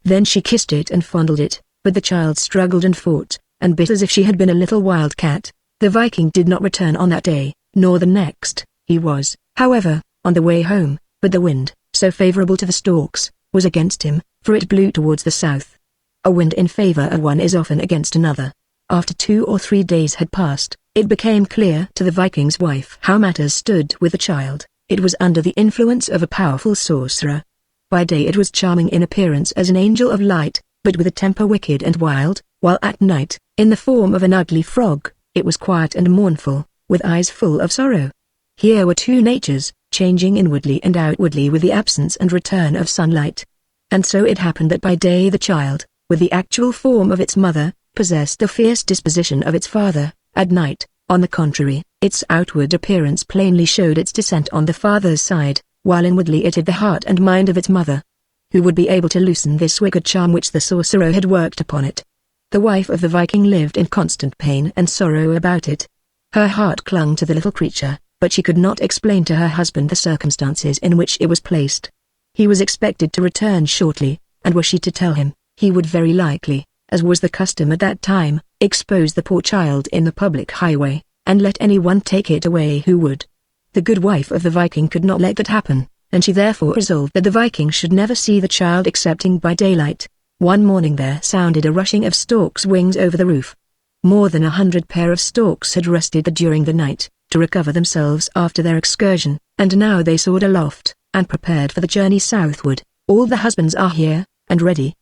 Then she kissed it and fondled it, but the child struggled and fought, and bit as if she had been a little wild cat. The Viking did not return on that day, nor the next. He was, however, on the way home, but the wind, so favorable to the storks, was against him, for it blew towards the south. A wind in favor of one is often against another. After 2 or 3 days had passed, it became clear to the Viking's wife how matters stood with the child. It was under the influence of a powerful sorcerer. By day it was charming in appearance as an angel of light, but with a temper wicked and wild, while at night, in the form of an ugly frog, it was quiet and mournful, with eyes full of sorrow. Here were two natures, changing inwardly and outwardly with the absence and return of sunlight. And so it happened that by day the child, with the actual form of its mother, possessed the fierce disposition of its father. At night, on the contrary, its outward appearance plainly showed its descent on the father's side, while inwardly it had the heart and mind of its mother. Who would be able to loosen this wicked charm which the sorcerer had worked upon it? The wife of the Viking lived in constant pain and sorrow about it. Her heart clung to the little creature, but she could not explain to her husband the circumstances in which it was placed. He was expected to return shortly, and were she to tell him, he would very likely, as was the custom at that time, expose the poor child in the public highway, and let anyone take it away who would. The good wife of the Viking could not let that happen, and she therefore resolved that the Viking should never see the child excepting by daylight. One morning there sounded a rushing of storks' wings over the roof. More than 100 pair of storks had rested there during the night, to recover themselves after their excursion, and now they soared aloft, and prepared for the journey southward. "All the husbands are here, and ready,"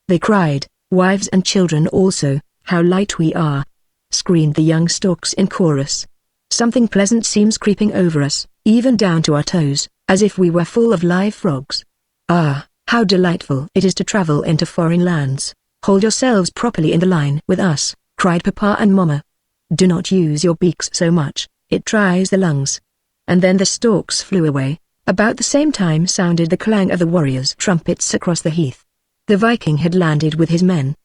they cried, "wives and children also. How light we are!" screamed the young storks in chorus. "Something pleasant seems creeping over us, even down to our toes, as if we were full of live frogs. Ah, how delightful it is to travel into foreign lands. Hold yourselves properly in the line with us," cried Papa and Mama. "Do not use your beaks so much, it tries the lungs." And then the storks flew away. About the same time sounded the clang of the warriors' trumpets across the heath. The Viking had landed with his men.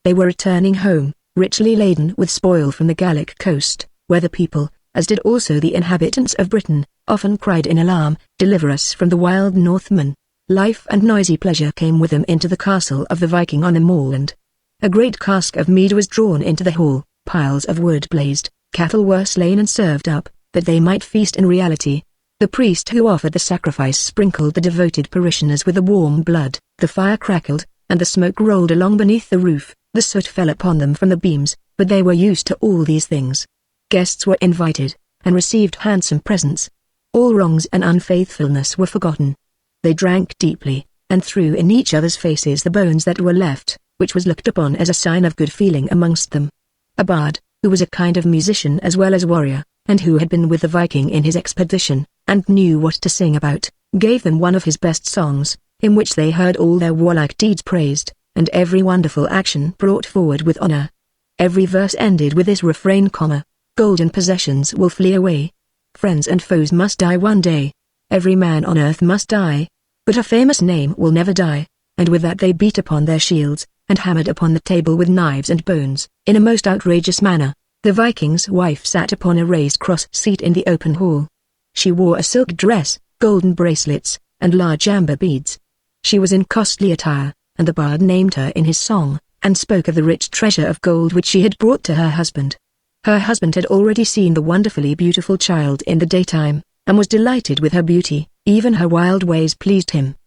They were returning home, richly laden with spoil from the Gallic coast, where the people, as did also the inhabitants of Britain, often cried in alarm, "Deliver us from the wild Northmen." Life and noisy pleasure came with them into the castle of the Viking on the moorland. A great cask of mead was drawn into the hall, piles of wood blazed, cattle were slain and served up, that they might feast in reality. The priest who offered the sacrifice sprinkled the devoted parishioners with the warm blood, the fire crackled, and the smoke rolled along beneath the roof, the soot fell upon them from the beams, but they were used to all these things. Guests were invited, and received handsome presents. All wrongs and unfaithfulness were forgotten. They drank deeply, and threw in each other's faces the bones that were left, which was looked upon as a sign of good feeling amongst them. A bard, who was a kind of musician as well as warrior, and who had been with the Viking in his expedition, and knew what to sing about, gave them one of his best songs, in which they heard all their warlike deeds praised, and every wonderful action brought forward with honor. Every verse ended with this refrain, "Golden possessions will flee away. Friends and foes must die one day. Every man on earth must die. But a famous name will never die," and with that they beat upon their shields, and hammered upon the table with knives and bones, in a most outrageous manner. The Viking's wife sat upon a raised cross seat in the open hall. She wore a silk dress, golden bracelets, and large amber beads. She was in costly attire, and the bard named her in his song, and spoke of the rich treasure of gold which she had brought to her husband. Her husband had already seen the wonderfully beautiful child in the daytime, and was delighted with her beauty. Even her wild ways pleased him.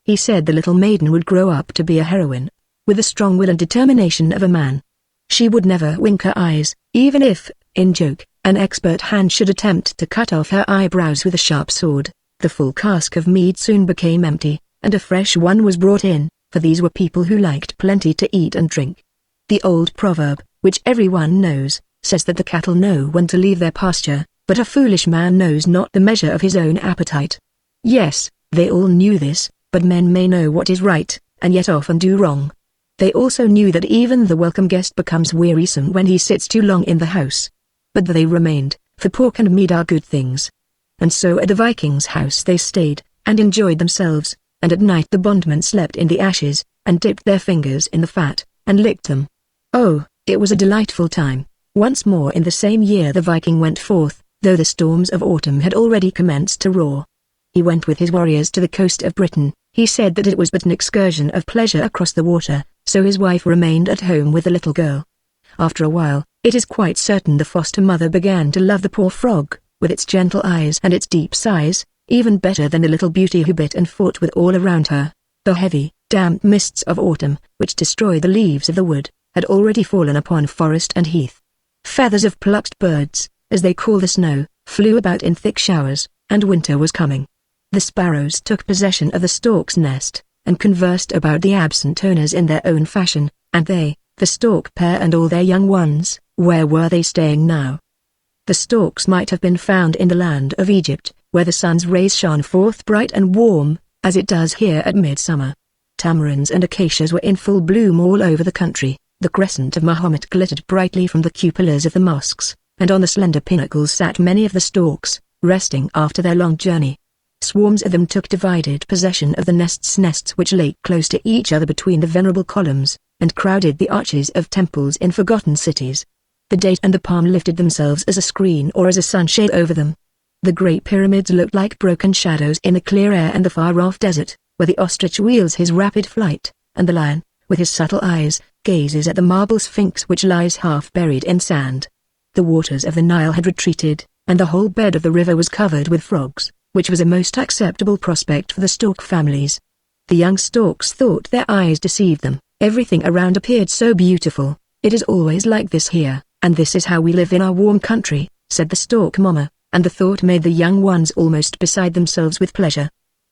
He said the little maiden would grow up to be a heroine, with the strong will and determination of a man. She would never wink her eyes, even if, in joke, an expert hand should attempt to cut off her eyebrows with a sharp sword. The full cask of mead soon became empty, and a fresh one was brought in, for these were people who liked plenty to eat and drink. The old proverb, which everyone knows, says that the cattle know when to leave their pasture, but a foolish man knows not the measure of his own appetite. Yes, they all knew this, but men may know what is right, and yet often do wrong. They also knew that even the welcome guest becomes wearisome when he sits too long in the house. But they remained, for pork and mead are good things. And so at the Viking's house they stayed, and enjoyed themselves, and at night the bondmen slept in the ashes, and dipped their fingers in the fat, and licked them. Oh, it was a delightful time. Once more in the same year the Viking went forth, though the storms of autumn had already commenced to roar. He went with his warriors to the coast of Britain. He said that it was but an excursion of pleasure across the water, so his wife remained at home with the little girl. After a while, it is quite certain the foster mother began to love the poor frog, with its gentle eyes and its deep sighs, even better than the little beauty who bit and fought with all around her. The heavy, damp mists of autumn, which destroy the leaves of the wood, had already fallen upon forest and heath. Feathers of plucked birds, as they call the snow, flew about in thick showers, and winter was coming. The sparrows took possession of the stork's nest, and conversed about the absent owners in their own fashion, and they, the stork pair and all their young ones, where were they staying now? The storks might have been found in the land of Egypt, where the sun's rays shone forth bright and warm, as it does here at midsummer. Tamarinds and acacias were in full bloom all over the country. The crescent of Mahomet glittered brightly from the cupolas of the mosques, and on the slender pinnacles sat many of the storks, resting after their long journey. Swarms of them took divided possession of the nests which lay close to each other between the venerable columns, and crowded the arches of temples in forgotten cities. The date and the palm lifted themselves as a screen or as a sunshade over them. The great pyramids looked like broken shadows in the clear air, and the far-off desert, where the ostrich wheels his rapid flight, and the lion, with his subtle eyes, gazes at the marble sphinx which lies half buried in sand. The waters of the Nile had retreated, and the whole bed of the river was covered with frogs, which was a most acceptable prospect for the stork families. The young storks thought their eyes deceived them. Everything around appeared so beautiful. "It is always like this here, and this is how we live in our warm country," said the stork Mama, and the thought made the young ones almost beside themselves with pleasure.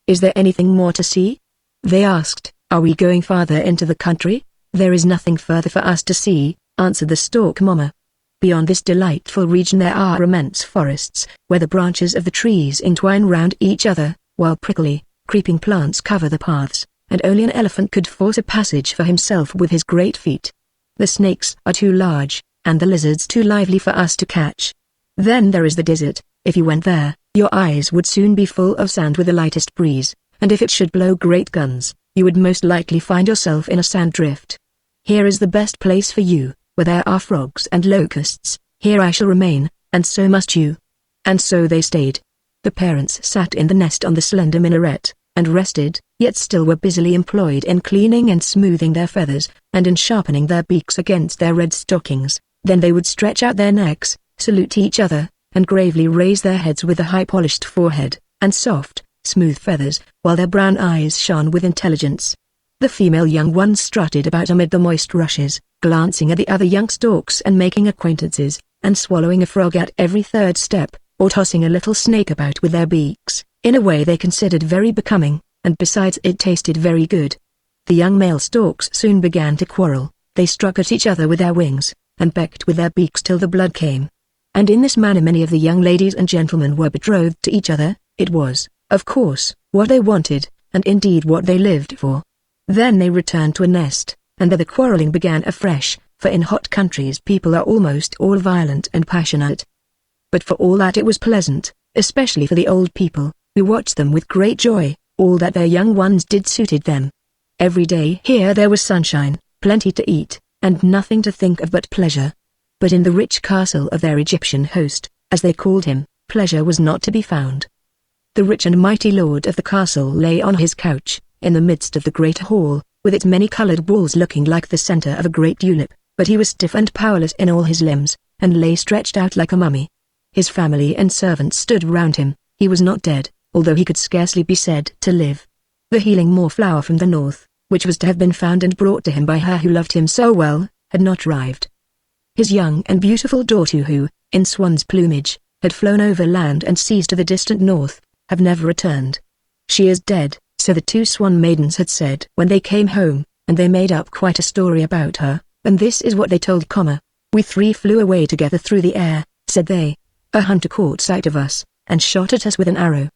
Is there anything more to see? They asked. Are we going farther into the country? There is nothing further for us to see, answered the stork Mama. Beyond this delightful region there are immense forests, where the branches of the trees entwine round each other, while prickly, creeping plants cover the paths, and only an elephant could force a passage for himself with his great feet. The snakes are too large, and the lizards too lively for us to catch. Then there is the desert. If you went there, your eyes would soon be full of sand with the lightest breeze, and if it should blow great guns, you would most likely find yourself in a sand drift. Here is the best place for you, where there are frogs and locusts. Here I shall remain, and so must you. And so they stayed. The parents sat in the nest on the slender minaret, and rested, yet still were busily employed in cleaning and smoothing their feathers, and in sharpening their beaks against their red stockings. Then they would stretch out their necks, salute each other, and gravely raise their heads with a high-polished forehead, and soft, smooth feathers, while their brown eyes shone with intelligence. The female young ones strutted about amid the moist rushes, glancing at the other young storks and making acquaintances, and swallowing a frog at every third step, or tossing a little snake about with their beaks, in a way they considered very becoming, and besides it tasted very good. The young male storks soon began to quarrel. They struck at each other with their wings, and pecked with their beaks till the blood came. And in this manner many of the young ladies and gentlemen were betrothed to each other. It was, of course, what they wanted, and indeed what they lived for. Then they returned to a nest, and there the quarrelling began afresh, for in hot countries people are almost all violent and passionate. But for all that it was pleasant, especially for the old people, who watched them with great joy. All that their young ones did suited them. Every day here there was sunshine, plenty to eat, and nothing to think of but pleasure. But in the rich castle of their Egyptian host, as they called him, pleasure was not to be found. The rich and mighty lord of the castle lay on his couch, in the midst of the great hall, with its many-colored walls looking like the center of a great tulip, but he was stiff and powerless in all his limbs, and lay stretched out like a mummy. His family and servants stood round him. He was not dead, although he could scarcely be said to live. The healing moorflower from the north, which was to have been found and brought to him by her who loved him so well, had not arrived. His young and beautiful daughter who, in swan's plumage, had flown over land and seas to the distant north, have never returned. She is dead, so the two swan maidens had said when they came home, and they made up quite a story about her, and this is what they told, We three flew away together through the air, said they. A hunter caught sight of us, and shot at us with an arrow.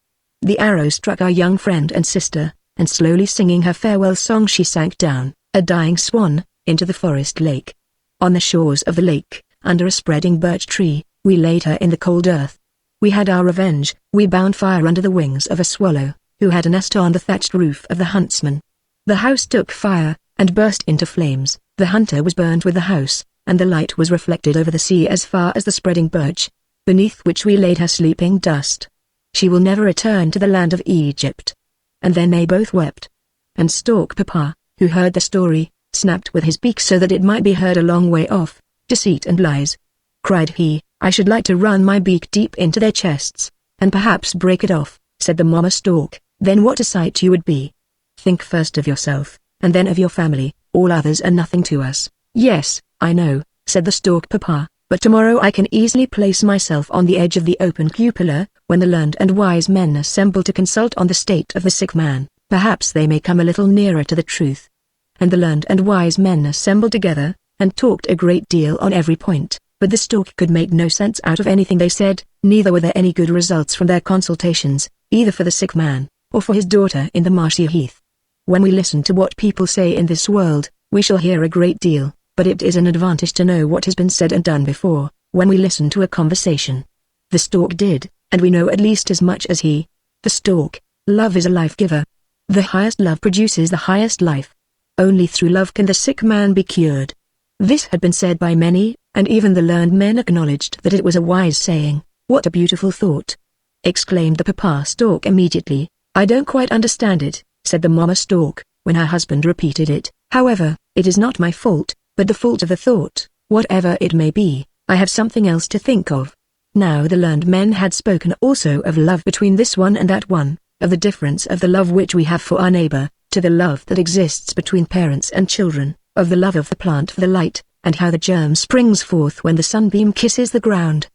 The arrow struck our young friend and sister, and slowly singing her farewell song she sank down, a dying swan, into the forest lake. On the shores of the lake, under a spreading birch tree, we laid her in the cold earth. We had our revenge. We bound fire under the wings of a swallow, who had a nest on the thatched roof of the huntsman. The house took fire, and burst into flames. The hunter was burned with the house, and the light was reflected over the sea as far as the spreading birch, beneath which we laid her sleeping dust. She will never return to the land of Egypt. And then they both wept. And Stork Papa, who heard the story, snapped with his beak so that it might be heard a long way off. Deceit and lies, cried he. I should like to run my beak deep into their chests, and perhaps break it off, said the Mama Stork. Then what a sight you would be. Think first of yourself, and then of your family. All others are nothing to us. Yes, I know, said the Stork Papa, but tomorrow I can easily place myself on the edge of the open cupola, when the learned and wise men assemble to consult on the state of the sick man. Perhaps they may come a little nearer to the truth. And the learned and wise men assembled together, and talked a great deal on every point, but the stork could make no sense out of anything they said, neither were there any good results from their consultations, either for the sick man, or for his daughter in the marshy heath. When we listen to what people say in this world, we shall hear a great deal, but it is an advantage to know what has been said and done before, when we listen to a conversation. The stork did, and we know at least as much as he. The stork, love is a life-giver. The highest love produces the highest life. Only through love can the sick man be cured. This had been said by many, and even the learned men acknowledged that it was a wise saying. What a beautiful thought! Exclaimed the Papa Stork immediately. I don't quite understand it, said the Mama Stork, when her husband repeated it. However, it is not my fault, but the fault of the thought. Whatever it may be, I have something else to think of. Now the learned men had spoken also of love between this one and that one, of the difference of the love which we have for our neighbor, to the love that exists between parents and children, of the love of the plant for the light, and how the germ springs forth when the sunbeam kisses the ground.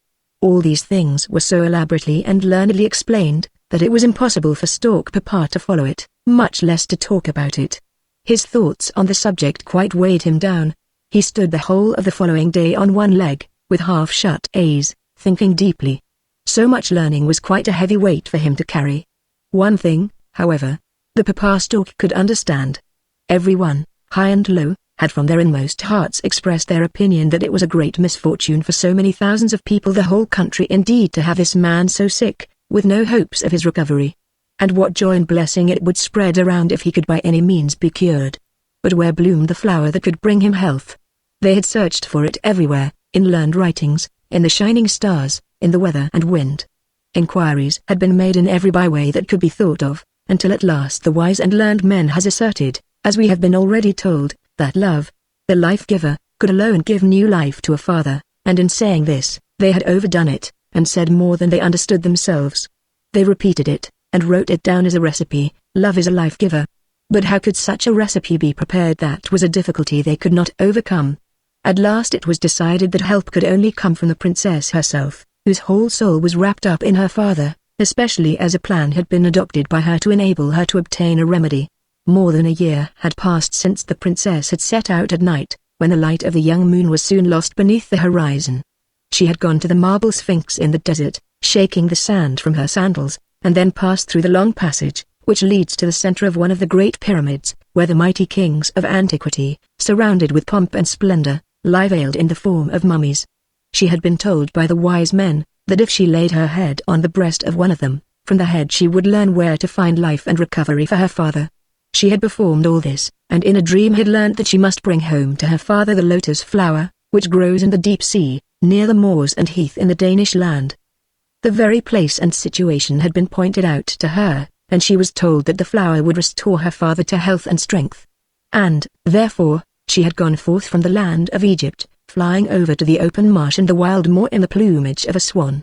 All these things were so elaborately and learnedly explained, that it was impossible for Stork Papa to follow it, much less to talk about it. His thoughts on the subject quite weighed him down. He stood the whole of the following day on one leg, with half-shut eyes, thinking deeply. So much learning was quite a heavy weight for him to carry. One thing, however, the Papa Stork could understand. Everyone, high and low, had from their inmost hearts expressed their opinion that it was a great misfortune for so many thousands of people, the whole country indeed, to have this man so sick, with no hopes of his recovery. And what joy and blessing it would spread around if he could by any means be cured. But where bloomed the flower that could bring him health? They had searched for it everywhere, in learned writings, in the shining stars, in the weather and wind. Inquiries had been made in every byway that could be thought of, until at last the wise and learned men has asserted, as we have been already told, that love, the life-giver, could alone give new life to a father, and in saying this, they had overdone it, and said more than they understood themselves. They repeated it, and wrote it down as a recipe: love is a life-giver. But how could such a recipe be prepared? That was a difficulty they could not overcome. At last it was decided that help could only come from the princess herself, whose whole soul was wrapped up in her father, especially as a plan had been adopted by her to enable her to obtain a remedy. More than a year had passed since the princess had set out at night, when the light of the young moon was soon lost beneath the horizon. She had gone to the marble sphinx in the desert, shaking the sand from her sandals, and then passed through the long passage, which leads to the center of one of the great pyramids, where the mighty kings of antiquity, surrounded with pomp and splendor, lie veiled in the form of mummies. She had been told by the wise men, that if she laid her head on the breast of one of them, from the head she would learn where to find life and recovery for her father. She had performed all this, and in a dream had learnt that she must bring home to her father the lotus flower, which grows in the deep sea, near the moors and heath in the Danish land. The very place and situation had been pointed out to her, and she was told that the flower would restore her father to health and strength. And, therefore, she had gone forth from the land of Egypt, flying over to the open marsh and the wild moor in the plumage of a swan.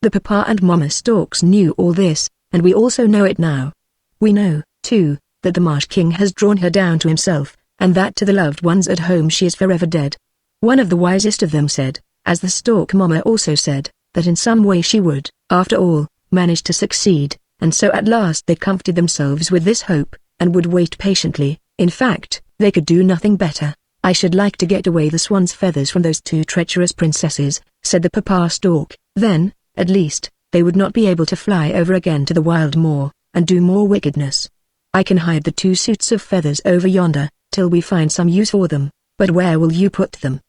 The Papa and Mama Storks knew all this, and we also know it now. We know, too, that the Marsh King has drawn her down to himself, and that to the loved ones at home she is forever dead. One of the wisest of them said, as the Stork Mama also said, that in some way she would, after all, manage to succeed, and so at last they comforted themselves with this hope, and would wait patiently. In fact, they could do nothing better. I should like to get away the swan's feathers from those two treacherous princesses, said the Papa Stork. Then, at least, they would not be able to fly over again to the wild moor, and do more wickedness. I can hide the two suits of feathers over yonder, till we find some use for them. But where will you put them?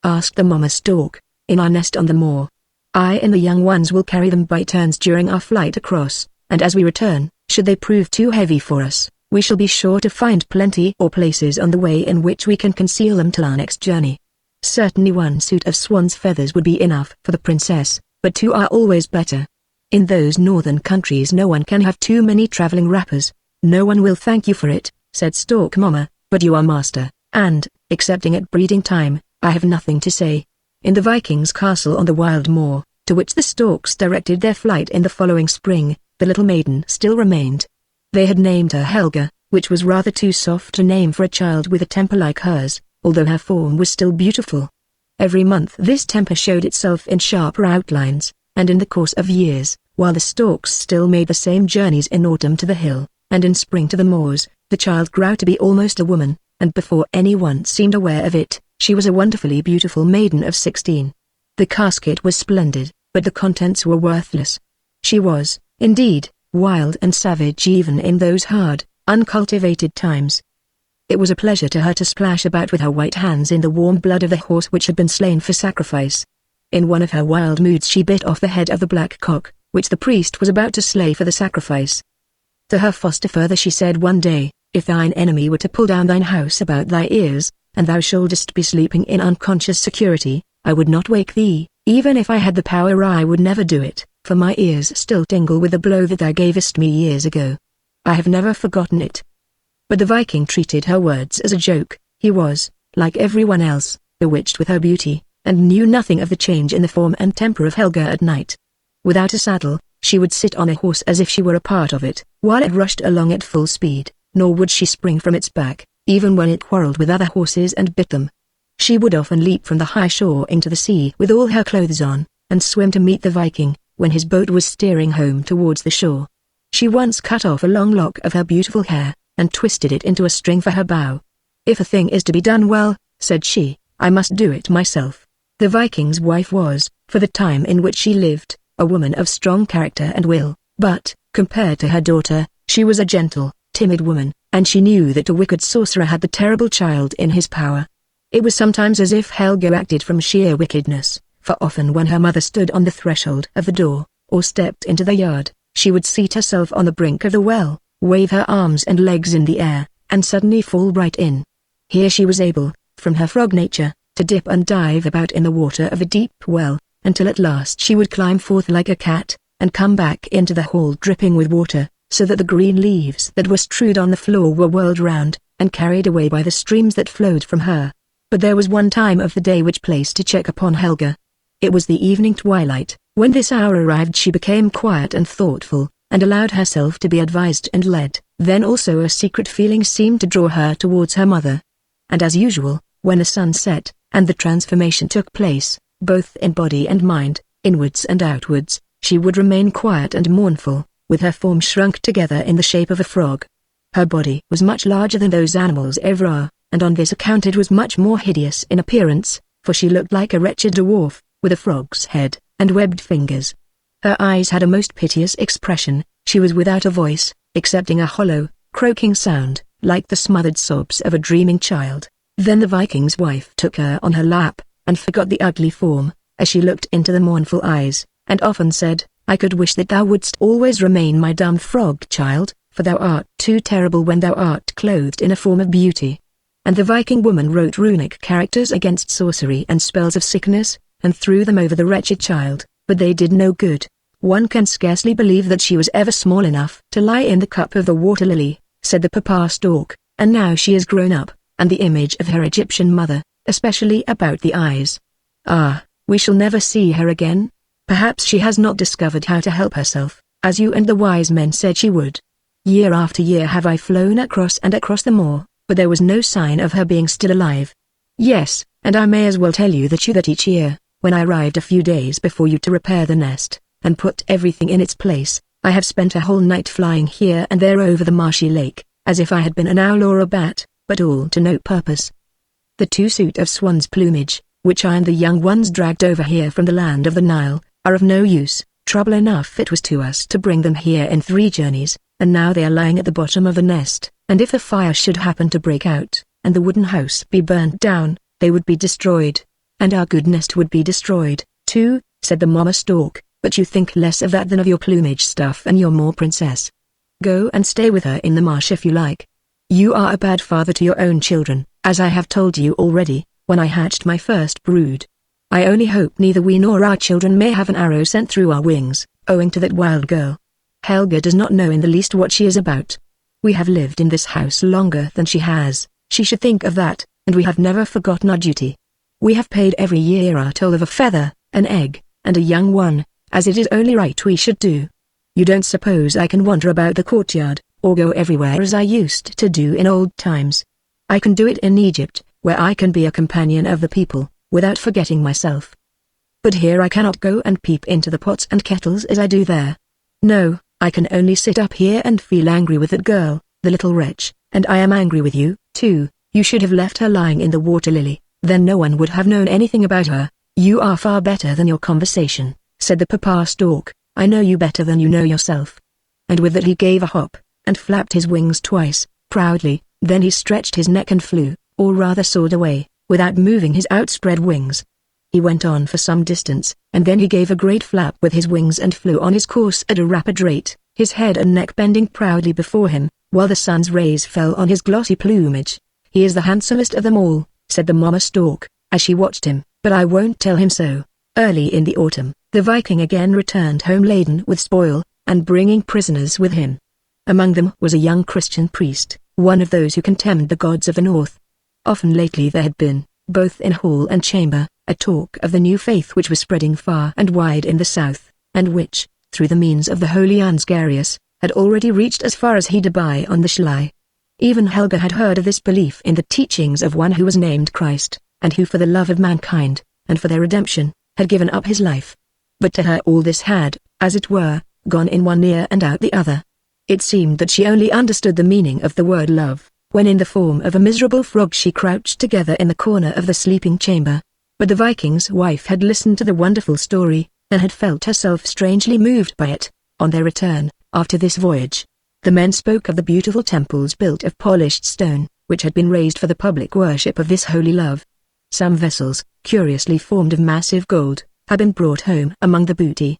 Asked the Mama Stork. In our nest on the moor. I and the young ones will carry them by turns during our flight across, and as we return, should they prove too heavy for us, we shall be sure to find plenty or places on the way in which we can conceal them till our next journey. Certainly one suit of swan's feathers would be enough for the princess, but two are always better. In those northern countries no one can have too many traveling wrappers. No one will thank you for it, said Stork Mama, but you are master, and, excepting at breeding time, I have nothing to say. In the Viking's castle on the wild moor, to which the storks directed their flight in the following spring, the little maiden still remained. They had named her Helga, which was rather too soft a name for a child with a temper like hers, although her form was still beautiful. Every month this temper showed itself in sharper outlines, and in the course of years, while the storks still made the same journeys in autumn to the hill, and in spring to the moors, the child grew to be almost a woman, and before anyone seemed aware of it, she was a wonderfully beautiful maiden of 16. The casket was splendid, but the contents were worthless. She was, indeed, wild and savage even in those hard, uncultivated times. It was a pleasure to her to splash about with her white hands in the warm blood of the horse which had been slain for sacrifice. In one of her wild moods she bit off the head of the black cock, which the priest was about to slay for the sacrifice. To her foster father she said one day, if thine enemy were to pull down thine house about thy ears, and thou shouldest be sleeping in unconscious security, I would not wake thee. Even if I had the power I would never do it, for my ears still tingle with the blow that thou gavest me years ago. I have never forgotten it. But the Viking treated her words as a joke. He was, like everyone else, bewitched with her beauty, and knew nothing of the change in the form and temper of Helga at night. Without a saddle, she would sit on a horse as if she were a part of it, while it rushed along at full speed, nor would she spring from its back, even when it quarreled with other horses and bit them. She would often leap from the high shore into the sea with all her clothes on, and swim to meet the Viking, when his boat was steering home towards the shore. She once cut off a long lock of her beautiful hair, and twisted it into a string for her bow. "If a thing is to be done well," said she, "I must do it myself." The Viking's wife was, for the time in which she lived, a woman of strong character and will, but, compared to her daughter, she was a gentle, timid woman, and she knew that a wicked sorcerer had the terrible child in his power. It was sometimes as if Helga acted from sheer wickedness, for often when her mother stood on the threshold of the door, or stepped into the yard, she would seat herself on the brink of the well, wave her arms and legs in the air, and suddenly fall right in. Here she was able, from her frog nature, to dip and dive about in the water of a deep well, until at last she would climb forth like a cat, and come back into the hall dripping with water, so that the green leaves that were strewed on the floor were whirled round, and carried away by the streams that flowed from her. But there was one time of the day which placed a check upon Helga. It was the evening twilight. When this hour arrived she became quiet and thoughtful, and allowed herself to be advised and led. Then also a secret feeling seemed to draw her towards her mother. And as usual, when the sun set, and the transformation took place, both in body and mind, inwards and outwards, she would remain quiet and mournful, with her form shrunk together in the shape of a frog. Her body was much larger than those animals ever are, and on this account it was much more hideous in appearance, for she looked like a wretched dwarf, with a frog's head, and webbed fingers. Her eyes had a most piteous expression. She was without a voice, excepting a hollow, croaking sound, like the smothered sobs of a dreaming child. Then the Viking's wife took her on her lap, and forgot the ugly form, as she looked into the mournful eyes, and often said, "I could wish that thou wouldst always remain my dumb frog child, for thou art too terrible when thou art clothed in a form of beauty." And the Viking woman wrote runic characters against sorcery and spells of sickness, and threw them over the wretched child, but they did no good. "One can scarcely believe that she was ever small enough to lie in the cup of the water lily," said the papa stork, "and now she is grown up, and the image of her Egyptian mother, especially about the eyes. Ah, we shall never see her again. Perhaps she has not discovered how to help herself, as you and the wise men said she would. Year after year have I flown across and across the moor, but there was no sign of her being still alive. Yes, and I may as well tell you that each year, when I arrived a few days before you to repair the nest, and put everything in its place, I have spent a whole night flying here and there over the marshy lake, as if I had been an owl or a bat, but all to no purpose. The 2 suit of swan's plumage, which I and the young ones dragged over here from the land of the Nile, are of no use. Trouble enough it was to us to bring them here in 3 journeys, and now they are lying at the bottom of the nest, and if a fire should happen to break out, and the wooden house be burnt down, they would be destroyed. And our good nest would be destroyed, too," said the mama stork, "but you think less of that than of your plumage stuff and your more princess. Go and stay with her in the marsh if you like. You are a bad father to your own children, as I have told you already, when I hatched my first brood. I only hope neither we nor our children may have an arrow sent through our wings, owing to that wild girl. Helga does not know in the least what she is about. We have lived in this house longer than she has, she should think of that, and we have never forgotten our duty. We have paid every year our toll of a feather, an egg, and a young one, as it is only right we should do. You don't suppose I can wander about the courtyard, or go everywhere as I used to do in old times. I can do it in Egypt, where I can be a companion of the people, without forgetting myself. But here I cannot go and peep into the pots and kettles as I do there. No, I can only sit up here and feel angry with that girl, the little wretch, and I am angry with you, too. You should have left her lying in the water lily. Then no one would have known anything about her. You are far better than your conversation," said the papa stork. "I know you better than you know yourself." And with that he gave a hop, and flapped his wings twice, proudly. Then he stretched his neck and flew, or rather soared away, without moving his outspread wings. He went on for some distance, and then he gave a great flap with his wings and flew on his course at a rapid rate, his head and neck bending proudly before him, while the sun's rays fell on his glossy plumage. "He is the handsomest of them all," said the mama stork, as she watched him, "but I won't tell him so." Early in the autumn, the Viking again returned home laden with spoil, and bringing prisoners with him. Among them was a young Christian priest, one of those who contemned the gods of the north. Often lately there had been, both in hall and chamber, a talk of the new faith which was spreading far and wide in the south, and which, through the means of the holy Ansgarius, had already reached as far as Hedabai on the Schlei. Even Helga had heard of this belief in the teachings of one who was named Christ, and who for the love of mankind, and for their redemption, had given up his life. But to her all this had, as it were, gone in one ear and out the other. It seemed that she only understood the meaning of the word love, when in the form of a miserable frog she crouched together in the corner of the sleeping chamber. But the Viking's wife had listened to the wonderful story, and had felt herself strangely moved by it. On their return, after this voyage, the men spoke of the beautiful temples built of polished stone, which had been raised for the public worship of this holy love. Some vessels, curiously formed of massive gold, had been brought home among the booty.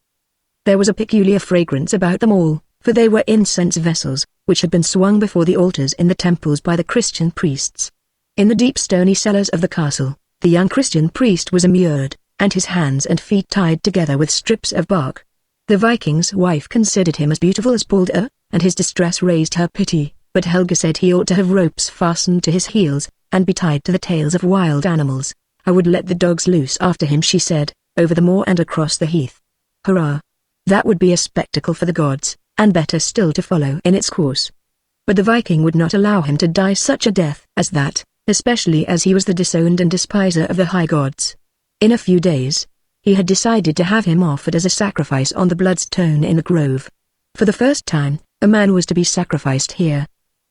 There was a peculiar fragrance about them all, for they were incense vessels, which had been swung before the altars in the temples by the Christian priests. In the deep stony cellars of the castle, the young Christian priest was immured, and his hands and feet tied together with strips of bark. The Viking's wife considered him as beautiful as Balder, and his distress raised her pity, but Helga said he ought to have ropes fastened to his heels, and be tied to the tails of wild animals. I would let the dogs loose after him, she said, over the moor and across the heath. Hurrah! That would be a spectacle for the gods, and better still to follow in its course. But the Viking would not allow him to die such a death as that, especially as he was the disowned and despiser of the high gods. In a few days, he had decided to have him offered as a sacrifice on the bloodstone in the grove. For the first time, a man was to be sacrificed here.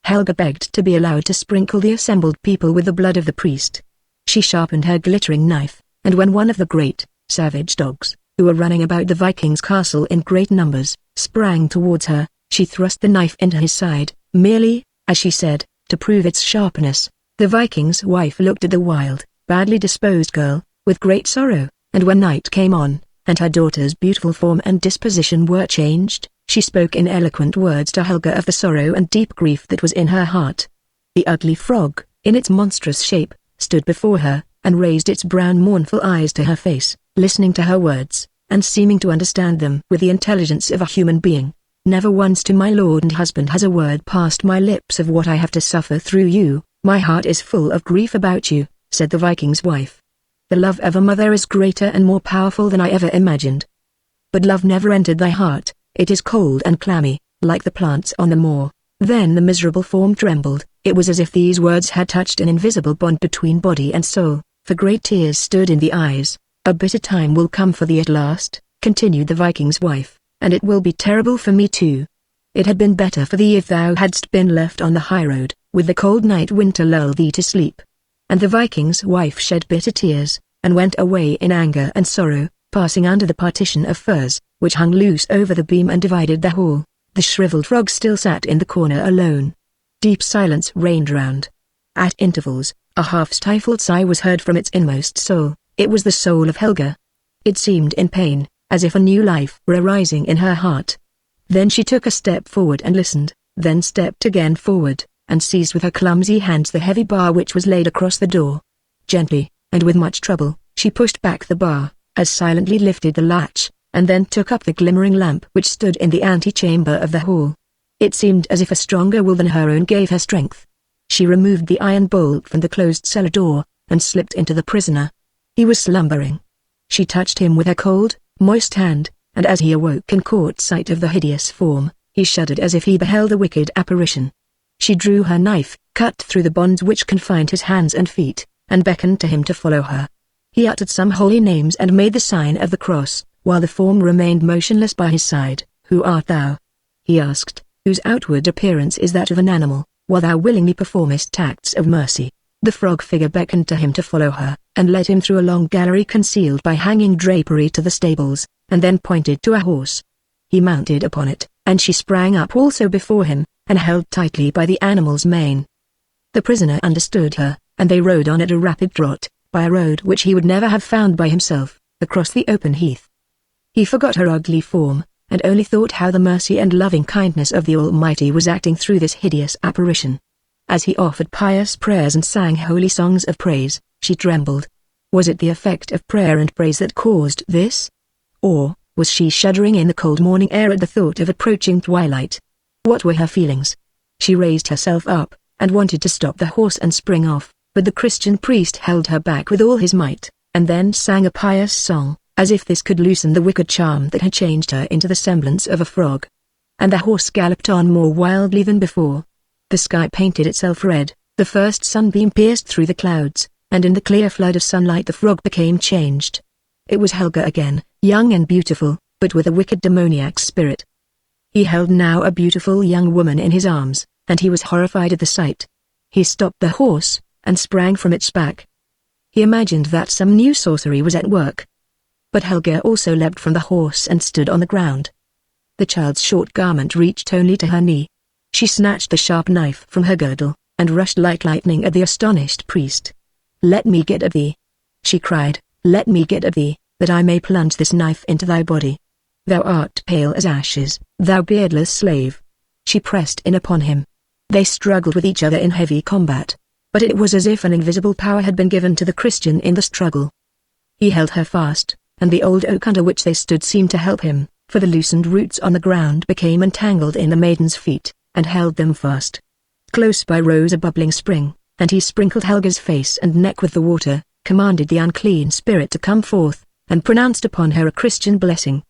Helga begged to be allowed to sprinkle the assembled people with the blood of the priest. She sharpened her glittering knife, and when one of the great, savage dogs, who were running about the Viking's castle in great numbers, sprang towards her, she thrust the knife into his side, merely, as she said, to prove its sharpness. The Viking's wife looked at the wild, badly disposed girl, with great sorrow, and when night came on, and her daughter's beautiful form and disposition were changed, she spoke in eloquent words to Helga of the sorrow and deep grief that was in her heart. The ugly frog, in its monstrous shape, stood before her, and raised its brown mournful eyes to her face, listening to her words, and seeming to understand them with the intelligence of a human being. Never once to my lord and husband has a word passed my lips of what I have to suffer through you. My heart is full of grief about you, said the Viking's wife. The love of a mother is greater and more powerful than I ever imagined. But love never entered thy heart, it is cold and clammy, like the plants on the moor. Then the miserable form trembled. It was as if these words had touched an invisible bond between body and soul, for great tears stood in the eyes. A bitter time will come for thee at last, continued the Viking's wife, and it will be terrible for me too. It had been better for thee if thou hadst been left on the highroad, with the cold night wind to lull thee to sleep. And the Viking's wife shed bitter tears, and went away in anger and sorrow, passing under the partition of furs, which hung loose over the beam and divided the hall. The shriveled frog still sat in the corner alone. Deep silence reigned round. At intervals, a half-stifled sigh was heard from its inmost soul. It was the soul of Helga. It seemed in pain, as if a new life were arising in her heart. Then she took a step forward and listened, then stepped again forward, and seized with her clumsy hands the heavy bar which was laid across the door. Gently, and with much trouble, she pushed back the bar, as silently lifted the latch, and then took up the glimmering lamp which stood in the antechamber of the hall. It seemed as if a stronger will than her own gave her strength. She removed the iron bolt from the closed cellar door, and slipped into the prisoner. He was slumbering. She touched him with her cold, moist hand, and as he awoke and caught sight of the hideous form, he shuddered as if he beheld a wicked apparition. She drew her knife, cut through the bonds which confined his hands and feet, and beckoned to him to follow her. He uttered some holy names and made the sign of the cross, while the form remained motionless by his side. Who art thou? He asked, whose outward appearance is that of an animal, while thou willingly performest acts of mercy. The frog figure beckoned to him to follow her, and led him through a long gallery concealed by hanging drapery to the stables, and then pointed to a horse. He mounted upon it, and she sprang up also before him, and held tightly by the animal's mane. The prisoner understood her, and they rode on at a rapid trot, by a road which he would never have found by himself, across the open heath. He forgot her ugly form, and only thought how the mercy and loving kindness of the Almighty was acting through this hideous apparition. As he offered pious prayers and sang holy songs of praise, she trembled. Was it the effect of prayer and praise that caused this? Or, was she shuddering in the cold morning air at the thought of approaching twilight? What were her feelings? She raised herself up, and wanted to stop the horse and spring off, but the Christian priest held her back with all his might, and then sang a pious song, as if this could loosen the wicked charm that had changed her into the semblance of a frog. And the horse galloped on more wildly than before. The sky painted itself red, the first sunbeam pierced through the clouds, and in the clear flood of sunlight the frog became changed. It was Helga again, young and beautiful, but with a wicked demoniac spirit. He held now a beautiful young woman in his arms, and he was horrified at the sight. He stopped the horse, and sprang from its back. He imagined that some new sorcery was at work. But Helga also leapt from the horse and stood on the ground. The child's short garment reached only to her knee. She snatched the sharp knife from her girdle, and rushed like lightning at the astonished priest. "Let me get at thee!" she cried, "let me get at thee, that I may plunge this knife into thy body. Thou art pale as ashes, thou beardless slave." She pressed in upon him. They struggled with each other in heavy combat. But it was as if an invisible power had been given to the Christian in the struggle. He held her fast, and the old oak under which they stood seemed to help him, for the loosened roots on the ground became entangled in the maiden's feet, and held them fast. Close by rose a bubbling spring, and he sprinkled Helga's face and neck with the water, commanded the unclean spirit to come forth, and pronounced upon her a Christian blessing.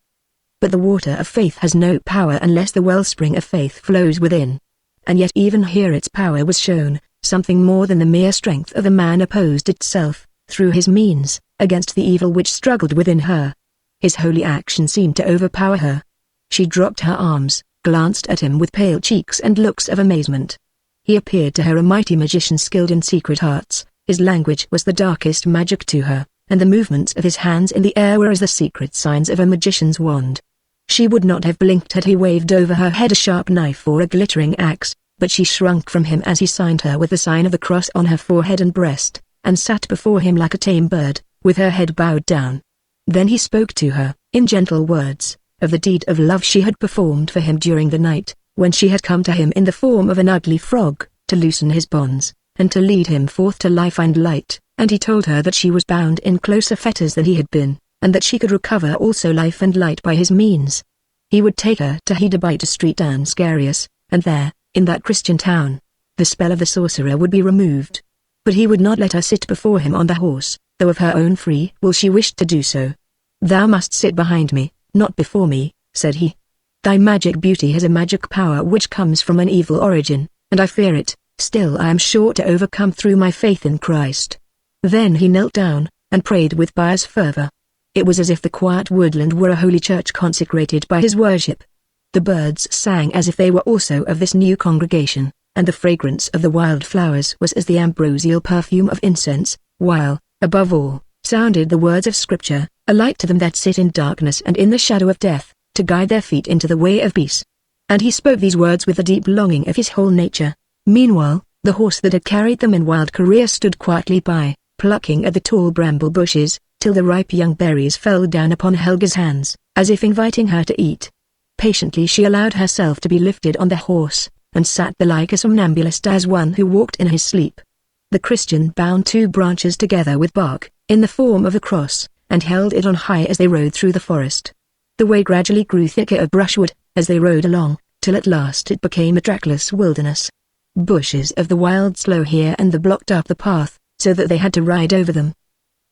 But the water of faith has no power unless the wellspring of faith flows within. And yet even here its power was shown. Something more than the mere strength of the man opposed itself, through his means, against the evil which struggled within her. His holy action seemed to overpower her. She dropped her arms, glanced at him with pale cheeks and looks of amazement. He appeared to her a mighty magician skilled in secret arts. His language was the darkest magic to her, and the movements of his hands in the air were as the secret signs of a magician's wand. She would not have blinked had he waved over her head a sharp knife or a glittering axe, but she shrunk from him as he signed her with the sign of the cross on her forehead and breast, and sat before him like a tame bird, with her head bowed down. Then he spoke to her, in gentle words, of the deed of love she had performed for him during the night, when she had come to him in the form of an ugly frog, to loosen his bonds, and to lead him forth to life and light, and he told her that she was bound in closer fetters than he had been, and that she could recover also life and light by his means. He would take her to Hedebite Street and Scarius, and there, in that Christian town, the spell of the sorcerer would be removed. But he would not let her sit before him on the horse, though of her own free will she wished to do so. "Thou must sit behind me, not before me," said he. "Thy magic beauty has a magic power which comes from an evil origin, and I fear it, still I am sure to overcome through my faith in Christ." Then he knelt down, and prayed with pious fervor. It was as if the quiet woodland were a holy church consecrated by his worship. The birds sang as if they were also of this new congregation, and the fragrance of the wild flowers was as the ambrosial perfume of incense, while, above all, sounded the words of Scripture, "A light to them that sit in darkness and in the shadow of death, to guide their feet into the way of peace." And he spoke these words with the deep longing of his whole nature. Meanwhile, the horse that had carried them in wild career stood quietly by, plucking at the tall bramble bushes, till the ripe young berries fell down upon Helga's hands, as if inviting her to eat. Patiently she allowed herself to be lifted on the horse, and sat there like a somnambulist as one who walked in his sleep. The Christian bound two branches together with bark, in the form of a cross, and held it on high as they rode through the forest. The way gradually grew thicker of brushwood, as they rode along, till at last it became a trackless wilderness. Bushes of the wild sloe here and there blocked up the path, so that they had to ride over them.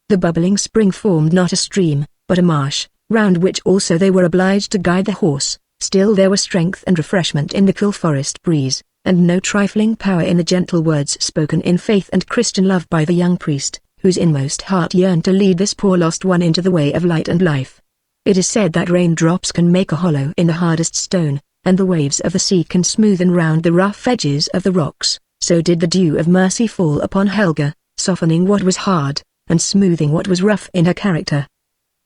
The bubbling spring formed not a stream, but a marsh, round which also they were obliged to guide the horse. Still there was strength and refreshment in the cool forest breeze, and no trifling power in the gentle words spoken in faith and Christian love by the young priest, whose inmost heart yearned to lead this poor lost one into the way of light and life. It is said that raindrops can make a hollow in the hardest stone, and the waves of the sea can smoothen round the rough edges of the rocks. So did the dew of mercy fall upon Helga, softening what was hard, and smoothing what was rough in her character.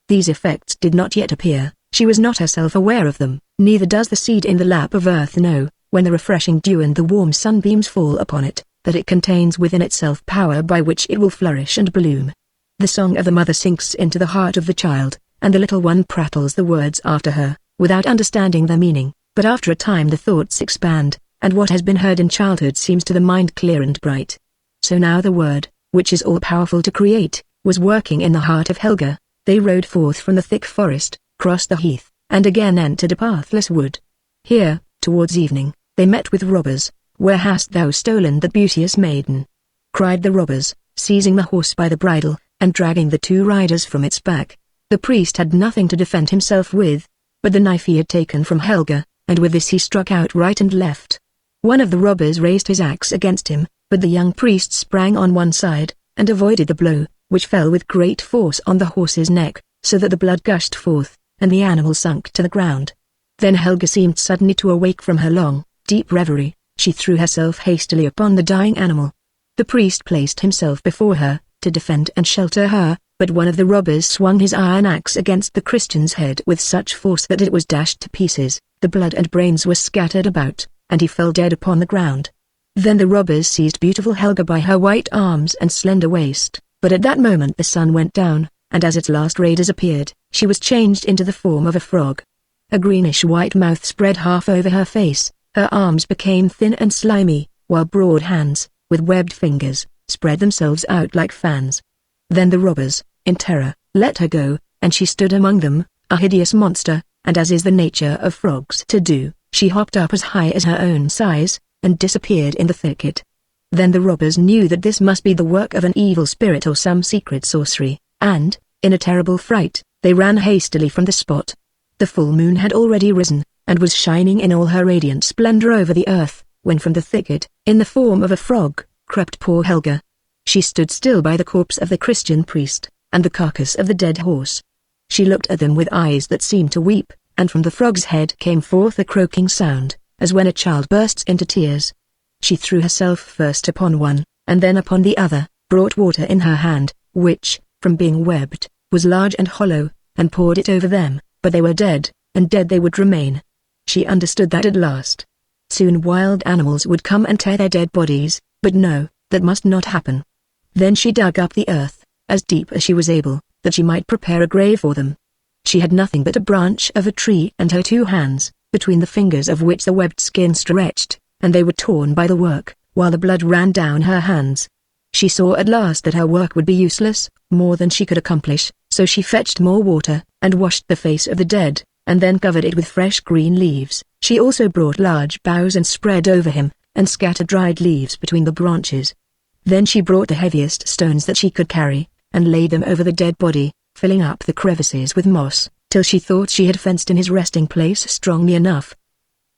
These effects did not yet appear, she was not herself aware of them, neither does the seed in the lap of earth know, when the refreshing dew and the warm sunbeams fall upon it, that it contains within itself power by which it will flourish and bloom. The song of the mother sinks into the heart of the child, and the little one prattles the words after her, without understanding their meaning, but after a time the thoughts expand, and what has been heard in childhood seems to the mind clear and bright. So now the Word, which is all-powerful to create, was working in the heart of Helga. They rode forth from the thick forest, crossed the heath, and again entered a pathless wood. Here, towards evening, they met with robbers. "Where hast thou stolen the beauteous maiden?" cried the robbers, seizing the horse by the bridle, and dragging the two riders from its back. The priest had nothing to defend himself with, but the knife he had taken from Helga, and with this he struck out right and left. One of the robbers raised his axe against him, but the young priest sprang on one side, and avoided the blow, which fell with great force on the horse's neck. so that the blood gushed forth, and the animal sunk to the ground. Then Helga seemed suddenly to awake from her long, deep reverie. She threw herself hastily upon the dying animal. The priest placed himself before her, to defend and shelter her, but one of the robbers swung his iron axe against the Christian's head with such force that it was dashed to pieces. The blood and brains were scattered about, and he fell dead upon the ground. Then the robbers seized beautiful Helga by her white arms and slender waist, but at that moment the sun went down, and as its last rays appeared, she was changed into the form of a frog. A greenish-white mouth spread half over her face, her arms became thin and slimy, while broad hands, with webbed fingers, spread themselves out like fans. Then the robbers, in terror, let her go, and she stood among them, a hideous monster, and as is the nature of frogs to do, she hopped up as high as her own size, and disappeared in the thicket. Then the robbers knew that this must be the work of an evil spirit or some secret sorcery, and, in a terrible fright, they ran hastily from the spot. The full moon had already risen, and was shining in all her radiant splendor over the earth, when from the thicket, in the form of a frog, crept poor Helga. She stood still by the corpse of the Christian priest, and the carcass of the dead horse. She looked at them with eyes that seemed to weep, and from the frog's head came forth a croaking sound, as when a child bursts into tears. She threw herself first upon one, and then upon the other, brought water in her hand, which, from being webbed, was large and hollow, and poured it over them, but they were dead, and dead they would remain. She understood that at last. Soon wild animals would come and tear their dead bodies, but no, that must not happen. Then she dug up the earth, as deep as she was able, that she might prepare a grave for them. She had nothing but a branch of a tree and her 2 hands, between the fingers of which the webbed skin stretched, and they were torn by the work, while the blood ran down her hands. She saw at last that her work would be useless, more than she could accomplish, so she fetched more water, and washed the face of the dead, and then covered it with fresh green leaves. She also brought large boughs and spread over him, and scattered dried leaves between the branches. Then she brought the heaviest stones that she could carry, and laid them over the dead body, filling up the crevices with moss, till she thought she had fenced in his resting place strongly enough.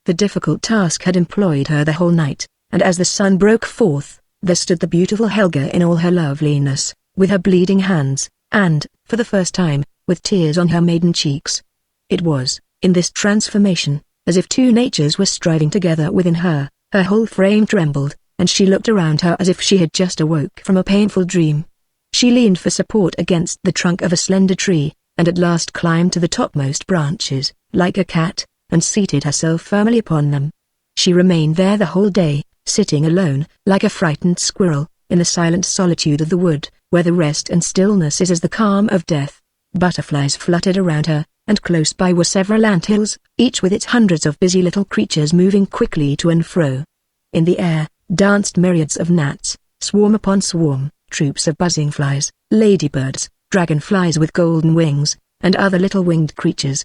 The difficult task had employed her the whole night, and as the sun broke forth, there stood the beautiful Helga in all her loveliness, with her bleeding hands, and, for the first time, with tears on her maiden cheeks. It was, in this transformation, as if 2 natures were striving together within her. Her whole frame trembled, and she looked around her as if she had just awoke from a painful dream. She leaned for support against the trunk of a slender tree, and at last climbed to the topmost branches, like a cat, and seated herself firmly upon them. She remained there the whole day, sitting alone, like a frightened squirrel, in the silent solitude of the wood, where the rest and stillness is as the calm of death. Butterflies fluttered around her, and close by were several anthills, each with its hundreds of busy little creatures moving quickly to and fro. In the air, danced myriads of gnats, swarm upon swarm, troops of buzzing flies, ladybirds, dragonflies with golden wings, and other little winged creatures.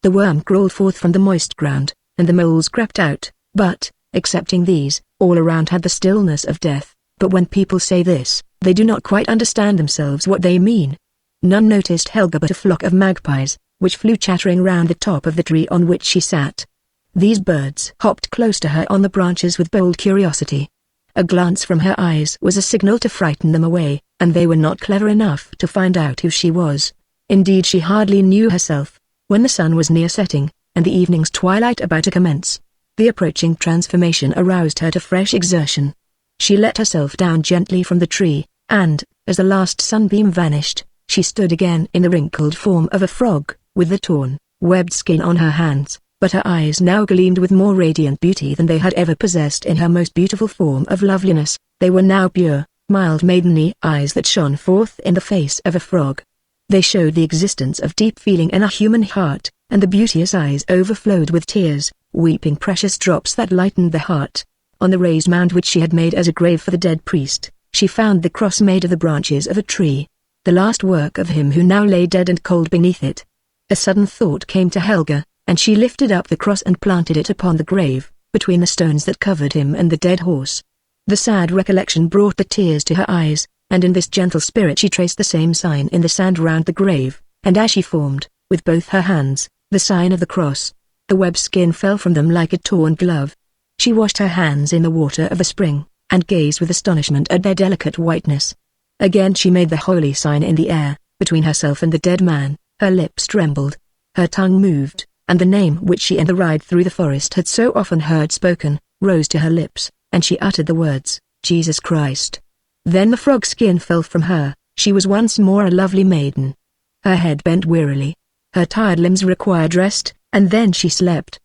The worm crawled forth from the moist ground, and the moles crept out, but, excepting these, all around had the stillness of death. But when people say this, they do not quite understand themselves what they mean. None noticed Helga but a flock of magpies, which flew chattering round the top of the tree on which she sat. These birds hopped close to her on the branches with bold curiosity. A glance from her eyes was a signal to frighten them away, and they were not clever enough to find out who she was. Indeed, she hardly knew herself, when the sun was near setting, and the evening's twilight about to commence. The approaching transformation aroused her to fresh exertion. She let herself down gently from the tree, and, as the last sunbeam vanished, she stood again in the wrinkled form of a frog, with the torn, webbed skin on her hands, but her eyes now gleamed with more radiant beauty than they had ever possessed in her most beautiful form of loveliness. They were now pure, mild maidenly eyes that shone forth in the face of a frog. They showed the existence of deep feeling in a human heart, and the beauteous eyes overflowed with tears, weeping precious drops that lightened the heart. On the raised mound which she had made as a grave for the dead priest, she found the cross made of the branches of a tree, the last work of him who now lay dead and cold beneath it. A sudden thought came to Helga, and she lifted up the cross and planted it upon the grave, between the stones that covered him and the dead horse. The sad recollection brought the tears to her eyes, and in this gentle spirit she traced the same sign in the sand round the grave, and as she formed, with both her hands, the sign of the cross, the web skin fell from them like a torn glove. She washed her hands in the water of a spring, and gazed with astonishment at their delicate whiteness. Again she made the holy sign in the air, between herself and the dead man, Her lips trembled. Her tongue moved, and the name which she and the ride through the forest had so often heard spoken, rose to her lips, and she uttered the words, Jesus Christ. Then the frog skin fell from her, she was once more a lovely maiden. Her head bent wearily. Her tired limbs required rest, and then she slept.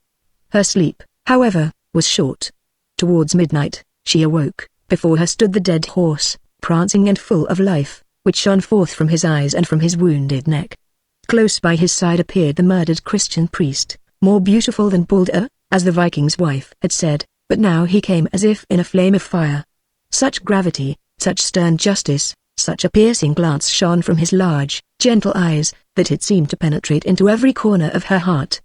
Her sleep, however, was short. Towards midnight, she awoke. Before her stood the dead horse, prancing and full of life, which shone forth from his eyes and from his wounded neck. Close by his side appeared the murdered Christian priest, more beautiful than Balder, as the Viking's wife had said, but now he came as if in a flame of fire. Such gravity, such stern justice, such a piercing glance shone from his large, gentle eyes, that it seemed to penetrate into every corner of her heart.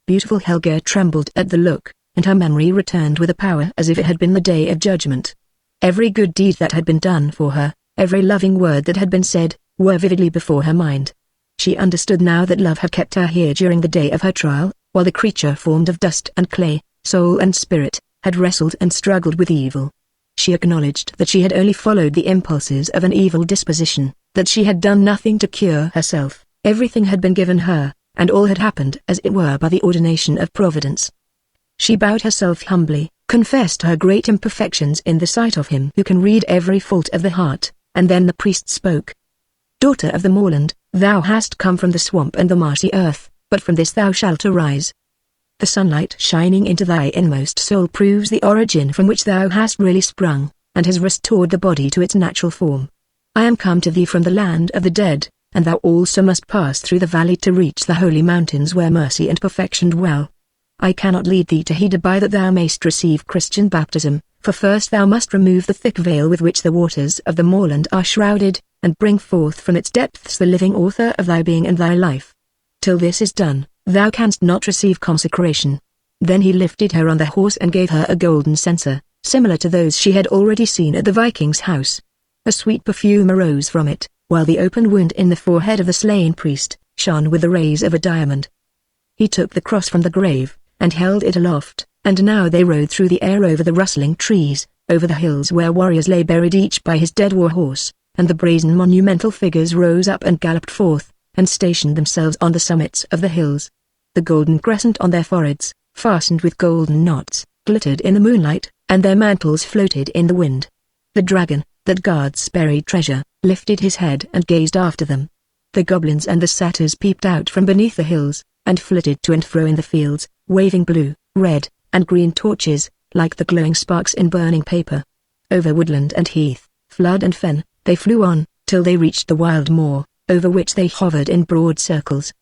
Beautiful Helga trembled at the look, and her memory returned with a power as if it had been the day of judgment. Every good deed that had been done for her, every loving word that had been said, were vividly before her mind. She understood now that love had kept her here during the day of her trial, while the creature formed of dust and clay, soul and spirit, had wrestled and struggled with evil. She acknowledged that she had only followed the impulses of an evil disposition, that she had done nothing to cure herself, everything had been given her, and all had happened as it were by the ordination of Providence. She bowed herself humbly, confessed her great imperfections in the sight of him who can read every fault of the heart, and then the priest spoke. Daughter of the moorland, thou hast come from the swamp and the marshy earth, but from this thou shalt arise. The sunlight shining into thy inmost soul proves the origin from which thou hast really sprung, and has restored the body to its natural form. I am come to thee from the land of the dead, and thou also must pass through the valley to reach the holy mountains where mercy and perfection dwell. I cannot lead thee to Hedabai that thou mayst receive Christian baptism, for first thou must remove the thick veil with which the waters of the moorland are shrouded, and bring forth from its depths the living author of thy being and thy life. Till this is done, thou canst not receive consecration. Then he lifted her on the horse and gave her a golden censer, similar to those she had already seen at the Viking's house. A sweet perfume arose from it, while the open wound in the forehead of the slain priest shone with the rays of a diamond. He took the cross from the grave, and held it aloft, and now they rode through the air over the rustling trees, over the hills where warriors lay buried each by his dead war horse, and the brazen monumental figures rose up and galloped forth, and stationed themselves on the summits of the hills. The golden crescent on their foreheads, fastened with golden knots, glittered in the moonlight, and their mantles floated in the wind. The dragon, that guards buried treasure, lifted his head and gazed after them. The goblins and the satyrs peeped out from beneath the hills, and flitted to and fro in the fields, waving blue, red, and green torches, like the glowing sparks in burning paper. Over woodland and heath, flood and fen, they flew on, till they reached the wild moor, over which they hovered in broad circles.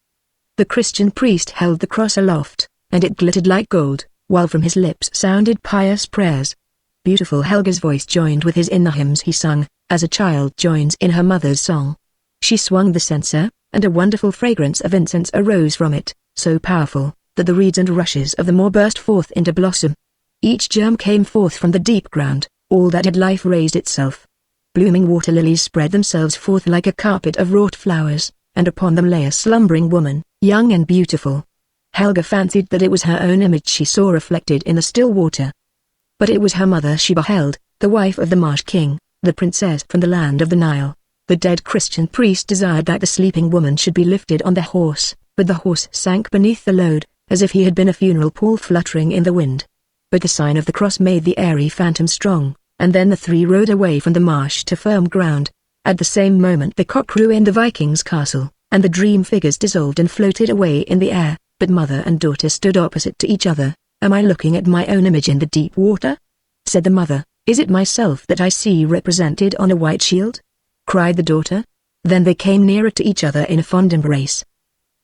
The Christian priest held the cross aloft, and it glittered like gold, while from his lips sounded pious prayers. Beautiful Helga's voice joined with his in the hymns he sung, as a child joins in her mother's song. She swung the censer, and a wonderful fragrance of incense arose from it, so powerful, that the reeds and rushes of the moor burst forth into blossom. Each germ came forth from the deep ground, all that had life raised itself. Blooming water lilies spread themselves forth like a carpet of wrought flowers, and upon them lay a slumbering woman, young and beautiful. Helga fancied that it was her own image she saw reflected in the still water. But it was her mother she beheld, the wife of the marsh king, the princess from the land of the Nile. The dead Christian priest desired that the sleeping woman should be lifted on the horse, but the horse sank beneath the load, as if he had been a funeral pall fluttering in the wind. But the sign of the cross made the airy phantom strong, and then the three rode away from the marsh to firm ground. At the same moment the cock crew in the Viking's castle, and the dream figures dissolved and floated away in the air, but mother and daughter stood opposite to each other. "Am I looking at my own image in the deep water?" said the mother. "Is it myself that I see represented on a white shield?" cried the daughter. Then they came nearer to each other in a fond embrace.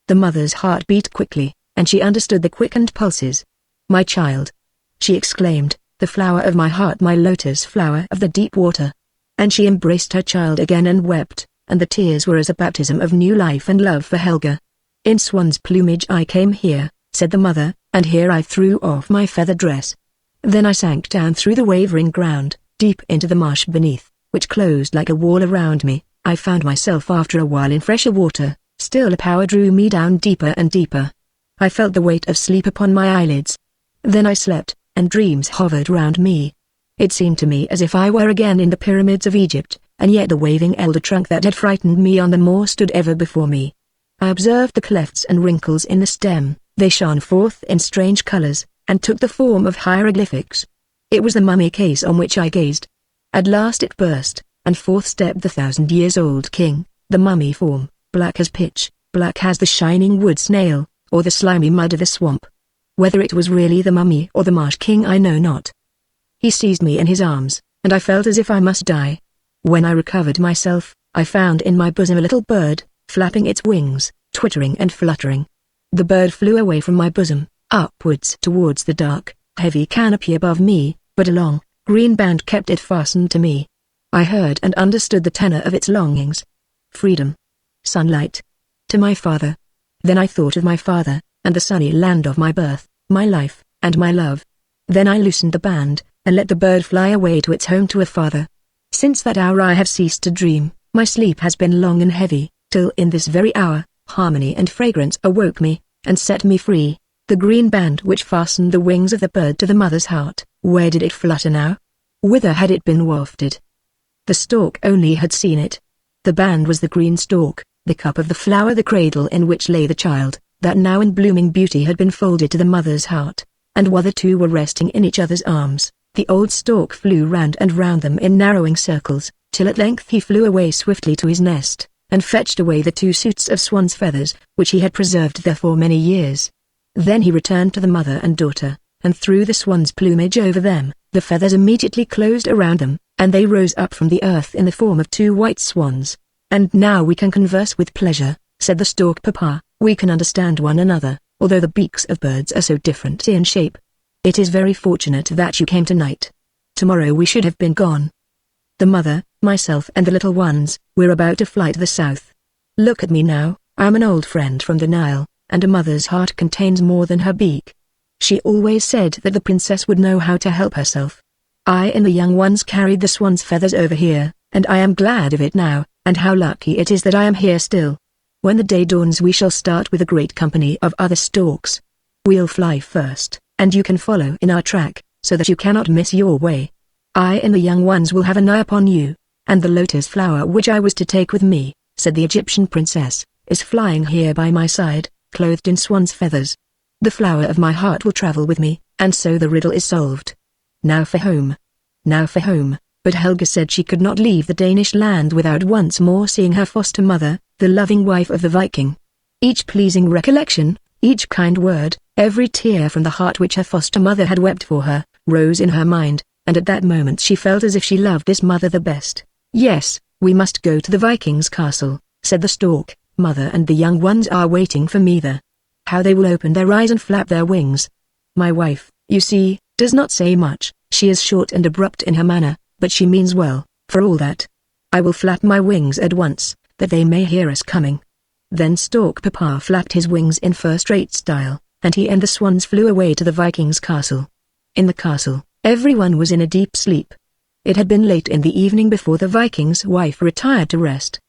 The mother's heart beat quickly, and she understood the quickened pulses. "My child!" she exclaimed, "the flower of my heart, my lotus flower of the deep water." And she embraced her child again and wept, and the tears were as a baptism of new life and love for Helga. "In swan's plumage I came here," said the mother, "and here I threw off my feather dress. Then I sank down through the wavering ground, deep into the marsh beneath, which closed like a wall around me. I found myself after a while in fresher water, still a power drew me down deeper and deeper. I felt the weight of sleep upon my eyelids. Then I slept, and dreams hovered round me. It seemed to me as if I were again in the pyramids of Egypt, and yet the waving elder trunk that had frightened me on the moor stood ever before me. I observed the clefts and wrinkles in the stem. They shone forth in strange colors, and took the form of hieroglyphics. It was the mummy case on which I gazed. At last it burst, and forth stepped the 1,000-years-old king, the mummy form, black as pitch, black as the shining wood snail, or the slimy mud of the swamp. Whether it was really the mummy or the marsh king I know not. He seized me in his arms, and I felt as if I must die. When I recovered myself, I found in my bosom a little bird, flapping its wings, twittering and fluttering. The bird flew away from my bosom, upwards towards the dark, heavy canopy above me, but a long, green band kept it fastened to me. I heard and understood the tenor of its longings. Freedom. Sunlight. To my father. Then I thought of my father, and the sunny land of my birth, my life, and my love. Then I loosened the band, and let the bird fly away to its home to a father. Since that hour I have ceased to dream. My sleep has been long and heavy, till in this very hour, harmony and fragrance awoke me, and set me free. The green band which fastened the wings of the bird to the mother's heart, where did it flutter now? Whither had it been wafted? The stork only had seen it. The band was the green stalk, the cup of the flower, the cradle in which lay the child, that now in blooming beauty had been folded to the mother's heart. And while the two were resting in each other's arms, the old stork flew round and round them in narrowing circles, till at length he flew away swiftly to his nest, and fetched away the 2 suits of swan's feathers, which he had preserved there for many years. Then he returned to the mother and daughter, and threw the swan's plumage over them. The feathers immediately closed around them, and they rose up from the earth in the form of 2 white swans. "And now we can converse with pleasure," said the stork. "Papa, we can understand one another, although the beaks of birds are so different in shape. It is very fortunate that you came tonight. Tomorrow we should have been gone. The mother, myself and the little ones, we're about to fly to the south. Look at me now, I'm an old friend from the Nile, and a mother's heart contains more than her beak. She always said that the princess would know how to help herself. I and the young ones carried the swan's feathers over here, and I am glad of it now, and how lucky it is that I am here still. When the day dawns we shall start with a great company of other storks. We'll fly first, and you can follow in our track, so that you cannot miss your way. I and the young ones will have an eye upon you, and the lotus flower which I was to take with me," said the Egyptian princess, "is flying here by my side, clothed in swan's feathers. The flower of my heart will travel with me, and so the riddle is solved. Now for home. Now for home." But Helga said she could not leave the Danish land without once more seeing her foster mother, the loving wife of the Viking. Each pleasing recollection, each kind word, every tear from the heart which her foster mother had wept for her, rose in her mind, and at that moment she felt as if she loved this mother the best. "Yes, we must go to the Viking's castle," said the stork. "Mother and the young ones are waiting for me there. How they will open their eyes and flap their wings. My wife, you see, does not say much, she is short and abrupt in her manner, but she means well, for all that. I will flap my wings at once, that they may hear us coming." Then Stork Papa flapped his wings in first-rate style, and he and the swans flew away to the Viking's castle. In the castle, everyone was in a deep sleep. It had been late in the evening before the Viking's wife retired to rest.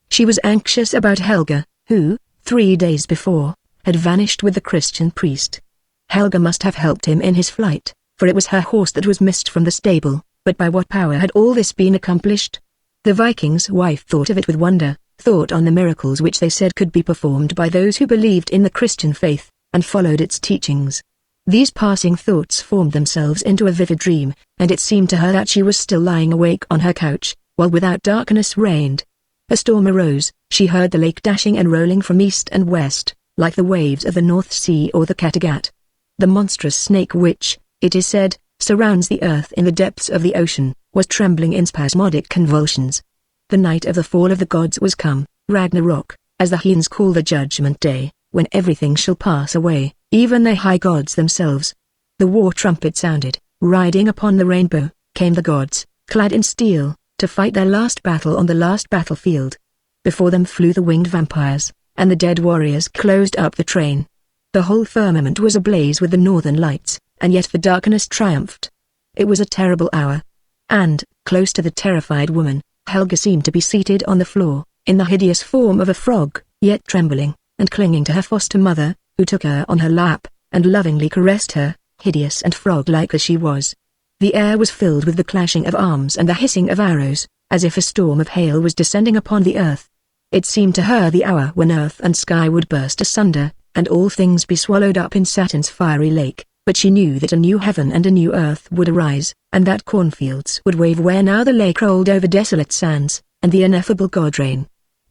She was anxious about Helga, who, 3 days before, had vanished with the Christian priest. Helga must have helped him in his flight, for it was her horse that was missed from the stable. But by what power had all this been accomplished? The Viking's wife thought of it with wonder, thought on the miracles which they said could be performed by those who believed in the Christian faith, and followed its teachings. These passing thoughts formed themselves into a vivid dream, and it seemed to her that she was still lying awake on her couch, while without darkness reigned. A storm arose, she heard the lake dashing and rolling from east and west, like the waves of the North Sea or the Kattegat. The monstrous snake which, it is said, surrounds the earth in the depths of the ocean, was trembling in spasmodic convulsions. The night of the fall of the gods was come, Ragnarok, as the Huns call the judgment day, when everything shall pass away, even the high gods themselves. The war trumpet sounded, riding upon the rainbow, came the gods, clad in steel, to fight their last battle on the last battlefield. Before them flew the winged vampires, and the dead warriors closed up the train. The whole firmament was ablaze with the northern lights, and yet the darkness triumphed. It was a terrible hour. And, close to the terrified woman, Helga seemed to be seated on the floor, in the hideous form of a frog, yet trembling, and clinging to her foster mother, who took her on her lap, and lovingly caressed her, hideous and frog-like as she was. The air was filled with the clashing of arms and the hissing of arrows, as if a storm of hail was descending upon the earth. It seemed to her the hour when earth and sky would burst asunder, and all things be swallowed up in Saturn's fiery lake, but she knew that a new heaven and a new earth would arise, and that cornfields would wave where now the lake rolled over desolate sands, and the ineffable god reign.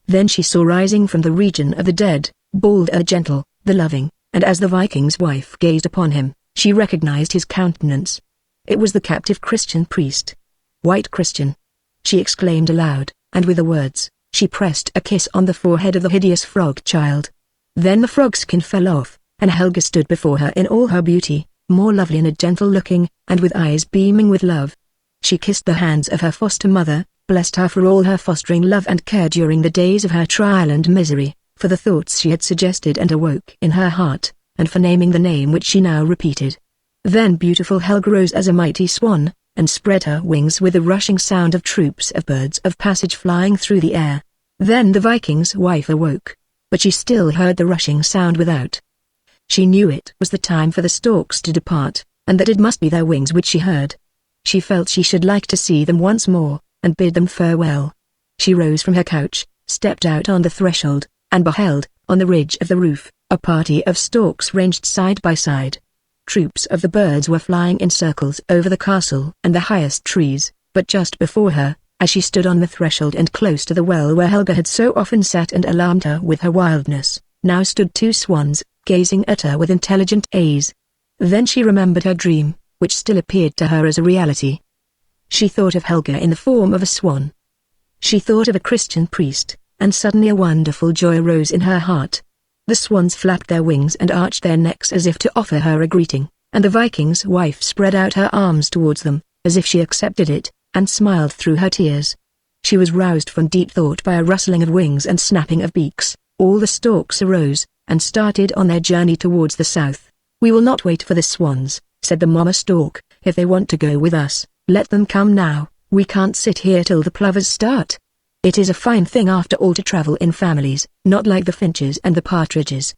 Then she saw rising from the region of the dead, Balder the gentle, the loving, and as the Viking's wife gazed upon him, she recognized his countenance. It was the captive Christian priest. "White Christian!" she exclaimed aloud, and with the words, she pressed a kiss on the forehead of the hideous frog child. Then the frog skin fell off, and Helga stood before her in all her beauty, more lovely and gentle-looking, and with eyes beaming with love. She kissed the hands of her foster mother, blessed her for all her fostering love and care during the days of her trial and misery, for the thoughts she had suggested and awoke in her heart, and for naming the name which she now repeated. Then beautiful Helga rose as a mighty swan, and spread her wings with the rushing sound of troops of birds of passage flying through the air. Then the Viking's wife awoke, but she still heard the rushing sound without. She knew it was the time for the storks to depart, and that it must be their wings which she heard. She felt she should like to see them once more, and bid them farewell. She rose from her couch, stepped out on the threshold, and beheld, on the ridge of the roof, a party of storks ranged side by side. Troops of the birds were flying in circles over the castle and the highest trees, but just before her, as she stood on the threshold and close to the well where Helga had so often sat and alarmed her with her wildness, now stood two swans, gazing at her with intelligent eyes. Then she remembered her dream, which still appeared to her as a reality. She thought of Helga in the form of a swan. She thought of a Christian priest, and suddenly a wonderful joy arose in her heart. The swans flapped their wings and arched their necks as if to offer her a greeting, and the Viking's wife spread out her arms towards them, as if she accepted it, and smiled through her tears. She was roused from deep thought by a rustling of wings and snapping of beaks. All the storks arose, and started on their journey towards the south. "We will not wait for the swans," said the mama stork. "If they want to go with us, let them come now. We can't sit here till the plovers start. It is a fine thing after all to travel in families, not like the finches and the partridges.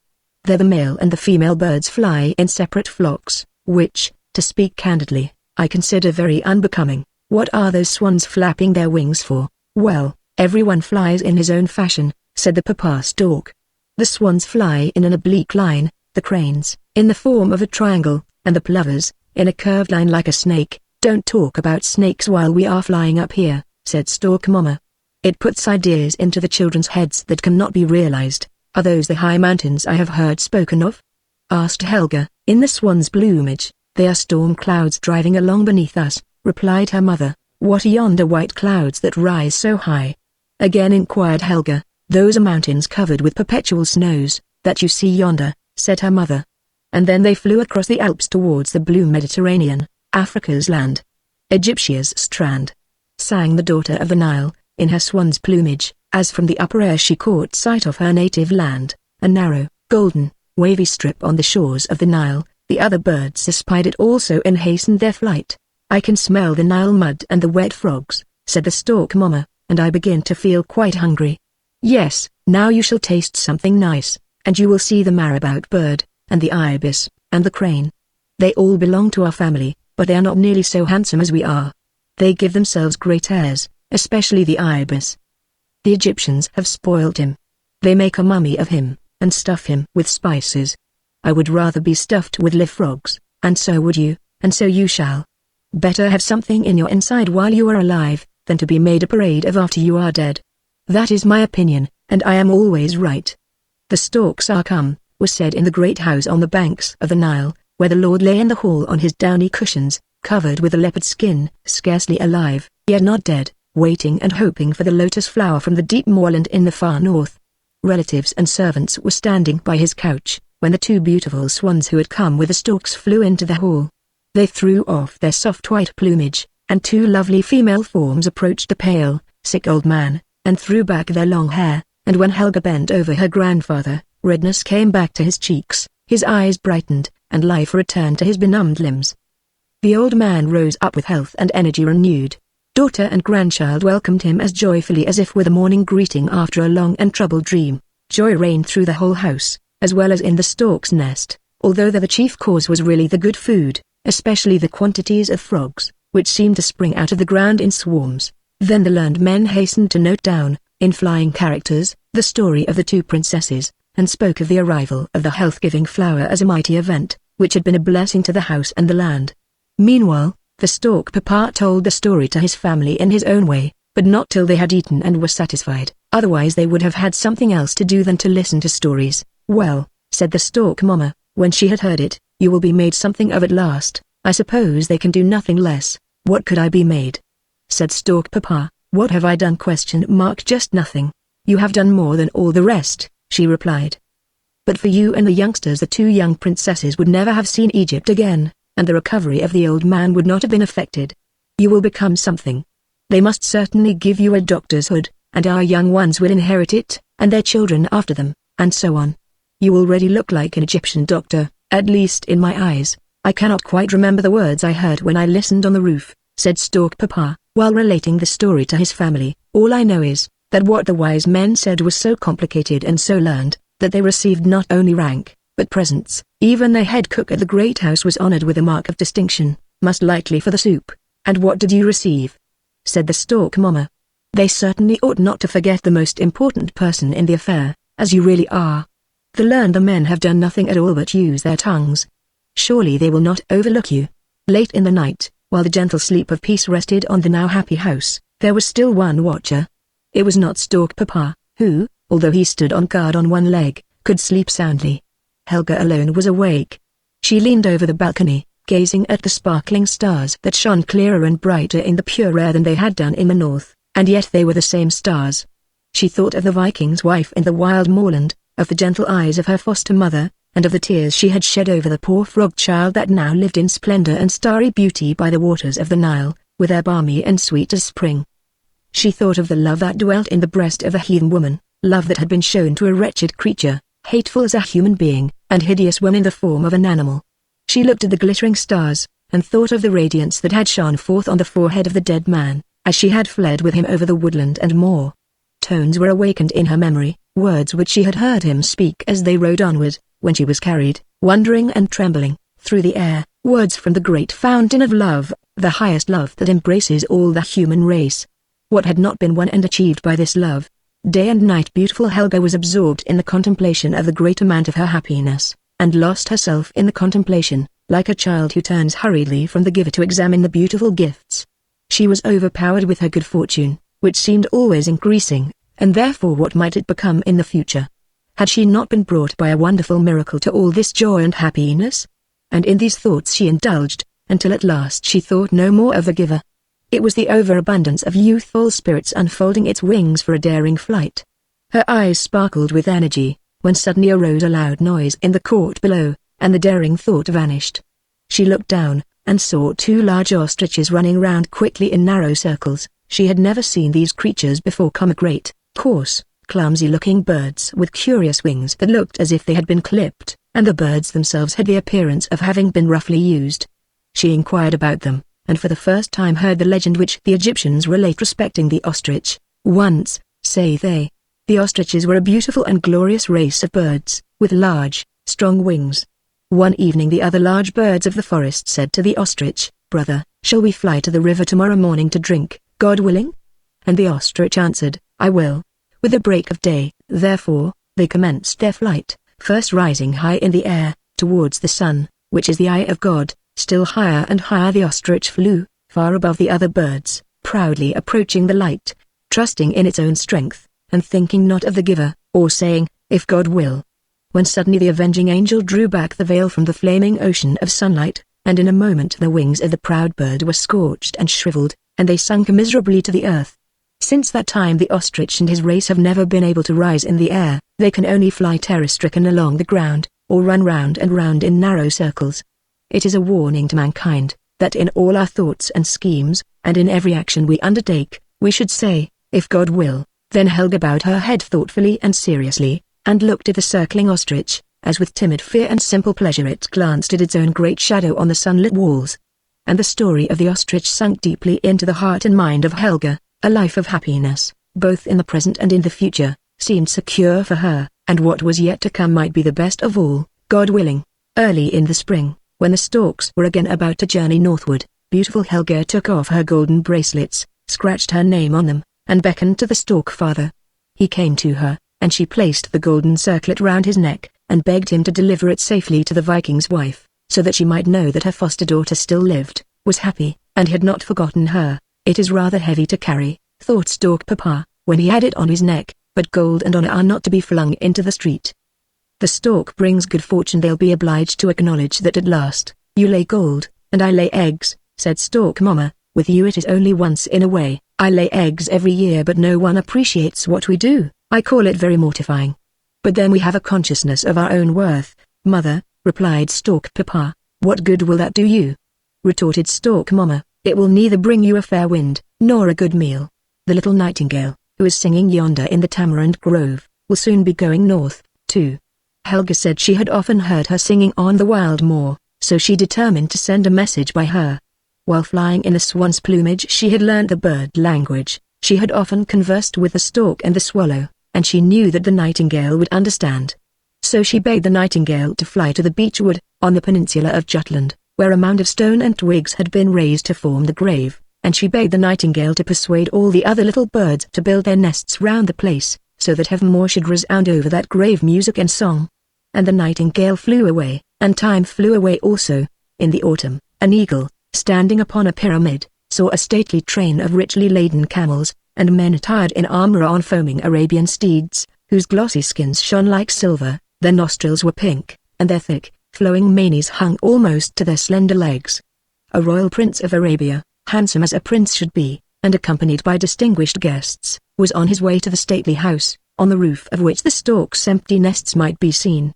There the male and the female birds fly in separate flocks, which, to speak candidly, I consider very unbecoming. What are those swans flapping their wings for?" "Well, everyone flies in his own fashion," said the papa stork. "The swans fly in an oblique line, the cranes, in the form of a triangle, and the plovers, in a curved line like a snake." "Don't talk about snakes while we are flying up here," said Stork Mama. "It puts ideas into the children's heads that cannot be realized." "Are those the high mountains I have heard spoken of?" asked Helga. "In the swan's plumage, they are storm clouds driving along beneath us," replied her mother. "What are yonder white clouds that rise so high?" again inquired Helga. "Those are mountains covered with perpetual snows, that you see yonder," said her mother. And then they flew across the Alps towards the blue Mediterranean, Africa's land. "Egyptia's strand," sang the daughter of the Nile, in her swan's plumage, as from the upper air she caught sight of her native land, a narrow, golden, wavy strip on the shores of the Nile. The other birds espied it also and hastened their flight. "I can smell the Nile mud and the wet frogs," said the stork mama, "and I begin to feel quite hungry." "Yes, now you shall taste something nice, and you will see the marabout bird, and the ibis, and the crane. They all belong to our family, but they are not nearly so handsome as we are. They give themselves great airs, especially the ibis. The Egyptians have spoiled him. They make a mummy of him, and stuff him with spices. I would rather be stuffed with live frogs, and so would you, and so you shall. Better have something in your inside while you are alive, than to be made a parade of after you are dead. That is my opinion, and I am always right." "The storks are come," was said in the great house on the banks of the Nile, where the lord lay in the hall on his downy cushions, covered with a leopard skin, scarcely alive, yet not dead, waiting and hoping for the lotus flower from the deep moorland in the far north. Relatives and servants were standing by his couch, when the two beautiful swans who had come with the storks flew into the hall. They threw off their soft white plumage, and two lovely female forms approached the pale, sick old man, and threw back their long hair, and when Helga bent over her grandfather, redness came back to his cheeks, his eyes brightened, and life returned to his benumbed limbs. The old man rose up with health and energy renewed. Daughter and grandchild welcomed him as joyfully as if with a morning greeting after a long and troubled dream. Joy reigned through the whole house, as well as in the stork's nest, although the chief cause was really the good food, especially the quantities of frogs, which seemed to spring out of the ground in swarms. Then the learned men hastened to note down, in flying characters, the story of the two princesses, and spoke of the arrival of the health-giving flower as a mighty event, which had been a blessing to the house and the land. Meanwhile, the stork papa told the story to his family in his own way, but not till they had eaten and were satisfied, otherwise they would have had something else to do than to listen to stories. "Well," said the stork mama, when she had heard it, "you will be made something of at last. I suppose they can do nothing less." "What could I be made?" said stork papa. "What have I done? Just nothing." "You have done more than all the rest," she replied. "But for you and the youngsters, the two young princesses would never have seen Egypt again, and the recovery of the old man would not have been affected. You will become something. They must certainly give you a doctor's hood, and our young ones will inherit it, and their children after them, and so on. You already look like an Egyptian doctor, at least in my eyes." "I cannot quite remember the words I heard when I listened on the roof," said stork papa, while relating the story to his family. "All I know is, that what the wise men said was so complicated and so learned, that they received not only rank, but presents. Even the head cook at the great house was honored with a mark of distinction, most likely for the soup." "And what did you receive?" said the stork mama. "They certainly ought not to forget the most important person in the affair, as you really are. The learned men have done nothing at all but use their tongues. Surely they will not overlook you." Late in the night, while the gentle sleep of peace rested on the now happy house, there was still one watcher. It was not stork papa, who, although he stood on guard on one leg, could sleep soundly. Helga alone was awake. She leaned over the balcony, gazing at the sparkling stars that shone clearer and brighter in the pure air than they had done in the north, and yet they were the same stars. She thought of the Viking's wife in the wild moorland, of the gentle eyes of her foster mother, and of the tears she had shed over the poor frog child that now lived in splendor and starry beauty by the waters of the Nile, with air balmy and sweet as spring. She thought of the love that dwelt in the breast of a heathen woman, love that had been shown to a wretched creature, hateful as a human being, and hideous when in the form of an animal. She looked at the glittering stars, and thought of the radiance that had shone forth on the forehead of the dead man, as she had fled with him over the woodland and moor. Tones were awakened in her memory, words which she had heard him speak as they rode onward, when she was carried, wondering and trembling, through the air, words from the great fountain of love, the highest love that embraces all the human race. What had not been won and achieved by this love? Day and night beautiful Helga was absorbed in the contemplation of the great amount of her happiness, and lost herself in the contemplation, like a child who turns hurriedly from the giver to examine the beautiful gifts. She was overpowered with her good fortune, which seemed always increasing, and therefore what might it become in the future? Had she not been brought by a wonderful miracle to all this joy and happiness? And in these thoughts she indulged, until at last she thought no more of the giver. It was the overabundance of youthful spirits unfolding its wings for a daring flight. Her eyes sparkled with energy, when suddenly arose a loud noise in the court below, and the daring thought vanished. She looked down, and saw two large ostriches running round quickly in narrow circles. She had never seen these creatures before. Great, coarse, clumsy-looking birds with curious wings that looked as if they had been clipped, and the birds themselves had the appearance of having been roughly used. She inquired about them, and for the first time heard the legend which the Egyptians relate respecting the ostrich. Once, say they, the ostriches were a beautiful and glorious race of birds, with large, strong wings. One evening the other large birds of the forest said to the ostrich, "Brother, shall we fly to the river tomorrow morning to drink, God willing?" And the ostrich answered, "I will." With the break of day, therefore, they commenced their flight, first rising high in the air, towards the sun, which is the eye of God. Still higher and higher the ostrich flew, far above the other birds, proudly approaching the light, trusting in its own strength, and thinking not of the giver, or saying, "If God will." When suddenly the avenging angel drew back the veil from the flaming ocean of sunlight, and in a moment the wings of the proud bird were scorched and shriveled, and they sunk miserably to the earth. Since that time the ostrich and his race have never been able to rise in the air. They can only fly terror-stricken along the ground, or run round and round in narrow circles. It is a warning to mankind, that in all our thoughts and schemes, and in every action we undertake, we should say, "If God will." Then Helga bowed her head thoughtfully and seriously, and looked at the circling ostrich, as with timid fear and simple pleasure it glanced at its own great shadow on the sunlit walls. And the story of the ostrich sunk deeply into the heart and mind of Helga. A life of happiness, both in the present and in the future, seemed secure for her, and what was yet to come might be the best of all, God willing. Early in the spring, when the storks were again about to journey northward, beautiful Helga took off her golden bracelets, scratched her name on them, and beckoned to the stork father. He came to her, and she placed the golden circlet round his neck, and begged him to deliver it safely to the Viking's wife, so that she might know that her foster daughter still lived, was happy, and had not forgotten her. It is rather heavy to carry, thought Stork Papa, when he had it on his neck, but gold and honor are not to be flung into the street. The stork brings good fortune. They'll be obliged to acknowledge that at last. You lay gold, and I lay eggs, said Stork Mama. With you it is only once in a way. I lay eggs every year, but no one appreciates what we do. I call it very mortifying. But then we have a consciousness of our own worth, Mother, replied Stork Papa. What good will that do you? Retorted Stork Mama. It will neither bring you a fair wind, nor a good meal. The little nightingale, who is singing yonder in the tamarind grove, will soon be going north, too. Helga said she had often heard her singing on the wild moor, so she determined to send a message by her. While flying in the swan's plumage she had learned the bird language. She had often conversed with the stork and the swallow, and she knew that the nightingale would understand. So she begged the nightingale to fly to the beech wood, on the peninsula of Jutland, where a mound of stone and twigs had been raised to form the grave, and she begged the nightingale to persuade all the other little birds to build their nests round the place, so that heavenmore should resound over that grave music and song. And the nightingale flew away, and time flew away also. In the autumn, an eagle, standing upon a pyramid, saw a stately train of richly laden camels, and men attired in armor on foaming Arabian steeds, whose glossy skins shone like silver. Their nostrils were pink, and their thick, flowing manes hung almost to their slender legs. A royal prince of Arabia, handsome as a prince should be, and accompanied by distinguished guests, was on his way to the stately house, on the roof of which the stork's empty nests might be seen.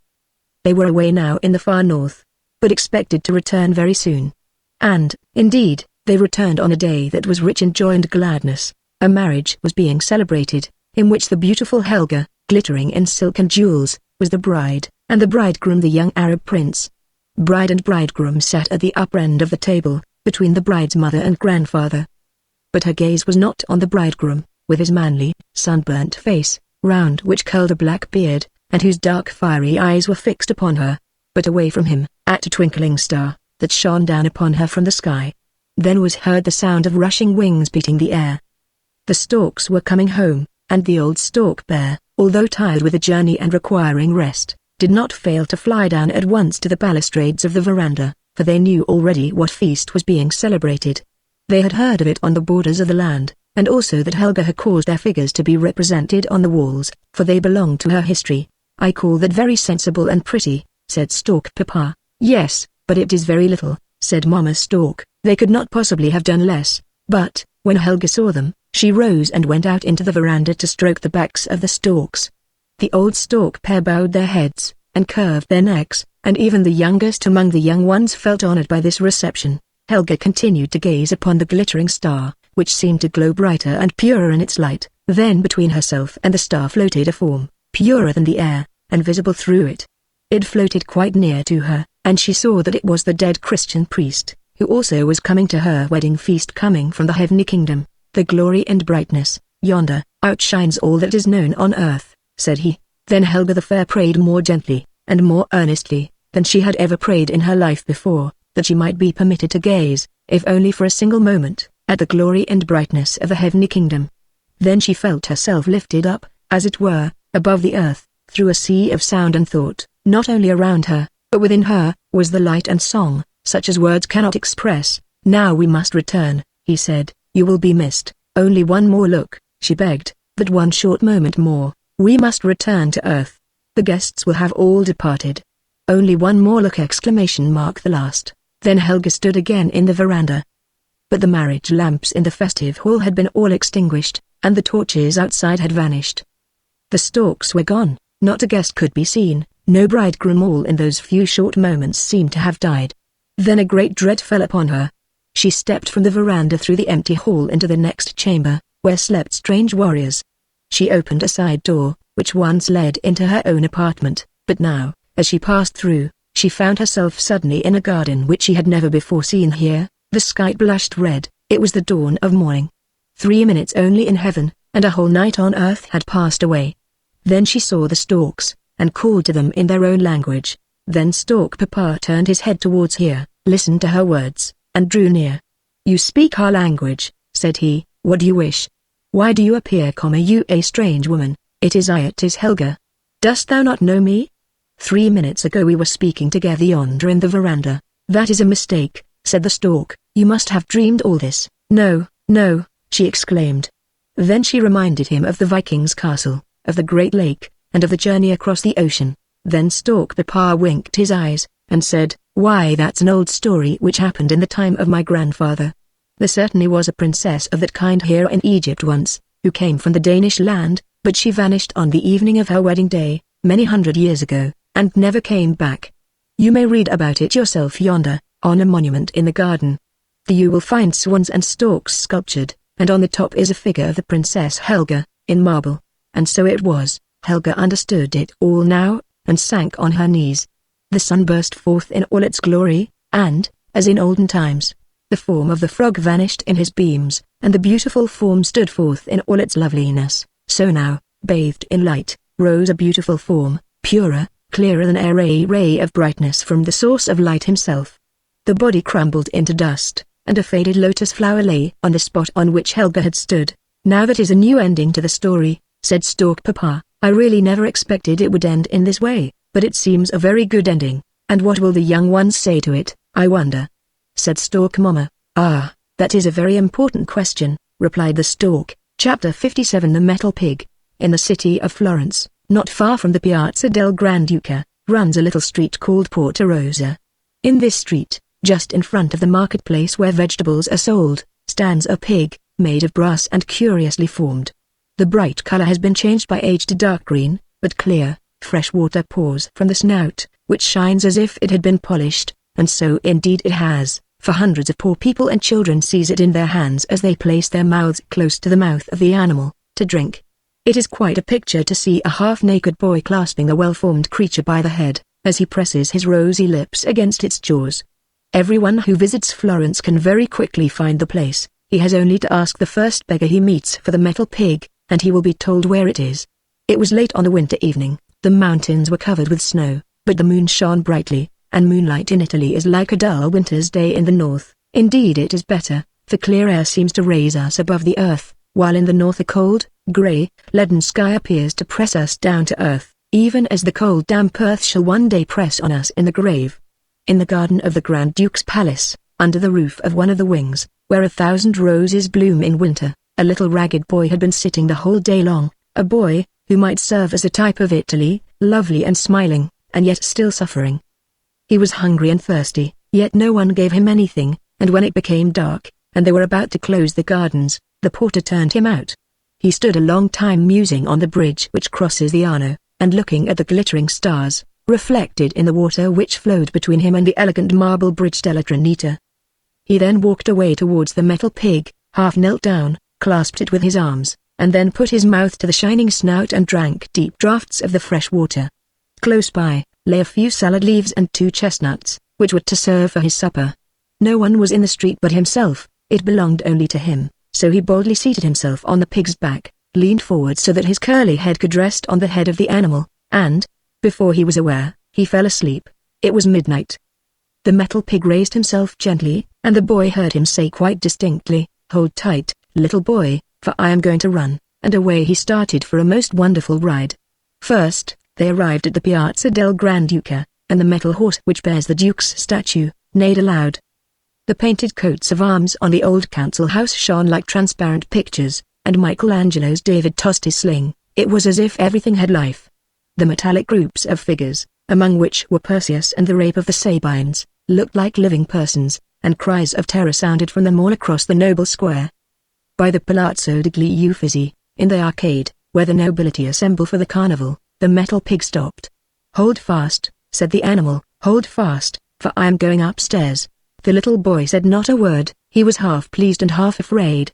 They were away now in the far north, but expected to return very soon. And, indeed, they returned on a day that was rich in joy and gladness. A marriage was being celebrated, in which the beautiful Helga, glittering in silk and jewels, was the bride, and the bridegroom the young Arab prince. Bride and bridegroom sat at the upper end of the table, between the bride's mother and grandfather. But her gaze was not on the bridegroom, with his manly, sunburnt face, round which curled a black beard, and whose dark fiery eyes were fixed upon her, but away from him, at a twinkling star, that shone down upon her from the sky. Then was heard the sound of rushing wings beating the air. The storks were coming home, and the old stork bear, although tired with the journey and requiring rest, did not fail to fly down at once to the balustrades of the veranda, for they knew already what feast was being celebrated. They had heard of it on the borders of the land, and also that Helga had caused their figures to be represented on the walls, for they belonged to her history. I call that very sensible and pretty, said Stork Papa. Yes, but it is very little, said Mamma Stork. They could not possibly have done less. But, when Helga saw them, she rose and went out into the veranda to stroke the backs of the storks. The old stork pair bowed their heads, and curved their necks, and even the youngest among the young ones felt honored by this reception. Helga continued to gaze upon the glittering star, which seemed to glow brighter and purer in its light. Then between herself and the star floated a form, purer than the air, and visible through it. It floated quite near to her, and she saw that it was the dead Christian priest, who also was coming to her wedding feast, coming from the heavenly kingdom. The glory and brightness, yonder, outshines all that is known on earth, said he. Then Helga the Fair prayed more gently, and more earnestly, than she had ever prayed in her life before, that she might be permitted to gaze, if only for a single moment, at the glory and brightness of the heavenly kingdom. Then she felt herself lifted up, as it were, above the earth, through a sea of sound and thought. Not only around her, but within her, was the light and song, such as words cannot express. Now we must return, he said. You will be missed. Only one more look, she begged, but one short moment more. We must return to earth. The guests will have all departed. Only one more look! The last. Then Helga stood again in the veranda. But the marriage lamps in the festive hall had been all extinguished, and the torches outside had vanished. The storks were gone, not a guest could be seen, no bridegroom. All in those few short moments seemed to have died. Then a great dread fell upon her. She stepped from the veranda through the empty hall into the next chamber, where slept strange warriors. She opened a side door, which once led into her own apartment, but now, as she passed through, she found herself suddenly in a garden which she had never before seen here. The sky blushed red, it was the dawn of morning. 3 minutes only in heaven, and a whole night on earth had passed away. Then she saw the storks, and called to them in their own language. Then Stork Papa turned his head towards her, listened to her words, and drew near. You speak our language, said he. What do you wish? Why do you appear, you a strange woman? It is Helga. Dost thou not know me? 3 minutes ago we were speaking together yonder in the veranda. That is a mistake, said the stork. You must have dreamed all this. No, no, she exclaimed. Then she reminded him of the Viking's castle, of the Great Lake, and of the journey across the ocean. Then Stork Papa winked his eyes, and said, Why, that's an old story which happened in the time of my grandfather. There certainly was a princess of that kind here in Egypt once, who came from the Danish land, but she vanished on the evening of her wedding day, many 100 years ago, and never came back. You may read about it yourself yonder, on a monument in the garden. You will find swans and storks sculptured, and on the top is a figure of the Princess Helga, in marble. And so it was, Helga understood it all now, and sank on her knees. The sun burst forth in all its glory, and, as in olden times, the form of the frog vanished in his beams, and the beautiful form stood forth in all its loveliness. So now, bathed in light, rose a beautiful form, purer, clearer than a ray of brightness from the source of light himself. The body crumbled into dust, and a faded lotus flower lay on the spot on which Helga had stood. Now that is a new ending to the story, said Stork Papa. I really never expected it would end in this way, but it seems a very good ending. And what will the young ones say to it, I wonder? Said Stork Mama. Ah, that is a very important question, replied the stork. Chapter 57. The Metal Pig. In the city of Florence, not far from the Piazza del Granduca, runs a little street called Porta Rosa. In this street, just in front of the marketplace where vegetables are sold, stands a pig, made of brass and curiously formed. The bright color has been changed by age to dark green, but clear, fresh water pours from the snout, which shines as if it had been polished, and so indeed it has, for hundreds of poor people and children seize it in their hands as they place their mouths close to the mouth of the animal, to drink. It is quite a picture to see a half-naked boy clasping the well-formed creature by the head, as he presses his rosy lips against its jaws. Everyone who visits Florence can very quickly find the place. He has only to ask the first beggar he meets for the metal pig, and he will be told where it is. It was late on a winter evening, the mountains were covered with snow, but the moon shone brightly, and moonlight in Italy is like a dull winter's day in the north. Indeed it is better, for clear air seems to raise us above the earth, while in the north a cold, grey, leaden sky appears to press us down to earth, even as the cold damp earth shall one day press on us in the grave. In the garden of the Grand Duke's palace, under the roof of one of the wings, where 1,000 roses bloom in winter, a little ragged boy had been sitting the whole day long, a boy, who might serve as a type of Italy, lovely and smiling, and yet still suffering. He was hungry and thirsty, yet no one gave him anything, and when it became dark, and they were about to close the gardens, the porter turned him out. He stood a long time musing on the bridge which crosses the Arno, and looking at the glittering stars, reflected in the water which flowed between him and the elegant marble bridge della Trinita. He then walked away towards the metal pig, half knelt down, clasped it with his arms, and then put his mouth to the shining snout and drank deep draughts of the fresh water. Close by, lay a few salad leaves and 2 chestnuts, which were to serve for his supper. No one was in the street but himself, it belonged only to him, so he boldly seated himself on the pig's back, leaned forward so that his curly head could rest on the head of the animal, and, before he was aware, he fell asleep. It was midnight. The metal pig raised himself gently, and the boy heard him say quite distinctly, "Hold tight, little boy, for I am going to run," and away he started for a most wonderful ride. First, they arrived at the Piazza del Granduca, and the metal horse which bears the Duke's statue, neighed aloud. The painted coats of arms on the old council house shone like transparent pictures, and Michelangelo's David tossed his sling. It was as if everything had life. The metallic groups of figures, among which were Perseus and the Rape of the Sabines, looked like living persons, and cries of terror sounded from them all across the noble square. By the Palazzo degli Uffizi, in the arcade, where the nobility assemble for the carnival, the metal pig stopped. "Hold fast," said the animal, "hold fast, for I am going upstairs." The little boy said not a word, he was half pleased and half afraid.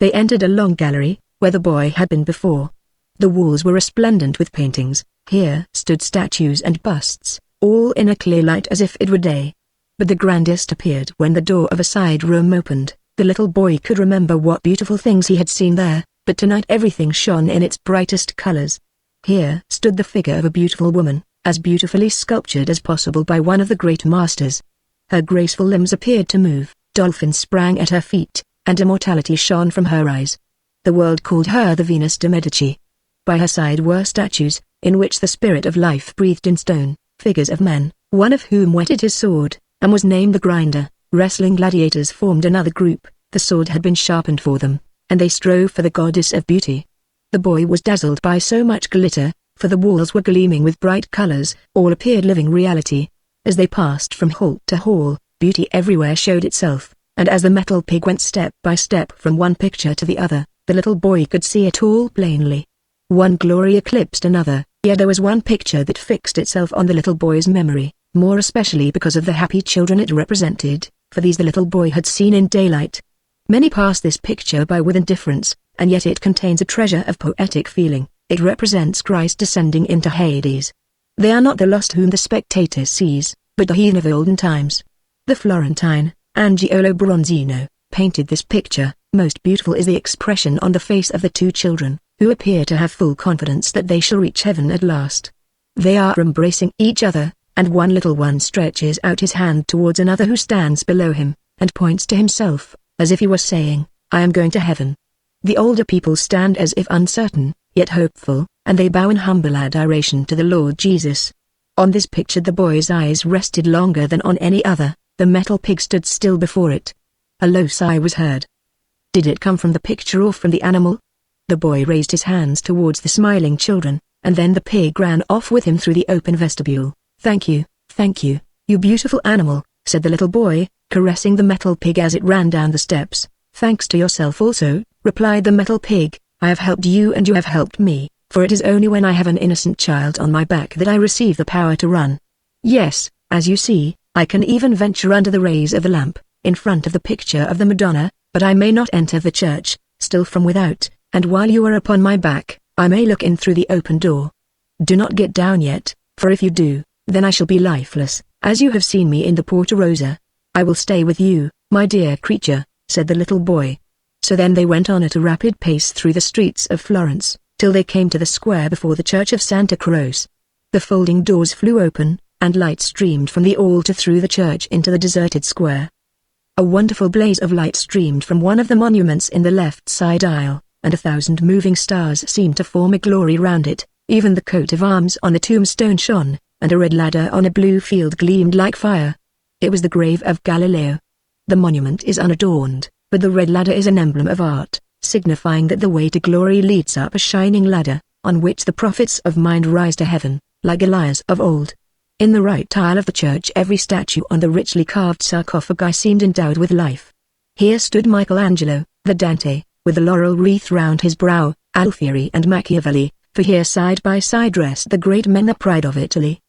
They entered a long gallery, where the boy had been before. The walls were resplendent with paintings, here stood statues and busts, all in a clear light as if it were day. But the grandest appeared when the door of a side room opened. The little boy could remember what beautiful things he had seen there, but tonight everything shone in its brightest colors. Here stood the figure of a beautiful woman, as beautifully sculptured as possible by one of the great masters. Her graceful limbs appeared to move, dolphins sprang at her feet, and immortality shone from her eyes. The world called her the Venus de Medici. by her side were statues, in which the spirit of life breathed in stone, figures of men, one of whom whetted his sword, and was named the Grinder. Wrestling gladiators formed another group. The sword had been sharpened for them, and they strove for the goddess of beauty. The boy was dazzled by so much glitter, for the walls were gleaming with bright colors, all appeared living reality. As they passed from hall to hall, beauty everywhere showed itself, and as the metal pig went step by step from one picture to the other, the little boy could see it all plainly. One glory eclipsed another, yet there was one picture that fixed itself on the little boy's memory, more especially because of the happy children it represented, for these the little boy had seen in daylight. Many pass this picture by with indifference, and yet it contains a treasure of poetic feeling. It represents Christ descending into Hades. They are not the lost whom the spectator sees, but the heathen of olden times. The Florentine, Angiolo Bronzino, painted this picture. Most beautiful is the expression on the face of the two children, who appear to have full confidence that they shall reach heaven at last. They are embracing each other, and one little one stretches out his hand towards another who stands below him, and points to himself, as if he were saying, "I am going to heaven." The older people stand as if uncertain, yet hopeful, and they bow in humble adoration to the Lord Jesus. On this picture the boy's eyes rested longer than on any other. The metal pig stood still before it. A low sigh was heard. Did it come from the picture or from the animal? The boy raised his hands towards the smiling children, and then the pig ran off with him through the open vestibule. "Thank you, you beautiful animal," said the little boy, caressing the metal pig as it ran down the steps. "Thanks to yourself also," replied the metal pig. "I have helped you and you have helped me, for it is only when I have an innocent child on my back that I receive the power to run. Yes, as you see, I can even venture under the rays of the lamp, in front of the picture of the Madonna, but I may not enter the church, still from without, and while you are upon my back, I may look in through the open door. Do not get down yet, for if you do, then I shall be lifeless, as you have seen me in the Porta Rosa. I will stay with you, my dear creature," said the little boy. So then they went on at a rapid pace through the streets of Florence, till they came to the square before the church of Santa Croce. The folding doors flew open, and light streamed from the altar through the church into the deserted square. A wonderful blaze of light streamed from one of the monuments in the left side aisle, and 1,000 moving stars seemed to form a glory round it. Even the coat of arms on a tombstone shone, and a red ladder on a blue field gleamed like fire. It was the grave of Galileo. The monument is unadorned, but the red ladder is an emblem of art, signifying that the way to glory leads up a shining ladder, on which the prophets of mind rise to heaven, like Elias of old. In the right aisle of the church every statue on the richly carved sarcophagi seemed endowed with life. Here stood Michelangelo, the Dante, with a laurel wreath round his brow, Alfieri and Machiavelli, for here side by side rest the great men, the pride of Italy.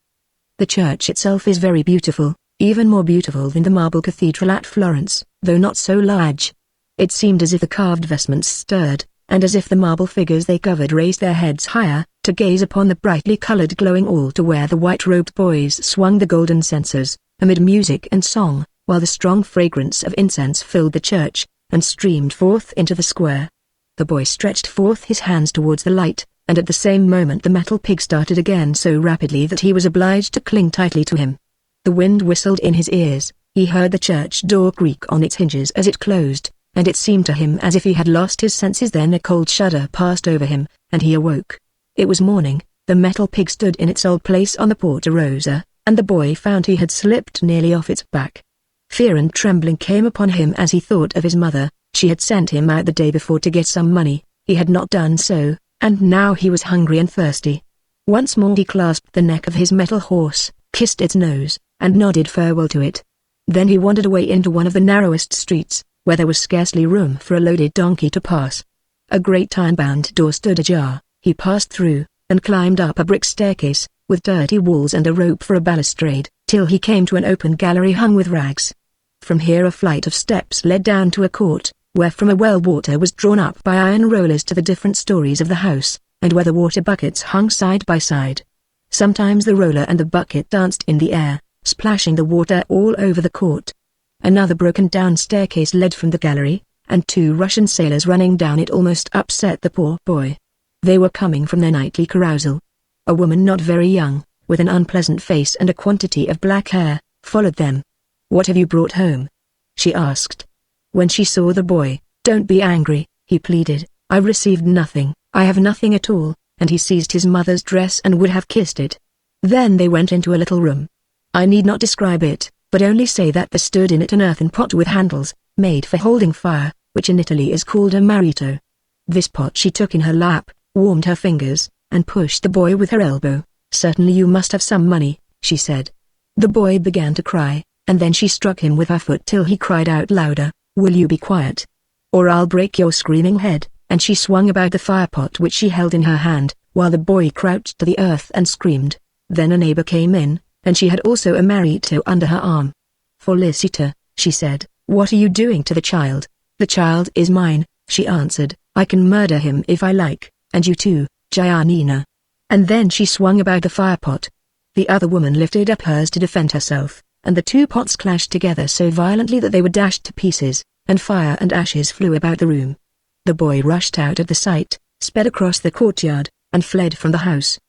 The church itself is very beautiful, even more beautiful than the marble cathedral at Florence, though not so large. It seemed as if the carved vestments stirred, and as if the marble figures they covered raised their heads higher, to gaze upon the brightly colored glowing altar where the white-robed boys swung the golden censers, amid music and song, while the strong fragrance of incense filled the church, and streamed forth into the square. The boy stretched forth his hands towards the light, and at the same moment the metal pig started again so rapidly that he was obliged to cling tightly to him. The wind whistled in his ears, he heard the church door creak on its hinges as it closed, and it seemed to him as if he had lost his senses. Then a cold shudder passed over him, and he awoke. It was morning. The metal pig stood in its old place on the Porta Rosa, and the boy found he had slipped nearly off its back. Fear and trembling came upon him as he thought of his mother. She had sent him out the day before to get some money. He had not done so, and now he was hungry and thirsty. Once more he clasped the neck of his metal horse, kissed its nose, and nodded farewell to it. Then he wandered away into one of the narrowest streets, where there was scarcely room for a loaded donkey to pass. A great time-bound door stood ajar. He passed through, and climbed up a brick staircase, with dirty walls and a rope for a balustrade, till he came to an open gallery hung with rags. From here a flight of steps led down to a court, where from a well water was drawn up by iron rollers to the different stories of the house, and where the water buckets hung side by side. Sometimes the roller and the bucket danced in the air, splashing the water all over the court. Another broken-down staircase led from the gallery, and 2 Russian sailors running down it almost upset the poor boy. They were coming from their nightly carousal. A woman not very young, with an unpleasant face and a quantity of black hair, followed them. "What have you brought home?" she asked. When she saw the boy, "Don't be angry," he pleaded. "I've received nothing, I have nothing at all, and he seized his mother's dress and would have kissed it. Then they went into a little room. I need not describe it, but only say that there stood in it an earthen pot with handles, made for holding fire, which in Italy is called a marito. This pot she took in her lap, warmed her fingers, and pushed the boy with her elbow. "Certainly you must have some money," she said. The boy began to cry, and then she struck him with her foot till he cried out louder, "Will you be quiet? Or I'll break your screaming head," and she swung about the fire pot which she held in her hand, while the boy crouched to the earth and screamed. Then a neighbor came in, and she had also a marito under her arm. "Felicita," she said, "what are you doing to the child?" "The child is mine," she answered. "I can murder him if I like, and you too, Giannina." And then she swung about the fire pot. The other woman lifted up hers to defend herself, and the two pots clashed together so violently that they were dashed to pieces, and fire and ashes flew about the room. The boy rushed out at the sight, sped across the courtyard, and fled from the house.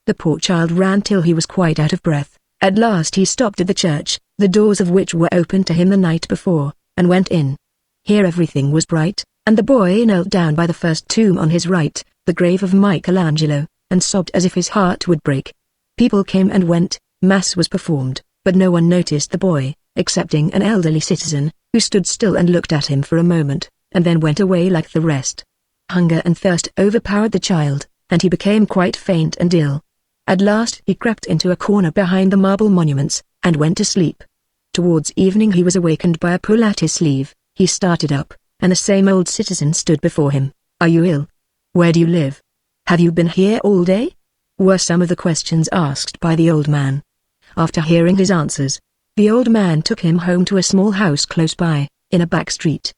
The poor child ran till he was quite out of breath. At last he stopped at the church, the doors of which were opened to him the night before, and went in. Here everything was bright, and the boy knelt down by the first tomb on his right, the grave of Michelangelo, and sobbed as if his heart would break. People came and went, mass was performed, but no one noticed the boy, excepting an elderly citizen, who stood still and looked at him for a moment, and then went away like the rest. Hunger and thirst overpowered the child, and he became quite faint and ill. At last he crept into a corner behind the marble monuments, and went to sleep. Towards evening he was awakened by a pull at his sleeve. He started up, and the same old citizen stood before him. "Are you ill? Where do you live? Have you been here all day?" were some of the questions asked by the old man. After hearing his answers, the old man took him home to a small house close by, in a back street.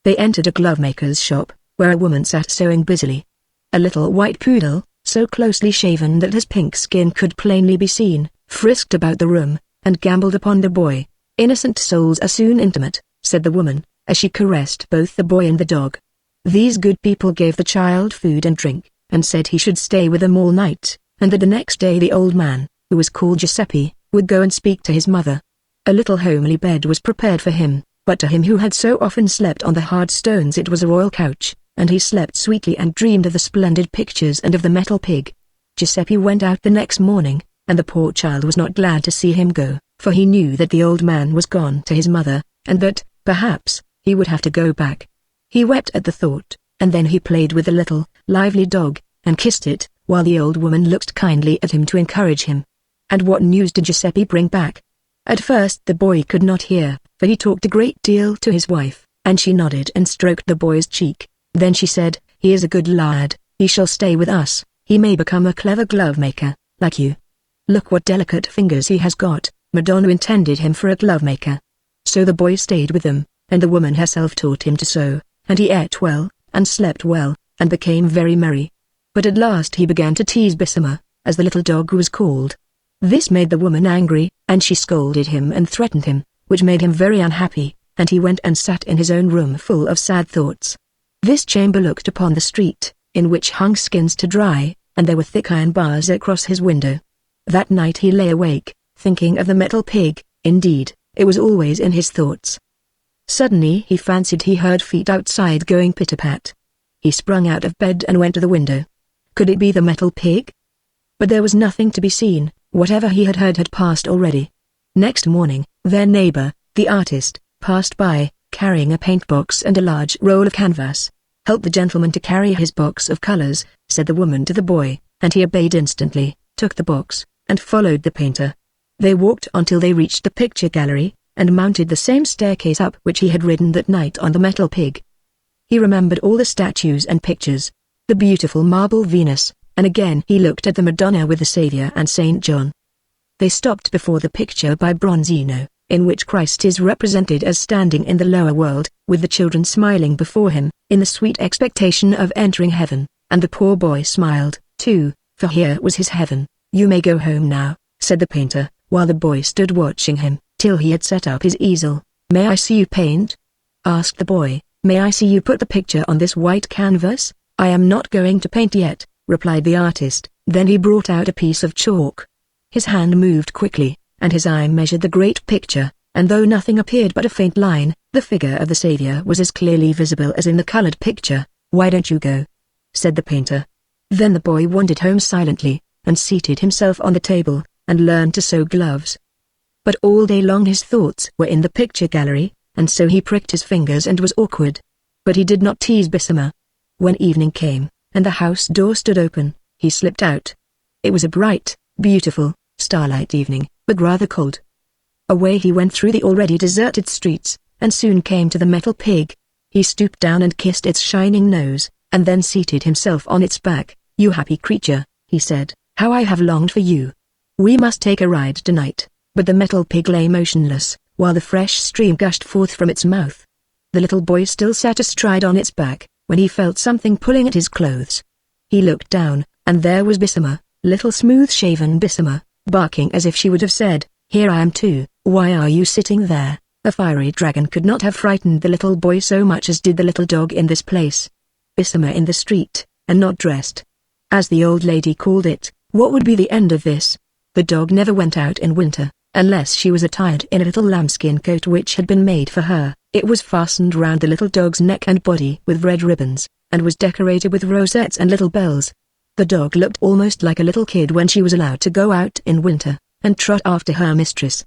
They entered a glovemaker's shop, where a woman sat sewing busily. A little white poodle, so closely shaven that his pink skin could plainly be seen, frisked about the room, and gambled upon the boy. "Innocent souls are soon intimate," said the woman, as she caressed both the boy and the dog. These good people gave the child food and drink, and said he should stay with them all night, and that the next day the old man, who was called Giuseppe, would go and speak to his mother. A little homely bed was prepared for him, but to him who had so often slept on the hard stones it was a royal couch, and he slept sweetly and dreamed of the splendid pictures and of the metal pig. Giuseppe went out the next morning, and the poor child was not glad to see him go, for he knew that the old man was gone to his mother, and that, perhaps, he would have to go back. He wept at the thought, and then he played with the little, lively dog, and kissed it, while the old woman looked kindly at him to encourage him. And what news did Giuseppe bring back? At first the boy could not hear, for he talked a great deal to his wife, and she nodded and stroked the boy's cheek. Then she said, "He is a good lad, he shall stay with us, he may become a clever glove-maker, like you. Look what delicate fingers he has got." Madonna intended him for a glove-maker. So the boy stayed with them, and the woman herself taught him to sew, and he ate well, and slept well, and became very merry. But at last he began to tease Bissima, as the little dog was called. This made the woman angry, and she scolded him and threatened him, which made him very unhappy, and he went and sat in his own room full of sad thoughts. This chamber looked upon the street, in which hung skins to dry, and there were thick iron bars across his window. That night he lay awake, thinking of the metal pig. Indeed, it was always in his thoughts. Suddenly he fancied he heard feet outside going pit-a-pat. He sprung out of bed and went to the window. Could it be the metal pig? But there was nothing to be seen. Whatever he had heard had passed already. Next morning, their neighbor, the artist, passed by, carrying a paint box and a large roll of canvas. "Help the gentleman to carry his box of colors," said the woman to the boy, and he obeyed instantly, took the box, and followed the painter. They walked until they reached the picture gallery, and mounted the same staircase up which he had ridden that night on the metal pig. He remembered all the statues and pictures, the beautiful marble Venus, and again he looked at the Madonna with the Saviour and Saint John. They stopped before the picture by Bronzino, in which Christ is represented as standing in the lower world, with the children smiling before him, in the sweet expectation of entering heaven, and the poor boy smiled, too, for here was his heaven. "You may go home now," said the painter, while the boy stood watching him, till he had set up his easel. "May I see you paint?" asked the boy. "May I see you put the picture on this white canvas?" "I am not going to paint yet," replied the artist. Then he brought out a piece of chalk. His hand moved quickly, and his eye measured the great picture, and though nothing appeared but a faint line, the figure of the Saviour was as clearly visible as in the colored picture. "Why don't you go?" said the painter. Then the boy wandered home silently, and seated himself on the table, and learned to sew gloves. But all day long his thoughts were in the picture gallery, and so he pricked his fingers and was awkward. But he did not tease Bisama. When evening came, and the house door stood open, he slipped out. It was a bright, beautiful, starlight evening, but rather cold. Away he went through the already deserted streets, and soon came to the metal pig. He stooped down and kissed its shining nose, and then seated himself on its back. "You happy creature," he said, "how I have longed for you. We must take a ride tonight." But the metal pig lay motionless, while the fresh stream gushed forth from its mouth. The little boy still sat astride on its back, when he felt something pulling at his clothes. He looked down, and there was Bisama, little smooth-shaven Bisama, barking as if she would have said, "Here I am too, why are you sitting there?" A fiery dragon could not have frightened the little boy so much as did the little dog in this place. Bisama in the street, and not dressed. As the old lady called it, what would be the end of this? The dog never went out in winter, unless she was attired in a little lambskin coat which had been made for her. It was fastened round the little dog's neck and body with red ribbons, and was decorated with rosettes and little bells. The dog looked almost like a little kid when she was allowed to go out in winter, and trot after her mistress.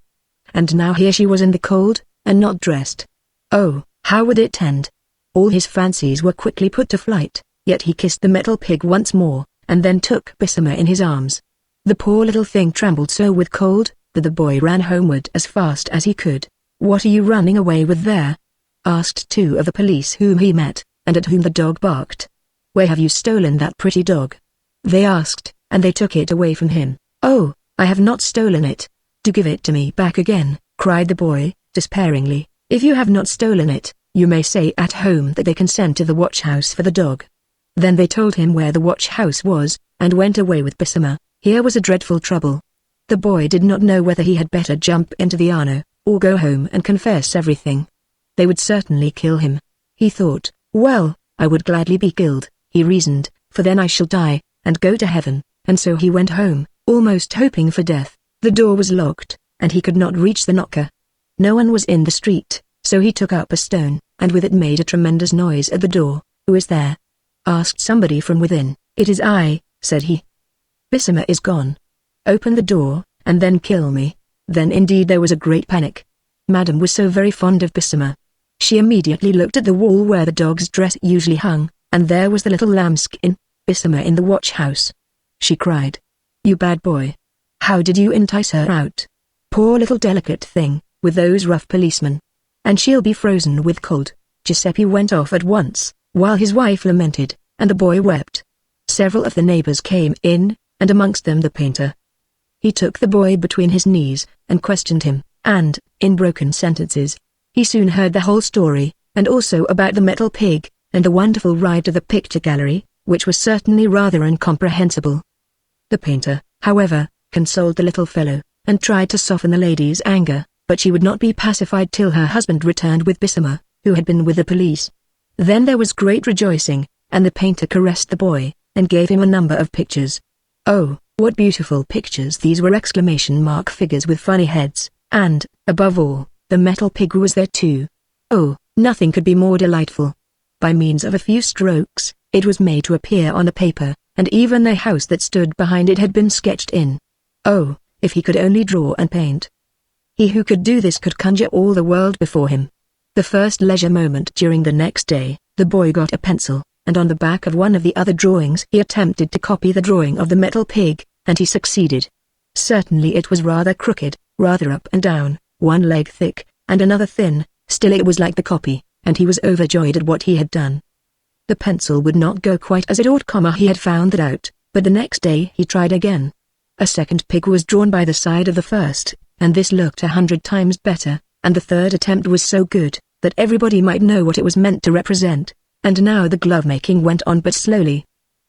And now here she was in the cold, and not dressed. Oh, how would it end? All his fancies were quickly put to flight, yet he kissed the metal pig once more, and then took Bisama in his arms. The poor little thing trembled so with cold, that the boy ran homeward as fast as he could. "What are you running away with there?" asked two of the police whom he met, and at whom the dog barked. "Where have you stolen that pretty dog?" they asked, and they took it away from him. "Oh, I have not stolen it. Do give it to me back again," cried the boy, despairingly. "If you have not stolen it, you may say at home that they can send to the watch house for the dog." Then they told him where the watch house was, and went away with Bisama. Here was a dreadful trouble. The boy did not know whether he had better jump into the Arno, or go home and confess everything. They would certainly kill him. He thought, "Well, I would gladly be killed," he reasoned, "for then I shall die, and go to heaven," and so he went home, almost hoping for death. The door was locked, and he could not reach the knocker. No one was in the street, so he took up a stone, and with it made a tremendous noise at the door. "Who is there?" asked somebody from within. "It is I," said he. "Bisama is gone. Open the door, and then kill me." Then indeed there was a great panic. Madame was so very fond of Bisama. She immediately looked at the wall where the dog's dress usually hung, and there was the little lambskin, Bisama in the watch house. She cried, "You bad boy! How did you entice her out? Poor little delicate thing, with those rough policemen. And she'll be frozen with cold." Giuseppe went off at once, while his wife lamented, and the boy wept. Several of the neighbors came in, and amongst them the painter. He took the boy between his knees, and questioned him, and, in broken sentences, he soon heard the whole story, and also about the metal pig, and the wonderful ride to the picture gallery, which was certainly rather incomprehensible. The painter, however, consoled the little fellow, and tried to soften the lady's anger, but she would not be pacified till her husband returned with Bisama, who had been with the police. Then there was great rejoicing, and the painter caressed the boy, and gave him a number of pictures. Oh, what beautiful pictures these were! Figures with funny heads, and, above all, the metal pig was there too. Oh, nothing could be more delightful. By means of a few strokes, it was made to appear on the paper, and even the house that stood behind it had been sketched in. Oh, if he could only draw and paint! He who could do this could conjure all the world before him. The first leisure moment during the next day, the boy got a pencil, and on the back of one of the other drawings he attempted to copy the drawing of the metal pig, and he succeeded. Certainly it was rather crooked, rather up and down, one leg thick, and another thin, still it was like the copy, and he was overjoyed at what he had done. The pencil would not go quite as it ought, he had found that out, but the next day he tried again. A second pig was drawn by the side of the first, and this looked 100 times better, and the third attempt was so good, that everybody might know what it was meant to represent. And now the glove-making went on but slowly.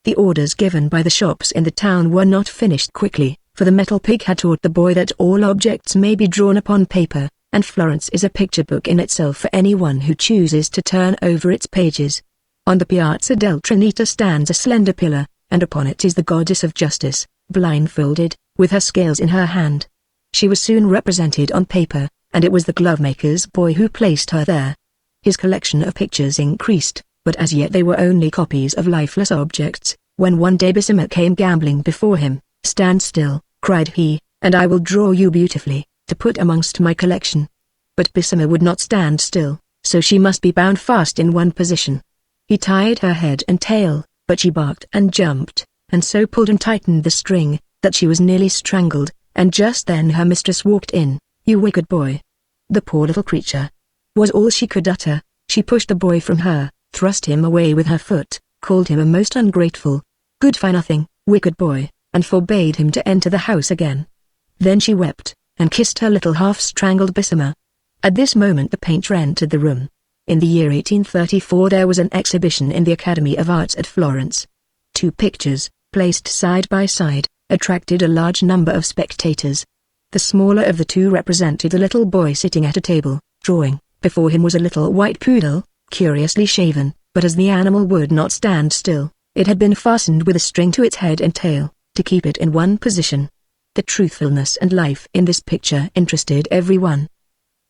The orders given by the shops in the town were not finished quickly, for the metal pig had taught the boy that all objects may be drawn upon paper, and Florence is a picture book in itself for anyone who chooses to turn over its pages. On the Piazza del Trinita stands a slender pillar, and upon it is the goddess of justice, blindfolded, with her scales in her hand. She was soon represented on paper, and it was the glovemaker's boy who placed her there. His collection of pictures increased, but as yet they were only copies of lifeless objects. When one day Bessemer came gambling before him, "Stand still," cried he, "and I will draw you beautifully, to put amongst my collection." But Bessemer would not stand still, so she must be bound fast in one position. He tied her head and tail, but she barked and jumped, and so pulled and tightened the string, that she was nearly strangled, and just then her mistress walked in. "You wicked boy!" "The poor little creature," was all she could utter. She pushed the boy from her, thrust him away with her foot, called him a most ungrateful, good-for-nothing, wicked boy, and forbade him to enter the house again. Then she wept, and kissed her little half-strangled Bessemer. At this moment the painter entered the room. In the year 1834 there was an exhibition in the Academy of Arts at Florence. Two pictures, placed side by side, attracted a large number of spectators. The smaller of the two represented a little boy sitting at a table, drawing. Before him was a little white poodle, curiously shaven, but as the animal would not stand still, it had been fastened with a string to its head and tail, to keep it in one position. The truthfulness and life in this picture interested everyone.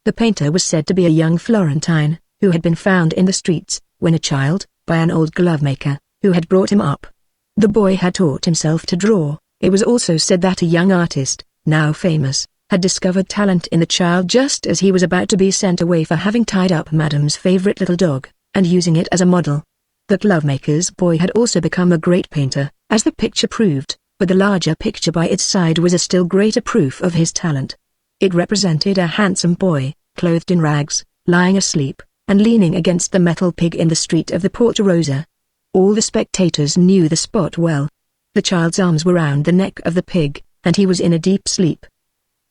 The painter was said to be a young Florentine, who had been found in the streets, when a child, by an old glove-maker, who had brought him up. The boy had taught himself to draw. It was also said that a young artist, now famous, had discovered talent in the child just as he was about to be sent away for having tied up Madame's favorite little dog, and using it as a model. The glovemaker's boy had also become a great painter, as the picture proved, but the larger picture by its side was a still greater proof of his talent. It represented a handsome boy, clothed in rags, lying asleep, and leaning against the metal pig in the street of the Porta Rosa. All the spectators knew the spot well. The child's arms were round the neck of the pig, and he was in a deep sleep.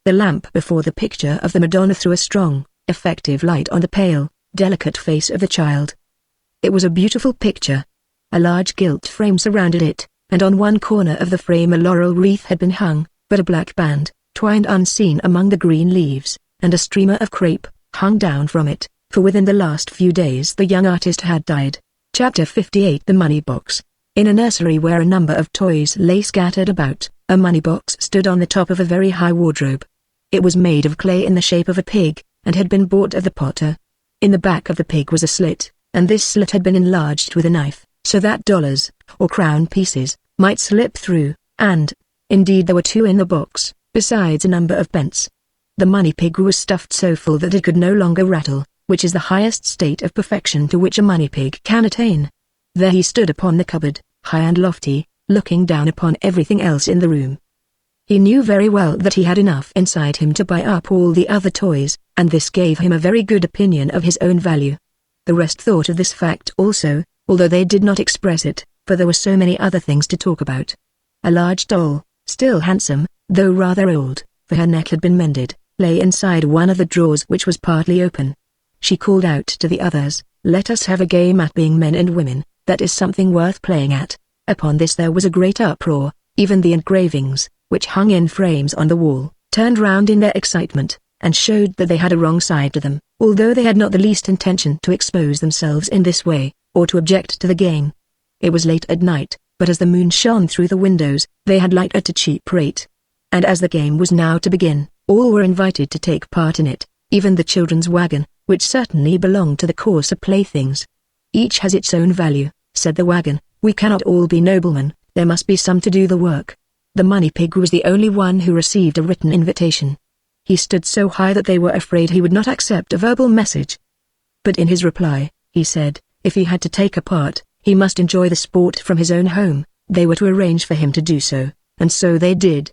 The lamp before the picture of the Madonna threw a strong, effective light on the pale, delicate face of the child. It was a beautiful picture. A large gilt frame surrounded it, and on one corner of the frame a laurel wreath had been hung, but a black band, twined unseen among the green leaves, and a streamer of crape, hung down from it, for within the last few days the young artist had died. Chapter 58 The Money Box. In a nursery where a number of toys lay scattered about, a money box stood on the top of a very high wardrobe. It was made of clay in the shape of a pig, and had been bought of the potter. In the back of the pig was a slit, and this slit had been enlarged with a knife, so that dollars, or crown pieces, might slip through, and, indeed there were two in the box, besides a number of pence. The money pig was stuffed so full that it could no longer rattle, which is the highest state of perfection to which a money pig can attain. There he stood upon the cupboard, high and lofty, looking down upon everything else in the room. He knew very well that he had enough inside him to buy up all the other toys, and this gave him a very good opinion of his own value. The rest thought of this fact also, although they did not express it, for there were so many other things to talk about. A large doll, still handsome, though rather old, for her neck had been mended, lay inside one of the drawers which was partly open. She called out to the others, "Let us have a game at being men and women, that is something worth playing at." Upon this there was a great uproar. Even the engravings, which hung in frames on the wall, turned round in their excitement, and showed that they had a wrong side to them, although they had not the least intention to expose themselves in this way, or to object to the game. It was late at night, but as the moon shone through the windows, they had light at a cheap rate. And as the game was now to begin, all were invited to take part in it, even the children's wagon, which certainly belonged to the coarser playthings. "Each has its own value," said the wagon. "We cannot all be noblemen, there must be some to do the work." The money pig was the only one who received a written invitation. He stood so high that they were afraid he would not accept a verbal message. But in his reply, he said, if he had to take a part, he must enjoy the sport from his own home. They were to arrange for him to do so, and so they did.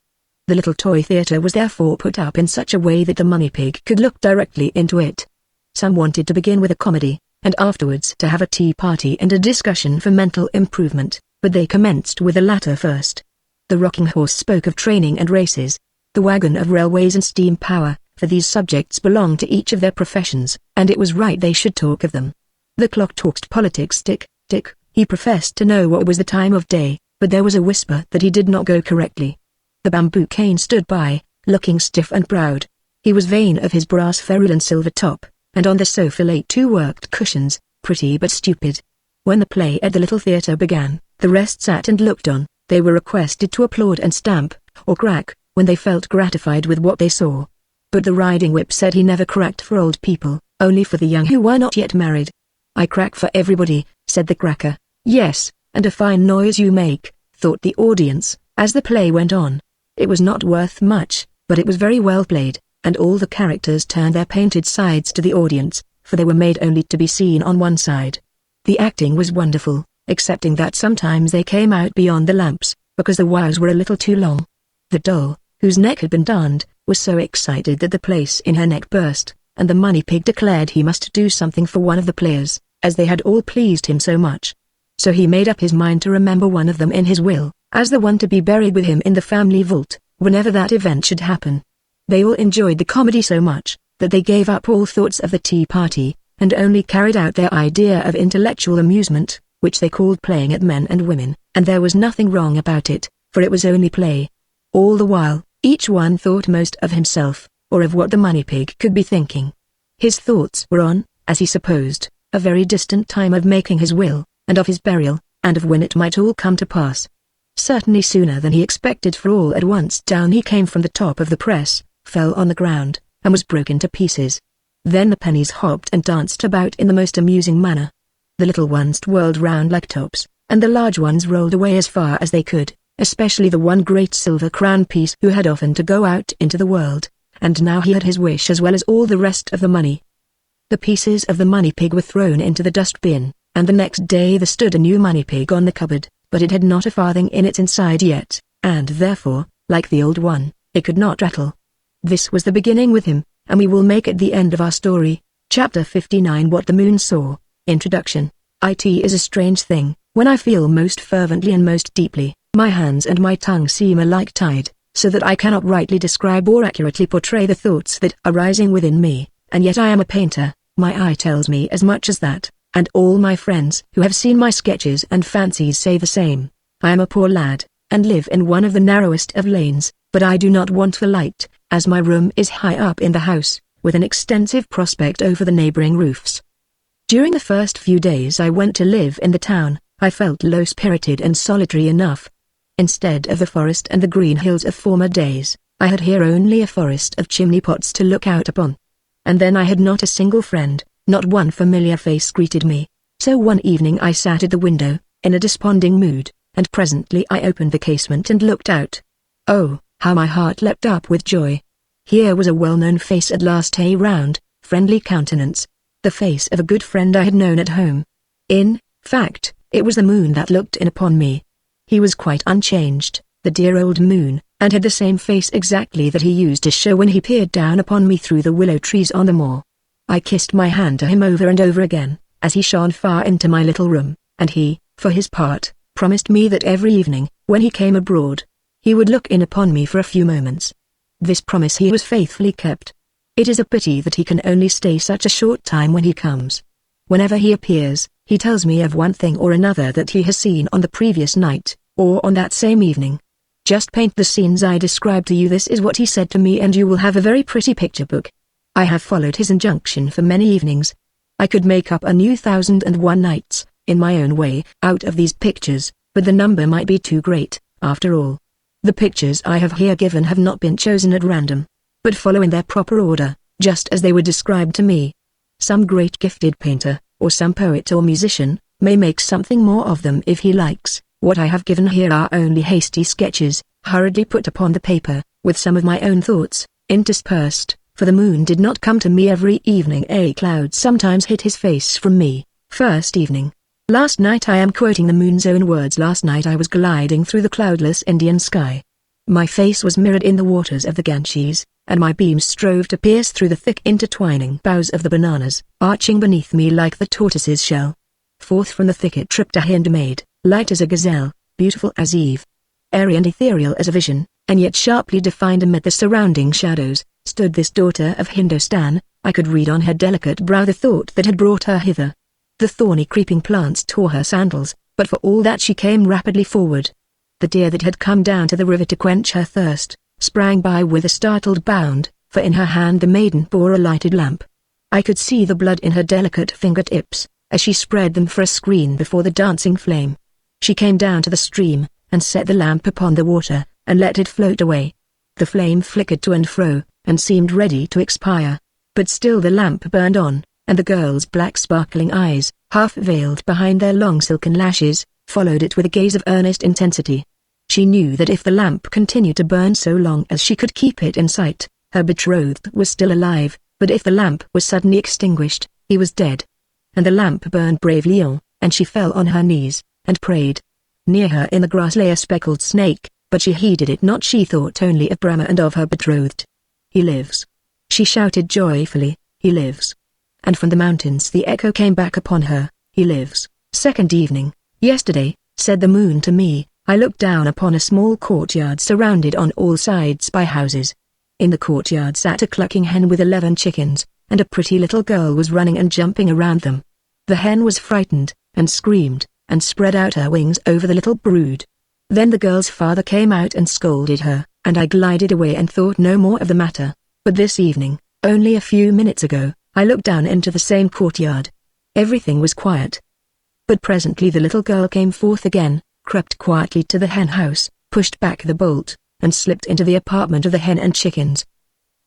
The little toy theatre was therefore put up in such a way that the money pig could look directly into it. Some wanted to begin with a comedy, and afterwards to have a tea party and a discussion for mental improvement, but they commenced with the latter first. The rocking horse spoke of training and races, the wagon of railways and steam power, for these subjects belonged to each of their professions, and it was right they should talk of them. The clock talked politics. Tick, tick. He professed to know what was the time of day, but there was a whisper that he did not go correctly. The bamboo cane stood by, looking stiff and proud. He was vain of his brass ferrule and silver top, and on the sofa lay two worked cushions, pretty but stupid. When the play at the little theatre began, the rest sat and looked on. They were requested to applaud and stamp, or crack, when they felt gratified with what they saw. But the riding whip said he never cracked for old people, only for the young who were not yet married. "I crack for everybody," said the cracker. "Yes, and a fine noise you make," thought the audience, as the play went on. It was not worth much, but it was very well played, and all the characters turned their painted sides to the audience, for they were made only to be seen on one side. The acting was wonderful, excepting that sometimes they came out beyond the lamps, because the wires were a little too long. The doll, whose neck had been darned, was so excited that the place in her neck burst, and the money pig declared he must do something for one of the players, as they had all pleased him so much. So he made up his mind to remember one of them in his will, as the one to be buried with him in the family vault, whenever that event should happen. They all enjoyed the comedy so much, that they gave up all thoughts of the tea party, and only carried out their idea of intellectual amusement, which they called playing at men and women, and there was nothing wrong about it, for it was only play. All the while, each one thought most of himself, or of what the money pig could be thinking. His thoughts were on, as he supposed, a very distant time of making his will, and of his burial, and of when it might all come to pass. Certainly sooner than he expected, for all at once down he came from the top of the press, fell on the ground, and was broken to pieces. Then the pennies hopped and danced about in the most amusing manner. The little ones twirled round like tops, and the large ones rolled away as far as they could, especially the one great silver crown piece who had often to go out into the world, and now he had his wish as well as all the rest of the money. The pieces of the money pig were thrown into the dustbin, and the next day there stood a new money pig on the cupboard, but it had not a farthing in its inside yet, and therefore, like the old one, it could not rattle. This was the beginning with him, and we will make it the end of our story. Chapter 59 What the Moon Saw. Introduction. It is a strange thing, when I feel most fervently and most deeply, my hands and my tongue seem alike tied, so that I cannot rightly describe or accurately portray the thoughts that are rising within me, and yet I am a painter, my eye tells me as much as that, and all my friends who have seen my sketches and fancies say the same. I am a poor lad, and live in one of the narrowest of lanes, but I do not want the light, as my room is high up in the house, with an extensive prospect over the neighboring roofs. During the first few days I went to live in the town, I felt low-spirited and solitary enough. Instead of the forest and the green hills of former days, I had here only a forest of chimney-pots to look out upon. And then I had not a single friend, not one familiar face greeted me. So one evening I sat at the window, in a desponding mood, and presently I opened the casement and looked out. Oh, how my heart leapt up with joy! Here was a well-known face at last, a round, friendly countenance, the face of a good friend I had known at home. In fact, it was the moon that looked in upon me. He was quite unchanged, the dear old moon, and had the same face exactly that he used to show when he peered down upon me through the willow trees on the moor. I kissed my hand to him over and over again, as he shone far into my little room, and he, for his part, promised me that every evening, when he came abroad, he would look in upon me for a few moments. This promise he was faithfully kept. It is a pity that he can only stay such a short time when he comes. Whenever he appears, he tells me of one thing or another that he has seen on the previous night, or on that same evening. Just paint the scenes I described to you. This is what he said to me, and you will have a very pretty picture book. I have followed his injunction for many evenings. I could make up a new 1001 nights, in my own way, out of these pictures, but the number might be too great, after all. The pictures I have here given have not been chosen at random, but follow in their proper order, just as they were described to me. Some great gifted painter, or some poet or musician, may make something more of them if he likes. What I have given here are only hasty sketches, hurriedly put upon the paper, with some of my own thoughts, interspersed, for the moon did not come to me every evening. A cloud sometimes hid his face from me. First evening. Last night. I am quoting the moon's own words. Last night I was gliding through the cloudless Indian sky. My face was mirrored in the waters of the Ganges, and my beams strove to pierce through the thick intertwining boughs of the bananas, arching beneath me like the tortoise's shell. Forth from the thicket tripped a Hindu maid, light as a gazelle, beautiful as Eve. Airy and ethereal as a vision, and yet sharply defined amid the surrounding shadows, stood this daughter of Hindostan. I could read on her delicate brow the thought that had brought her hither. The thorny creeping plants tore her sandals, but for all that she came rapidly forward. The deer that had come down to the river to quench her thirst, sprang by with a startled bound, for in her hand the maiden bore a lighted lamp. I could see the blood in her delicate fingertips, as she spread them for a screen before the dancing flame. She came down to the stream, and set the lamp upon the water, and let it float away. The flame flickered to and fro, and seemed ready to expire. But still the lamp burned on, and the girl's black sparkling eyes, half veiled behind their long silken lashes, followed it with a gaze of earnest intensity. She knew that if the lamp continued to burn so long as she could keep it in sight, her betrothed was still alive, but if the lamp was suddenly extinguished, he was dead. And the lamp burned bravely on, and she fell on her knees, and prayed. Near her in the grass lay a speckled snake, but she heeded it not. She thought only of Brahma and of her betrothed. "He lives!" she shouted joyfully, "he lives!" And from the mountains the echo came back upon her, "He lives." Second evening. "Yesterday," said the moon to me, "I looked down upon a small courtyard surrounded on all sides by houses. In the courtyard sat a clucking hen with 11 chickens, and a pretty little girl was running and jumping around them. The hen was frightened, and screamed, and spread out her wings over the little brood. Then the girl's father came out and scolded her, and I glided away and thought no more of the matter. But this evening, only a few minutes ago, I looked down into the same courtyard. Everything was quiet. But presently the little girl came forth again, crept quietly to the hen house, pushed back the bolt, and slipped into the apartment of the hen and chickens.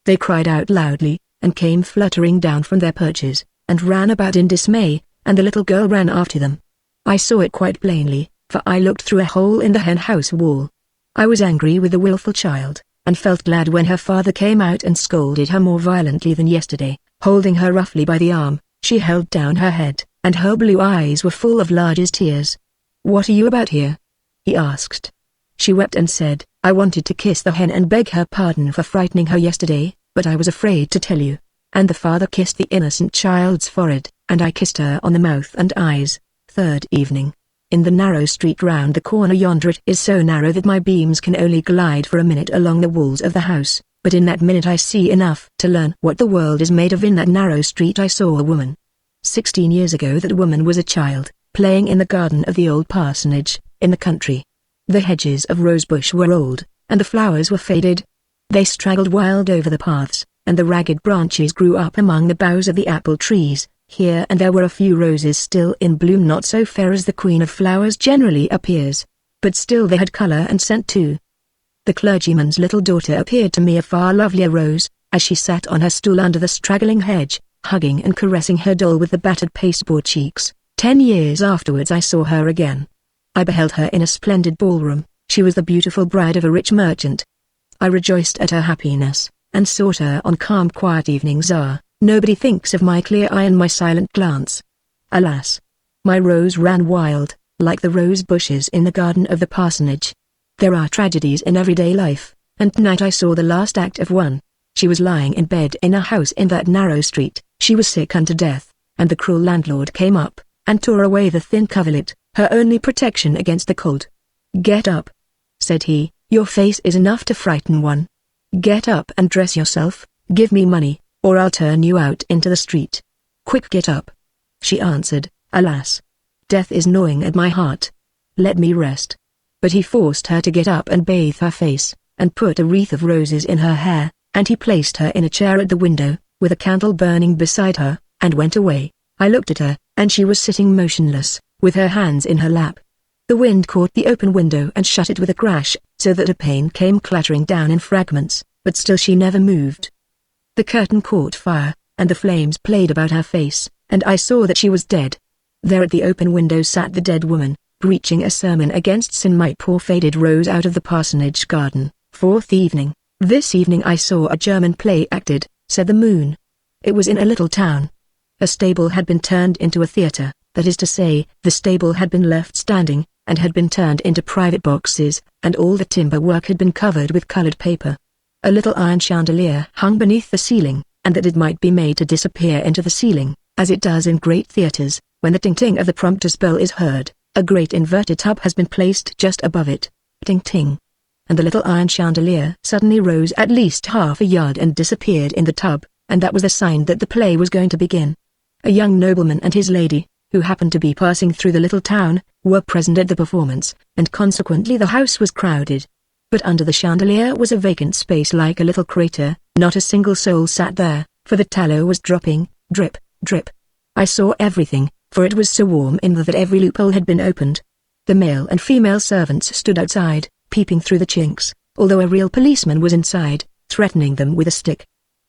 They cried out loudly, and came fluttering down from their perches, and ran about in dismay, and the little girl ran after them. I saw it quite plainly, for I looked through a hole in the hen house wall. I was angry with the willful child, and felt glad when her father came out and scolded her more violently than yesterday. Holding her roughly by the arm, she held down her head, and her blue eyes were full of large tears. "What are you about here?" he asked. She wept and said, "I wanted to kiss the hen and beg her pardon for frightening her yesterday, but I was afraid to tell you." And the father kissed the innocent child's forehead, and I kissed her on the mouth and eyes. Third evening. In the narrow street round the corner yonder, it is so narrow that my beams can only glide for a minute along the walls of the house, but in that minute I see enough to learn what the world is made of. In that narrow street I saw a woman. 16 years ago that woman was a child, playing in the garden of the old parsonage, in the country. The hedges of rosebush were old, and the flowers were faded. They straggled wild over the paths, and the ragged branches grew up among the boughs of the apple trees. Here and there were a few roses still in bloom, not so fair as the queen of flowers generally appears, but still they had color and scent too. The clergyman's little daughter appeared to me a far lovelier rose, as she sat on her stool under the straggling hedge, hugging and caressing her doll with the battered pasteboard cheeks. 10 years afterwards I saw her again. I beheld her in a splendid ballroom. She was the beautiful bride of a rich merchant. I rejoiced at her happiness, and sought her on calm quiet evenings. Nobody thinks of my clear eye and my silent glance. Alas! My rose ran wild, like the rose bushes in the garden of the parsonage. There are tragedies in everyday life, and tonight I saw the last act of one. She was lying in bed in a house in that narrow street. She was sick unto death, and the cruel landlord came up, and tore away the thin coverlet, her only protection against the cold. "Get up," said he, "your face is enough to frighten one. Get up and dress yourself, give me money, or I'll turn you out into the street. Quick, get up." She answered, "Alas! Death is gnawing at my heart. Let me rest." But he forced her to get up and bathe her face, and put a wreath of roses in her hair, and he placed her in a chair at the window, with a candle burning beside her, and went away. I looked at her, and she was sitting motionless, with her hands in her lap. The wind caught the open window and shut it with a crash, so that a pane came clattering down in fragments, but still she never moved. The curtain caught fire, and the flames played about her face, and I saw that she was dead. There at the open window sat the dead woman, preaching a sermon against sin. My poor faded rose out of the parsonage garden. Fourth evening. This evening I saw a German play acted, said the moon. It was in a little town. A stable had been turned into a theatre, that is to say, the stable had been left standing, and had been turned into private boxes, and all the timber work had been covered with colored paper. A little iron chandelier hung beneath the ceiling, and that it might be made to disappear into the ceiling, as it does in great theatres, when the ting-ting of the prompter's bell is heard, a great inverted tub has been placed just above it. Ting-ting. And the little iron chandelier suddenly rose at least half a yard and disappeared in the tub, and that was the sign that the play was going to begin. A young nobleman and his lady, who happened to be passing through the little town, were present at the performance, and consequently the house was crowded. But under the chandelier was a vacant space like a little crater. Not a single soul sat there, for the tallow was dropping, drip, drip. I saw everything, for it was so warm in there that every loophole had been opened. The male and female servants stood outside, peeping through the chinks, although a real policeman was inside, threatening them with a stick.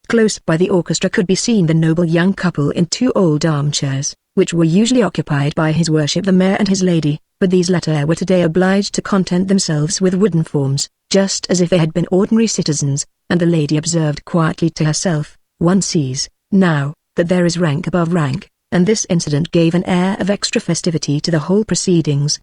Close by the orchestra could be seen the noble young couple in 2 old armchairs, which were usually occupied by his worship the mayor and his lady. but these latter were today obliged to content themselves with wooden forms, just as if they had been ordinary citizens, and the lady observed quietly to herself, "One sees, now, that there is rank above rank," and this incident gave an air of extra festivity to the whole proceedings.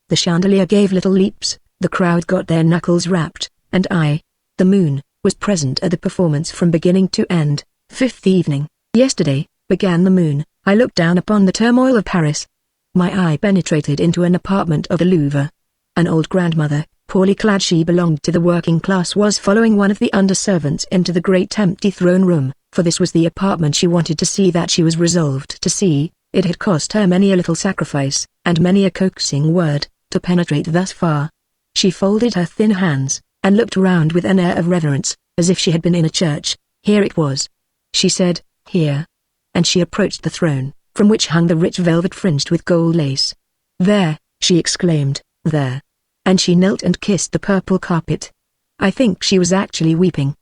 The chandelier gave little leaps, the crowd got their knuckles rapped, and I, the moon, was present at the performance from beginning to end. Fifth evening. Yesterday, began the moon, I looked down upon the turmoil of Paris. My eye penetrated into an apartment of the Louvre. An old grandmother, poorly clad, she belonged to the working class, was following one of the under-servants into the great empty throne room, for this was the apartment she wanted to see, that she was resolved to see. It had cost her many a little sacrifice, and many a coaxing word, to penetrate thus far. She folded her thin hands, and looked round with an air of reverence, as if she had been in a church. Here it was. She said, "Here." And she approached the throne, from which hung the rich velvet fringed with gold lace. "There," she exclaimed, "there." And she knelt and kissed the purple carpet. I think she was actually weeping.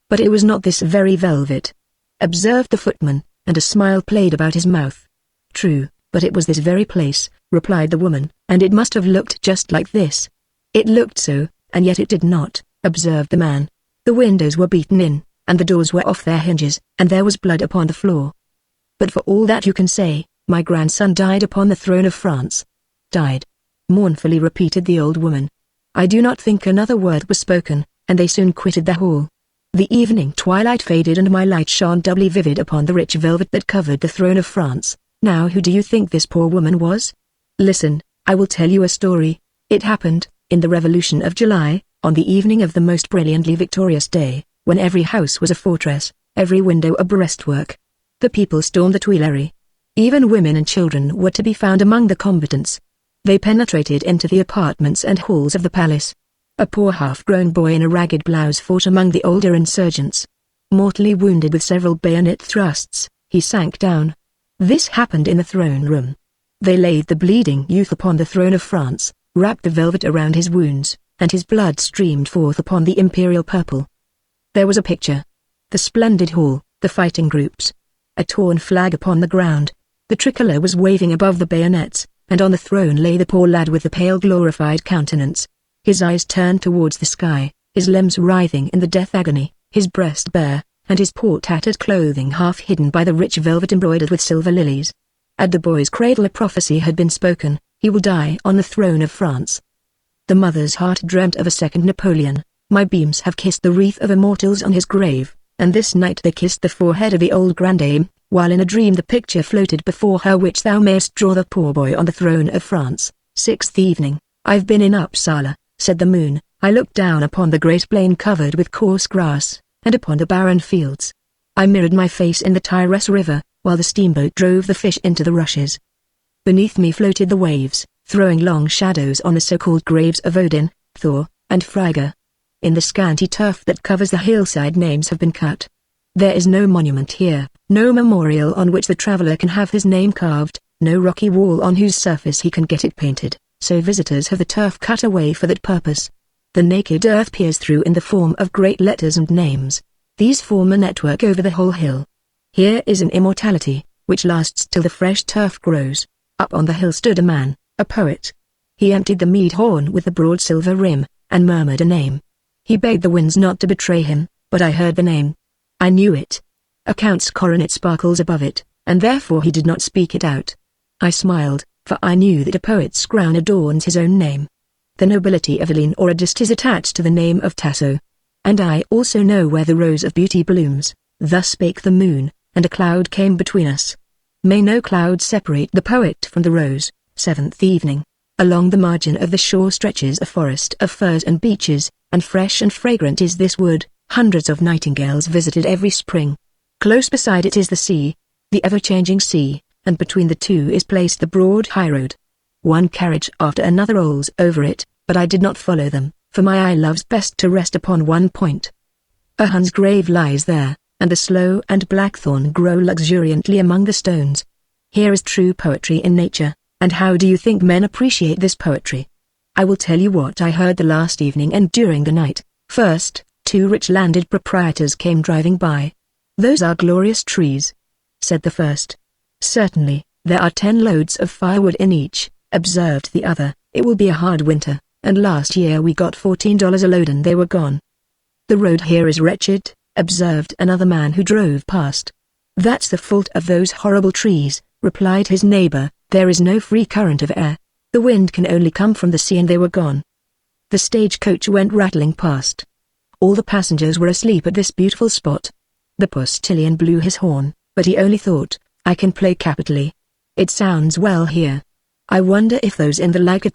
But it was not this very velvet, observed the footman, and a smile played about his mouth. "True, but it was this very place," replied the woman, "and it must have looked just like this." "It looked so, and yet it did not," observed the man. "The windows were beaten in, and the doors were off their hinges, and there was blood upon the floor. But for all that you can say, my grandson died upon the throne of France." "Died?" mournfully repeated the old woman. I do not think another word was spoken, and they soon quitted the hall. The evening twilight faded and my light shone doubly vivid upon the rich velvet that covered the throne of France. Now who do you think this poor woman was? Listen, I will tell you a story. It happened, in the Revolution of July, on the evening of the most brilliantly victorious day, when every house was a fortress, every window a breastwork. The people stormed the Tuileries. Even women and children were to be found among the combatants. They penetrated into the apartments and halls of the palace. A poor half-grown boy in a ragged blouse fought among the older insurgents. Mortally wounded with several bayonet thrusts, he sank down. This happened in the throne room. They laid the bleeding youth upon the throne of France, wrapped the velvet around his wounds, and his blood streamed forth upon the imperial purple. There was a picture. The splendid hall, the fighting groups. A torn flag upon the ground. The tricolour was waving above the bayonets, and on the throne lay the poor lad with the pale glorified countenance. His eyes turned towards the sky, his limbs writhing in the death agony, his breast bare, and his poor tattered clothing half hidden by the rich velvet embroidered with silver lilies. At the boy's cradle a prophecy had been spoken: he will die on the throne of France. The mother's heart dreamt of a second Napoleon. My beams have kissed the wreath of immortals on his grave, and this night they kissed the forehead of the old grandame, while in a dream the picture floated before her which thou mayest draw the poor boy on the throne of France. Sixth evening. I've been in Uppsala, said the moon. I looked down upon the great plain covered with coarse grass, and upon the barren fields. I mirrored my face in the Tyrese river, while the steamboat drove the fish into the rushes. Beneath me floated the waves, throwing long shadows on the so-called graves of Odin, Thor, and Frigga. In the scanty turf that covers the hillside names have been cut. There is no monument here, no memorial on which the traveler can have his name carved, no rocky wall on whose surface he can get it painted, so visitors have the turf cut away for that purpose. The naked earth peers through in the form of great letters and names. These form a network over the whole hill. Here is an immortality, which lasts till the fresh turf grows. Up on the hill stood a man, a poet. He emptied the mead horn with the broad silver rim, and murmured a name. He begged the winds not to betray him, but I heard the name. I knew it. A count's coronet sparkles above it, and therefore he did not speak it out. I smiled, for I knew that a poet's crown adorns his own name. The nobility of Helene or Adist is attached to the name of Tasso. And I also know where the rose of beauty blooms. Thus spake the moon, and a cloud came between us. May no cloud separate the poet from the rose. Seventh evening. Along the margin of the shore stretches a forest of firs and beeches, and fresh and fragrant is this wood. Hundreds of nightingales visited every spring. Close beside it is the sea, the ever-changing sea, and between the two is placed the broad highroad. One carriage after another rolls over it, but I did not follow them, for my eye loves best to rest upon one point. A Hun's grave lies there, and the sloe and blackthorn grow luxuriantly among the stones. Here is true poetry in nature, and how do you think men appreciate this poetry? I will tell you what I heard the last evening and during the night. First, 2 rich landed proprietors came driving by. "Those are glorious trees," said the first. "Certainly, there are 10 loads of firewood in each," observed the other. It will be a hard winter, and last year we got $14 a load and they were gone." "The road here is wretched," observed another man who drove past. "That's the fault of those horrible trees," replied his neighbor. "There is no free current of air. The wind can only come from the sea and they were gone." The stagecoach went rattling past. All the passengers were asleep at this beautiful spot. The postilion blew his horn, but he only thought, "I can play capitally. It sounds well here. I wonder if those in the like it?"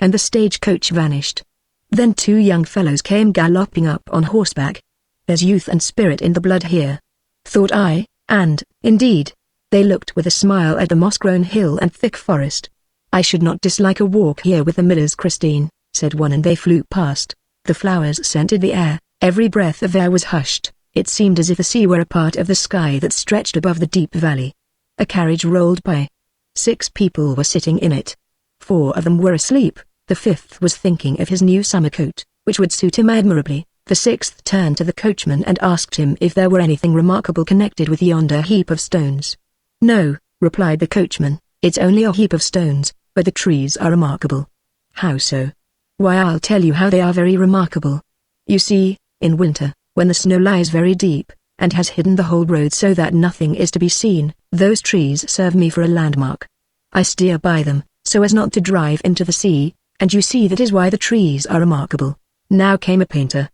And the stagecoach vanished. Then two young fellows came galloping up on horseback. "There's youth and spirit in the blood here," thought I, and, indeed, they looked with a smile at the moss-grown hill and thick forest. "I should not dislike a walk here with the Millers, Christine," said one, and they flew past. The flowers scented the air, every breath of air was hushed. It seemed as if the sea were a part of the sky that stretched above the deep valley. A carriage rolled by. 6 people were sitting in it. 4 of them were asleep, the 5th was thinking of his new summer coat, which would suit him admirably. The 6th turned to the coachman and asked him if there were anything remarkable connected with yonder heap of stones. "No," replied the coachman, "it's only a heap of stones, but the trees are remarkable." "How so?" "Why, I'll tell you how they are very remarkable. You see, in winter, when the snow lies very deep, and has hidden the whole road so that nothing is to be seen, those trees serve me for a landmark. I steer by them, so as not to drive into the sea, and you see that is why the trees are remarkable." Now came a painter.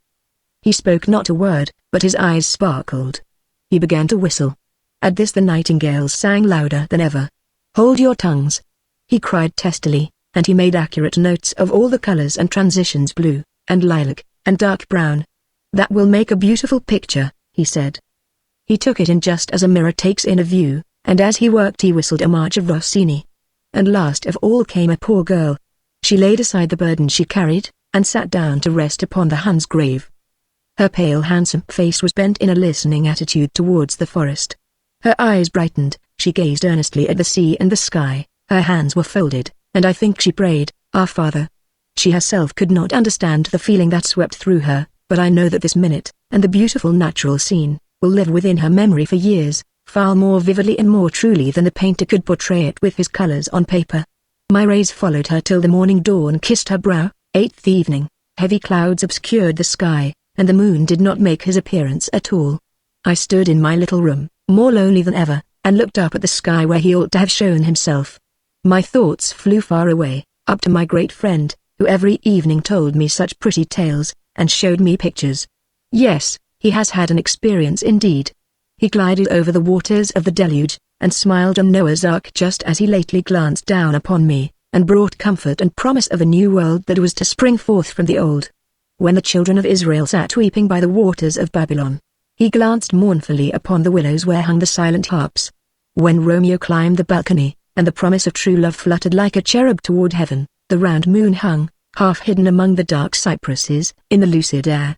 He spoke not a word, but his eyes sparkled. He began to whistle. At this the nightingales sang louder than ever. "Hold your tongues!" he cried testily, and he made accurate notes of all the colors and transitions: blue, and lilac, and dark brown. "That will make a beautiful picture," he said. He took it in just as a mirror takes in a view, and as he worked he whistled a march of Rossini. And last of all came a poor girl. She laid aside the burden she carried, and sat down to rest upon the Hun's grave. Her pale handsome face was bent in a listening attitude towards the forest. Her eyes brightened, she gazed earnestly at the sea and the sky, her hands were folded, and I think she prayed, "Our Father." She herself could not understand the feeling that swept through her, but I know that this minute, and the beautiful natural scene, will live within her memory for years, far more vividly and more truly than the painter could portray it with his colors on paper. My rays followed her till the morning dawn kissed her brow. 8th evening, heavy clouds obscured the sky, and the moon did not make his appearance at all. I stood in my little room, more lonely than ever, and looked up at the sky where he ought to have shown himself. My thoughts flew far away, up to my great friend, who every evening told me such pretty tales, and showed me pictures. Yes, he has had an experience indeed. He glided over the waters of the deluge, and smiled on Noah's Ark just as he lately glanced down upon me, and brought comfort and promise of a new world that was to spring forth from the old. When the children of Israel sat weeping by the waters of Babylon, he glanced mournfully upon the willows where hung the silent harps. When Romeo climbed the balcony, and the promise of true love fluttered like a cherub toward heaven, the round moon hung, half hidden among the dark cypresses, in the lucid air.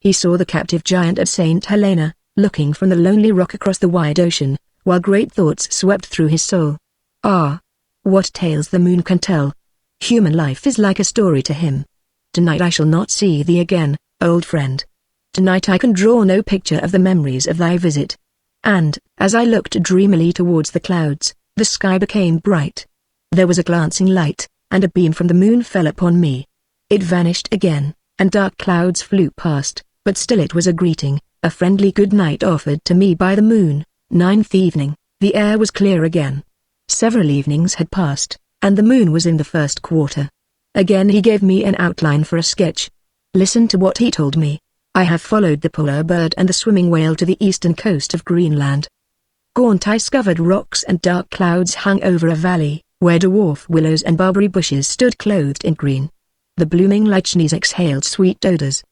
He saw the captive giant of St. Helena, looking from the lonely rock across the wide ocean, while great thoughts swept through his soul. Ah! What tales the moon can tell! Human life is like a story to him. Tonight I shall not see thee again, old friend. Tonight I can draw no picture of the memories of thy visit. And, as I looked dreamily towards the clouds, the sky became bright. There was a glancing light, and a beam from the moon fell upon me. It vanished again, and dark clouds flew past, but still it was a greeting, a friendly good night offered to me by the moon. 9th evening, the air was clear again. Several evenings had passed, and the moon was in the first quarter. Again he gave me an outline for a sketch. Listen to what he told me. I have followed the polar bird and the swimming whale to the eastern coast of Greenland. Gaunt ice-covered rocks and dark clouds hung over a valley, where dwarf willows and barberry bushes stood clothed in green. The blooming lichens exhaled sweet odors.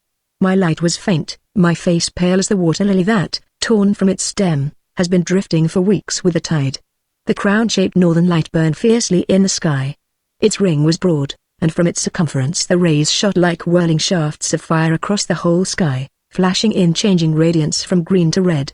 My light was faint, my face pale as the water lily that, torn from its stem, has been drifting for weeks with the tide. The crown-shaped northern light burned fiercely in the sky. Its ring was broad, and from its circumference the rays shot like whirling shafts of fire across the whole sky, flashing in changing radiance from green to red.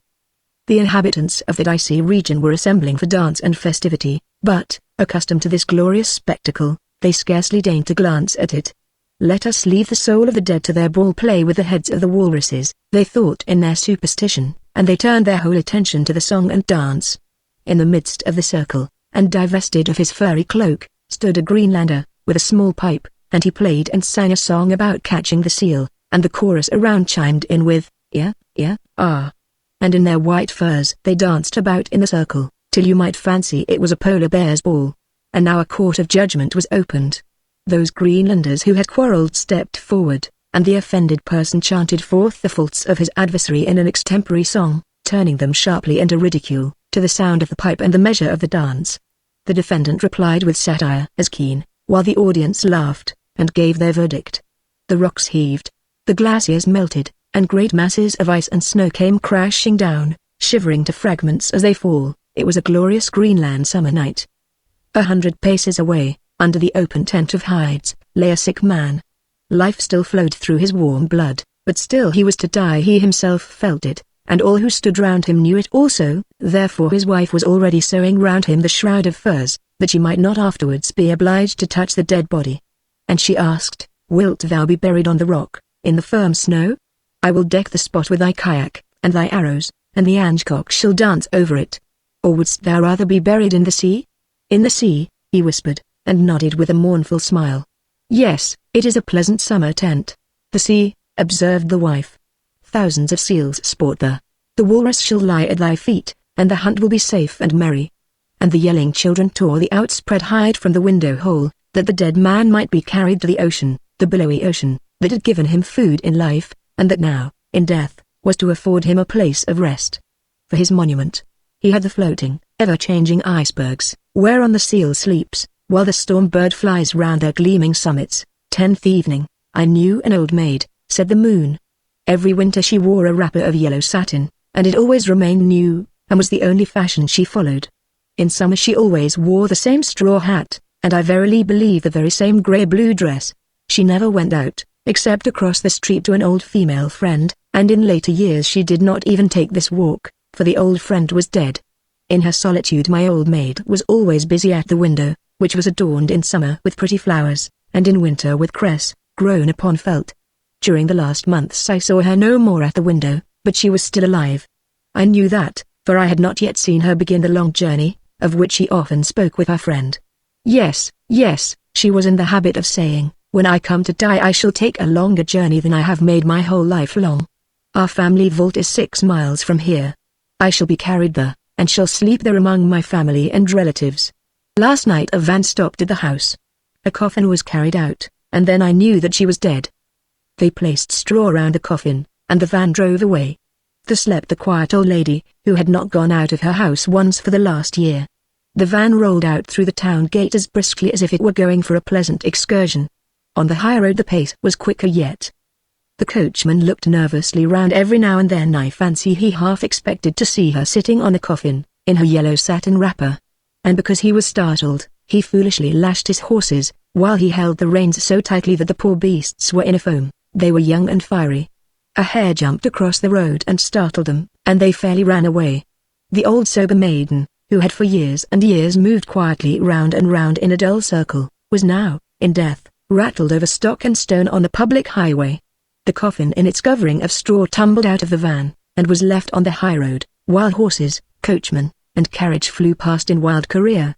The inhabitants of that icy region were assembling for dance and festivity, but, accustomed to this glorious spectacle, they scarcely deigned to glance at it. Let us leave the soul of the dead to their ball play with the heads of the walruses, they thought in their superstition, and they turned their whole attention to the song and dance. In the midst of the circle, and divested of his furry cloak, stood a Greenlander, with a small pipe, and he played and sang a song about catching the seal, and the chorus around chimed in with, "Yeah, yeah, ah." And in their white furs they danced about in a circle, till you might fancy it was a polar bear's ball. And now a court of judgment was opened. Those Greenlanders who had quarrelled stepped forward, and the offended person chanted forth the faults of his adversary in an extempore song, turning them sharply into ridicule, to the sound of the pipe and the measure of the dance. The defendant replied with satire as keen, while the audience laughed, and gave their verdict. The rocks heaved, the glaciers melted, and great masses of ice and snow came crashing down, shivering to fragments as they fall. It was a glorious Greenland summer night. 100 paces away, under the open tent of hides, lay a sick man. Life still flowed through his warm blood, but still he was to die. He himself felt it, and all who stood round him knew it also. Therefore his wife was already sewing round him the shroud of furs, that she might not afterwards be obliged to touch the dead body. And she asked, "Wilt thou be buried on the rock, in the firm snow? I will deck the spot with thy kayak, and thy arrows, and the angekok shall dance over it. Or wouldst thou rather be buried in the sea?" "In the sea," he whispered, and nodded with a mournful smile. "Yes, it is a pleasant summer tent." "The sea," observed the wife. "Thousands of seals sport there. The walrus shall lie at thy feet, and the hunt will be safe and merry." And the yelling children tore the outspread hide from the window hole, that the dead man might be carried to the ocean, the billowy ocean, that had given him food in life, and that now, in death, was to afford him a place of rest. For his monument, he had the floating, ever-changing icebergs, whereon the seal sleeps, while the storm bird flies round their gleaming summits. 10th evening. "I knew an old maid," said the moon. "Every winter she wore a wrapper of yellow satin, and it always remained new, and was the only fashion she followed. In summer she always wore the same straw hat, and I verily believe the very same grey-blue dress. She never went out, except across the street to an old female friend, and in later years she did not even take this walk, for the old friend was dead. In her solitude my old maid was always busy at the window, which was adorned in summer with pretty flowers, and in winter with cress, grown upon felt. During the last months I saw her no more at the window, but she was still alive. I knew that, for I had not yet seen her begin the long journey, of which she often spoke with her friend. Yes, yes, she was in the habit of saying, 'When I come to die I shall take a longer journey than I have made my whole life long. Our family vault is 6 miles from here. I shall be carried there, and shall sleep there among my family and relatives.' Last night a van stopped at the house. A coffin was carried out, and then I knew that she was dead. They placed straw round the coffin, and the van drove away. There slept the quiet old lady, who had not gone out of her house once for the last year. The van rolled out through the town gate as briskly as if it were going for a pleasant excursion. On the high road the pace was quicker yet. The coachman looked nervously round every now and then. I fancy he half expected to see her sitting on a coffin, in her yellow satin wrapper. And because he was startled, he foolishly lashed his horses, while he held the reins so tightly that the poor beasts were in a foam. They were young and fiery. A hare jumped across the road and startled them, and they fairly ran away. The old sober maiden, who had for years and years moved quietly round and round in a dull circle, was now, in death, rattled over stock and stone on the public highway. The coffin in its covering of straw tumbled out of the van, and was left on the high road, while horses, coachman, and carriage flew past in wild career.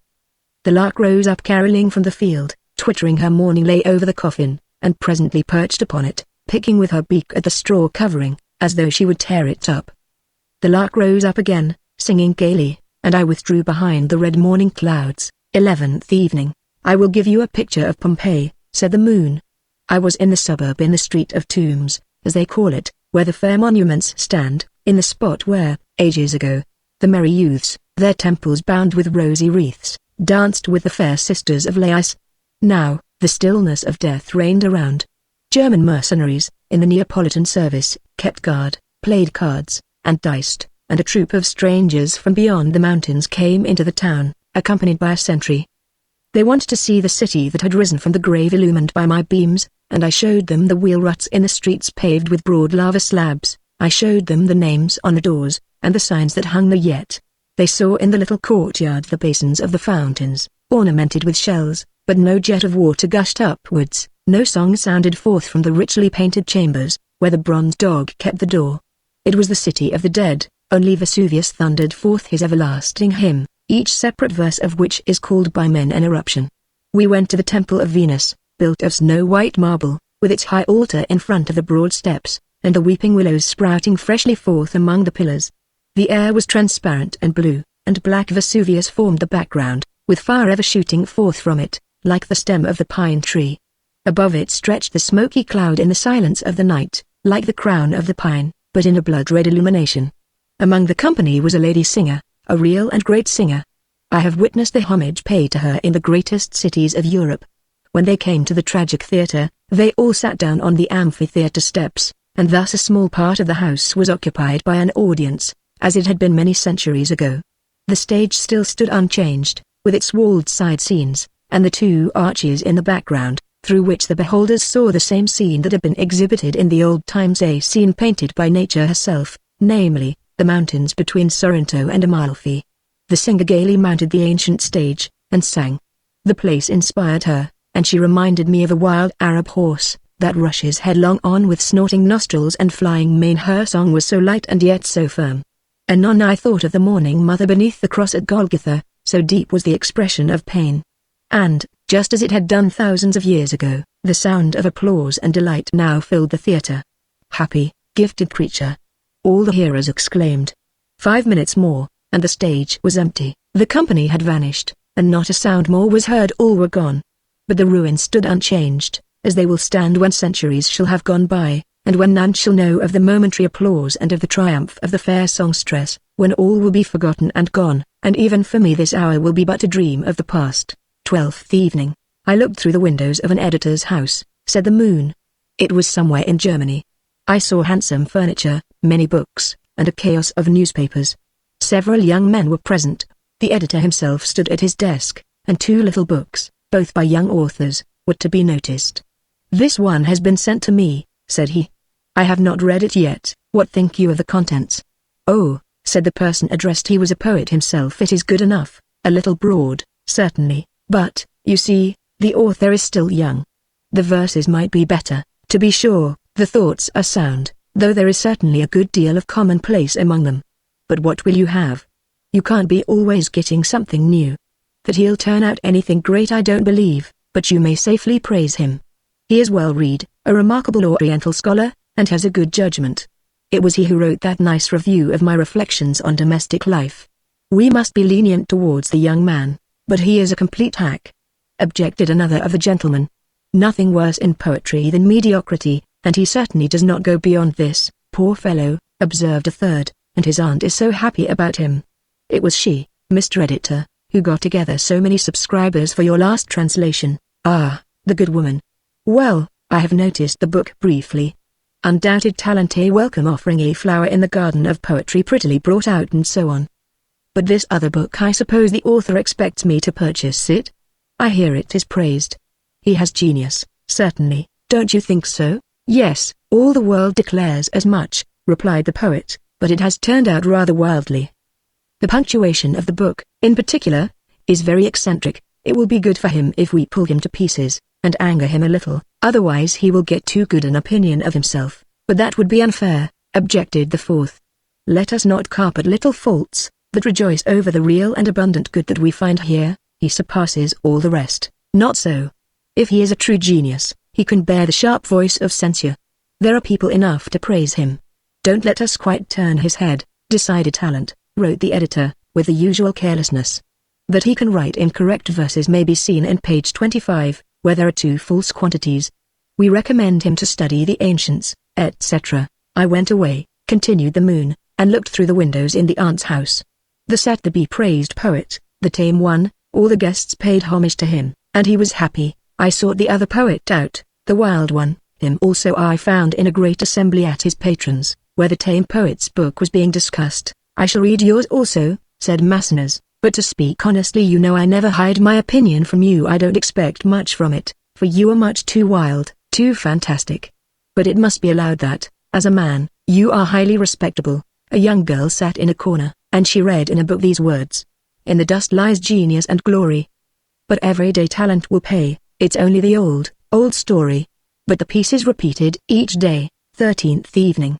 The lark rose up carolling from the field, twittering her morning lay over the coffin, and presently perched upon it, picking with her beak at the straw covering, as though she would tear it up. The lark rose up again, singing gaily, and I withdrew behind the red morning clouds. 11th evening. "I will give you a picture of Pompeii," said the moon. I was in the suburb, in the Street of Tombs, as they call it, where the fair monuments stand, in the spot where, ages ago, the merry youths, their temples bound with rosy wreaths, danced with the fair sisters of Lais. Now, the stillness of death reigned around. German mercenaries, in the Neapolitan service, kept guard, played cards, and diced, and a troop of strangers from beyond the mountains came into the town, accompanied by a sentry. They wanted to see the city that had risen from the grave illumined by my beams, and I showed them the wheel ruts in the streets paved with broad lava slabs. I showed them the names on the doors, and the signs that hung there yet. They saw in the little courtyard the basins of the fountains, ornamented with shells, but no jet of water gushed upwards, no song sounded forth from the richly painted chambers, where the bronze dog kept the door. It was the city of the dead, only Vesuvius thundered forth his everlasting hymn, each separate verse of which is called by men an eruption. We went to the Temple of Venus, built of snow-white marble, with its high altar in front of the broad steps, and the weeping willows sprouting freshly forth among the pillars. The air was transparent and blue, and black Vesuvius formed the background, with fire ever shooting forth from it, like the stem of the pine tree. Above it stretched the smoky cloud in the silence of the night, like the crown of the pine, but in a blood-red illumination. Among the company was a lady singer, a real and great singer. I have witnessed the homage paid to her in the greatest cities of Europe. When they came to the tragic theatre, they all sat down on the amphitheatre steps, and thus a small part of the house was occupied by an audience, as it had been many centuries ago. The stage still stood unchanged, with its walled side scenes, and the two arches in the background, through which the beholders saw the same scene that had been exhibited in the old times, a scene painted by nature herself, namely, the mountains between Sorrento and Amalfi. The singer gaily mounted the ancient stage, and sang. The place inspired her, and she reminded me of a wild Arab horse, that rushes headlong on with snorting nostrils and flying mane. Her song was so light and yet so firm. Anon I thought of the mourning mother beneath the cross at Golgotha, so deep was the expression of pain. And, just as it had done thousands of years ago, the sound of applause and delight now filled the theatre. Happy, gifted creature! All the hearers exclaimed. 5 minutes more, and the stage was empty. The company had vanished, and not a sound more was heard. All were gone. But the ruins stood unchanged, as they will stand when centuries shall have gone by, and when none shall know of the momentary applause and of the triumph of the fair songstress, when all will be forgotten and gone, and even for me this hour will be but a dream of the past. 12th evening. I looked through the windows of an editor's house, said the moon. It was somewhere in Germany. I saw handsome furniture, many books, and a chaos of newspapers. Several young men were present. The editor himself stood at his desk, and 2 little books, both by young authors, were to be noticed. "This one has been sent to me," said he. "I have not read it yet. What think you of the contents?" "Oh," said the person addressed. He was a poet himself. "It is good enough, a little broad, certainly, but, you see, the author is still young. The verses might be better, to be sure, the thoughts are sound, though there is certainly a good deal of commonplace among them. But what will you have? You can't be always getting something new. That he'll turn out anything great I don't believe, but you may safely praise him. He is well read, a remarkable Oriental scholar, and has a good judgment. It was he who wrote that nice review of my reflections on domestic life. We must be lenient towards the young man, but he is a complete hack," objected another of the gentlemen. "Nothing worse in poetry than mediocrity, and he certainly does not go beyond this, poor fellow," observed a third, "and his aunt is so happy about him. It was she, Mr. Editor, who got together so many subscribers for your last translation." "Ah, the good woman. Well, I have noticed the book briefly. Undoubted talent, a welcome offering, a flower in the garden of poetry prettily brought out, and so on. But this other book, I suppose the author expects me to purchase it? I hear it is praised. He has genius, certainly, don't you think so?" "Yes, all the world declares as much," replied the poet, "but it has turned out rather wildly. The punctuation of the book, in particular, is very eccentric. It will be good for him if we pull him to pieces, and anger him a little, otherwise he will get too good an opinion of himself." "But that would be unfair," objected the fourth. "Let us not carp at little faults, but rejoice over the real and abundant good that we find here. He surpasses all the rest." "Not so. If he is a true genius, he can bear the sharp voice of censure. There are people enough to praise him. Don't let us quite turn his head. Decided talent," wrote the editor, with the usual carelessness. "That he can write incorrect verses may be seen in page 25, where there are 2 false quantities. We recommend him to study the ancients, etc." I went away, continued the moon, and looked through the windows in the aunt's house. The said to be praised poet, the tame one, all the guests paid homage to him, and he was happy. I sought the other poet out, the wild one. Him also I found in a great assembly at his patron's, where the tame poet's book was being discussed. "I shall read yours also," said Massenas, "but to speak honestly, you know I never hide my opinion from you. I don't expect much from it, for you are much too wild, too fantastic. But it must be allowed that, as a man, you are highly respectable." A young girl sat in a corner, and she read in a book these words: "In the dust lies genius and glory. But everyday talent will pay, it's only the old, old story. But the piece is repeated each day." 13th evening.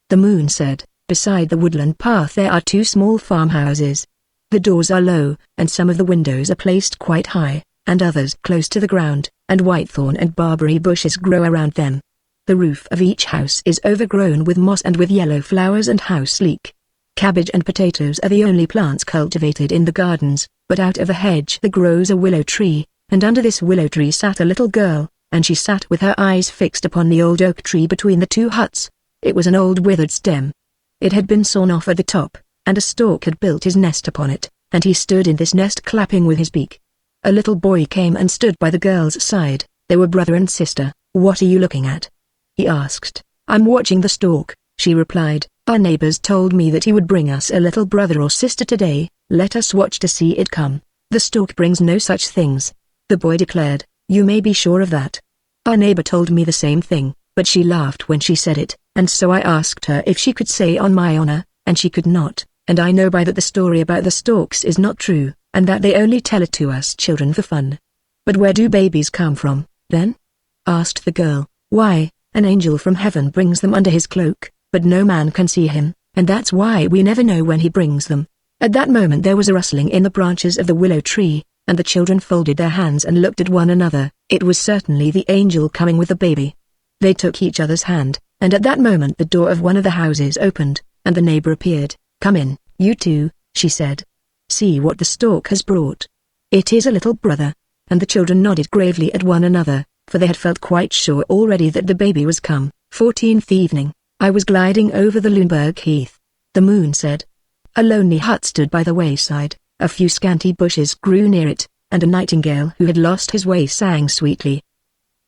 The moon said, "Beside the woodland path there are 2 small farmhouses. The doors are low, and some of the windows are placed quite high, and others close to the ground, and whitethorn and barberry bushes grow around them. The roof of each house is overgrown with moss and with yellow flowers and house leek. Cabbage and potatoes are the only plants cultivated in the gardens, but out of a hedge there grows a willow tree, and under this willow tree sat a little girl, and she sat with her eyes fixed upon the old oak tree between the two huts. It was an old withered stem. It had been sawn off at the top, and a stork had built his nest upon it, and he stood in this nest clapping with his beak. A little boy came and stood by the girl's side. They were brother and sister. "What are you looking at?" he asked. "I'm watching the stork," she replied. "Our neighbors told me that he would bring us a little brother or sister today. Let us watch to see it come." "The stork brings no such things," the boy declared. "You may be sure of that. Our neighbor told me the same thing, but she laughed when she said it, and so I asked her if she could say on my honor, and she could not, and I know by that the story about the storks is not true, and that they only tell it to us children for fun." "But where do babies come from, then?" asked the girl. "Why, an angel from heaven brings them under his cloak, but no man can see him, and that's why we never know when he brings them." At that moment there was a rustling in the branches of the willow tree, and the children folded their hands and looked at one another. It was certainly the angel coming with the baby. They took each other's hand, and at that moment the door of one of the houses opened, and the neighbor appeared. "Come in, you two," she said. "See what the stork has brought. It is a little brother." And the children nodded gravely at one another, for they had felt quite sure already that the baby was come. 14th evening. I was gliding over the Lundberg heath. The moon said. A lonely hut stood by the wayside, a few scanty bushes grew near it, and a nightingale who had lost his way sang sweetly.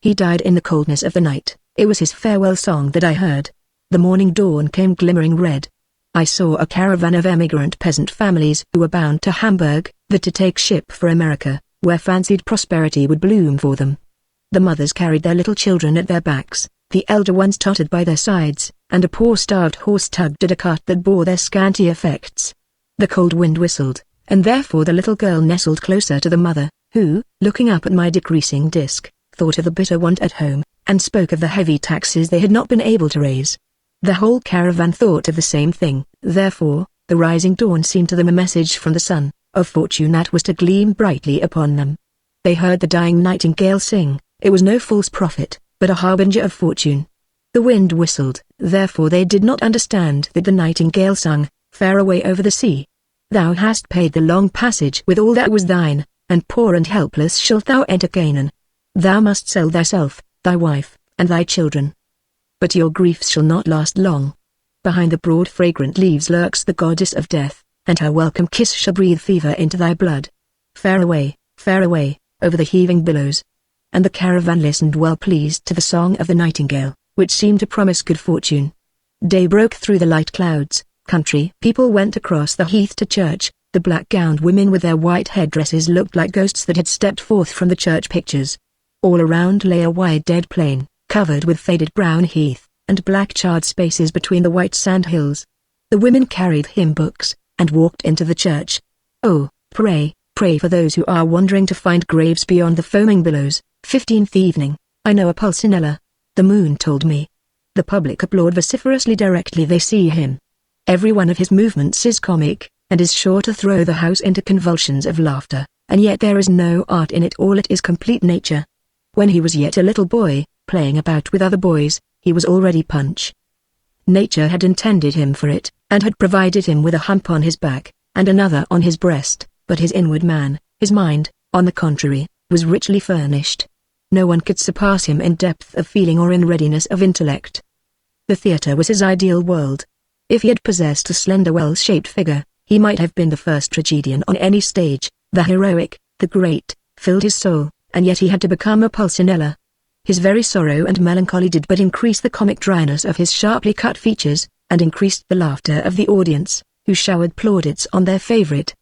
He died in the coldness of the night. It was his farewell song that I heard. The morning dawn came glimmering red. I saw a caravan of emigrant peasant families who were bound to Hamburg, to take ship for America, where fancied prosperity would bloom for them. The mothers carried their little children at their backs, the elder ones tottered by their sides, and a poor starved horse tugged at a cart that bore their scanty effects. The cold wind whistled, and therefore the little girl nestled closer to the mother, who, looking up at my decreasing disk, thought of the bitter want at home, and spoke of the heavy taxes they had not been able to raise. The whole caravan thought of the same thing. Therefore, the rising dawn seemed to them a message from the sun, of fortune that was to gleam brightly upon them. They heard the dying nightingale sing. It was no false prophet, but a harbinger of fortune. The wind whistled, therefore they did not understand that the nightingale sung, far away over the sea. Thou hast paid the long passage with all that was thine, and poor and helpless shalt thou enter Canaan. Thou must sell thyself, thy wife, and thy children. But your griefs shall not last long. Behind the broad fragrant leaves lurks the goddess of death, and her welcome kiss shall breathe fever into thy blood. Far away, over the heaving billows. And the caravan listened well pleased to the song of the nightingale, which seemed to promise good fortune. Day broke through the light clouds. Country people went across the heath to church. The black-gowned women with their white headdresses looked like ghosts that had stepped forth from the church pictures. All around lay a wide dead plain, covered with faded brown heath, and black charred spaces between the white sand hills. The women carried hymn books, and walked into the church. Oh, pray for those who are wandering to find graves beyond the foaming billows. 15th evening. I know a Pulcinella. The moon told me. The public applaud vociferously directly they see him. Every one of his movements is comic, and is sure to throw the house into convulsions of laughter, and yet there is no art in it, all it is complete nature. When he was yet a little boy, playing about with other boys, he was already Punch. Nature had intended him for it, and had provided him with a hump on his back, and another on his breast, but his inward man, his mind, on the contrary, was richly furnished. No one could surpass him in depth of feeling or in readiness of intellect. The theatre was his ideal world. If he had possessed a slender well-shaped figure, he might have been the first tragedian on any stage. The heroic, the great, filled his soul, and yet he had to become a Pulcinella. His very sorrow and melancholy did but increase the comic dryness of his sharply cut features, and increased the laughter of the audience, who showered plaudits on their favorite.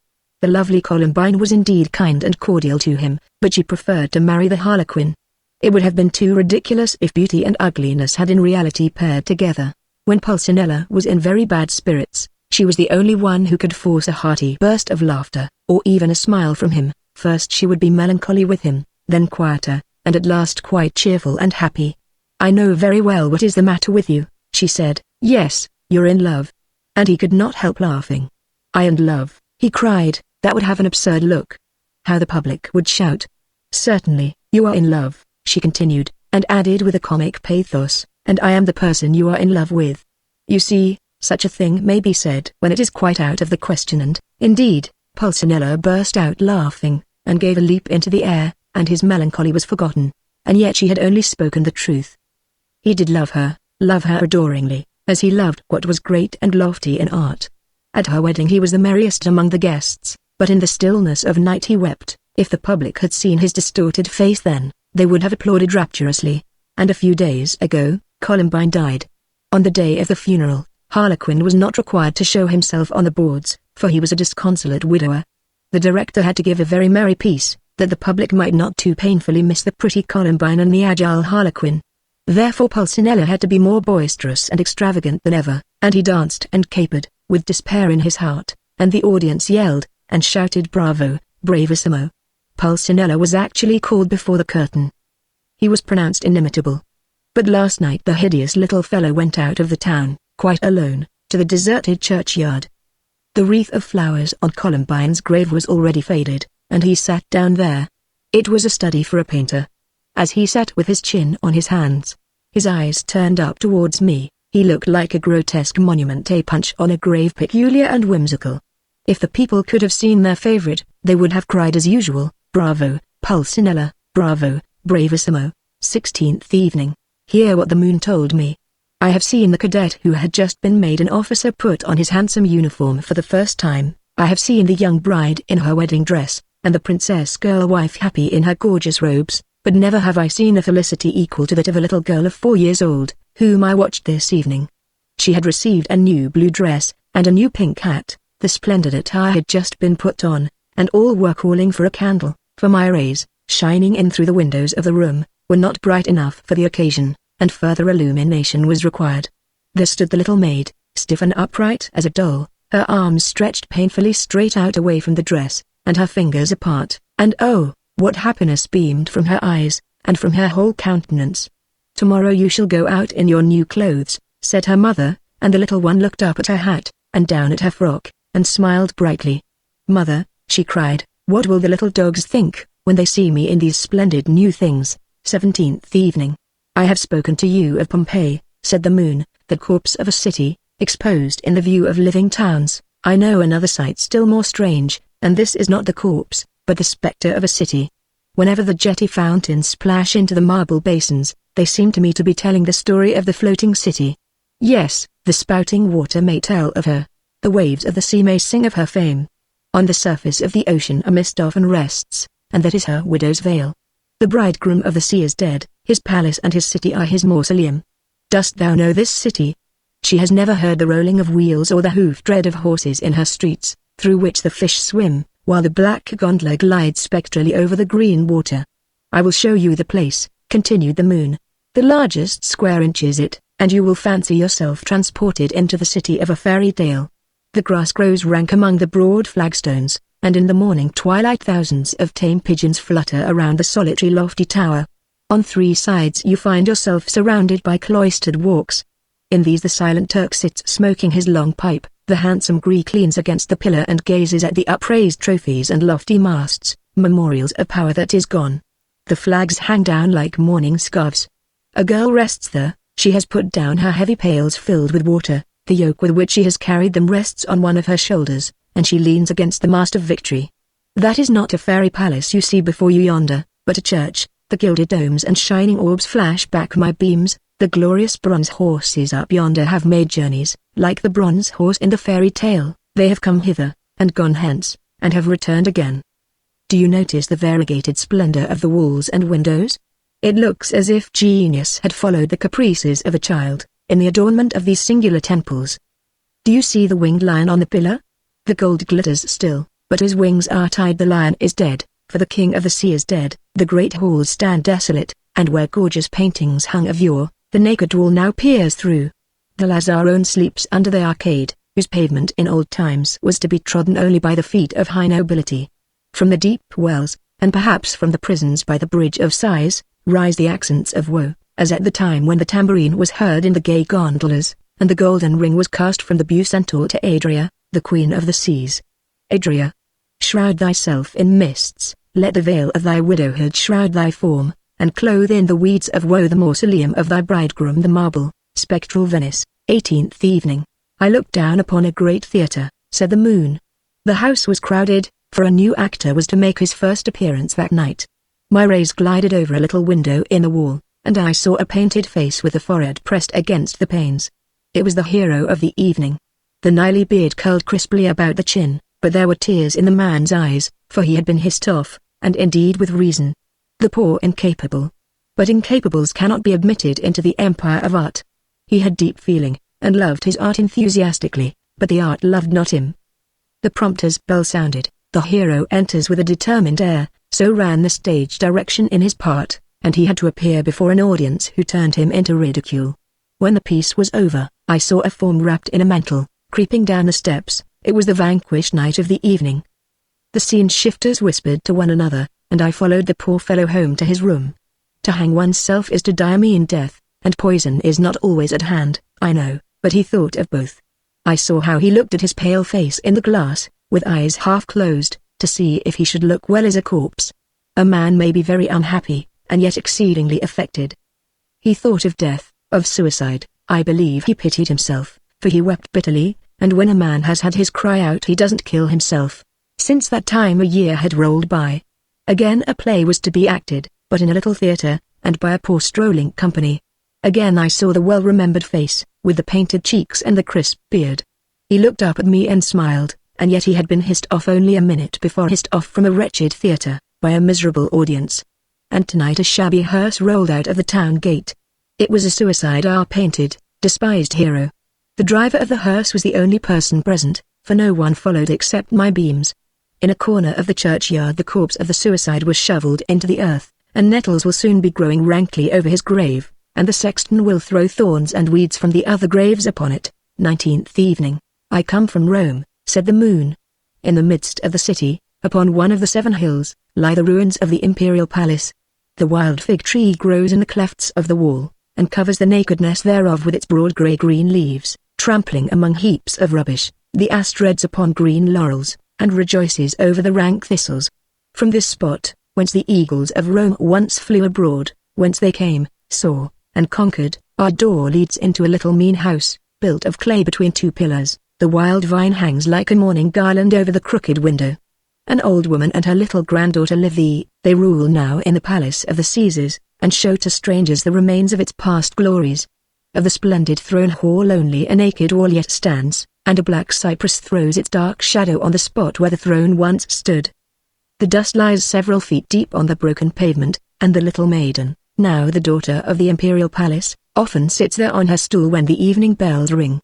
The lovely Columbine was indeed kind and cordial to him, but she preferred to marry the Harlequin. It would have been too ridiculous if beauty and ugliness had in reality paired together. When Pulcinella was in very bad spirits, she was the only one who could force a hearty burst of laughter, or even a smile from him. First she would be melancholy with him, then quieter, and at last quite cheerful and happy. "I know very well what is the matter with you," she said. "Yes, you're in love." And he could not help laughing. "I in love," he cried. That would have an absurd look. How the public would shout. Certainly, you are in love, she continued, and added with a comic pathos, and I am the person you are in love with. You see, such a thing may be said when it is quite out of the question, and, indeed, Pulcinella burst out laughing, and gave a leap into the air, and his melancholy was forgotten. And yet she had only spoken the truth. He did love her adoringly, as he loved what was great and lofty in art. At her wedding he was the merriest among the guests, but in the stillness of night he wept. If the public had seen his distorted face then, they would have applauded rapturously. And a few days ago, Columbine died. On the day of the funeral, Harlequin was not required to show himself on the boards, for he was a disconsolate widower. The director had to give a very merry piece, that the public might not too painfully miss the pretty Columbine and the agile Harlequin. Therefore Pulcinella had to be more boisterous and extravagant than ever, and he danced and capered, with despair in his heart, and the audience yelled, and shouted bravo, bravissimo. Pulcinella was actually called before the curtain. He was pronounced inimitable. But last night the hideous little fellow went out of the town, quite alone, to the deserted churchyard. The wreath of flowers on Columbine's grave was already faded, and he sat down there. It was a study for a painter. As he sat with his chin on his hands, his eyes turned up towards me, he looked like a grotesque monument, a punch on a grave, peculiar and whimsical. If the people could have seen their favorite, they would have cried as usual, bravo, Pulcinella, bravo, bravissimo. 16th evening. Hear what the moon told me. I have seen the cadet who had just been made an officer put on his handsome uniform for the first time. I have seen the young bride in her wedding dress, and the princess girl wife happy in her gorgeous robes, but never have I seen a felicity equal to that of a little girl of 4 years old, whom I watched this evening. She had received a new blue dress, and a new pink hat. The splendid attire had just been put on, and all were calling for a candle, for my rays, shining in through the windows of the room, were not bright enough for the occasion, and further illumination was required. There stood the little maid, stiff and upright as a doll, her arms stretched painfully straight out away from the dress, and her fingers apart, and oh, what happiness beamed from her eyes, and from her whole countenance. Tomorrow you shall go out in your new clothes, said her mother, and the little one looked up at her hat, and down at her frock, and smiled brightly. Mother, she cried, what will the little dogs think, when they see me in these splendid new things? 17th evening. I have spoken to you of Pompeii, said the moon, the corpse of a city, exposed in the view of living towns. I know another sight still more strange, and this is not the corpse, but the spectre of a city. Whenever the jetty fountains splash into the marble basins, they seem to me to be telling the story of the floating city. Yes, the spouting water may tell of her. The waves of the sea may sing of her fame. On the surface of the ocean a mist often rests, and that is her widow's veil. The bridegroom of the sea is dead, his palace and his city are his mausoleum. Dost thou know this city? She has never heard the rolling of wheels or the hoof tread of horses in her streets, through which the fish swim, while the black gondola glides spectrally over the green water. I will show you the place, continued the moon. The largest square inch is it, and you will fancy yourself transported into the city of a fairy tale. The grass grows rank among the broad flagstones, and in the morning twilight thousands of tame pigeons flutter around the solitary lofty tower. On 3 sides you find yourself surrounded by cloistered walks. In these the silent Turk sits smoking his long pipe, the handsome Greek leans against the pillar and gazes at the upraised trophies and lofty masts, memorials of power that is gone. The flags hang down like mourning scarves. A girl rests there, she has put down her heavy pails filled with water, the yoke with which she has carried them rests on one of her shoulders, and she leans against the mast of victory. That is not a fairy palace you see before you yonder, but a church. The gilded domes and shining orbs flash back my beams. The glorious bronze horses up yonder have made journeys, like the bronze horse in the fairy tale. They have come hither, and gone hence, and have returned again. Do you notice the variegated splendor of the walls and windows? It looks as if genius had followed the caprices of a child, in the adornment of these singular temples. Do you see the winged lion on the pillar? The gold glitters still, but his wings are tied. The lion is dead, for the king of the sea is dead. The great halls stand desolate, and where gorgeous paintings hung of yore, the naked wall now peers through. The Lazzarone sleeps under the arcade, whose pavement in old times was to be trodden only by the feet of high nobility. From the deep wells, and perhaps from the prisons by the Bridge of Sighs, rise the accents of woe, as at the time when the tambourine was heard in the gay gondolas, and the golden ring was cast from the Bucentaur to Adria, the queen of the seas. Adria, shroud thyself in mists, Let the veil of thy widowhood shroud thy form, and clothe in the weeds of woe the mausoleum of thy bridegroom. The marble, spectral Venice, 18th evening. I looked down upon a great theatre, said the moon. The house was crowded, for a new actor was to make his first appearance that night. My rays glided over a little window in the wall, and I saw a painted face with the forehead pressed against the panes. It was the hero of the evening. The knightly beard curled crisply about the chin, but there were tears in the man's eyes, for he had been hissed off, and indeed with reason. The poor incapable. But incapables cannot be admitted into the empire of art. He had deep feeling, and loved his art enthusiastically, but the art loved not him. The prompter's bell sounded, the hero enters with a determined air, so ran the stage direction in his part, and he had to appear before an audience who turned him into ridicule. When the piece was over, I saw a form wrapped in a mantle, creeping down the steps. It was the vanquished knight of the evening. The scene shifters whispered to one another, and I followed the poor fellow home to his room. To hang oneself is to die a mean death, and poison is not always at hand, I know, but he thought of both. I saw how he looked at his pale face in the glass, with eyes half closed, to see if he should look well as a corpse. A man may be very unhappy, and yet exceedingly affected. He thought of death, of suicide. I believe he pitied himself, for he wept bitterly, and when a man has had his cry out he doesn't kill himself. Since that time a year had rolled by. Again a play was to be acted, but in a little theatre, and by a poor strolling company. Again I saw the well-remembered face, with the painted cheeks and the crisp beard. He looked up at me and smiled, and yet he had been hissed off only a minute before, hissed off from a wretched theatre, by a miserable audience. And tonight a shabby hearse rolled out of the town gate. It was a suicide our painted, despised hero. The driver of the hearse was the only person present, for no one followed except my beams. In a corner of the churchyard the corpse of the suicide was shoveled into the earth, and nettles will soon be growing rankly over his grave, and the sexton will throw thorns and weeds from the other graves upon it. 19th evening. I come from Rome, said the moon. In the midst of the city, upon one of the 7 hills, lie the ruins of the imperial palace. The wild fig tree grows in the clefts of the wall, and covers the nakedness thereof with its broad grey-green leaves, trampling among heaps of rubbish. The ass treads upon green laurels, and rejoices over the rank thistles. From this spot, whence the eagles of Rome once flew abroad, whence they came, saw, and conquered, our door leads into a little mean house, built of clay between 2 pillars. The wild vine hangs like a mourning garland over the crooked window. An old woman and her little granddaughter live there. They rule now in the palace of the Caesars, and show to strangers the remains of its past glories. Of the splendid throne hall only a naked wall yet stands, and a black cypress throws its dark shadow on the spot where the throne once stood. The dust lies several feet deep on the broken pavement, and the little maiden, now the daughter of the imperial palace, often sits there on her stool when the evening bells ring.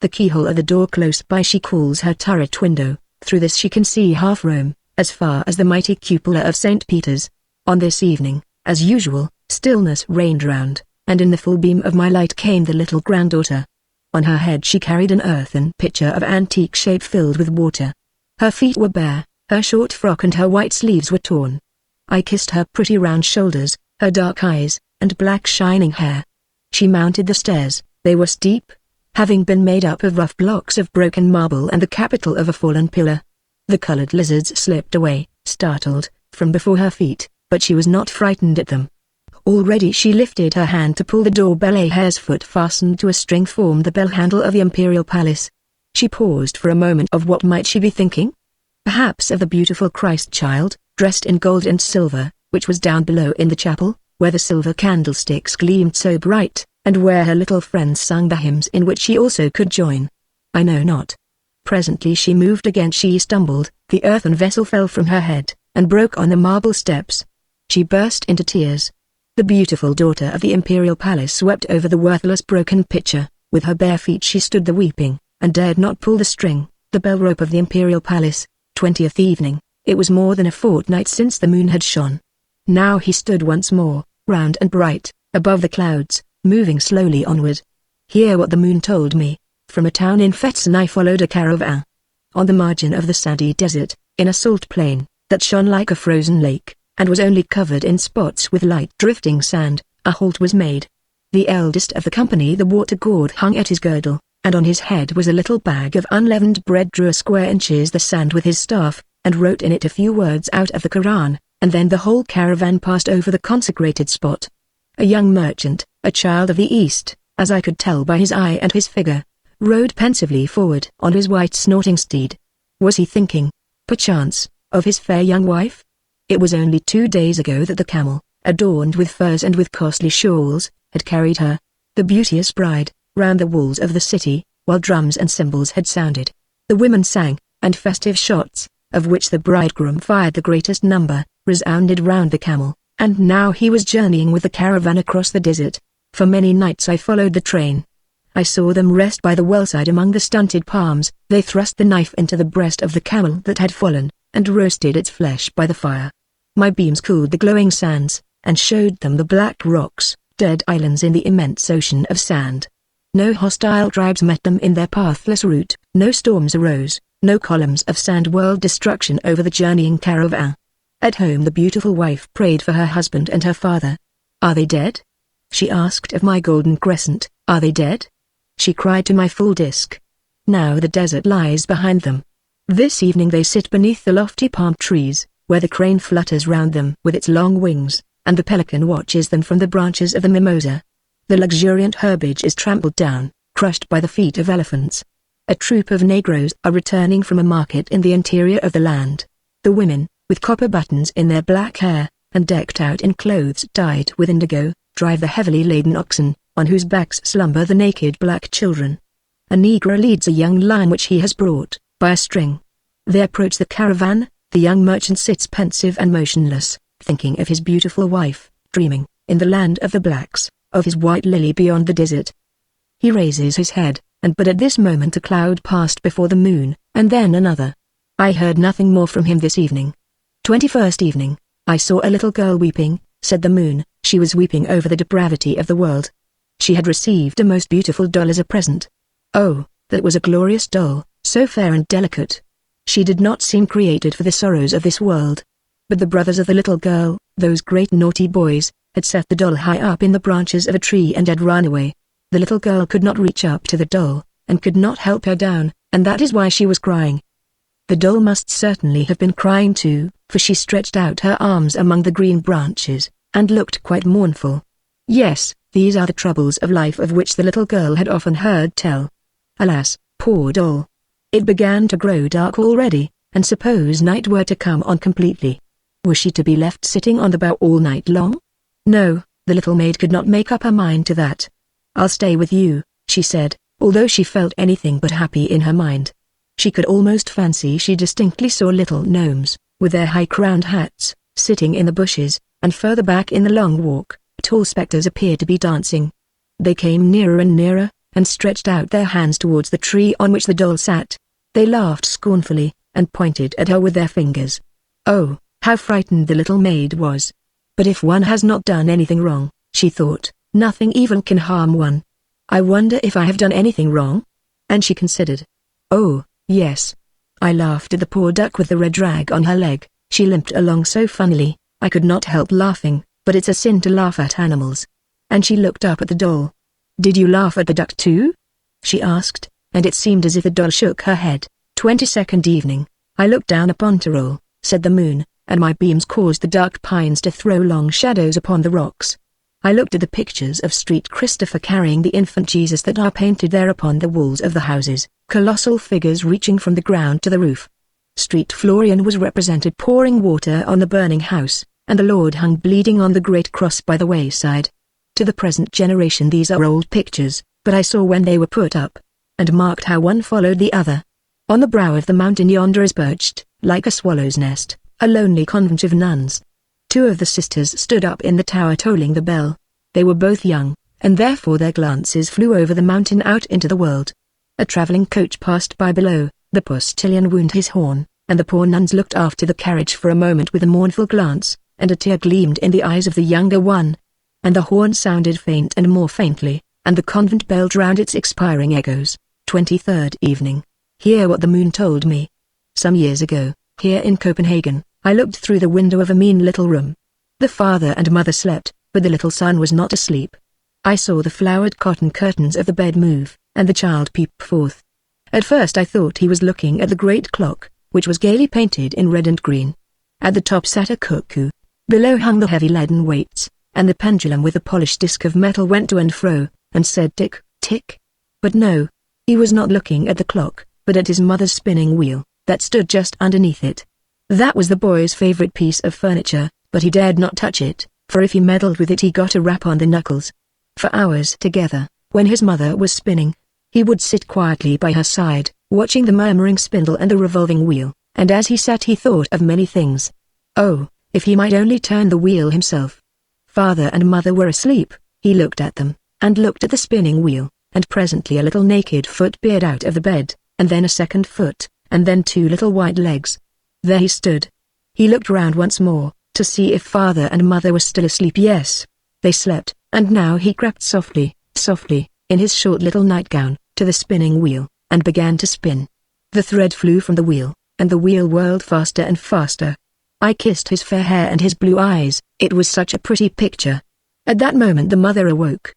The keyhole of the door close by she calls her turret window. Through this she can see half Rome, as far as the mighty cupola of St. Peter's. On this evening, as usual, stillness reigned round, and in the full beam of my light came the little granddaughter. On her head she carried an earthen pitcher of antique shape filled with water. Her feet were bare, her short frock and her white sleeves were torn. I kissed her pretty round shoulders, her dark eyes, and black shining hair. She mounted the stairs. They were steep, having been made up of rough blocks of broken marble and the capital of a fallen pillar. The colored lizards slipped away, startled, from before her feet, but she was not frightened at them. Already she lifted her hand to pull the doorbell. A hare's foot fastened to a string formed the bell handle of the imperial palace. She paused for a moment. Of what might she be thinking? Perhaps of the beautiful Christ child, dressed in gold and silver, which was down below in the chapel, where the silver candlesticks gleamed so bright, and where her little friends sung the hymns in which she also could join. I know not. Presently she moved again. She stumbled, the earthen vessel fell from her head, and broke on the marble steps. She burst into tears. The beautiful daughter of the imperial palace wept over the worthless broken pitcher. With her bare feet she stood there weeping, and dared not pull the string, the bell rope of the imperial palace. 20th evening. It was more than a fortnight since the moon had shone. Now he stood once more, round and bright, above the clouds, moving slowly onward. Hear what the moon told me. From a town in Fetson I followed a caravan. On the margin of the sandy desert, in a salt plain, that shone like a frozen lake, and was only covered in spots with light drifting sand, a halt was made. The eldest of the company, the water gourd, hung at his girdle, and on his head was a little bag of unleavened bread. Drew a square inches the sand with his staff, and wrote in it a few words out of the Quran, and then the whole caravan passed over the consecrated spot. A young merchant, a child of the East, as I could tell by his eye and his figure, rode pensively forward on his white snorting steed. Was he thinking, perchance, of his fair young wife? It was only 2 days ago that the camel, adorned with furs and with costly shawls, had carried her, the beauteous bride, round the walls of the city, while drums and cymbals had sounded. The women sang, and festive shots, of which the bridegroom fired the greatest number, resounded round the camel, and now he was journeying with the caravan across the desert. For many nights I followed the train. I saw them rest by the wellside among the stunted palms. They thrust the knife into the breast of the camel that had fallen, and roasted its flesh by the fire. My beams cooled the glowing sands, and showed them the black rocks, dead islands in the immense ocean of sand. No hostile tribes met them in their pathless route, no storms arose, no columns of sand whirled destruction over the journeying caravan. At home the beautiful wife prayed for her husband and her father. "Are they dead?" she asked of my golden crescent. "Are they dead?" she cried to my full disk. Now the desert lies behind them. This evening they sit beneath the lofty palm trees, where the crane flutters round them with its long wings, and the pelican watches them from the branches of the mimosa. The luxuriant herbage is trampled down, crushed by the feet of elephants. A troop of Negroes are returning from a market in the interior of the land. The women, with copper buttons in their black hair, and decked out in clothes dyed with indigo, drive the heavily laden oxen, on whose backs slumber the naked black children. A Negro leads a young lion which he has brought, by a string. They approach the caravan. The young merchant sits pensive and motionless, thinking of his beautiful wife, dreaming, in the land of the blacks, of his white lily beyond the desert. He raises his head, and but at this moment a cloud passed before the moon, and then another. I heard nothing more from him this evening. 21st evening, I saw a little girl weeping, said the moon. She was weeping over the depravity of the world. She had received a most beautiful doll as a present. Oh, that was a glorious doll, so fair and delicate. She did not seem created for the sorrows of this world. But the brothers of the little girl, those great naughty boys, had set the doll high up in the branches of a tree and had run away. The little girl could not reach up to the doll, and could not help her down, and that is why she was crying. The doll must certainly have been crying too, for she stretched out her arms among the green branches, and looked quite mournful. Yes, these are the troubles of life of which the little girl had often heard tell. Alas, poor doll! It began to grow dark already, and suppose night were to come on completely. Was she to be left sitting on the bough all night long? No, the little maid could not make up her mind to that. "I'll stay with you," she said, although she felt anything but happy in her mind. She could almost fancy she distinctly saw little gnomes, with their high-crowned hats, sitting in the bushes, and further back in the long walk, tall spectres appeared to be dancing. They came nearer and nearer, and stretched out their hands towards the tree on which the doll sat. They laughed scornfully, and pointed at her with their fingers. Oh, how frightened the little maid was! But if one has not done anything wrong, she thought, nothing evil can harm one. I wonder if I have done anything wrong? And she considered. Oh, yes. I laughed at the poor duck with the red rag on her leg. She limped along so funnily, I could not help laughing, but it's a sin to laugh at animals. And she looked up at the doll. "Did you laugh at the duck too?" she asked, and it seemed as if the doll shook her head. 22nd evening, I looked down upon Tyrol, said the moon, and my beams caused the dark pines to throw long shadows upon the rocks. I looked at the pictures of Street Christopher carrying the infant Jesus that are painted there upon the walls of the houses, colossal figures reaching from the ground to the roof. Street Florian was represented pouring water on the burning house, and the Lord hung bleeding on the great cross by the wayside. To the present generation these are old pictures, but I saw when they were put up, and marked how one followed the other. On the brow of the mountain yonder is perched, like a swallow's nest, a lonely convent of nuns. 2 of the sisters stood up in the tower tolling the bell. They were both young, and therefore their glances flew over the mountain out into the world. A travelling coach passed by below, the postilion wound his horn, and the poor nuns looked after the carriage for a moment with a mournful glance, and a tear gleamed in the eyes of the younger one. And the horn sounded faint and more faintly, and the convent bell drowned its expiring echoes. 23rd evening. Hear what the moon told me. Some years ago, here in Copenhagen, I looked through the window of a mean little room. The father and mother slept, but the little son was not asleep. I saw the flowered cotton curtains of the bed move, and the child peep forth. At first I thought he was looking at the great clock, which was gaily painted in red and green. At the top sat a cuckoo. Below hung the heavy leaden weights, and the pendulum with a polished disc of metal went to and fro, and said tick, tick. But no, he was not looking at the clock, but at his mother's spinning wheel, that stood just underneath it. That was the boy's favorite piece of furniture, but he dared not touch it, for if he meddled with it he got a rap on the knuckles. For hours together, when his mother was spinning, he would sit quietly by her side, watching the murmuring spindle and the revolving wheel, and as he sat he thought of many things. Oh, if he might only turn the wheel himself. Father and mother were asleep. He looked at them, and looked at the spinning wheel, and presently a little naked foot peered out of the bed, and then a second foot, and then two little white legs. There he stood. He looked round once more, to see if father and mother were still asleep. Yes, they slept, and now he crept softly, softly, in his short little nightgown, to the spinning wheel, and began to spin. The thread flew from the wheel, and the wheel whirled faster and faster. I kissed his fair hair and his blue eyes. It was such a pretty picture. At that moment the mother awoke.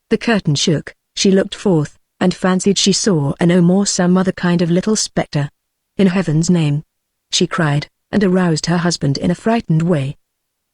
The curtain shook, she looked forth, and fancied she saw a no more some other kind of little spectre. In heaven's name! She cried, and aroused her husband in a frightened way.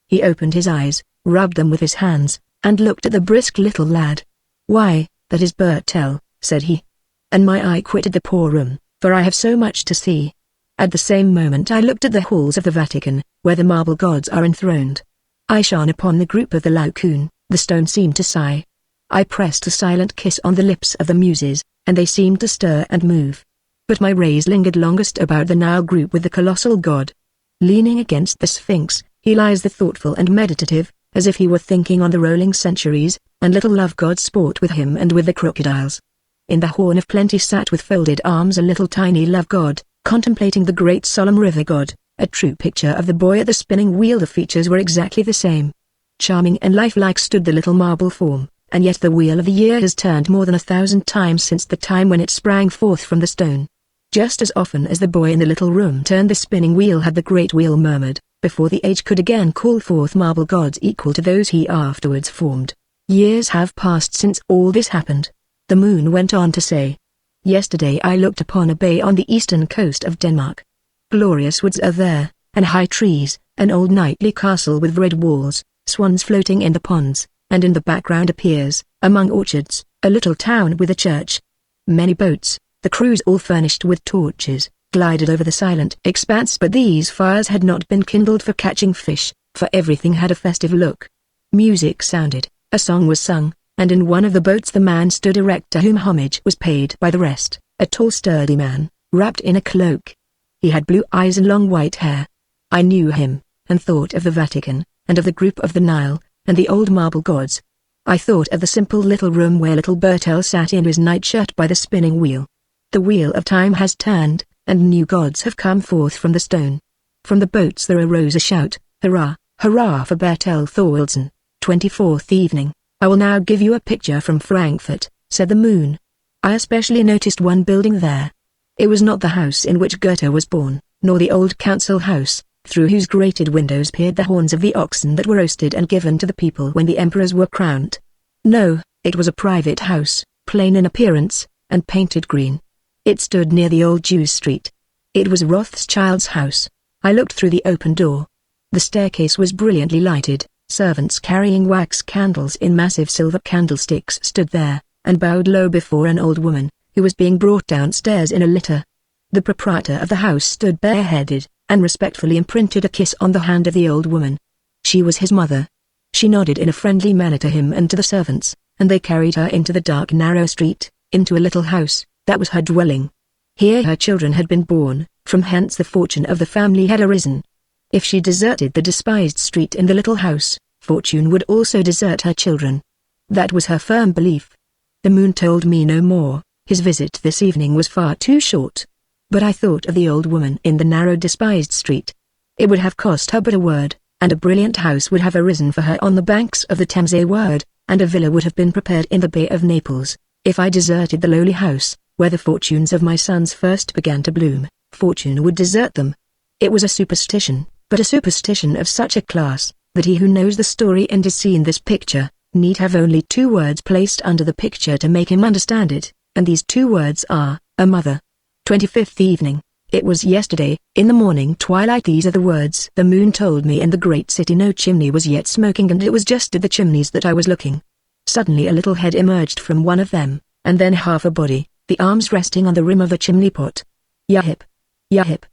He opened his eyes, rubbed them with his hands, and looked at the brisk little lad. "Why, that is Bertel," said he. And my eye quitted the poor room, for I have so much to see. At the same moment I looked at the halls of the Vatican, where the marble gods are enthroned. I shone upon the group of the Laocoon. The stone seemed to sigh. I pressed a silent kiss on the lips of the muses, and they seemed to stir and move. But my rays lingered longest about the Nile group with the colossal god. Leaning against the Sphinx, he lies the thoughtful and meditative, as if he were thinking on the rolling centuries, and little love gods sport with him and with the crocodiles. In the Horn of Plenty sat with folded arms a little tiny love god, contemplating the great solemn river god, a true picture of the boy at the spinning wheel. The features were exactly the same. Charming and lifelike stood the little marble form, and yet the wheel of the year has turned more than 1,000 times since the time when it sprang forth from the stone. Just as often as the boy in the little room turned the spinning wheel had the great wheel murmured, before the age could again call forth marble gods equal to those he afterwards formed. Years have passed since all this happened. The moon went on to say, "Yesterday I looked upon a bay on the eastern coast of Denmark. Glorious woods are there, and high trees, an old knightly castle with red walls, swans floating in the ponds, and in the background appears, among orchards, a little town with a church. Many boats, the crews all furnished with torches, glided over the silent expanse, but these fires had not been kindled for catching fish, for everything had a festive look. Music sounded, a song was sung, and in one of the boats the man stood erect to whom homage was paid by the rest, a tall sturdy man, wrapped in a cloak. He had blue eyes and long white hair. I knew him, and thought of the Vatican, and of the group of the Nile, and the old marble gods. I thought of the simple little room where little Bertel sat in his nightshirt by the spinning wheel. The wheel of time has turned, and new gods have come forth from the stone. From the boats there arose a shout, "Hurrah, hurrah for Bertel Thorwaldsen, 24th evening." "I will now give you a picture from Frankfurt," said the moon. I especially noticed one building there. It was not the house in which Goethe was born, nor the old council house, through whose grated windows peered the horns of the oxen that were roasted and given to the people when the emperors were crowned. No, it was a private house, plain in appearance, and painted green. It stood near the old Jews' street. It was Rothschild's house. I looked through the open door. The staircase was brilliantly lighted. Servants carrying wax candles in massive silver candlesticks stood there, and bowed low before an old woman, who was being brought downstairs in a litter. The proprietor of the house stood bareheaded, and respectfully imprinted a kiss on the hand of the old woman. She was his mother. She nodded in a friendly manner to him and to the servants, and they carried her into the dark narrow street, into a little house, that was her dwelling. Here her children had been born, from hence the fortune of the family had arisen. If she deserted the despised street in the little house, fortune would also desert her children. That was her firm belief. The moon told me no more. His visit this evening was far too short. But I thought of the old woman in the narrow despised street. It would have cost her but a word, and a brilliant house would have arisen for her on the banks of the Thames. A word, and a villa would have been prepared in the Bay of Naples. If I deserted the lowly house, where the fortunes of my sons first began to bloom, fortune would desert them. It was a superstition, but a superstition of such a class, that he who knows the story and has seen this picture, need have only 2 words placed under the picture to make him understand it, and these 2 words are, a mother. 25th evening. It was yesterday, in the morning twilight. These are the words the moon told me. In the great city no chimney was yet smoking, and it was just at the chimneys that I was looking. Suddenly a little head emerged from one of them, and then half a body, the arms resting on the rim of the chimney pot. "Yahip! Yahip!"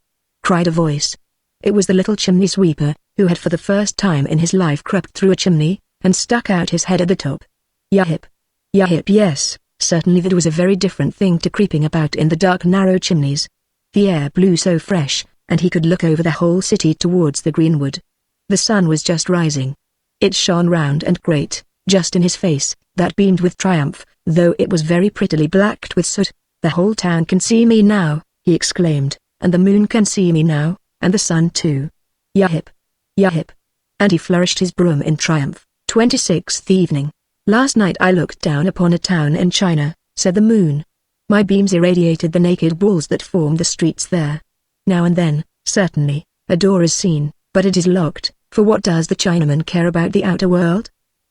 cried a voice. It was the little chimney sweeper, who had for the first time in his life crept through a chimney, and stuck out his head at the top. "Yahip! Yahip!" Yes, certainly that was a very different thing to creeping about in the dark narrow chimneys. The air blew so fresh, and he could look over the whole city towards the greenwood. The sun was just rising. It shone round and great, just in his face, that beamed with triumph, though it was very prettily blacked with soot. "The whole town can see me now," he exclaimed, "and the moon can see me now, and the sun too. Yahip! Yahip!" And he flourished his broom in triumph. 26th evening. "Last night I looked down upon a town in China," said the moon. "My beams irradiated the naked walls that formed the streets there. Now and then, certainly, a door is seen, but it is locked, for what does the Chinaman care about the outer world?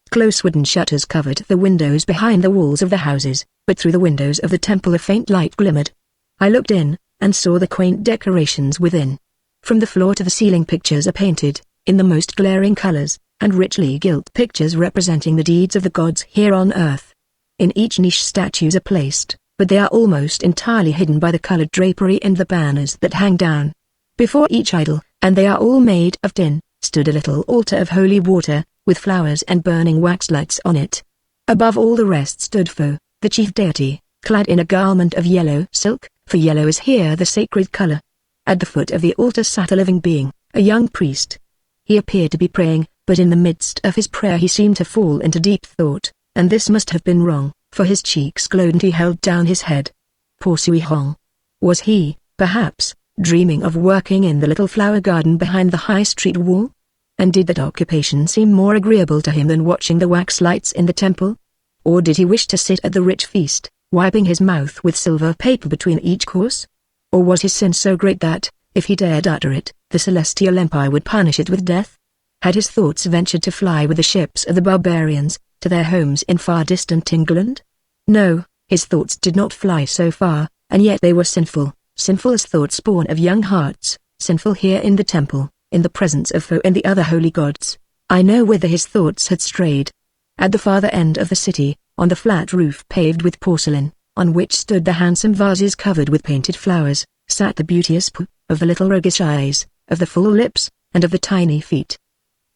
Close wooden shutters covered the windows behind the walls of the houses, but through the windows of the temple a faint light glimmered. I looked in, and saw the quaint decorations within. From the floor to the ceiling pictures are painted, in the most glaring colors, and richly gilt pictures representing the deeds of the gods here on earth. In each niche statues are placed, but they are almost entirely hidden by the colored drapery and the banners that hang down. Before each idol, and they are all made of tin, stood a little altar of holy water, with flowers and burning wax lights on it. Above all the rest stood Fo, the chief deity, clad in a garment of yellow silk, for yellow is here the sacred color. At the foot of the altar sat a living being, a young priest. He appeared to be praying, but in the midst of his prayer he seemed to fall into deep thought, and this must have been wrong, for his cheeks glowed and he held down his head. Poor Sui Hong. Was he, perhaps, dreaming of working in the little flower garden behind the high street wall? And did that occupation seem more agreeable to him than watching the wax lights in the temple? Or did he wish to sit at the rich feast, wiping his mouth with silver paper between each course? Or was his sin so great that, if he dared utter it, the celestial empire would punish it with death? Had his thoughts ventured to fly with the ships of the barbarians, to their homes in far distant England? No, his thoughts did not fly so far, and yet they were sinful, sinful as thoughts born of young hearts, sinful here in the temple, in the presence of Fo and the other holy gods. I know whither his thoughts had strayed. At the farther end of the city, on the flat roof paved with porcelain, on which stood the handsome vases covered with painted flowers, sat the beauteous Po, of the little roguish eyes, of the full lips, and of the tiny feet.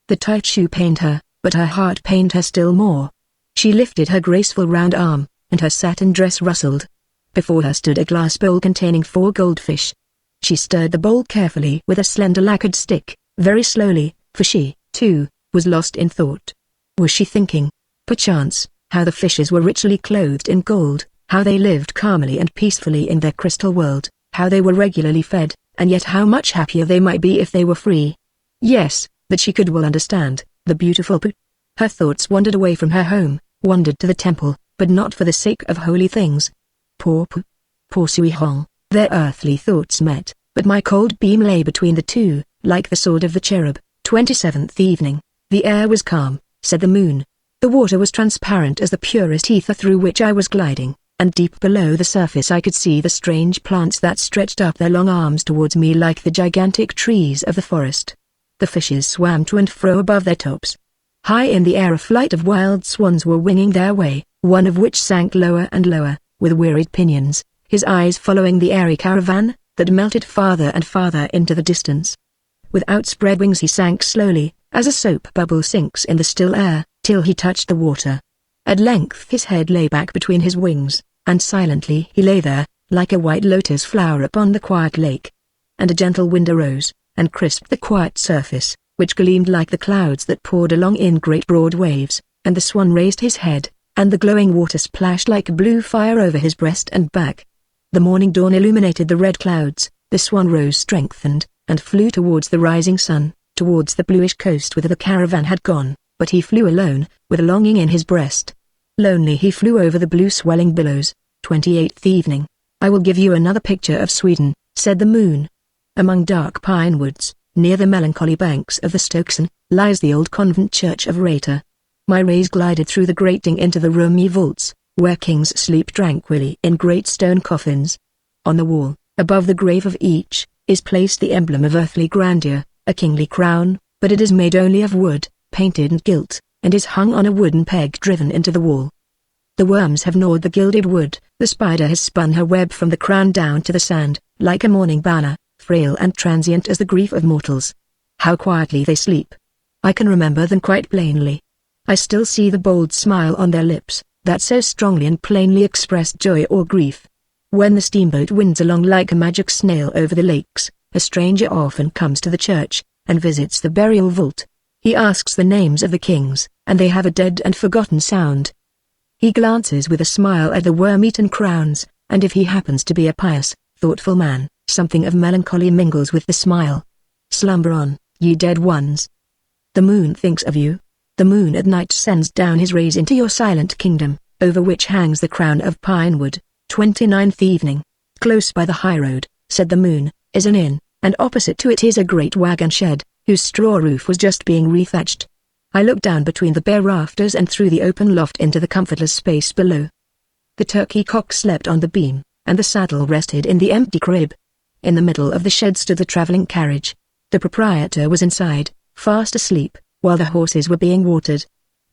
The tight shoe pained her, but her heart pained her still more. She lifted her graceful round arm, and her satin dress rustled. Before her stood a glass bowl containing 4 goldfish. She stirred the bowl carefully with a slender lacquered stick, very slowly, for she, too, was lost in thought. Was she thinking, perchance, how the fishes were richly clothed in gold, how they lived calmly and peacefully in their crystal world, how they were regularly fed, and yet how much happier they might be if they were free? Yes, that she could well understand, the beautiful Po. Her thoughts wandered away from her home, wandered to the temple, but not for the sake of holy things. Poor Po. Poor Sui Hong. Their earthly thoughts met, but my cold beam lay between the two, like the sword of the cherub. 27th evening. The air was calm, said the moon. The water was transparent as the purest ether through which I was gliding, and deep below the surface I could see the strange plants that stretched up their long arms towards me like the gigantic trees of the forest. The fishes swam to and fro above their tops. High in the air a flight of wild swans were winging their way, one of which sank lower and lower, with wearied pinions, his eyes following the airy caravan, that melted farther and farther into the distance. With outspread wings he sank slowly, as a soap bubble sinks in the still air, till he touched the water. At length his head lay back between his wings, and silently he lay there, like a white lotus flower upon the quiet lake. And a gentle wind arose, and crisped the quiet surface, which gleamed like the clouds that poured along in great broad waves, and the swan raised his head, and the glowing water splashed like blue fire over his breast and back. The morning dawn illuminated the red clouds, the swan rose strengthened, and flew towards the rising sun, towards the bluish coast whither the caravan had gone, but he flew alone, with a longing in his breast. Lonely he flew over the blue swelling billows. 28th evening. I will give you another picture of Sweden, said the moon. Among dark pine woods, near the melancholy banks of the Stokeson, lies the old convent church of Rata. My rays glided through the grating into the roomy vaults, where kings sleep tranquilly in great stone coffins. On the wall, Above the grave of each is placed the emblem of earthly grandeur, a kingly crown, but it is made only of wood, painted and gilt, and is hung on a wooden peg driven into the wall. The worms have gnawed the gilded wood, the spider has spun her web from the crown down to the sand, like a mourning banner, frail and transient as the grief of mortals. How quietly they sleep. I can remember them quite plainly. I still see the bold smile on their lips, that so strongly and plainly expressed joy or grief. When the steamboat winds along like a magic snail over the lakes, a stranger often comes to the church, and visits the burial vault. He asks the names of the kings, and they have a dead and forgotten sound. He glances with a smile at the worm-eaten crowns, and if he happens to be a pious, thoughtful man, something of melancholy mingles with the smile. Slumber on, ye dead ones. The moon thinks of you. The moon at night sends down his rays into your silent kingdom, over which hangs the crown of pine wood. 29th evening. Close by the highroad, said the moon, is an inn, and opposite to it is a great wagon shed, whose straw roof was just being rethatched. I looked down between the bare rafters and through the open loft into the comfortless space below. The turkey cock slept on the beam, and the saddle rested in the empty crib. In the middle of the shed stood the travelling carriage. The proprietor was inside, fast asleep, while the horses were being watered.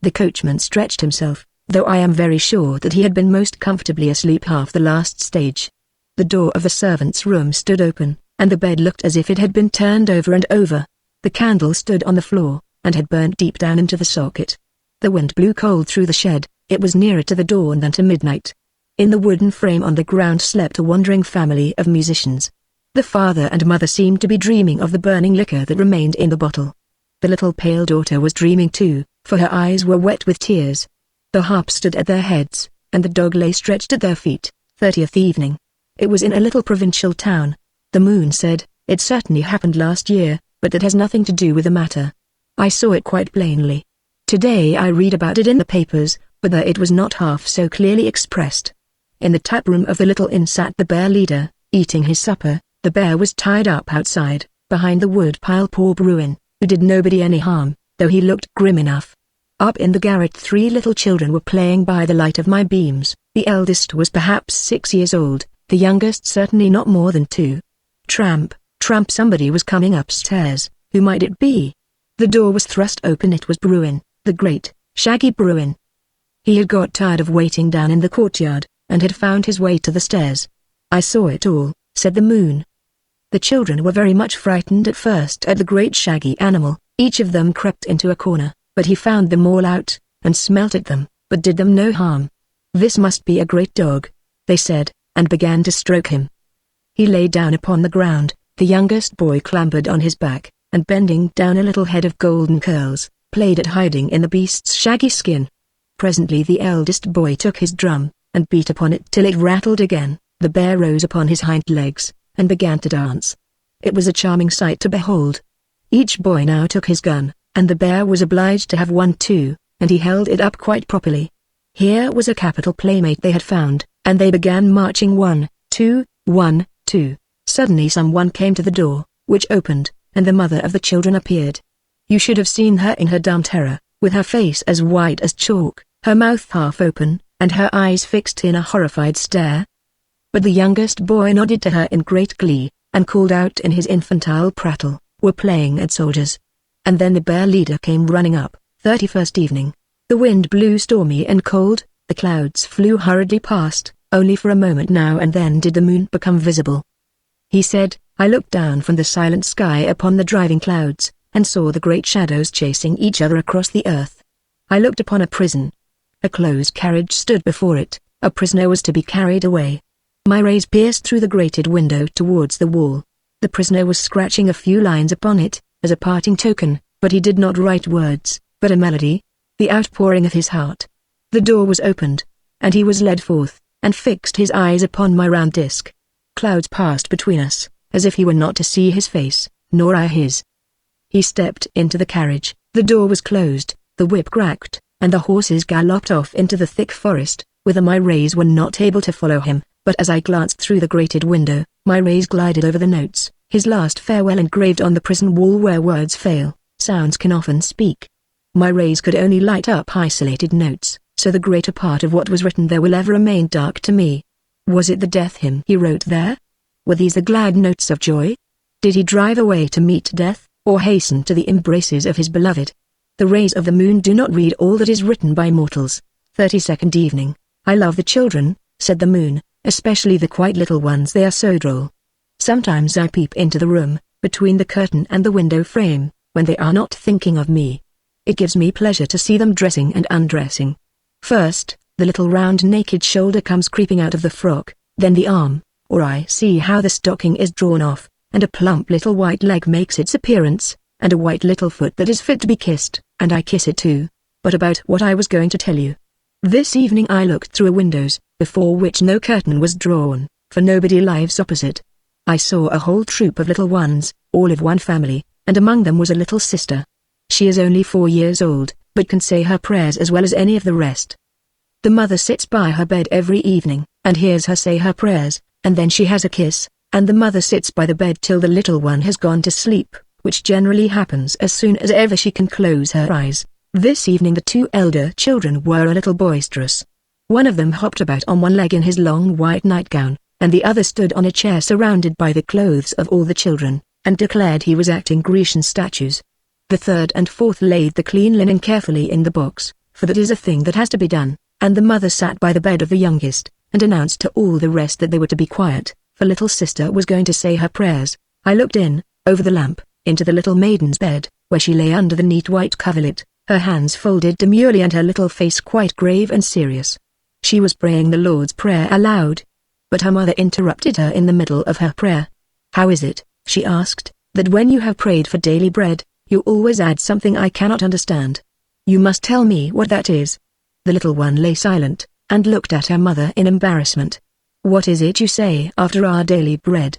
The coachman stretched himself, though I am very sure that he had been most comfortably asleep half the last stage. The door of the servants' room stood open, and the bed looked as if it had been turned over and over. The candle stood on the floor, and had burnt deep down into the socket. The wind blew cold through the shed, it was nearer to the dawn than to midnight. In the wooden frame on the ground slept a wandering family of musicians. The father and mother seemed to be dreaming of the burning liquor that remained in the bottle. The little pale daughter was dreaming too, for her eyes were wet with tears. The harp stood at their heads, and the dog lay stretched at their feet. 30th evening. It was in a little provincial town. The moon said, it certainly happened last year, but that has nothing to do with the matter. I saw it quite plainly. Today I read about it in the papers, but there it was not half so clearly expressed. In the tap room of the little inn sat the bear leader, eating his supper. The bear was tied up outside, behind the wood pile. Poor Bruin, who did nobody any harm, though he looked grim enough. Up in the garret 3 little children were playing by the light of my beams. The eldest was perhaps 6 years old, the youngest certainly not more than 2. Tramp, tramp, somebody was coming upstairs. Who might it be? The door was thrust open. It was Bruin, the great, shaggy Bruin. He had got tired of waiting down in the courtyard, and had found his way to the stairs. I saw it all, said the moon. The children were very much frightened at first at the great shaggy animal. Each of them crept into a corner, but he found them all out, and smelt at them, but did them no harm. This must be a great dog, they said, and began to stroke him. He lay down upon the ground. The youngest boy clambered on his back, and bending down a little head of golden curls, played at hiding in the beast's shaggy skin. Presently the eldest boy took his drum, and beat upon it till it rattled again. The bear rose upon his hind legs, and began to dance. It was a charming sight to behold. Each boy now took his gun, and the bear was obliged to have one too, and he held it up quite properly. Here was a capital playmate they had found, and they began marching 1, 2, 1, 2. Suddenly someone came to the door, which opened, and the mother of the children appeared. You should have seen her in her dumb terror, with her face as white as chalk, her mouth half open, and her eyes fixed in a horrified stare. But the youngest boy nodded to her in great glee, and called out in his infantile prattle, "We're playing at soldiers." And then the bear leader came running up. 31st evening. The wind blew stormy and cold, the clouds flew hurriedly past, only for a moment now and then did the moon become visible. He said, I looked down from the silent sky upon the driving clouds, and saw the great shadows chasing each other across the earth. I looked upon a prison. A closed carriage stood before it, a prisoner was to be carried away. My rays pierced through the grated window towards the wall. The prisoner was scratching a few lines upon it, as a parting token, but he did not write words, but a melody, the outpouring of his heart. The door was opened, and he was led forth, and fixed his eyes upon my round disc. Clouds passed between us, as if he were not to see his face, nor I his. He stepped into the carriage, the door was closed, the whip cracked, and the horses galloped off into the thick forest, whither my rays were not able to follow him, but as I glanced through the grated window, my rays glided over the notes, his last farewell engraved on the prison wall. Where words fail, sounds can often speak. My rays could only light up isolated notes, so the greater part of what was written there will ever remain dark to me. Was it the death hymn he wrote there? Were these the glad notes of joy? Did he drive away to meet death, or hasten to the embraces of his beloved? The rays of the moon do not read all that is written by mortals. 32nd evening. I love the children, said the moon, especially the quite little ones, they are so droll. Sometimes I peep into the room, between the curtain and the window frame, when they are not thinking of me. It gives me pleasure to see them dressing and undressing. First, the little round naked shoulder comes creeping out of the frock, then the arm, or I see how the stocking is drawn off, and a plump little white leg makes its appearance, and a white little foot that is fit to be kissed, and I kiss it too. But about what I was going to tell you. This evening I looked through a windows, before which no curtain was drawn, for nobody lives opposite. I saw a whole troop of little ones, all of one family, and among them was a little sister. She is only 4 years old, but can say her prayers as well as any of the rest. The mother sits by her bed every evening, and hears her say her prayers, and then she has a kiss, and the mother sits by the bed till the little one has gone to sleep, which generally happens as soon as ever she can close her eyes. This evening the 2 elder children were a little boisterous. One of them hopped about on one leg in his long white nightgown, and the other stood on a chair surrounded by the clothes of all the children, and declared he was acting Grecian statues. The 3rd and 4th laid the clean linen carefully in the box, for that is a thing that has to be done, and the mother sat by the bed of the youngest, and announced to all the rest that they were to be quiet, for little sister was going to say her prayers. I looked in, over the lamp, into the little maiden's bed, where she lay under the neat white coverlet, her hands folded demurely and her little face quite grave and serious. She was praying the Lord's Prayer aloud. But her mother interrupted her in the middle of her prayer. How is it, she asked, that when you have prayed for daily bread, you always add something I cannot understand? You must tell me what that is. The little one lay silent, and looked at her mother in embarrassment. What is it you say after our daily bread?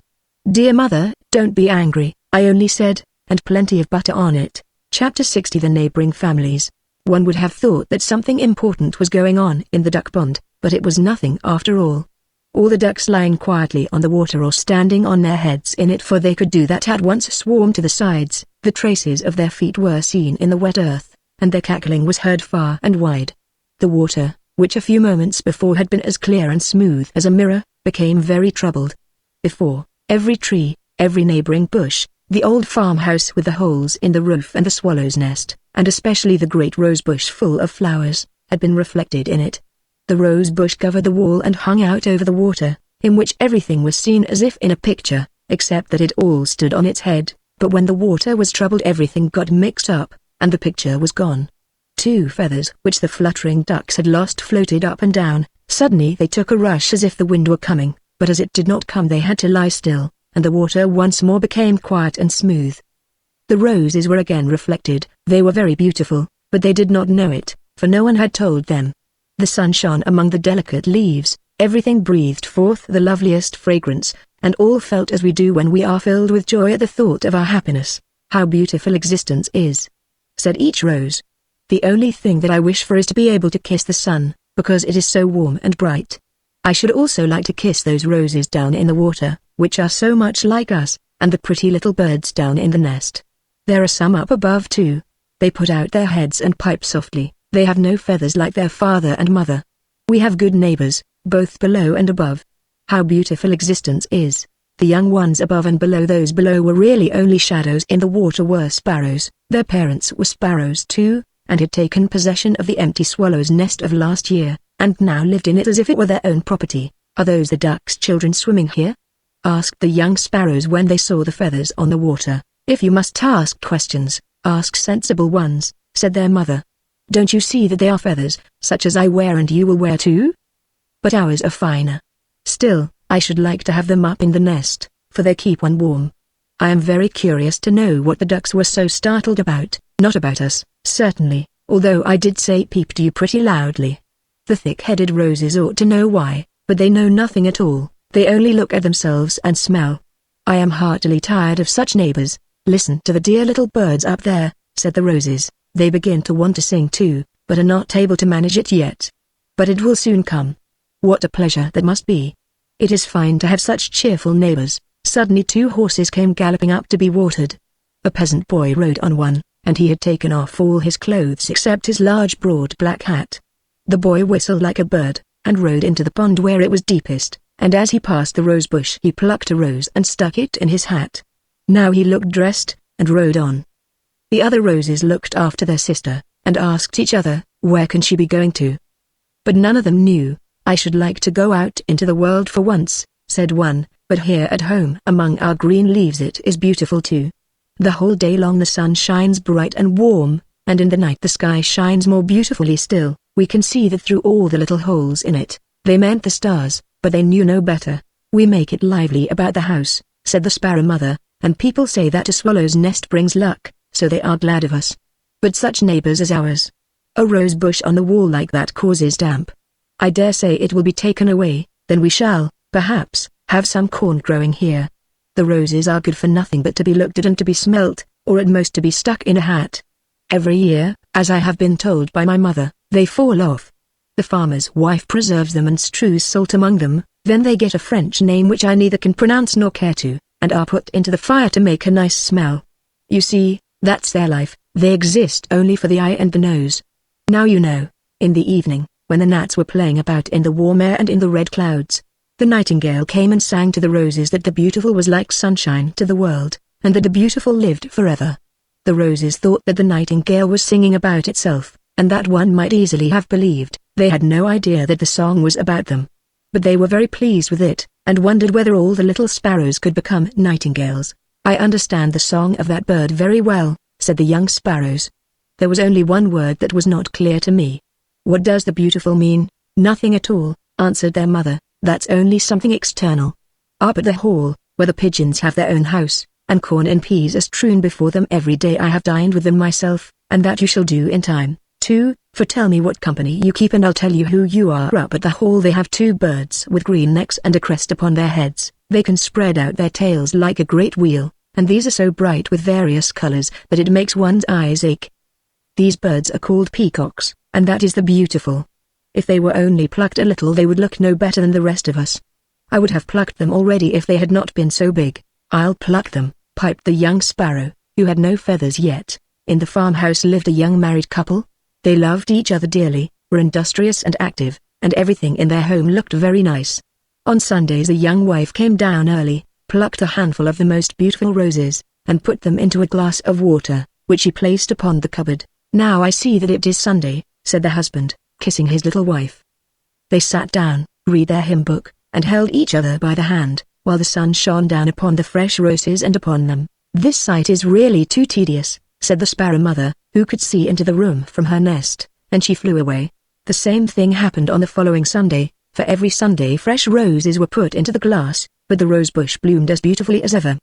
Dear mother, don't be angry, I only said, and plenty of butter on it. Chapter 60. The neighboring families. One would have thought that something important was going on in the duck pond, but it was nothing after all. All the ducks lying quietly on the water or standing on their heads in it, for they could do that at once, swarmed to the sides. The traces of their feet were seen in the wet earth, and their cackling was heard far and wide. The water, which a few moments before had been as clear and smooth as a mirror, became very troubled. Before, every tree, every neighboring bush, the old farmhouse with the holes in the roof and the swallow's nest, and especially the great rose bush full of flowers, had been reflected in it. The rose bush covered the wall and hung out over the water, in which everything was seen as if in a picture, except that it all stood on its head, but when the water was troubled everything got mixed up, and the picture was gone. 2 feathers which the fluttering ducks had lost floated up and down. Suddenly they took a rush as if the wind were coming, but as it did not come they had to lie still, and the water once more became quiet and smooth. The roses were again reflected. They were very beautiful, but they did not know it, for no one had told them. The sun shone among the delicate leaves, everything breathed forth the loveliest fragrance, and all felt as we do when we are filled with joy at the thought of our happiness. How beautiful existence is, said each rose. The only thing that I wish for is to be able to kiss the sun, because it is so warm and bright. I should also like to kiss those roses down in the water, which are so much like us, and the pretty little birds down in the nest. There are some up above too. They put out their heads and pipe softly. They have no feathers like their father and mother. We have good neighbors, both below and above. How beautiful existence is. The young ones above and below, those below were really only shadows in the water, were sparrows. Their parents were sparrows too, and had taken possession of the empty swallow's nest of last year, and now lived in it as if it were their own property. Are those the ducks' children swimming here? Asked the young sparrows when they saw the feathers on the water. If you must ask questions, ask sensible ones, said their mother. Don't you see that they are feathers, such as I wear and you will wear too? But ours are finer. Still, I should like to have them up in the nest, for they keep one warm. I am very curious to know what the ducks were so startled about. Not about us, certainly, although I did say peep to you pretty loudly. The thick-headed roses ought to know why, but they know nothing at all. They only look at themselves and smell. I am heartily tired of such neighbors. Listen to the dear little birds up there, said the roses. They begin to want to sing too, but are not able to manage it yet. But it will soon come. What a pleasure that must be. It is fine to have such cheerful neighbors. Suddenly 2 horses came galloping up to be watered. A peasant boy rode on one, and he had taken off all his clothes except his large broad black hat. The boy whistled like a bird, and rode into the pond where it was deepest, and as he passed the rose bush he plucked a rose and stuck it in his hat. Now he looked dressed, and rode on. The other roses looked after their sister, and asked each other, where can she be going to? But none of them knew. I should like to go out into the world for once, said one, but here at home among our green leaves it is beautiful too. The whole day long the sun shines bright and warm, and in the night the sky shines more beautifully still. We can see that through all the little holes in it. They meant the stars, but they knew no better. We make it lively about the house, said the sparrow mother, and people say that a swallow's nest brings luck, so they are glad of us. But such neighbors as ours. A rose bush on the wall like that causes damp. I dare say it will be taken away, then we shall, perhaps, have some corn growing here. The roses are good for nothing but to be looked at and to be smelt, or at most to be stuck in a hat. Every year, as I have been told by my mother, they fall off. The farmer's wife preserves them and strews salt among them, then they get a French name which I neither can pronounce nor care to, and are put into the fire to make a nice smell. You see, that's their life, they exist only for the eye and the nose. Now you know. In the evening, when the gnats were playing about in the warm air and in the red clouds, the nightingale came and sang to the roses that the beautiful was like sunshine to the world, and that the beautiful lived forever. The roses thought that the nightingale was singing about itself, and that one might easily have believed. They had no idea that the song was about them. But they were very pleased with it, and wondered whether all the little sparrows could become nightingales. I understand the song of that bird very well, said the young sparrows. There was only one word that was not clear to me. What does the beautiful mean? Nothing at all, answered their mother, that's only something external. Up at the hall, where the pigeons have their own house, and corn and peas are strewn before them every day, I have dined with them myself, and that you shall do in time, too, for tell me what company you keep and I'll tell you who you are. Up at the hall they have two birds with green necks and a crest upon their heads. They can spread out their tails like a great wheel, and these are so bright with various colors that it makes one's eyes ache. These birds are called peacocks, and that is the beautiful. If they were only plucked a little they would look no better than the rest of us. I would have plucked them already if they had not been so big. I'll pluck them, piped the young sparrow, who had no feathers yet. In the farmhouse lived a young married couple. They loved each other dearly, were industrious and active, and everything in their home looked very nice. On Sundays the young wife came down early, plucked a handful of the most beautiful roses, and put them into a glass of water, which she placed upon the cupboard. Now I see that it is Sunday, said the husband, kissing his little wife. They sat down, read their hymn book, and held each other by the hand, while the sun shone down upon the fresh roses and upon them. This sight is really too tedious, said the sparrow mother, who could see into the room from her nest, and she flew away. The same thing happened on the following Sunday. For every Sunday fresh roses were put into the glass, but the rose bush bloomed as beautifully as ever.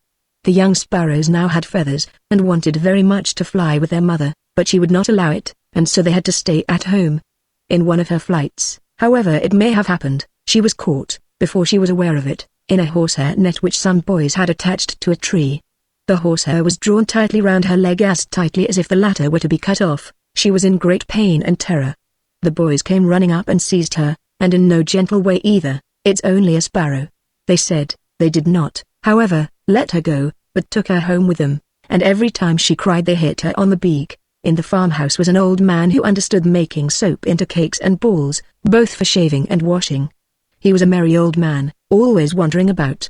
The young sparrows now had feathers, and wanted very much to fly with their mother, but she would not allow it, and so they had to stay at home. In one of her flights, however it may have happened, she was caught, before she was aware of it, in a horsehair net which some boys had attached to a tree. The horsehair was drawn tightly round her leg, as tightly as if the latter were to be cut off. She was in great pain and terror. The boys came running up and seized her, and in no gentle way either. It's only a sparrow, they said. They did not, however, let her go, but took her home with them, and every time she cried they hit her on the beak. In the farmhouse was an old man who understood making soap into cakes and balls, both for shaving and washing. He was a merry old man, always wandering about.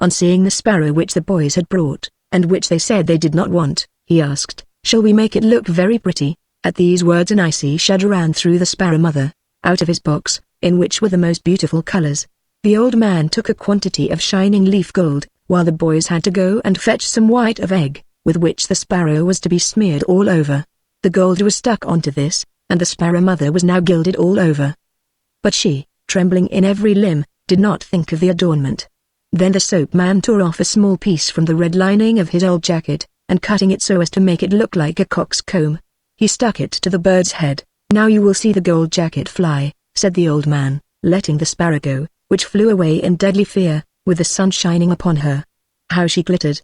On seeing the sparrow which the boys had brought, and which they said they did not want, he asked, "Shall we make it look very pretty?" At these words an icy shudder ran through the sparrow mother. Out of his box, in which were the most beautiful colors, the old man took a quantity of shining leaf gold, while the boys had to go and fetch some white of egg, with which the sparrow was to be smeared all over. The gold was stuck onto this, and the sparrow mother was now gilded all over. But she, trembling in every limb, did not think of the adornment. Then the soap man tore off a small piece from the red lining of his old jacket, and cutting it so as to make it look like a cock's comb, he stuck it to the bird's head. "Now you will see the gold jacket fly," said the old man, letting the sparrow go, which flew away in deadly fear, with the sun shining upon her. How she glittered!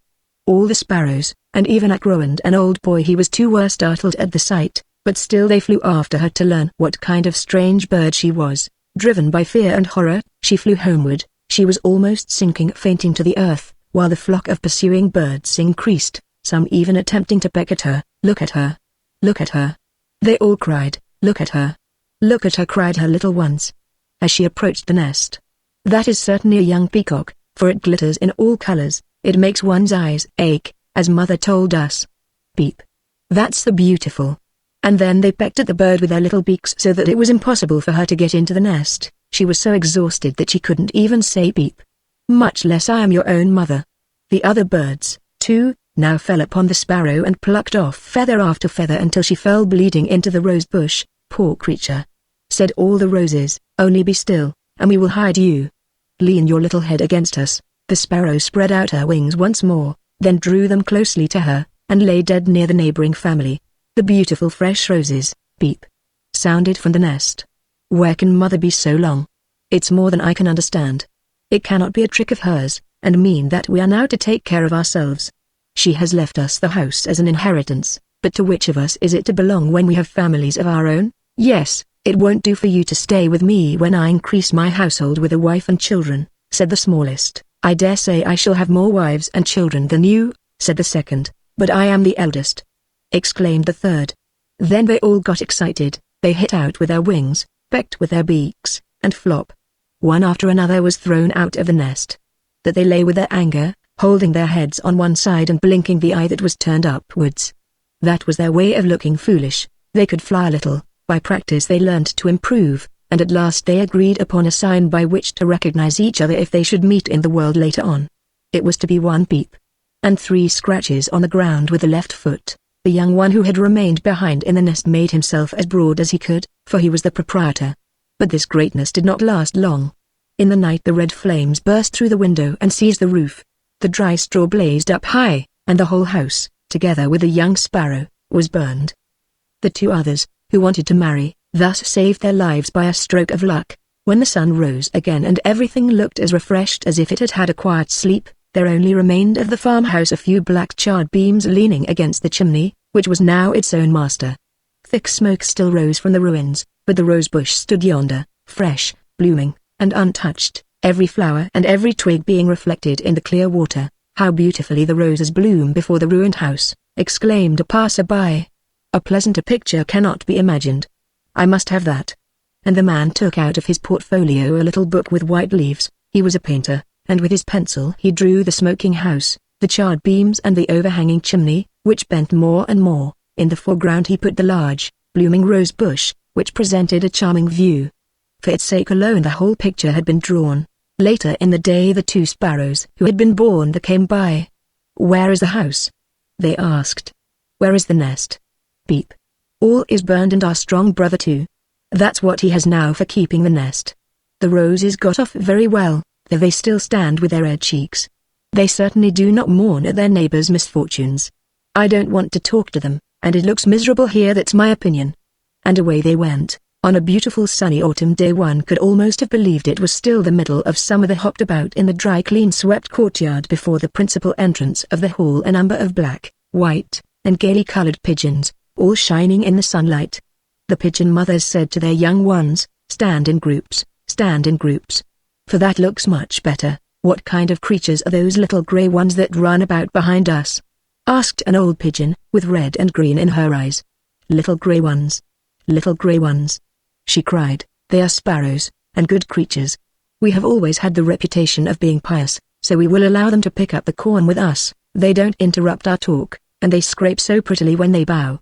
All the sparrows, and even Acro and an old boy he was too, were startled at the sight, but still they flew after her to learn what kind of strange bird she was. Driven by fear and horror, she flew homeward. She was almost sinking fainting to the earth, while the flock of pursuing birds increased, some even attempting to peck at her. "Look at her! Look at her!" they all cried. "Look at her! Look at her!" cried her little ones. As she approached the nest, That is certainly a young peacock, for it glitters in all colors. It makes one's eyes ache, as mother told us. Beep. That's the beautiful. And then they pecked at the bird with their little beaks so that it was impossible for her to get into the nest. She was so exhausted that she couldn't even say beep. Much less I am your own mother. The other birds, too, now fell upon the sparrow and plucked off feather after feather until she fell bleeding into the rose bush. Poor creature. Said all the roses, only be still, and we will hide you. Lean your little head against us. The sparrow spread out her wings once more, then drew them closely to her, and lay dead near the neighboring family. The beautiful fresh roses, beep, sounded from the nest. Where can mother be so long? It's more than I can understand. It cannot be a trick of hers, and mean that we are now to take care of ourselves. She has left us the house as an inheritance, but to which of us is it to belong when we have families of our own? Yes, it won't do for you to stay with me when I increase my household with a wife and children, said the smallest. I dare say I shall have more wives and children than you, said the second, but I am the eldest, exclaimed the third. Then they all got excited. They hit out with their wings, pecked with their beaks, and flop. One after another was thrown out of the nest. That they lay with their anger, holding their heads on one side and blinking the eye that was turned upwards. That was their way of looking foolish. They could fly a little. By practice they learned to improve, and at last they agreed upon a sign by which to recognize each other if they should meet in the world later on. It was to be one peep, and 3 scratches on the ground with the left foot. The young one who had remained behind in the nest made himself as broad as he could, for he was the proprietor. But this greatness did not last long. In the night the red flames burst through the window and seized the roof. The dry straw blazed up high, and the whole house, together with the young sparrow, was burned. The 2 others, who wanted to marry, thus saved their lives by a stroke of luck. When the sun rose again and everything looked as refreshed as if it had had a quiet sleep, there only remained of the farmhouse a few black charred beams leaning against the chimney, which was now its own master. Thick smoke still rose from the ruins, but the rosebush stood yonder, fresh, blooming, and untouched, every flower and every twig being reflected in the clear water. How beautifully the roses bloom before the ruined house, exclaimed a passer-by. A pleasanter picture cannot be imagined. I must have that. And the man took out of his portfolio a little book with white leaves. He was a painter, and with his pencil he drew the smoking house, the charred beams and the overhanging chimney, which bent more and more. In the foreground he put the large, blooming rose bush, which presented a charming view. For its sake alone the whole picture had been drawn. Later in the day the 2 sparrows who had been born there came by. "Where is the house?" they asked. "Where is the nest?" Beep. "All is burned and our strong brother too. That's what he has now for keeping the nest." The roses got off very well, though they still stand with their red cheeks. They certainly do not mourn at their neighbors' misfortunes. I don't want to talk to them, and it looks miserable here, that's my opinion. And away they went. On a beautiful sunny autumn day one could almost have believed it was still the middle of summer. They hopped about in the dry clean-swept courtyard before the principal entrance of the hall, a number of black, white, and gaily colored pigeons, all shining in the sunlight. The pigeon mothers said to their young ones, "Stand in groups, stand in groups. For that looks much better." "What kind of creatures are those little gray ones that run about behind us?" asked an old pigeon, with red and green in her eyes. "Little gray ones. Little gray ones," she cried, "they are sparrows, and good creatures. We have always had the reputation of being pious, so we will allow them to pick up the corn with us. They don't interrupt our talk, and they scrape so prettily when they bow."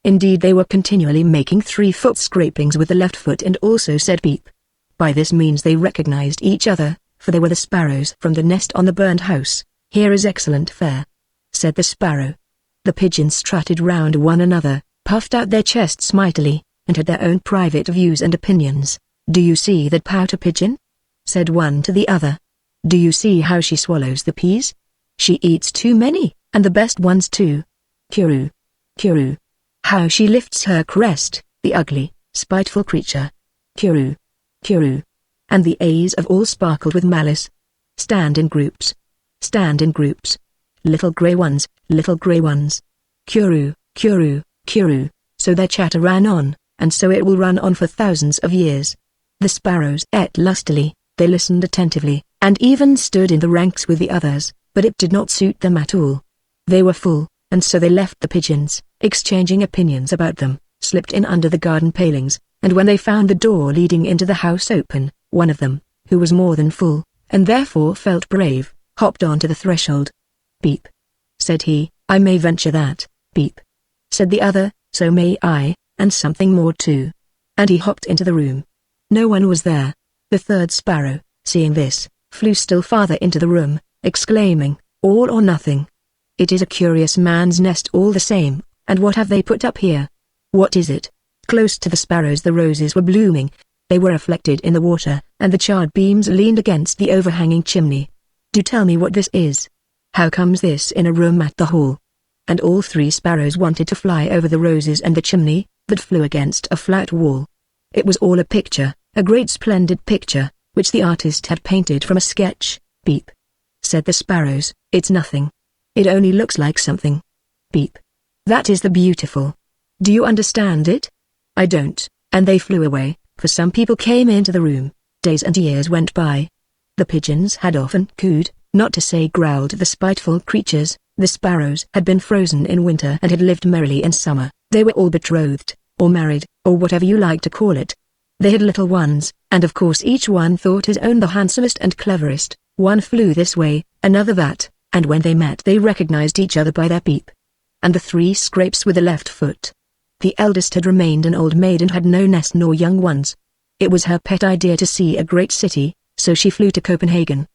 Indeed they were continually making 3-foot scrapings with the left foot and also said beep. By this means they recognized each other, for they were the sparrows from the nest on the burned house. "Here is excellent fare," said the sparrow. The pigeons strutted round one another, puffed out their chests mightily, and had their own private views and opinions. "Do you see that pouter pigeon?" said one to the other. "Do you see how she swallows the peas? She eats too many, and the best ones too. Curu, curu. How she lifts her crest, the ugly, spiteful creature. Curu, curu." And the A's of all sparkled with malice. "Stand in groups. Stand in groups. Little gray ones, little gray ones. Curu, curu, curu." So their chatter ran on, and so it will run on for thousands of years. The sparrows ate lustily, they listened attentively, and even stood in the ranks with the others, but it did not suit them at all. They were full, and so they left the pigeons, exchanging opinions about them, slipped in under the garden palings, and when they found the door leading into the house open, one of them, who was more than full, and therefore felt brave, hopped onto the threshold. "Beep," said he. "I may venture that." "Beep," said the other. "So may I, and something more too." And he hopped into the room. No one was there. The third sparrow, seeing this, flew still farther into the room, exclaiming, "All or nothing. It is a curious man's nest all the same, and what have they put up here? What is it?" Close to the sparrows the roses were blooming. They were reflected in the water, and the charred beams leaned against the overhanging chimney. "Do tell me what this is. How comes this in a room at the hall?" And all three sparrows wanted to fly over the roses and the chimney, but flew against a flat wall. It was all a picture, a great splendid picture, which the artist had painted from a sketch. "Beep," said the sparrows. "It's nothing. It only looks like something." "Beep. That is the beautiful. Do you understand it?" "I don't," and they flew away, for some people came into the room. Days and years went by. The pigeons had often cooed, not to say growled, the spiteful creatures. The sparrows had been frozen in winter and had lived merrily in summer. They were all betrothed, or married, or whatever you like to call it. They had little ones, and of course each one thought his own the handsomest and cleverest. One flew this way, another that, and when they met they recognized each other by their beep. And the three scrapes with the left foot. The eldest had remained an old maid and had no nest nor young ones. It was her pet idea to see a great city, so she flew to Copenhagen.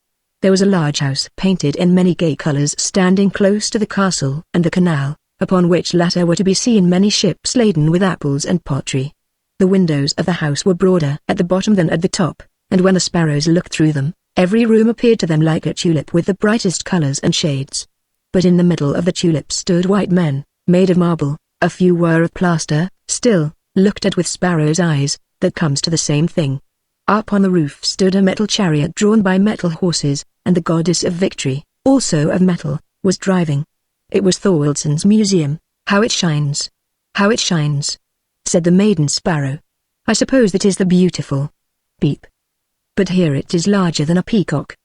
There was a large house painted in many gay colors standing close to the castle and the canal, upon which latter were to be seen many ships laden with apples and pottery. The windows of the house were broader at the bottom than at the top, and when the sparrows looked through them, every room appeared to them like a tulip with the brightest colors and shades. But in the middle of the tulip stood white men, made of marble. A few were of plaster, still, looked at with sparrows' eyes, that comes to the same thing. Up on the roof stood a metal chariot drawn by metal horses, and the goddess of victory, also of metal, was driving. It was Thorwaldsen's museum. "How it shines! How it shines!" said the maiden sparrow. "I suppose that is the beautiful." "Beep. But here it is larger than a peacock."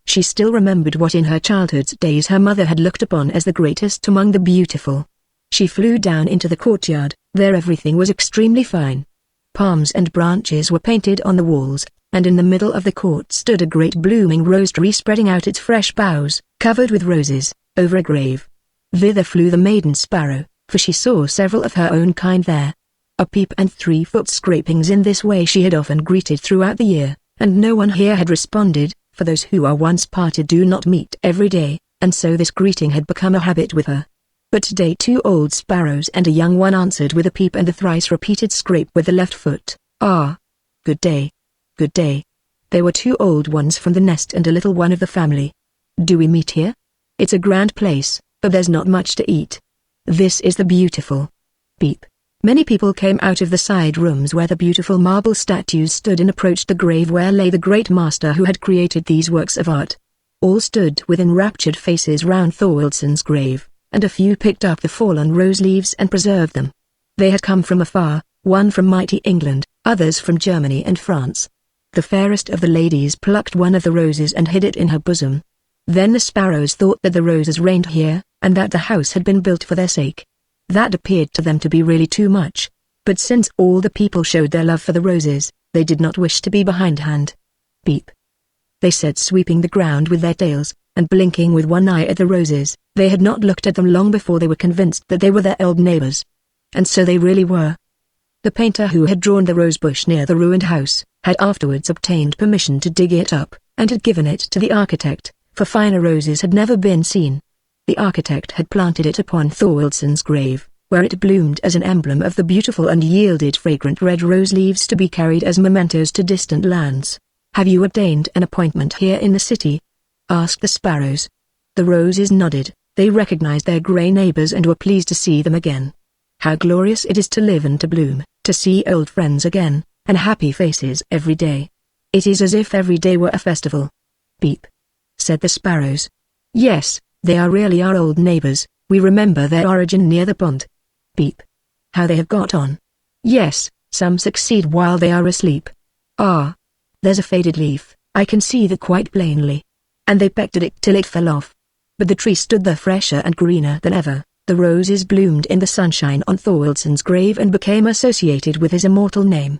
She still remembered what in her childhood's days her mother had looked upon as the greatest among the beautiful. She flew down into the courtyard. There everything was extremely fine. Palms and branches were painted on the walls, and in the middle of the court stood a great blooming rose tree spreading out its fresh boughs, covered with roses, over a grave. Thither flew the maiden sparrow, for she saw several of her own kind there. A peep and 3-foot scrapings in this way she had often greeted throughout the year, and no one here had responded, for those who are once parted do not meet every day, and so this greeting had become a habit with her. But today 2 old sparrows and a young one answered with a peep and a thrice-repeated scrape with the left foot. "Ah! Good day. Good day." They were 2 old ones from the nest and a little one of the family. "Do we meet here? It's a grand place, but there's not much to eat. This is the beautiful." Beep. Many people came out of the side rooms where the beautiful marble statues stood and approached the grave where lay the great master who had created these works of art. All stood with enraptured faces round Thorwaldsen's grave, and a few picked up the fallen rose leaves and preserved them. They had come from afar, one from mighty England, others from Germany and France. The fairest of the ladies plucked one of the roses and hid it in her bosom. Then the sparrows thought that the roses reigned here, and that the house had been built for their sake. That appeared to them to be really too much. But since all the people showed their love for the roses, they did not wish to be behindhand. "Beep," they said, sweeping the ground with their tails, and blinking with one eye at the roses. They had not looked at them long before they were convinced that they were their old neighbors. And so they really were. The painter who had drawn the rose bush near the ruined house, had afterwards obtained permission to dig it up, and had given it to the architect, for finer roses had never been seen. The architect had planted it upon Thorwaldsen's grave, where it bloomed as an emblem of the beautiful and yielded fragrant red rose leaves to be carried as mementos to distant lands. "Have you obtained an appointment here in the city?" asked the sparrows. The roses nodded. They recognized their grey neighbors and were pleased to see them again. "How glorious it is to live and to bloom, to see old friends again, and happy faces every day. It is as if every day were a festival." "Beep," said the sparrows. "Yes, they are really our old neighbors. We remember their origin near the pond." "Beep. How they have got on." "Yes, some succeed while they are asleep." "Ah. There's a faded leaf, I can see that quite plainly." And they pecked at it till it fell off. But the tree stood there fresher and greener than ever. The roses bloomed in the sunshine on Thorwaldsen's grave and became associated with his immortal name.